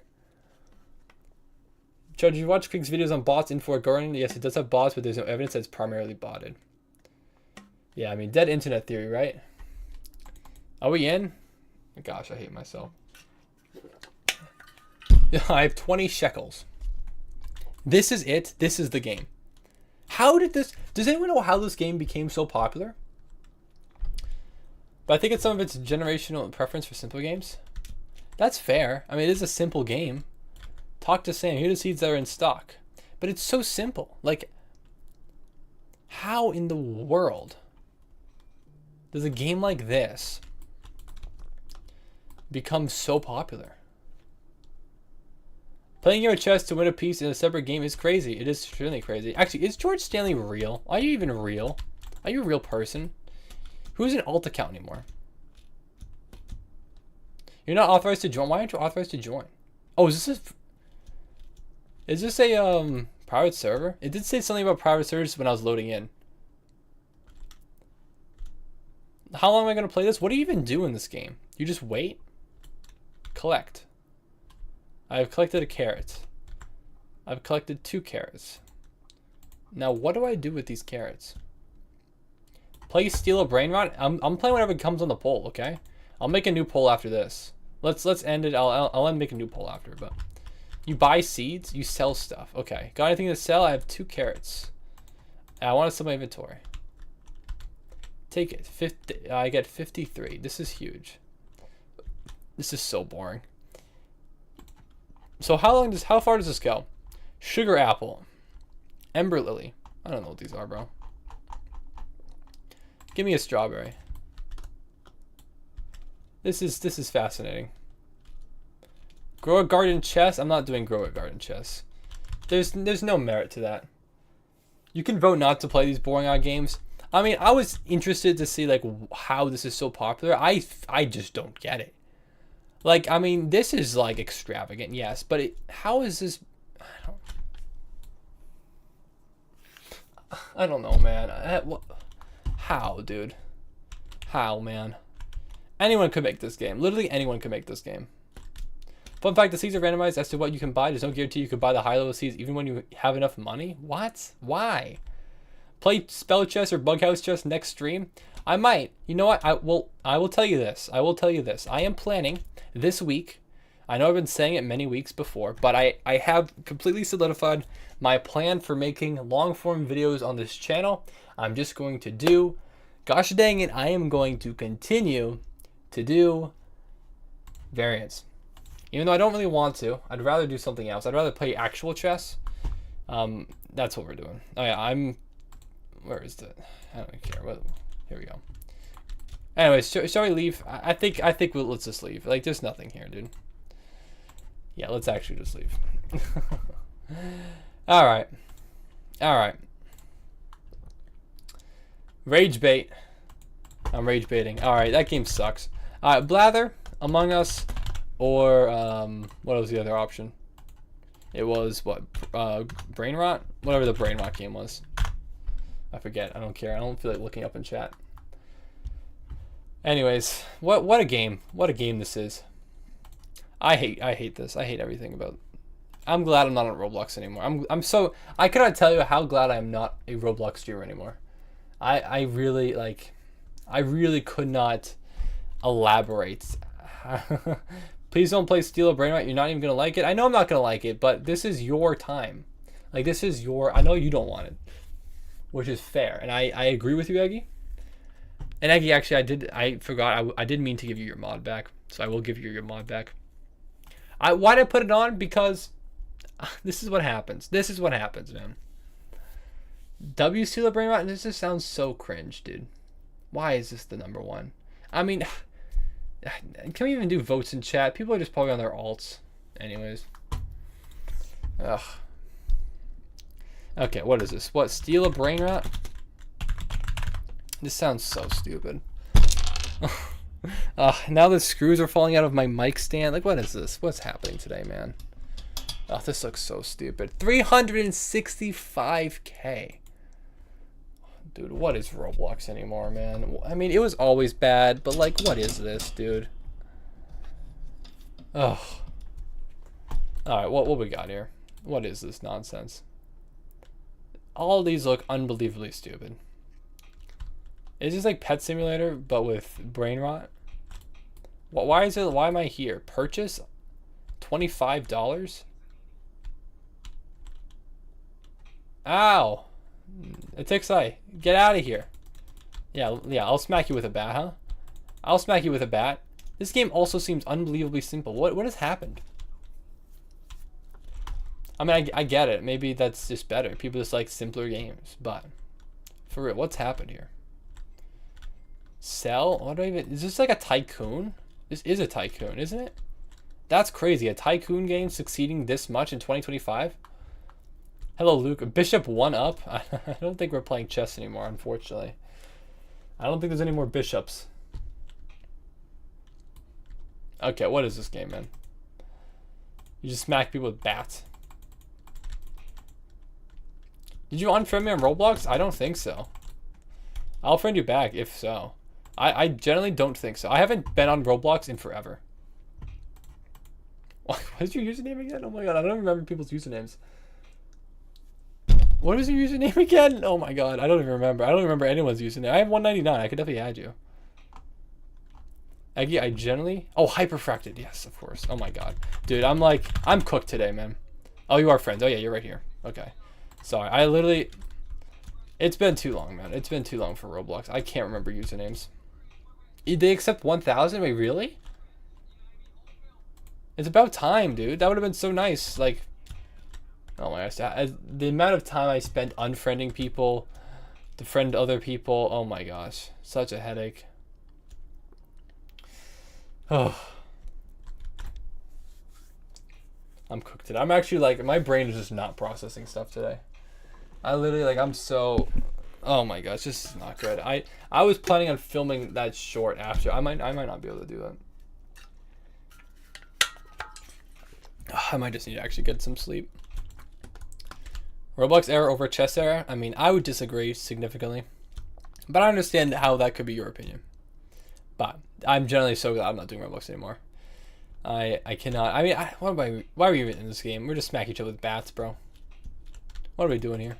Judge, you watch Quick's videos on bots in for Garden? Yes, it does have bots, but there's no evidence that it's primarily botted. Yeah, I mean, dead internet theory, right? Are we in? Gosh, I hate myself. I have 20 shekels. This is it. This is the game. How did this... Does anyone know how this game became so popular? But I think it's some of its generational preference for simple games. That's fair. I mean, it is a simple game. Talk to Sam. Here are the seeds that are in stock. But it's so simple. Like, how in the world does a game like this become so popular? Playing your chess to win a piece in a separate game is crazy. It is extremely crazy. Actually, is George Stanley real? Are you even real? Are you a real person? Who's an alt account anymore? You're not authorized to join. Why aren't you authorized to join? Oh, is this a private server? It did say something about private servers when I was loading in. How long am I going to play this? What do you even do in this game? You just wait? Collect. I have collected a carrot. I've collected 2 carrots. Now, what do I do with these carrots? Play Steal a Brain Rot? I'm playing whatever comes on the poll, okay? I'll make a new poll after this. Let's end it. I'll make a new poll after, but you buy seeds, you sell stuff. Okay. Got anything to sell? I have 2 carrots. I want to sell my inventory. Take it. 50. I get 53. This is huge. This is so boring. So how far does this go? Sugar apple. Ember lily. I don't know what these are, bro. Give me a strawberry. This is fascinating. Grow a garden chess. I'm not doing grow a garden chess. There's no merit to that. You can vote not to play these boring odd games. I mean, I was interested to see like how this is so popular. I just don't get it. Like, I mean, this is like extravagant, yes, but how is this? I don't know, man. How, dude? How, man? Anyone could make this game. Literally anyone could make this game. Fun fact, the seeds are randomized as to what you can buy. There's no guarantee you could buy the high-level seeds even when you have enough money. What? Why? Play spell chess or bughouse chess next stream? I might. You know what? I will tell you this. I will tell you this. I am planning this week. I know I've been saying it many weeks before, but I have completely solidified my plan for making long-form videos on this channel. I'm just going to do, gosh dang it, I am going to continue to do variants. Even though I don't really want to, I'd rather do something else. I'd rather play actual chess. That's what we're doing. Oh yeah, where is it? I don't care. Here we go. Anyways, shall we leave? I think let's just leave. Like, there's nothing here, dude. Yeah, let's actually just leave. All right. Rage bait. I'm rage baiting. All right, that game sucks. All right, Blather, Among Us, or what was the other option? It was what? Brain Rot? Whatever the Brain Rot game was. I forget. I don't care. I don't feel like looking up in chat. Anyways, what a game. What a game this is. I hate this. I hate everything about it. I'm glad I'm not on Roblox anymore. I cannot tell you how glad I am not a Roblox streamer anymore. I really could not elaborate. Please don't play Steal a Brain Rot. You're not even gonna like it. I know I'm not gonna like it, but this is your time. Like, this is your, I know you don't want it, which is fair, and I agree with you, Eggy. And Eggy, actually, I forgot, I did mean to give you your mod back, so I will give you your mod back. Why did I put it on? Because This is what happens. This is what happens, man. W steal a brain rot? This just sounds so cringe, dude. Why is this the number one? I mean, can we even do votes in chat? People are just probably on their alts. Anyways. Ugh. Okay, what is this? What, steal a brain rot? This sounds so stupid. Now the screws are falling out of my mic stand. Like, what is this? What's happening today, man? Oh, this looks so stupid. 365K. Dude, what is Roblox anymore, man? I mean, it was always bad, but like, what is this, dude? Ugh. Alright, what we got here? What is this nonsense? All these look unbelievably stupid. Is this like Pet Simulator, but with brain rot? Why am I here? Purchase? $25? Ow! It takes get out of here. Yeah, I'll smack you with a bat, huh? I'll smack you with a bat. This game also seems unbelievably simple. What has happened? I mean, I get it. Maybe that's just better. People just like simpler games. But, for real, what's happened here? Sell? What do I even... Is this like a tycoon? This is a tycoon, isn't it? That's crazy. A tycoon game succeeding this much in 2025? Hello, Luke. Bishop 1 up? I don't think we're playing chess anymore, unfortunately. I don't think there's any more bishops. Okay, what is this game, man? You just smack people with bats. Did you unfriend me on Roblox? I don't think so. I'll friend you back if so. I generally don't think so. I haven't been on Roblox in forever. What is your username again? Oh my god, I don't remember people's usernames. What was your username again? Oh my god, I don't even remember. I don't remember anyone's username. I have 199. I could definitely add you. Eggy, I generally... Oh, hyperfracted. Yes, of course. Oh my god. Dude, I'm cooked today, man. Oh, you are friends. Oh yeah, you're right here. Okay. Sorry, I literally... It's been too long, man. It's been too long for Roblox. I can't remember usernames. They accept 1,000? Wait, really? It's about time, dude. That would have been so nice. Like... Oh my gosh. The amount of time I spent unfriending people to friend other people. Oh my gosh. Such a headache. Oh. I'm cooked today. I'm actually like, my brain is just not processing stuff today. I literally like, I'm so, oh my gosh, this is not good. I was planning on filming that short after. I might not be able to do that. I might just need to actually get some sleep. Roblox error over chess error? I mean, I would disagree significantly. But I understand how that could be your opinion. But I'm generally so glad I'm not doing Roblox anymore. I cannot. I mean, why are we even in this game? We're just smacking each other with bats, bro. What are we doing here?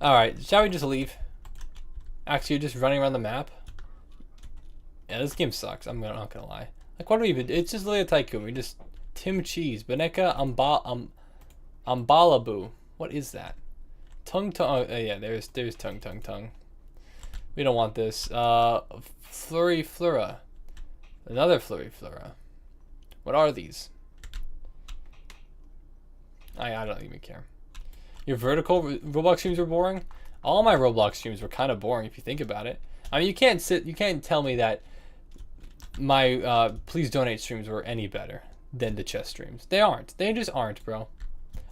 Alright, shall we just leave? Actually, you're just running around the map? Yeah, this game sucks. I'm not gonna lie. Like, what do we even... It's just literally a tycoon. We just... Tim Cheese. Boneka Ambalabu. What is that? Tongue. Oh, yeah, there's tongue. We don't want this. Flurry Flura. Another Flurry Flura. What are these? I don't even care. Your vertical Roblox streams were boring? All my Roblox streams were kind of boring if you think about it. I mean, you can't tell me that my please donate streams were any better than the chess streams. They aren't. They just aren't, bro.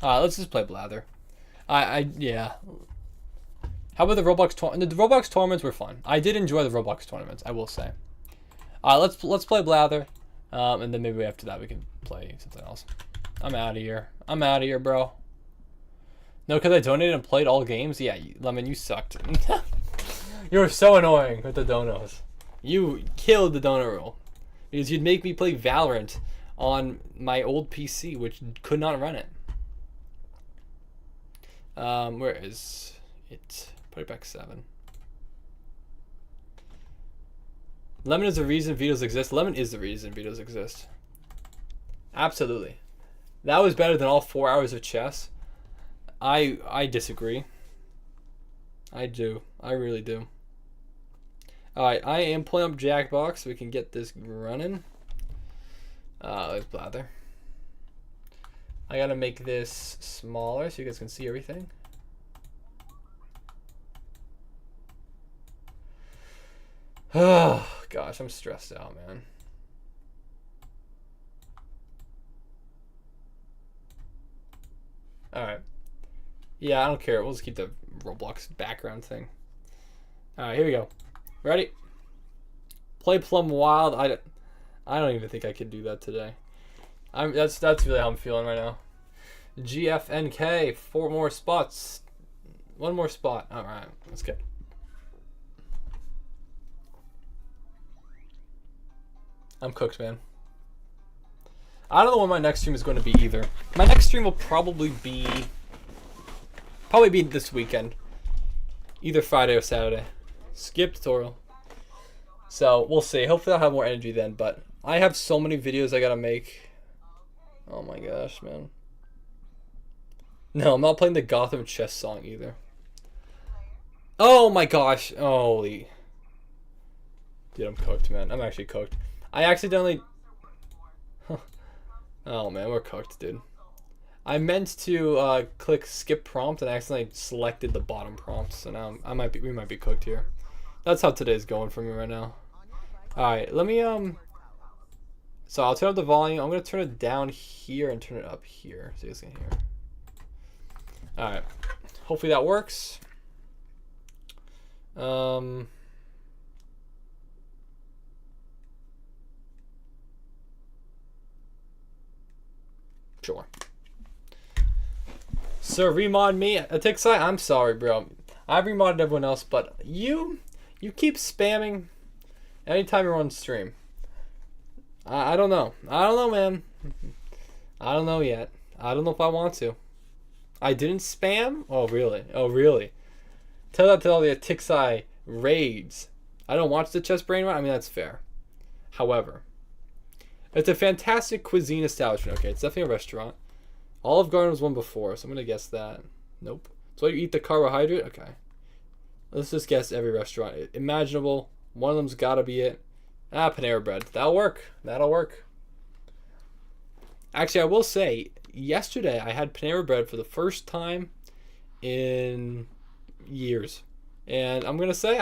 Let's just play Blather. Yeah. How about the Roblox tournament? The Roblox tournaments were fun. I did enjoy the Roblox tournaments, I will say. Let's play Blather, and then maybe after that we can play something else. I'm out of here. I'm out of here, bro. No, because I donated and played all games? Yeah, Lemon, you sucked. You were so annoying with the donos. You killed the donut rule. Because you'd make me play Valorant on my old PC, which could not run it. Where is it? Put it back 7. Lemon is the reason videos exist. Lemon is the reason videos exist. Absolutely. That was better than all 4 hours of chess. I disagree. I do. I really do. Alright, I am pulling up Jackbox so we can get this running. Let's Blather. I gotta make this smaller so you guys can see everything. Oh gosh, I'm stressed out, man. Alright. Yeah, I don't care. We'll just keep the Roblox background thing. Alright, here we go. Ready? Play Plum Wild. I don't even think I could do that today. That's really how I'm feeling right now. GFNK, 4 more spots. 1 more spot. Alright, let's get. I'm cooked, man. I don't know when my next stream is going to be either. My next stream will probably be this weekend. Either Friday or Saturday. Skip tutorial. So, we'll see. Hopefully I'll have more energy then, but I have so many videos I gotta make. Oh my gosh, man. No, I'm not playing the Gotham chess song either. Oh my gosh. Holy. Dude, I'm cooked, man. I'm actually cooked. I accidentally... Oh man, we're cooked, dude. I meant to click skip prompt and I accidentally selected the bottom prompt, so now we might be cooked here. That's how today's going for me right now. Alright, let me so I'll turn up the volume. I'm gonna turn it down here and turn it up here so you guys can hear. Alright. Hopefully that works. Sure. Sir, remod me. Atixai, I'm sorry, bro. I've remodded everyone else, but you keep spamming anytime you're on stream. I don't know. I don't know, man. I don't know yet. I don't know if I want to. I didn't spam? Oh, really? Oh, really? Tell that to all the Atixai raids. I don't watch the Chess Brain Run. I mean, that's fair. However, it's a fantastic cuisine establishment. Okay, it's definitely a restaurant. Olive Garden was one before, so I'm going to guess that. Nope. So you eat the carbohydrate? Okay. Let's just guess every restaurant imaginable. One of them's got to be it. Ah, Panera Bread. That'll work. That'll work. Actually, I will say, yesterday I had Panera Bread for the first time in years. And I'm going to say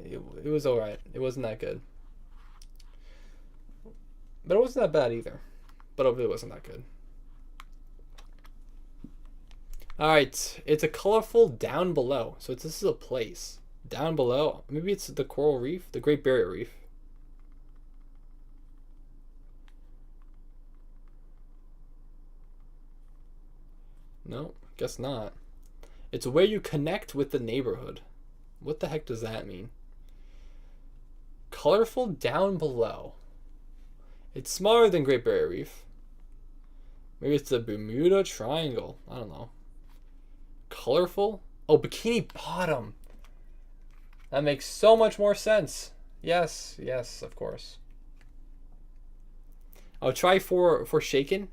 it was alright. It wasn't that good. But it wasn't that bad either. But it really wasn't that good. Alright, it's a colorful down below. So this is a place. Down below. Maybe it's the coral reef? The Great Barrier Reef. No, guess not. It's where you connect with the neighborhood. What the heck does that mean? Colorful down below. It's smaller than Great Barrier Reef. Maybe it's the Bermuda Triangle. I don't know. Colorful? Oh, Bikini Bottom. That makes so much more sense. Yes, yes, of course. I'll try Forshaken.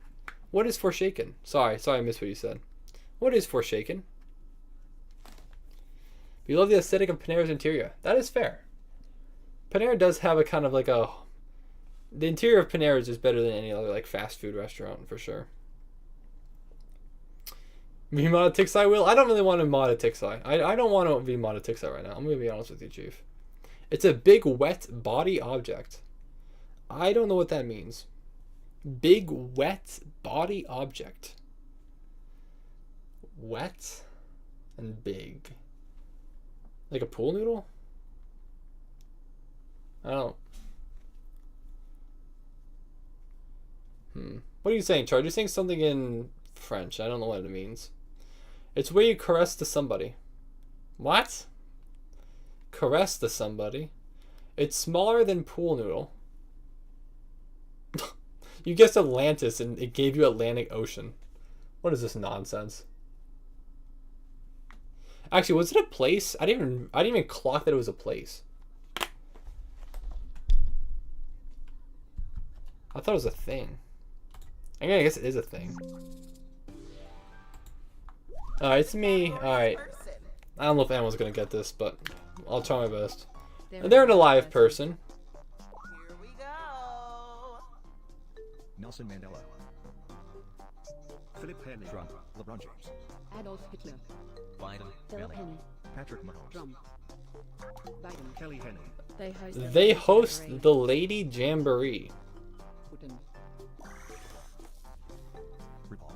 What is Forshaken? Sorry, I missed what you said. What is Forshaken? We love the aesthetic of Panera's interior. That is fair. Panera does have a kind of like a... The interior of Panera is just better than any other like fast food restaurant for sure. V-mod Tixai will? I don't really want to mod a Tixai. I don't want to V-mod a Tixai right now. I'm going to be honest with you, Chief. It's a big wet body object. I don't know what that means. Big wet body object. Wet and big. Like a pool noodle? I don't. What are you saying, Charge? You're saying something in French. I don't know what it means. It's where you caress to somebody. What? Caress to somebody? It's smaller than pool noodle. You guessed Atlantis and it gave you Atlantic Ocean. What is this nonsense? Actually, was it a place? I didn't even clock that it was a place. I thought it was a thing. I guess it is a thing. Alright, it's me. Alright. I don't know if anyone's gonna get this, but I'll try my best. And they're an alive person. Here we go. Nelson Mandela. Philip Henry. Trump. LeBron James. Adolf Hitler. Biden. Phil Penny. Patrick Mahomes. Trump. Biden. Kelly Henry. They host the Lady Jamboree. Putin. RuPaul.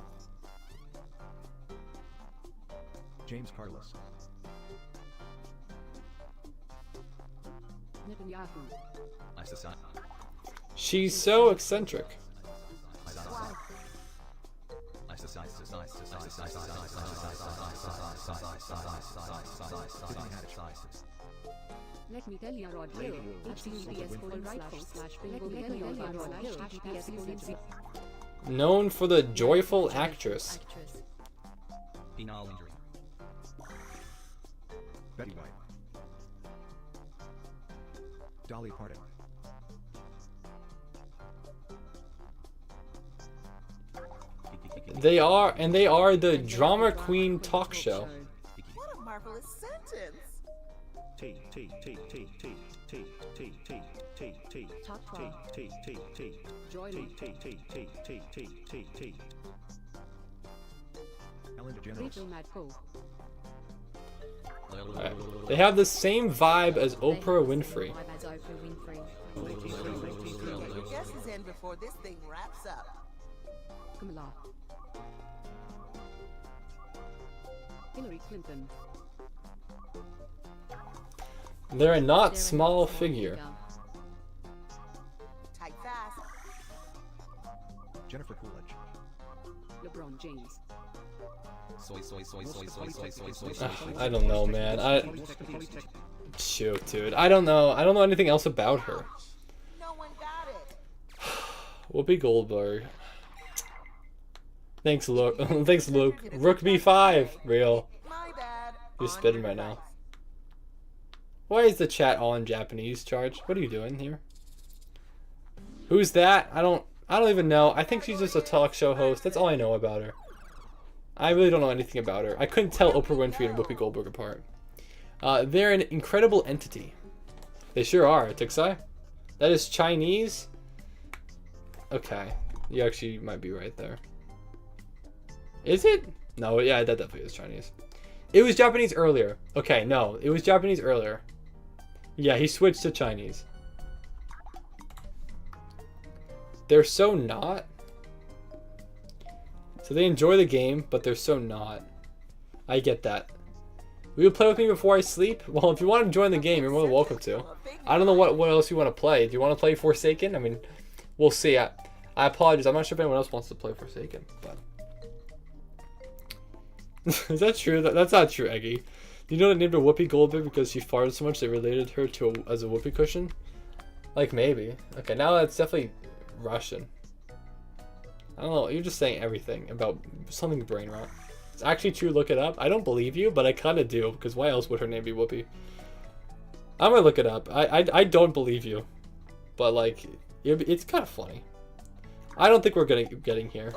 James Carlos. Netanyahu. She's so eccentric. Let me tell you Rod Hill. https://bingo.com/https://. Known for the joyful actress. Penile injury. Betty White. Dolly Parton. They are the Drama Queen talk show. What a marvelous sentence. T T T T T T T T T T Top T T T T Joy T T T T T T T T. Ellen DeGeneres. Rachel Madco. Alright. They have the same vibe as Oprah Winfrey. Your guess is in before this thing wraps up. Kamala. Hillary Clinton. They're a not small figure. Type fast. Jennifer Coolidge. LeBron James. I don't know, man. Shoot, dude. I don't know. I don't know anything else about her. No one got it. Whoopi Goldberg. Thanks, Luke. Thanks, Luke. Rook B5. Real. My bad. You're spitting right now. Why is the chat all in Japanese, Charge? What are you doing here? Who's that? I don't even know. I think she's just a talk show host. That's all I know about her. I really don't know anything about her. I couldn't tell Oprah Winfrey and Whoopi Goldberg apart. They're an incredible entity. They sure are, Tixai. That is Chinese? Okay. You actually might be right there. Is it? No, yeah, that definitely is Chinese. It was Japanese earlier. Okay, no. It was Japanese earlier. Yeah, he switched to Chinese. They're so not. So they enjoy the game, but they're so not. I get that. Will you play with me before I sleep? Well, if you want to join the game, you're more than welcome to. I don't know what else you want to play. Do you want to play Forsaken? I mean, we'll see. I apologize. I'm not sure if anyone else wants to play Forsaken, but... Is that true? That's not true, Eggy. Do you know they named her Whoopi Goldberg because she farted so much they related her to as a whoopee cushion? Like, maybe. Okay, now that's definitely Russian. I don't know. You're just saying everything about something brain rot. It's actually true. Look it up. I don't believe you, but I kind of do, because why else would her name be Whoopi? I'm gonna look it up. I don't believe you, but like, it's kind of funny. I don't think we're getting here.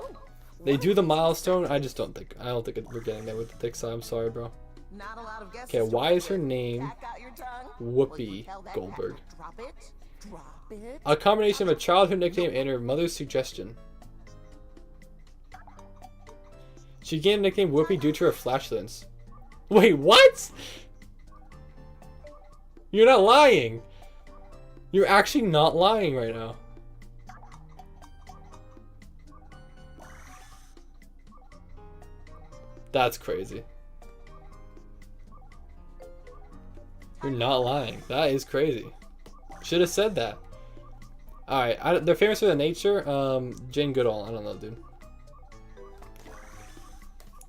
They do the milestone. I just don't think. I don't think we're getting there with the thick side. I'm sorry, bro. Not a lot of guesses. Okay, why is her name Back out your tongue. Whoopi Well, you tell that Goldberg? cat, Drop it. Drop it. A combination of a childhood nickname and her mother's suggestion. She gained the nickname Whoopi due to her flatulence. Wait, what? You're not lying. You're actually not lying right now. That's crazy. You're not lying. That is crazy. Should have said that. Alright, they're famous for the nature. Jane Goodall. I don't know, dude.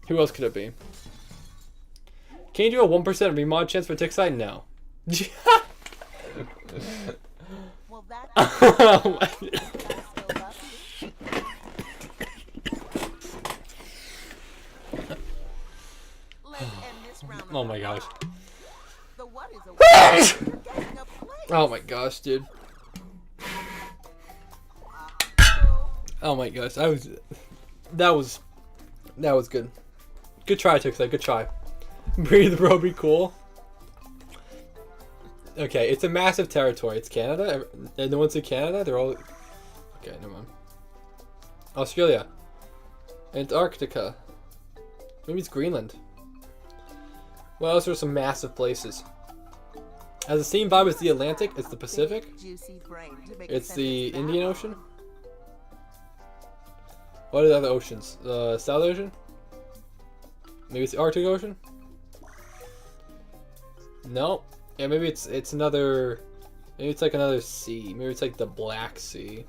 Who else could it be? Can you do a 1% remod chance for Tixide? No. Well, that. Oh my gosh. The what is a You're getting a place. Oh my gosh, dude. Oh my gosh, that was good. Good try, Tixide. Good try. Breathe, bro. Be cool. Okay, it's a massive territory. It's Canada. And no one's in Canada. They're all. Okay, never mind. Australia. Antarctica. Maybe it's Greenland. What else are some massive places? Has the same vibe as the Atlantic? It's the Pacific? Juicy brain to make It's a the sentence Indian that Ocean? long. What are the other oceans? South Ocean? Maybe it's the Arctic Ocean? No. Yeah, maybe it's another. Maybe it's like another sea. Maybe it's like the Black Sea,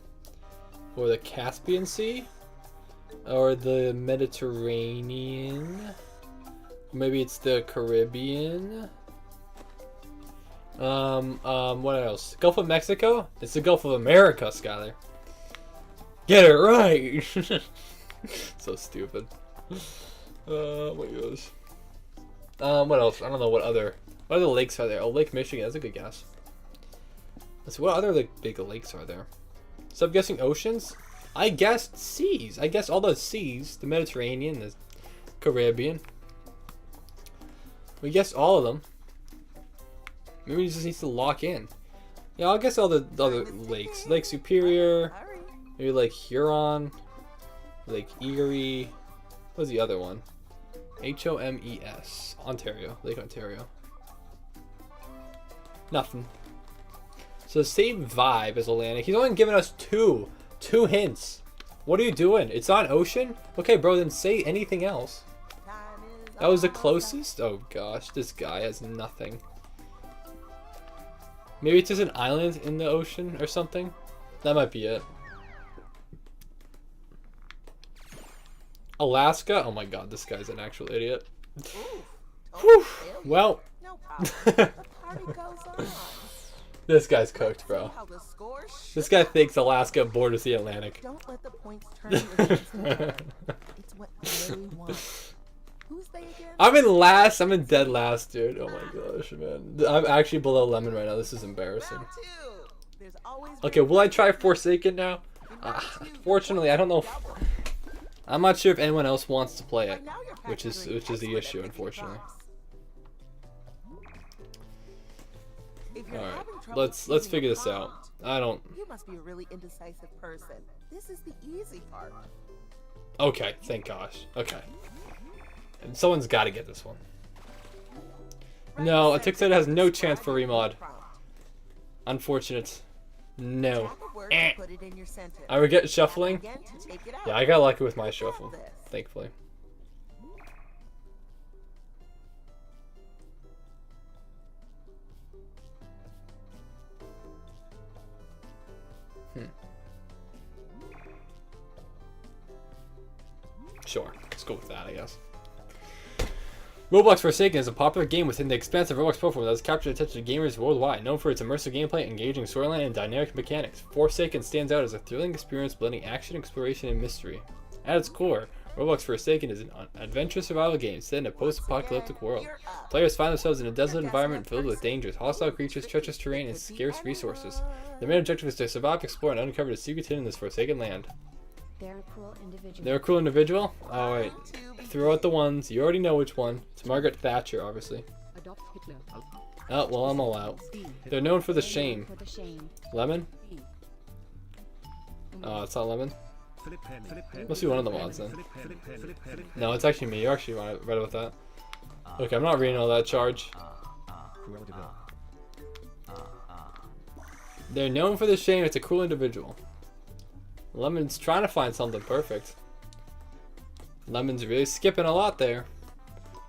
or the Caspian Sea, or the Mediterranean. Maybe it's the Caribbean. What else? Gulf of Mexico? It's the Gulf of America, Skylar. Get it right! So stupid. Oh my gosh. What else? I don't know what other lakes are there. Oh, Lake Michigan, that's a good guess. Let's see, what other like big lakes are there? So I'm guessing oceans? I guessed seas. I guess all those seas, the Mediterranean, the Caribbean. We guessed all of them. Maybe we just need to lock in. Yeah, I'll guess all the other lakes. Lake Superior, Hurry. maybe Lake Huron, Lake Erie. What was the other one? Homes. Ontario. Lake Ontario. Nothing. So same vibe as Atlantic. He's only giving us two hints. What are you doing? It's on ocean? Okay, bro, then say anything else. Time is That was the all closest? Oh gosh, this guy has nothing. Maybe it's just an island in the ocean or something? That might be it. Alaska? Oh my god, this guy's an actual idiot. Oof. Whew. Failure. Well, No problem. The party goes on. this guy's cooked, bro. See how the score This guy thinks Alaska borders the Atlantic. Don't let the points turn you against me. It's what I really want. Who's they again? I'm in last. I'm in dead last, dude. Oh my gosh, man. I'm actually below Lemon right now. This is embarrassing. Round two. There's always Okay, will I try Forsaken now? Fortunately, I don't know. I'm not sure if anyone else wants to play it, which is the issue, unfortunately. All right, let's figure this out. I don't. You must be a really indecisive person. This is the easy part. Okay, thank gosh. Okay, and someone's got to get this one. No, a Tixed has no chance for remod. Unfortunate. No. Put it in your sentence. I regret shuffling. Again to take it out. Yeah, I got lucky with my shuffle, thankfully. Sure, let's go with that, I guess. Roblox Forsaken is a popular game within the expansive Roblox platform that has captured the attention of gamers worldwide, known for its immersive gameplay, engaging storyline, and dynamic mechanics. Forsaken stands out as a thrilling experience blending action, exploration, and mystery. At its core, Roblox Forsaken is an adventure survival game set in a post-apocalyptic world. Players find themselves in a desolate environment filled with dangers, hostile creatures, treacherous terrain, and scarce resources. The main objective is to survive, explore, and uncover the secrets hidden in this forsaken land. They're a cruel individual. They're a cool individual? Alright. Throw out the ones. You already know which one. It's Margaret Thatcher, obviously. Adopt Hitler. Oh, well, I'm all out. They're known for the shame. For the shame. Lemon? Oh, it's not lemon? Must be one of the mods then. No, it's actually me. You're actually right about that. Okay, I'm not reading all that charge. They're known for the shame. It's a cruel individual. Lemon's trying to find something perfect. Lemon's really skipping a lot there.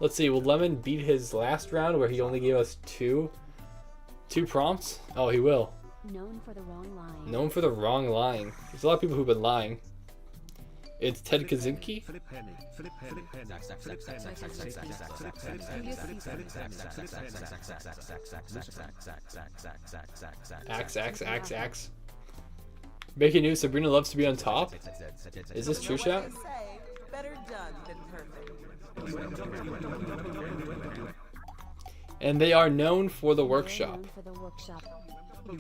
Let's see, will Lemon beat his last round where he only gave us two prompts? Oh, he will. Known for the wrong line. Known for the wrong lying. There's a lot of people who've been lying. It's Ted Kaczynski? Axe. Breaking news, Sabrina loves to be on top? Is this true, chat? Better done than perfect. And they are known for the workshop. Known for the workshop. I'm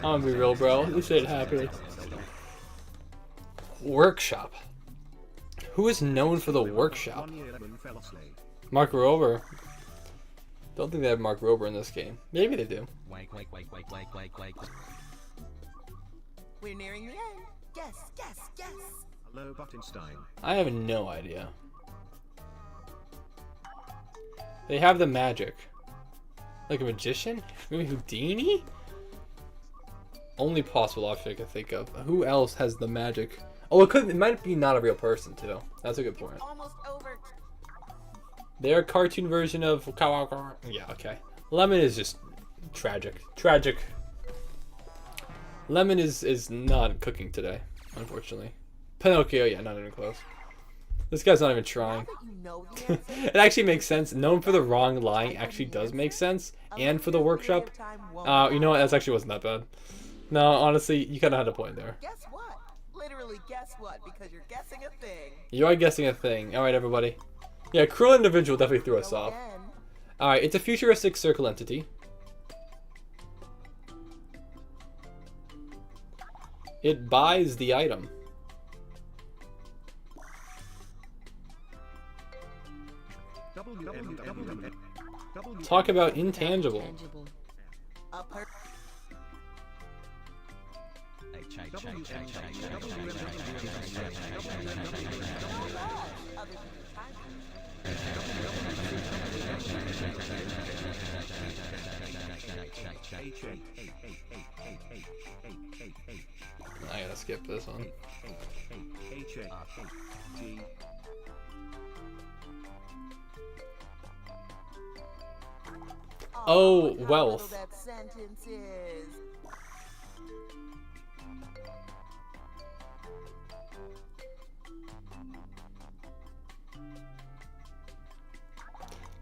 gonna be real, bro. This ain't happening. Workshop. Who is known for the workshop? Mark Rober. Don't think they have Mark Rober in this game. Maybe they do. We're nearing the end. Guess. Hello, Buttenstein. I have no idea. They have the magic. Like a magician? Maybe Houdini? Only possible option I can think of. Who else has the magic? Oh, it might be not a real person too. That's a good point. Almost over. They're a cartoon version of yeah, okay. Lemon is just tragic. Tragic. Lemon is not cooking today, unfortunately. Pinocchio, yeah, not even close. This guy's not even trying. Now that you know the answer, It actually makes sense. Known for the wrong lying actually does make sense. And for the workshop. You know what? That actually wasn't that bad. No, honestly, you kind of had a point there. Guess what? Literally guess what? Because you're guessing a thing. You are guessing a thing. Alright, everybody. Yeah, cruel individual definitely threw us Go off. again. Alright, it's a futuristic circle entity. It buys the item. Talk about intangible. A per- Other than I gotta skip this one. Oh, how wealth. little that sentence is.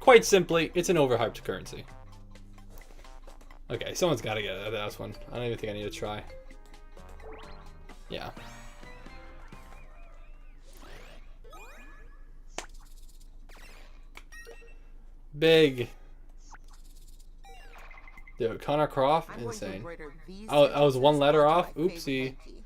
Quite simply, it's an overhyped currency. Okay, someone's gotta get it. That's one. I don't even think I need to try. Yeah. Big. Dude, Connor Croft, I'm going to insane. embroider these Oh, I was one sentences letter onto off? my favorite Oopsie. hanky.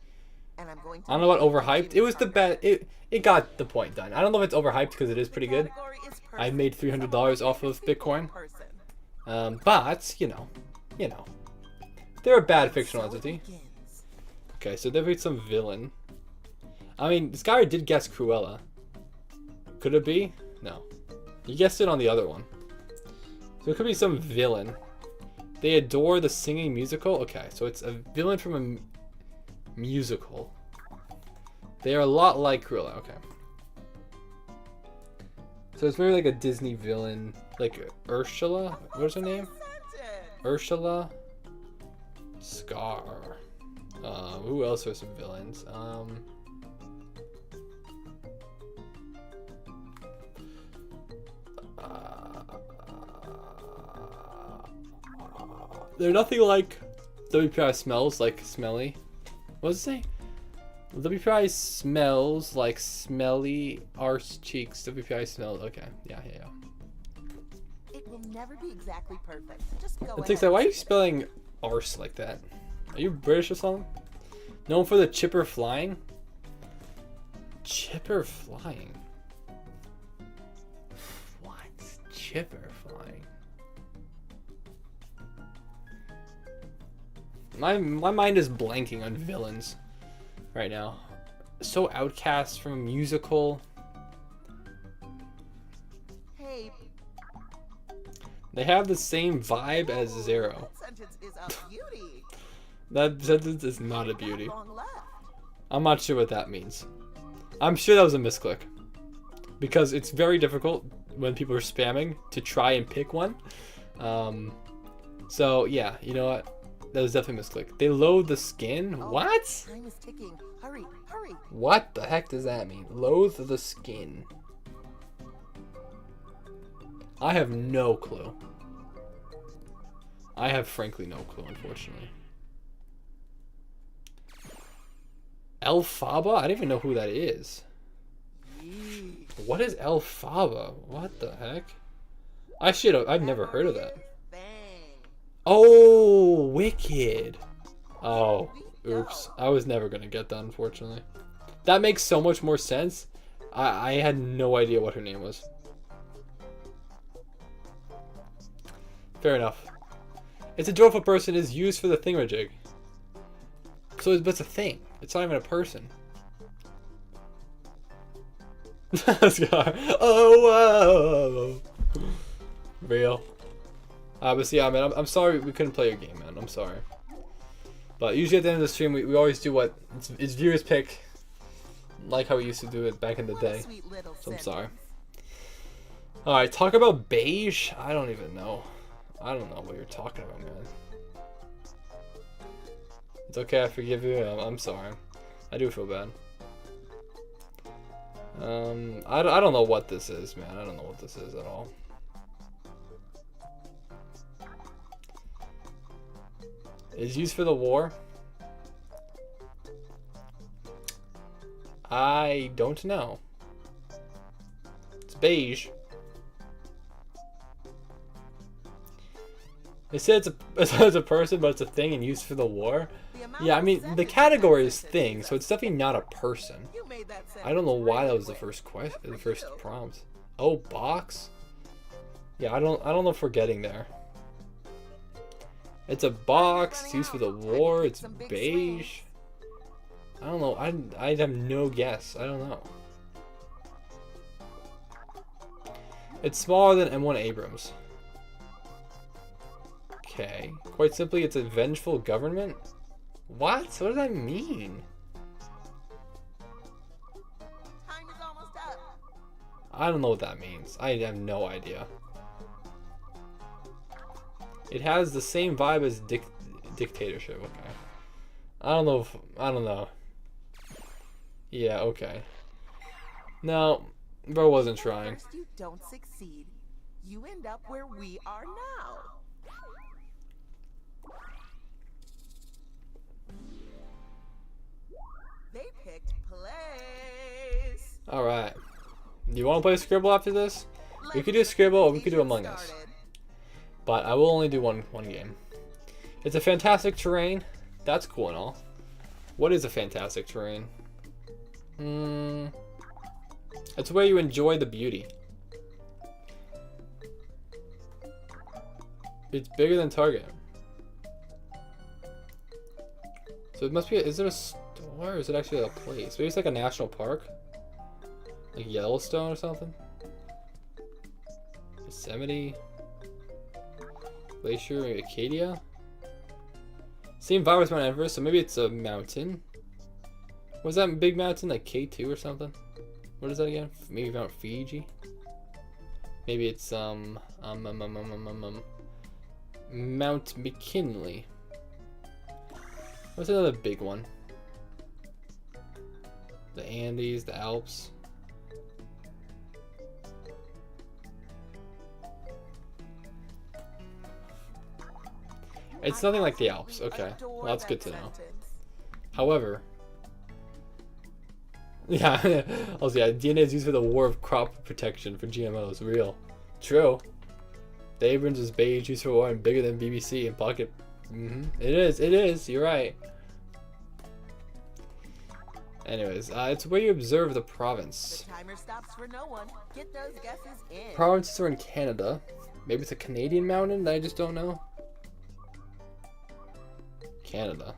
And I'm going to I don't know what make overhyped. the It was the target. best. It got the point done. I don't know if it's overhyped because it is pretty good. Category is I made person. $300 off of Someone Bitcoin. person. But you know, they're a bad fictional So it entity. begins. Okay, so there be some villain. I mean, this guy did guess Cruella. Could it be? No. You guessed it on the other one. So it could be some villain. They adore the singing musical. Okay, so it's a villain from a musical. They are a lot like Cruella. Okay. So it's maybe like a Disney villain, like Ursula. What's her name? Sentence. Ursula. Scar. Who else are some villains? They're nothing like WPI smells like smelly. What does it say? WPI smells like smelly arse cheeks. WPI smells. Okay. Yeah. It will never be exactly perfect. Just go It's like, ahead. why are you spelling arse like that? Are you British or something? Known for the chipper flying? Chipper flying? What? Chipper flying? My mind is blanking on villains right now. So outcast from a musical. Hey, They have the same vibe as Zero. that sentence is a beauty. That sentence is not a Not beauty. long left. I'm not sure what that means. I'm sure that was a misclick. Because it's very difficult when people are spamming to try and pick one. So yeah, you know what? That was definitely a misclick. They load the skin? Oh, What? Time is ticking. Hurry, hurry. What the heck does that mean? Loathe the skin. I have no clue. I have frankly no clue, unfortunately. Elphaba? I don't even know who that is. Yee. What is Elphaba? What the heck? I've never heard of that. Bang. Oh, Wicked. Oh, oops. I was never gonna get that, unfortunately. That makes so much more sense. I had no idea what her name was. Fair enough. It's a joyful person is used for the thingamajig. So it's a thing. It's not even a person. Scar. Oh, whoa. Real. But yeah, man, I'm sorry we couldn't play your game, man. I'm sorry. But usually at the end of the stream, we always do what it's viewers pick, like how we used to do it back in the day. So I'm sorry. Alright, talk about beige? I don't even know. I don't know what you're talking about, man. It's okay, I forgive you. I'm sorry. I do feel bad. I don't know what this is, man. I don't know what this is at all. Is used for the war? I don't know. It's beige. They said it's a person, but it's a thing and used for the war. Yeah, I mean the category is thing, so it's definitely not a person. I don't know why that was the first question, the first prompt. Oh, box. Yeah, I don't know if we're getting there. It's a box. It's used for the war. It's beige. I don't know. I have no guess. I don't know. It's smaller than M1 Abrams. Okay. Quite simply, it's a vengeful government. What? What does that mean? I don't know what that means. I have no idea. It has the same vibe as dictatorship. Okay. I don't know. I don't know. Yeah. Okay. No, bro wasn't trying. First you don't succeed, you end up where we are now. They picked place. All right. You want to play Scribble after this? We could do Scribble or we could do Among Us. But I will only do one game. It's a fantastic terrain. That's cool and all. What is a fantastic terrain? It's where you enjoy the beauty. It's bigger than Target. So it must be. Is it a store or is it actually a place? Maybe it's like a national park, like Yellowstone or something. Yosemite. Glacier, maybe Acadia. Same vibe as Mount Everest, so maybe it's a mountain. Was that big mountain like K2 or something? What is that again? Maybe Mount Fiji. Maybe it's Mount McKinley. What's another big one? The Andes, the Alps. It's nothing like the Alps. Okay, well, that's good to know. However, yeah, also yeah, DNA is used for the war of crop protection for GMOs. Real, true. The Abrams is beige, used for war and bigger than BBC and pocket. It is. You're right. Anyways, it's where you observe the province. The timer stops for no one. Get those guesses in. Provinces are in Canada. Maybe it's a Canadian mountain that I just don't know. Canada.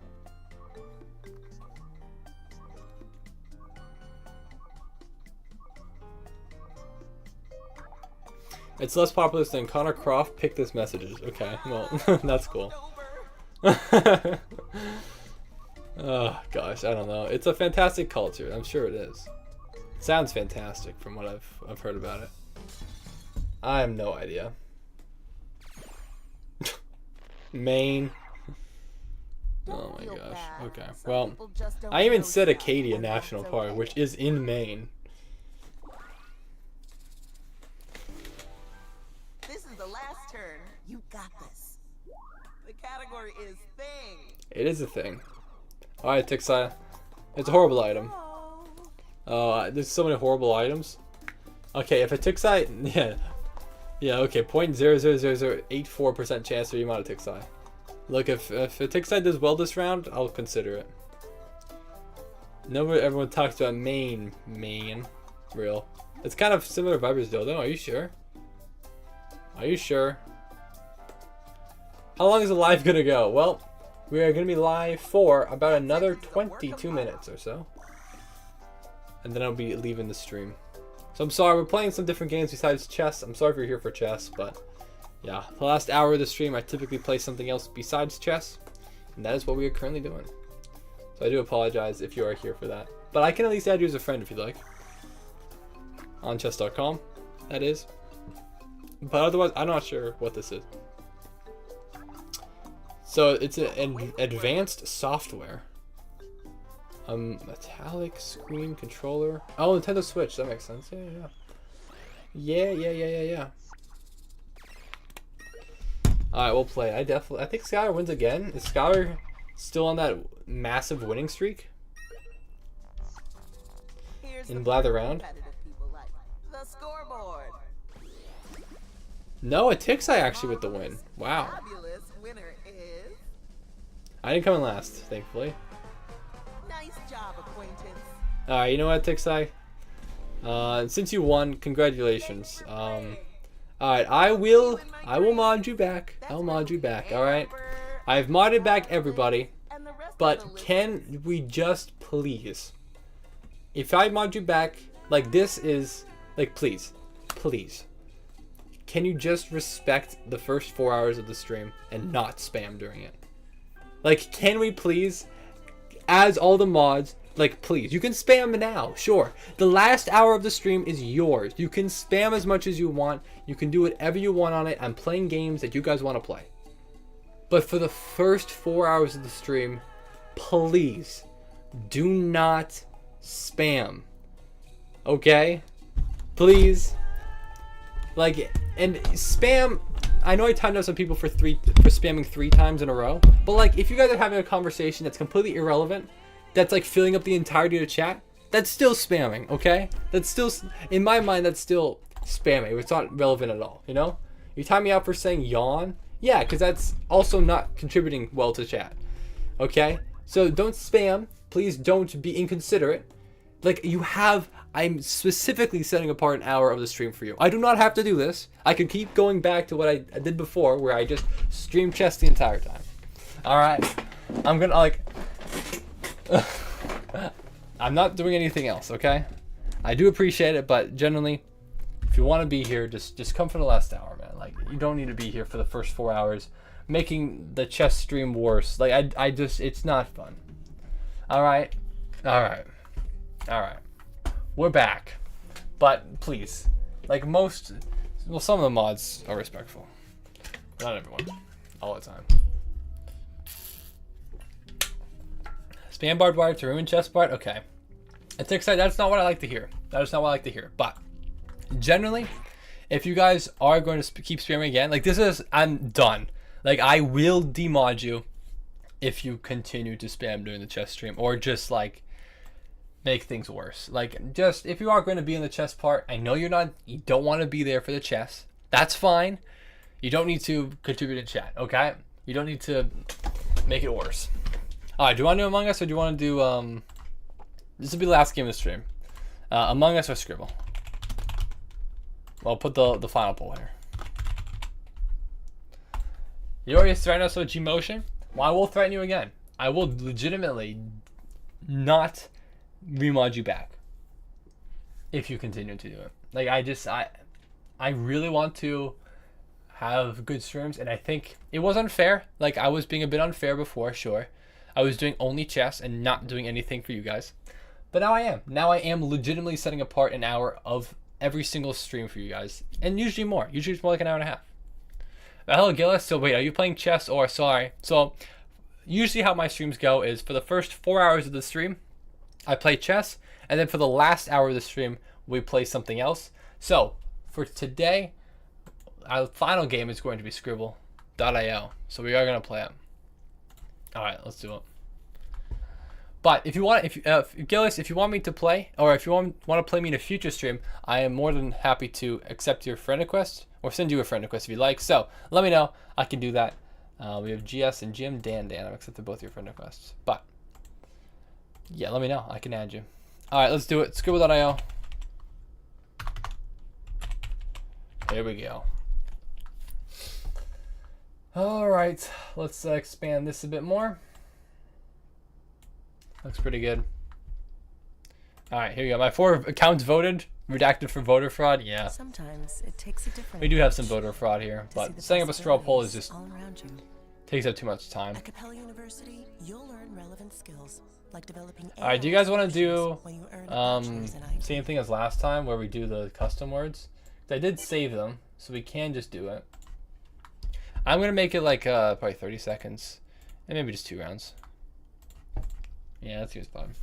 It's less populous than Connor Croft picked this messages. Okay, well, that's cool. Oh gosh, I don't know. It's a fantastic culture. I'm sure it is. It sounds fantastic from what I've heard about it. I have no idea. Maine. Oh my gosh. Okay. Well, I even said Acadia National Park, which is in Maine. This is the last turn. You got this. The category is thing. It is a thing. Alright, Tixai. It's a horrible item. There's so many horrible items. Okay, if a Tixai... Yeah, okay, 0.00084% chance for you out of Tixai. Look, if a Tixai does well this round, I'll consider it. Nobody, everyone talks about Maine. Real. It's kind of similar to Viper's Dildo. Are you sure? Are you sure? How long is the live gonna go? Well, we are going to be live for about another 22 minutes or so. And then I'll be leaving the stream. So I'm sorry, we're playing some different games besides chess. I'm sorry if you're here for chess, but yeah, the last hour of the stream I typically play something else besides chess, and that is what we are currently doing. So I do apologize if you are here for that, but I can at least add you as a friend if you'd like. On chess.com, that is. But otherwise, I'm not sure what this is. So it's an advanced software. Metallic screen controller. Oh, Nintendo Switch. That makes sense. Yeah. All right, we'll play. I think Skylar wins again. Is Skylar still on that massive winning streak? In Blather Round? The scoreboard. No, it Tixi actually with the win. Wow. Fabulous winner is. I didn't come in last, thankfully. Nice job, acquaintance. Alright, you know what, Tixi? Since you won, congratulations. Alright, I will mod you back. I'll mod you back, alright? I've modded back everybody. But can we just please, if I mod you back, like this is, like please, can you just respect the first 4 hours of the stream and not spam during it? Like, can we please, as all the mods, like please, you can spam now, sure. The last hour of the stream is yours. You can spam as much as you want. You can do whatever you want on it. I'm playing games that you guys want to play. But for the first 4 hours of the stream, please do not spam. Okay? Please. Like, and spam, I know I timed out some people for spamming 3 times in a row, but like if you guys are having a conversation that's completely irrelevant, that's like filling up the entirety of the chat, that's still spamming, okay? That's still, in my mind, that's still spamming. It's not relevant at all, you know? You time me out for saying yawn? Yeah, because that's also not contributing well to chat, okay? So don't spam. Please don't be inconsiderate. Like, I'm specifically setting apart an hour of the stream for you. I do not have to do this. I can keep going back to what I did before, where I just stream chess the entire time. Alright. I'm gonna, like... I'm not doing anything else, okay? I do appreciate it, but generally, if you want to be here, just come for the last hour, man. Like, you don't need to be here for the first 4 hours, making the chess stream worse. Like, I just, it's not fun. Alright? Alright. We're back. But, please. Like, some of the mods are respectful. Not everyone. All the time. Spam barbed wire to ruin chess part? Okay. It's exciting. That's not what I like to hear. That is not what I like to hear. But, generally, if you guys are going to keep spamming again, like, I'm done. Like, I will demod you if you continue to spam during the chess stream, or just like make things worse. Like, just if you are going to be in the chess part, I know you don't want to be there for the chess. That's fine. You don't need to contribute in chat, okay? You don't need to make it worse. All right, do you want to do Among Us, or do you want to do this will be the last game of the stream. Among Us or Scribble? I'll put the final poll here. You already threatened us with G-Motion? Well, I will threaten you again. I will legitimately not remod you back if you continue to do it. Like, I really want to have good streams, and I think it was unfair. Like, I was being a bit unfair before, sure. I was doing only chess and not doing anything for you guys. But now I am. Now I am legitimately setting apart an hour of every single stream for you guys. And usually more. Usually it's more like an hour and a half. Hello, Gillis. So wait, are you playing chess or sorry? So usually how my streams go is for the first 4 hours of the stream, I play chess. And then for the last hour of the stream, we play something else. So for today, our final game is going to be Scribble.io. So we are going to play it. All right, let's do it. But if you want, Gillis, if you want me to play, or if you want to play me in a future stream, I am more than happy to accept your friend request or send you a friend request if you like. So let me know. I can do that. We have GS and Jim, Dan. I've accepted both your friend requests. But yeah, let me know. I can add you. All right, let's do it. Scribble.io. Here we go. All right, let's expand this a bit more. Looks pretty good. All right, here we go. My 4 accounts voted, redacted for voter fraud. Yeah, Sometimes it takes a different we do have some approach voter fraud here, to see but the setting up a straw poll is possibilities just all around you. takes up too much time. At Capella University, you'll learn relevant skills like developing. All right, do you guys want to do when you earn a bachelor's in IT. same thing as last time where we do the custom words? 'Cause I did save them, so we can just do it. I'm gonna make it like probably 30 seconds, and maybe just 2 rounds. Yeah, that seems fun.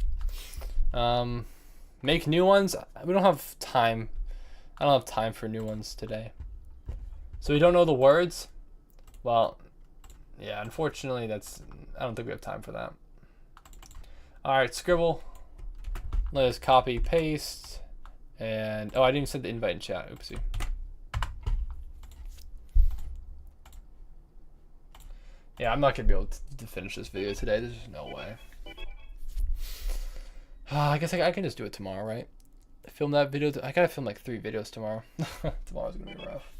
Make new ones. We don't have time. I don't have time for new ones today. So we don't know the words. Well, yeah, unfortunately, I don't think we have time for that. All right, scribble. Let us copy, paste, and oh, I didn't even send the invite in chat. Oopsie. Yeah, I'm not gonna be able to finish this video today. There's just no way. I guess I can just do it tomorrow, right? Film that video. I gotta film like 3 videos tomorrow. Tomorrow's gonna be rough.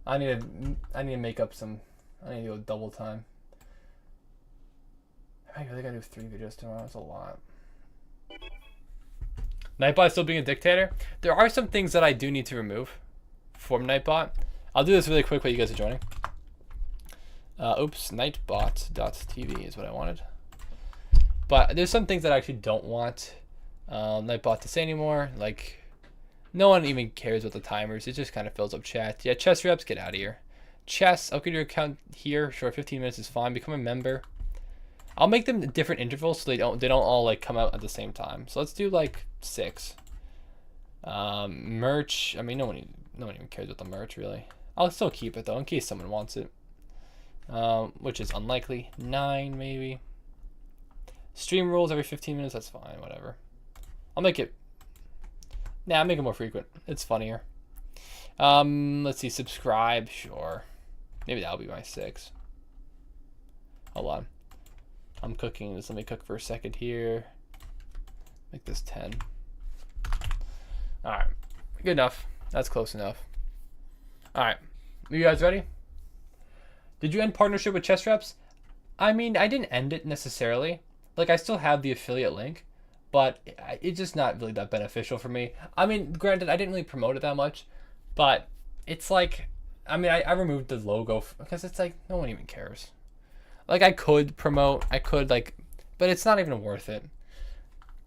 I need to make up some. I need to go double time. I really gotta do 3 videos tomorrow. That's a lot. Nightbot still being a dictator. There are some things that I do need to remove from Nightbot. I'll do this really quick while you guys are joining. Oops, nightbot.tv is what I wanted. But there's some things that I actually don't want Nightbot to say anymore. Like, no one even cares about the timers. It just kind of fills up chat. Yeah, chess reps, get out of here. Chess, upgrade your account here. Sure, 15 minutes is fine. Become a member. I'll make them different intervals so they don't all like come out at the same time. So let's do like 6. Merch. I mean, no one even cares about the merch really. I'll still keep it though in case someone wants it. Which is unlikely. 9 maybe. Stream rules every 15 minutes. That's fine. Whatever. I'll make it. Nah, I'll make it more frequent. It's funnier. Let's see. Subscribe. Sure. Maybe that'll be my 6. Hold on. I'm cooking this. Let me cook for a second here. Make this 10. All right. Good enough. That's close enough. All right. You guys ready? Did you end partnership with Chess Reps? I mean, I didn't end it necessarily. Like, I still have the affiliate link, but it's just not really that beneficial for me. I mean, granted, I didn't really promote it that much, but it's like, I mean, I removed the logo because it's like, no one even cares. Like, I could promote, but it's not even worth it.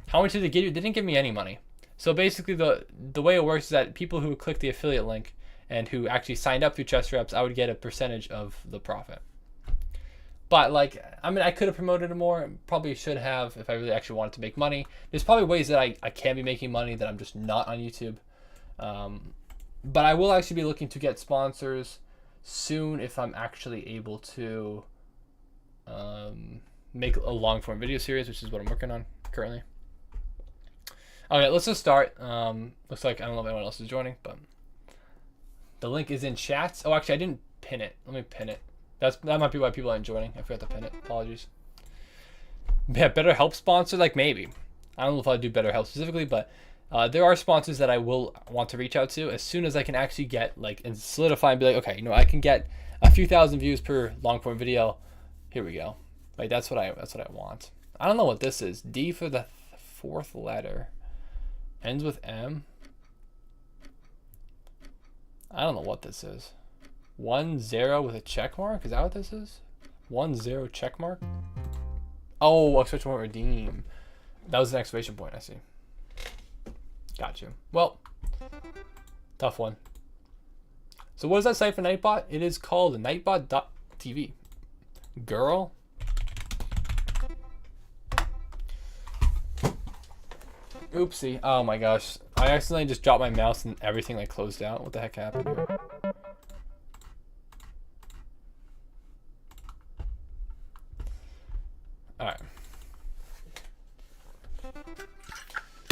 How much did they give you? They didn't give me any money. So basically, the way it works is that people who click the affiliate link and who actually signed up through Chess Reps, I would get a percentage of the profit. But like, I mean, I could have promoted it more. Probably should have if I really actually wanted to make money. There's probably ways that I can be making money that I'm just not on YouTube. But I will actually be looking to get sponsors soon if I'm actually able to make a long form video series, which is what I'm working on currently. Okay, let's just start. Looks like I don't know if anyone else is joining, but the link is in chats. Oh, actually, I didn't pin it. Let me pin it. That might be why people aren't joining. I forgot to pin it. Apologies. Yeah, BetterHelp sponsor, like maybe. I don't know if I'll do BetterHelp specifically, but there are sponsors that I will want to reach out to as soon as I can actually get like and solidify and be like, okay, I can get a few thousand views per long form video. Here we go. Like that's what I want. I don't know what this is. D for the 4th letter. Ends with M. I don't know what this is. 1-0 with a check mark? Is that what this is? 1-0 check mark? Oh, exclamation point redeem. That was an exclamation point, I see. Got you. Well, tough one. So what does that say for Nightbot? It is called nightbot.tv. Girl. Oopsie. Oh my gosh. I accidentally just dropped my mouse and everything like closed out. What the heck happened here? Alright.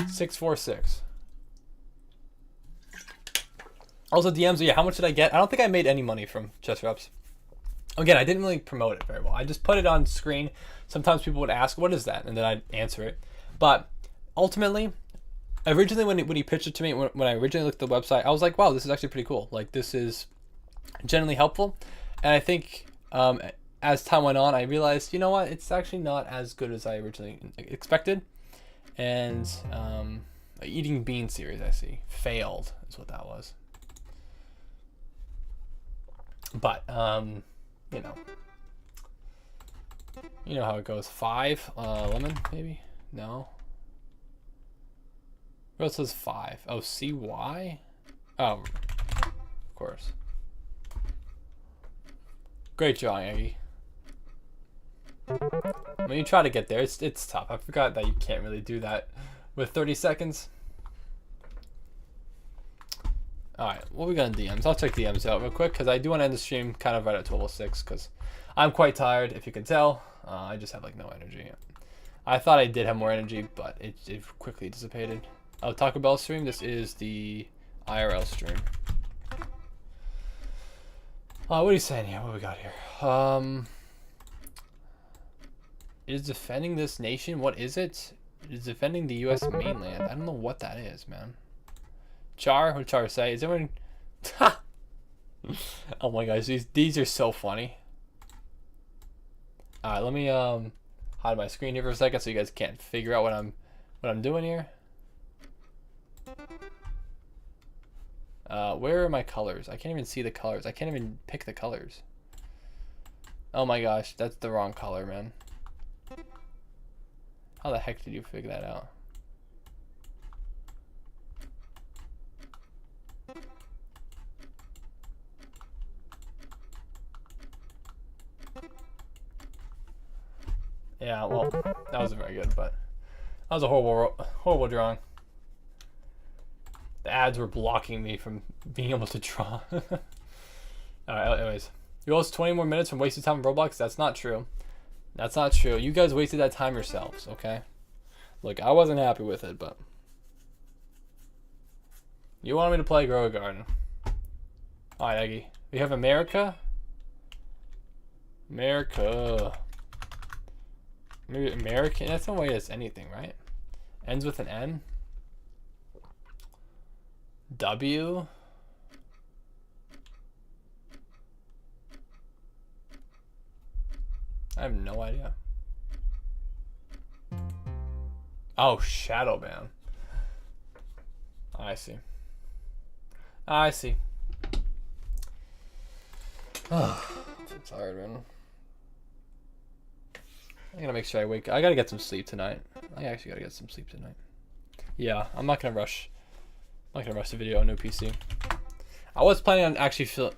646. Also DMs, yeah, how much did I get? I don't think I made any money from Chess Reps. Again, I didn't really promote it very well. I just put it on screen. Sometimes people would ask, what is that? And then I'd answer it. But ultimately, originally when he pitched it to me, when I originally looked at the website, I was like, wow, this is actually pretty cool. Like, this is generally helpful. And I think as time went on, I realized, you know what, it's actually not as good as I originally expected. And eating bean series, I see, failed is what that was. But you know how it goes. 5 lemon, maybe? No. What else says 5? Oh, CY? Oh, of course. Great drawing, Aggie. When you try to get there, it's tough. I forgot that you can't really do that with 30 seconds. Alright, what we got in DMs? I'll check DMs out real quick because I do want to end the stream kind of right at 12:06 because I'm quite tired, if you can tell. I just have like no energy. I thought I did have more energy, but it quickly dissipated. Oh, Taco Bell stream. This is the IRL stream. What are you saying here? What do we got here? Is defending this nation? What is it? It is defending the U.S. mainland. I don't know what that is, man. Char? What did Char say? Is everyone... Oh my gosh, these are so funny. Alright, let me hide my screen here for a second so you guys can't figure out what I'm doing here. Where are my colors? I can't even see the colors. I can't even pick the colors. Oh my gosh, that's the wrong color, man. How the heck did you figure that out? Yeah, well, that wasn't very good, but that was a horrible drawing. The ads were blocking me from being able to draw. Alright, anyways. You lost 20 more minutes from wasted time in Roblox? That's not true. That's not true. You guys wasted that time yourselves, okay? Look, I wasn't happy with it, but... You wanted me to play Grow a Garden. Alright, Eggie. We have America. America. Maybe American? That's no way it's anything, right? Ends with an N. W. I have no idea. Oh, shadow ban. I see. I see. Oh, I'm so tired, man. I gotta make sure I wake up. I gotta get some sleep tonight. I actually gotta get some sleep tonight. Yeah, I'm not gonna rush. I'm not gonna rush the video on no PC. I was planning on actually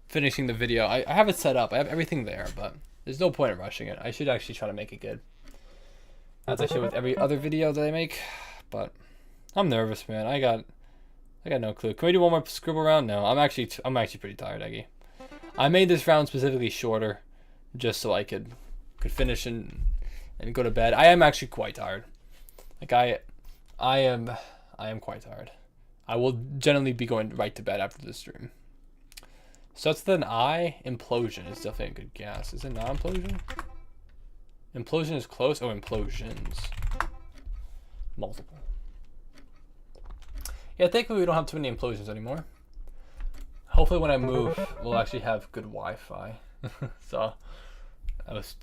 finishing the video. I have it set up. I have everything there, but there's no point in rushing it. I should actually try to make it good, as I should with every other video that I make. But I'm nervous, man. I got no clue. Can we do one more scribble round? No, I'm actually pretty tired, Eggie. I made this round specifically shorter, just so I could finish and go to bed. I am actually quite tired. Like I am quite tired. I will generally be going right to bed after this stream. So that's an I. Implosion is definitely a good guess. Is it not implosion? Implosion is close. Oh, implosions. Multiple. Yeah, thankfully we don't have too many implosions anymore. Hopefully when I move, we'll actually have good Wi-Fi. So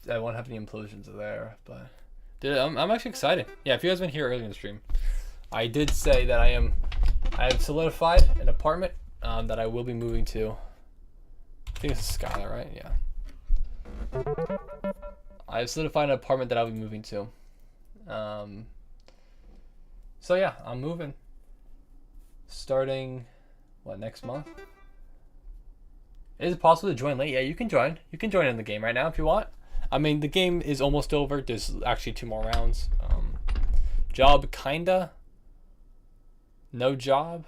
I won't have any implosions there, but dude, I'm actually excited. Yeah, if you guys been here earlier in the stream, I did say that I have solidified an apartment that I will be moving to. I think it's a Skylar, right? Yeah. I have solidified an apartment that I'll be moving to. So yeah, I'm moving. Starting, what, next month? Is it possible to join late? Yeah, you can join. You can join in the game right now if you want. I mean, the game is almost over. There's actually 2 more rounds. Job, kinda. No job.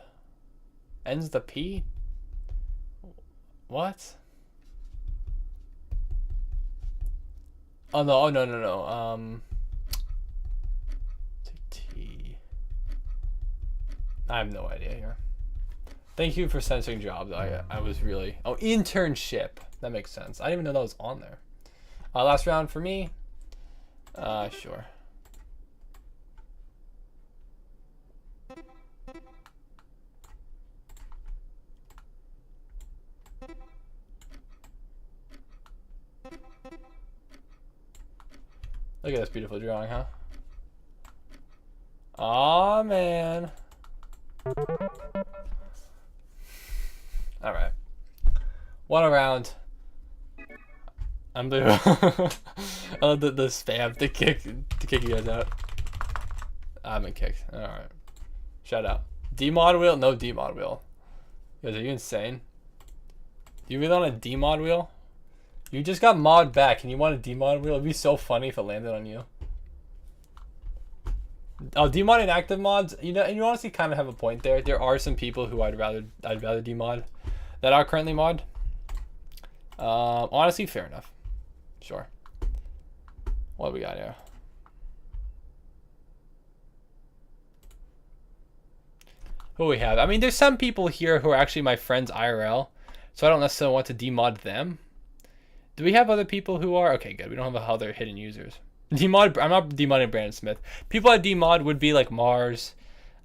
Ends the P. What? Oh no! Oh no! T. I have no idea here. Thank you for censoring jobs. I was really... Oh, internship. That makes sense. I didn't even know that was on there. Last round for me. Sure. Look at this beautiful drawing, huh? Aw, man. Alright. One around. Unbelievable. I love the spam to kick you guys out. I've been kicked. Alright. Shout out. D-mod wheel? No D-mod wheel. Guys, are you insane? Do you really want a D-mod wheel? You just got mod back and you want a D-mod wheel? It'd be so funny if it landed on you. Oh, D-mod and active mods, you know, and you honestly kind of have a point there. There are some people who I'd rather D-mod that are currently mod. Honestly, fair enough. Sure. What do we got here? Who we have? I mean, there's some people here who are actually my friends IRL, so I don't necessarily want to demod them. Do we have other people who are? Okay, good. We don't have other hidden users. Demod. I'm not demodding Brandon Smith. People I demod would be like Mars.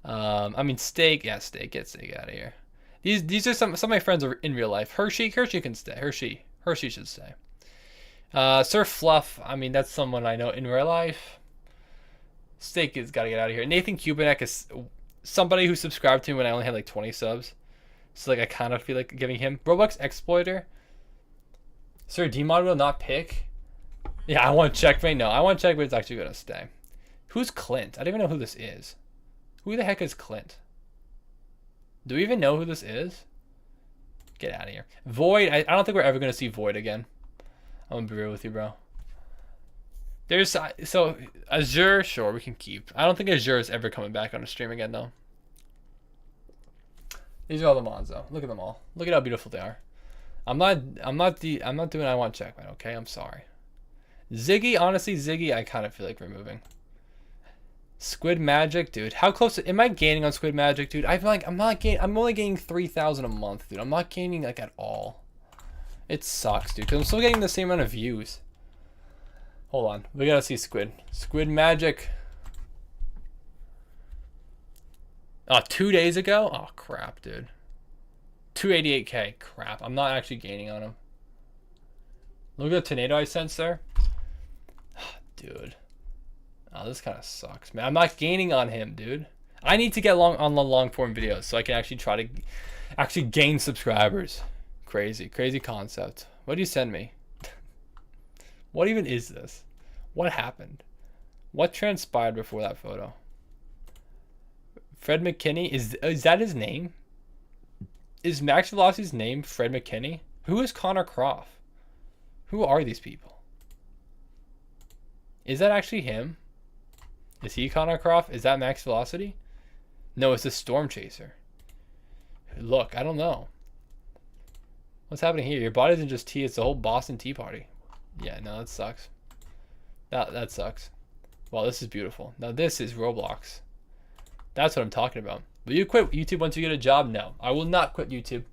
I mean Steak. Yeah, Steak. Get Steak out of here. These are some of my friends are in real life. Hershey can stay. Hershey should stay. Sir Fluff. I mean that's someone I know in real life. Steak has got to get out of here. Nathan Kubinek is somebody who subscribed to me when I only had like 20 subs. So like I kind of feel like giving him. Roblox Exploiter. Sir Demod will not pick. Yeah, I want Checkmate. No, I want Checkmate. It's actually gonna stay. Who's Clint? I don't even know who this is. Who the heck is Clint? Do we even know who this is? Get out of here. Void. I don't think we're ever gonna see Void again. I'm gonna be real with you, bro. There's so Azure. Sure, we can keep. I don't think Azure is ever coming back on a stream again though. These are all the mods though. Look at them all. Look at how beautiful they are. I'm not doing I want Checkmate, okay? I'm sorry. Ziggy, honestly, Ziggy, I kind of feel like removing. Squid Magic, dude. How close am I gaining on Squid Magic, dude? I feel like I'm only gaining 3,000 a month, dude. I'm not gaining like at all. It sucks, dude, because I'm still getting the same amount of views. Hold on. We gotta see Squid. Squid Magic. Oh, 2 days ago? Oh, crap, dude. 288k. Crap. I'm not actually gaining on him. Look at the tornado I sensed there. Dude. Oh, this kind of sucks, man. I'm not gaining on him, dude. I need to get on the long form videos so I can actually try to actually gain subscribers. Crazy concept. What do you send me? What even is this? What happened? What transpired before that photo? Fred McKinney? Is that his name? Is Max Velocity's name Fred McKinney? Who is Connor Croft? Who are these people? Is that actually him? Is he Connor Croft? Is that Max Velocity? No, it's a Storm Chaser. Look, I don't know. What's happening here? Your body isn't just tea, it's the whole Boston Tea Party. Yeah, no, that sucks. That sucks. Well, this is beautiful. Now this is Roblox. That's what I'm talking about. Will you quit YouTube once you get a job? No, I will not quit YouTube.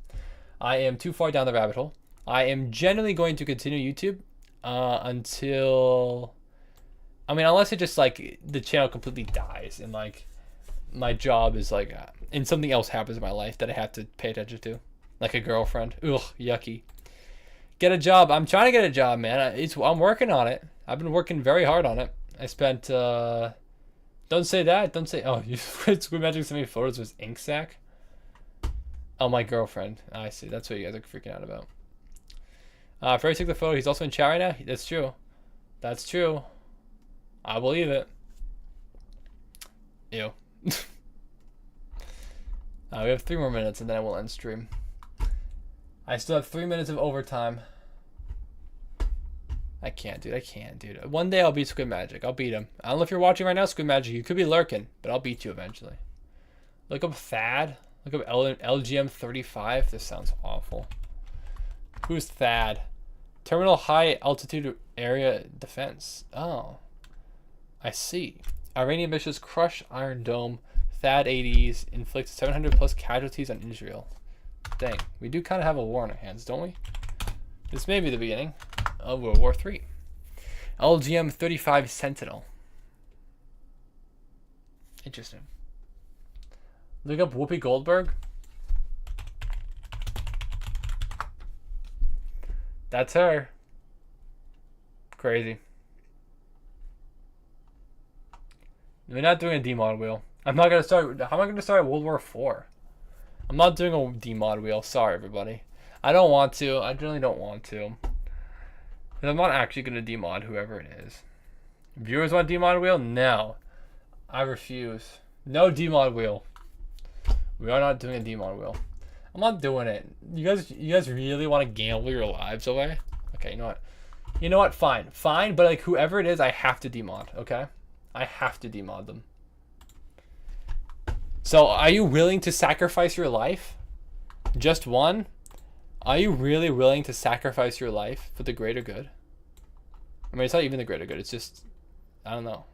I am too far down the rabbit hole. I am generally going to continue YouTube until... I mean, unless it just, like, the channel completely dies and, like, my job is, like, and something else happens in my life that I have to pay attention to. Like a girlfriend. Ugh, yucky. Get a job. I'm trying to get a job, man. I'm working on it. I've been working very hard on it. I spent, don't say that. Don't say, oh, Squid Magic sent me photos of his ink sack. Oh, my girlfriend. I see. That's what you guys are freaking out about. Ferry took the photo. He's also in chat right now. That's true. That's true. I believe it. Ew. We have 3 more minutes and then I will end stream. I still have 3 minutes of overtime. I can't, dude. I can't, dude. One day I'll beat Squid Magic. I'll beat him. I don't know if you're watching right now, Squid Magic. You could be lurking, but I'll beat you eventually. Look up Thad. Look up LGM 35. This sounds awful. Who's Thad? Terminal High Altitude Area Defense. Oh. I see. Iranian militias crush Iron Dome. Thad 80s inflict 700 plus casualties on Israel. Dang, we do kind of have a war on our hands, don't we? This may be the beginning of World War III. LGM 35 Sentinel. Interesting. Look up Whoopi Goldberg. That's her. Crazy. We're not doing a demod wheel. I'm not gonna start. How am I gonna start World War IV? I'm not doing a demod wheel. Sorry, everybody. I don't want to. I really don't want to. And I'm not actually gonna demod whoever it is. Viewers want demod wheel? No. I refuse. No demod wheel. We are not doing a demod wheel. I'm not doing it. You guys really want to gamble your lives away? Okay, you know what? You know what? Fine. Fine, but like whoever it is, I have to demod, okay? I have to demod them. So, are you willing to sacrifice your life? Just one? Are you really willing to sacrifice your life for the greater good? I mean, it's not even the greater good. It's just, I don't know.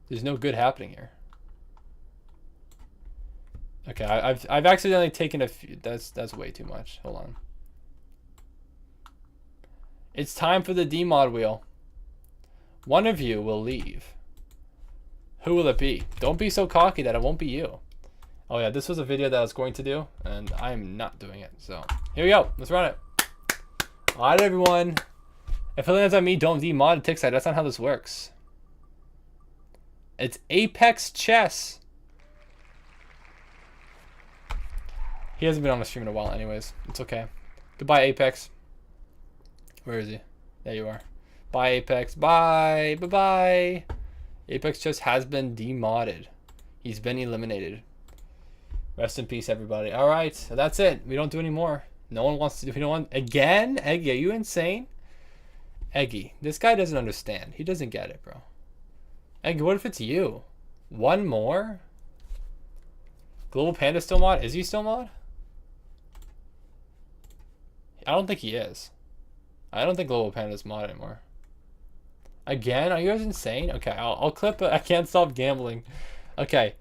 There's no good happening here. Okay, I've accidentally taken a few. That's way too much. Hold on. It's time for the demod wheel. One of you will leave. Who will it be? Don't be so cocky that it won't be you. Oh yeah, this was a video that I was going to do, and I'm not doing it. So here we go. Let's run it. All right, everyone. If it lands on me, don't demod a tick side. That's not how this works. It's Apex Chess. He hasn't been on the stream in a while anyways. It's okay. Goodbye, Apex. Where is he? There you are. Bye, Apex. Bye. Bye-bye. Apex Chess has been demodded. He's been eliminated. Rest in peace, everybody. All right. So that's it. We don't do any more. No one wants to do. We don't want... Again? Eggy, are you insane? Eggy, this guy doesn't understand. He doesn't get it, bro. Eggy, what if it's you? One more? Global Panda still mod? Is he still mod? I don't think he is. I don't think Global Panda's mod anymore. Again? Are you guys insane? Okay, I'll clip it. I can't stop gambling. Okay.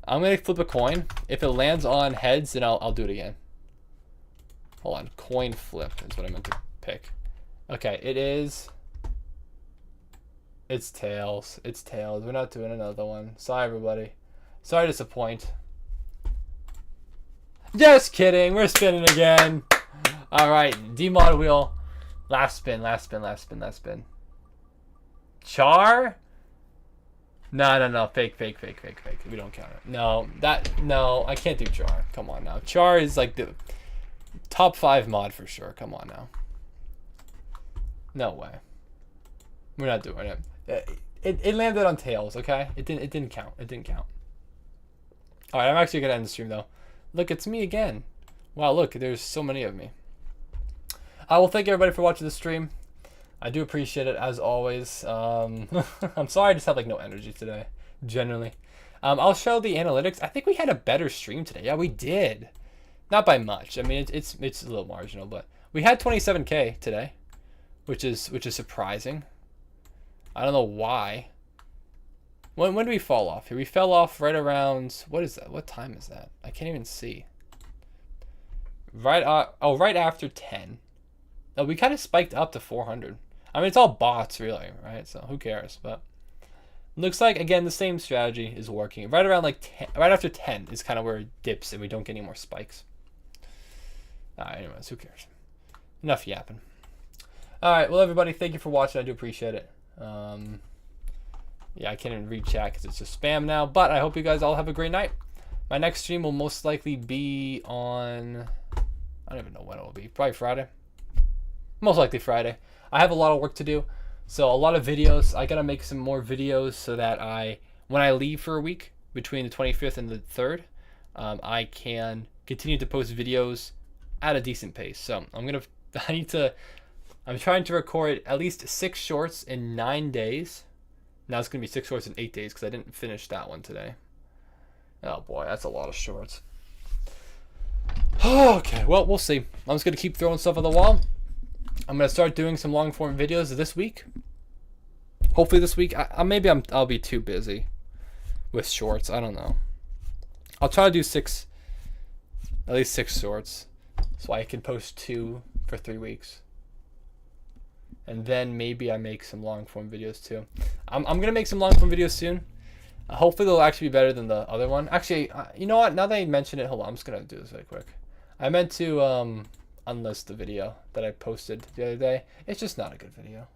I'm going to flip a coin. If it lands on heads, then I'll do it again. Hold on. Coin flip is what I meant to pick. Okay, it is... It's tails. It's tails. We're not doing another one. Sorry, everybody. Sorry to disappoint. Just kidding. We're spinning again. All right, demod wheel. Last spin, last spin, last spin, last spin. Char? No. Fake. We don't count it. No, I can't do Char. Come on now. Char is like the top 5 mod for sure. Come on now. No way. We're not doing it. It landed on tails, okay? It didn't count. It didn't count. All right, I'm actually gonna end the stream though. Look, it's me again. Wow, look, there's so many of me. Well, thank you everybody for watching the stream. I do appreciate it as always. I'm sorry I just have like no energy today, generally. I'll show the analytics. I think we had a better stream today. Yeah, we did. Not by much. I mean, it's a little marginal, but we had 27K today, which is surprising. I don't know why. When did we fall off here? We fell off right around, what is that? What time is that? I can't even see. Right after 10. No, we kind of spiked up to 400. I mean, it's all bots really, right? So who cares? But looks like again the same strategy is working. Right around like 10, right after 10 is kind of where it dips and we don't get any more spikes. Anyways, who cares? Enough yapping. All right, well everybody, thank you for watching. I do appreciate it. Yeah, I can't even read chat because it's just spam now. But I hope you guys all have a great night. My next stream will most likely be on... I don't even know when it will be. Probably Friday. Most likely Friday. I have a lot of work to do. So a lot of videos. I got to make some more videos so that when I leave for a week, between the 25th and the 3rd, I can continue to post videos at a decent pace. So I'm trying to record at least 6 shorts in 9 days. Now it's going to be 6 shorts in 8 days because I didn't finish that one today. Oh boy, that's a lot of shorts. Okay, well, we'll see. I'm just going to keep throwing stuff on the wall. I'm going to start doing some long form videos this week. Hopefully this week. Maybe I'll be too busy with shorts. I don't know. I'll try to do at least 6 shorts so I can post 2 for 3 weeks. And then maybe I make some long form videos too. I'm going to make some long form videos soon. Hopefully they'll actually be better than the other one. Actually, you know what? Now that I mention it, hold on. I'm just going to do this really quick. I meant to unlist the video that I posted the other day. It's just not a good video.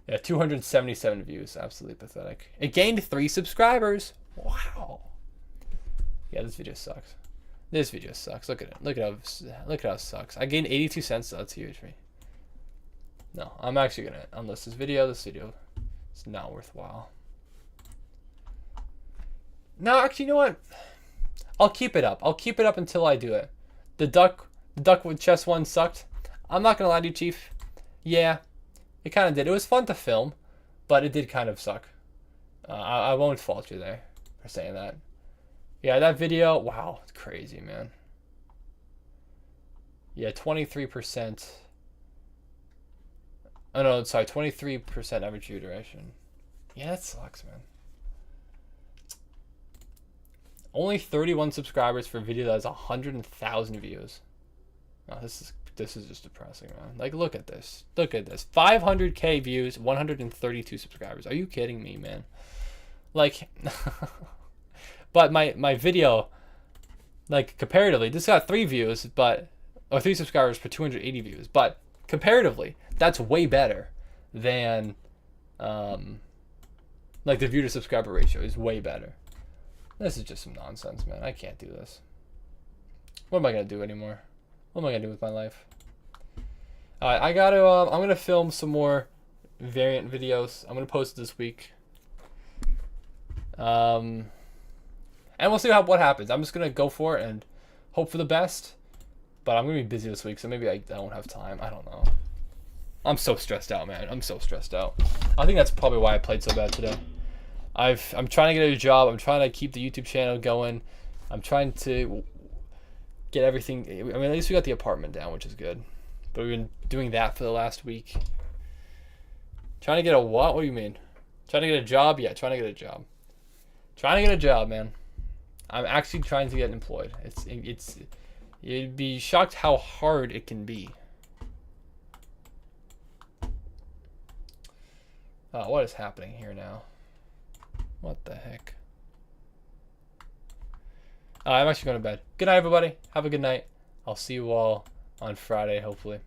Yeah, 277 views. Absolutely pathetic. It gained 3 subscribers. Wow. Yeah, this video sucks. This video sucks. Look at it. Look at how it sucks. I gained 82 cents. So that's huge for me. No, I'm actually gonna unlist this video. This video is not worthwhile. No, actually, you know what? I'll keep it up. I'll keep it up until I do it. The duck with chess one sucked. I'm not gonna lie to you, Chief. Yeah, it kind of did. It was fun to film, but it did kind of suck. I won't fault you there for saying that. Yeah, that video. Wow, it's crazy, man. Yeah, 23%. Oh no, sorry, 23% average view duration. Yeah, that sucks, man. Only 31 subscribers for a video that has 100,000 views. Oh, this is just depressing, man. Like, look at this. Look at this. 500k views, 132 subscribers. Are you kidding me, man? Like, but my video, like, comparatively, this got 3 views, or 3 subscribers for 280 views. But comparatively, that's way better than, like, the view to subscriber ratio is way better. This is just some nonsense, man. I can't do this. What am I gonna do anymore? What am I gonna do with my life? Alright, I'm gonna film some more variant videos. I'm gonna post it this week. And we'll see what happens. I'm just gonna go for it and hope for the best. But I'm gonna be busy this week, so maybe I don't have time. I don't know. I'm so stressed out, man. I'm so stressed out. I think that's probably why I played so bad today. I'm trying to get a job. I'm trying to keep the YouTube channel going. I'm trying to get everything. I mean, at least we got the apartment down, which is good. But we've been doing that for the last week. Trying to get a what? What do you mean? Trying to get a job? Yeah, trying to get a job. Trying to get a job, man. I'm actually trying to get employed. You'd be shocked how hard it can be. What is happening here now? What the heck? I'm actually going to bed. Good night, everybody. Have a good night. I'll see you all on Friday, hopefully.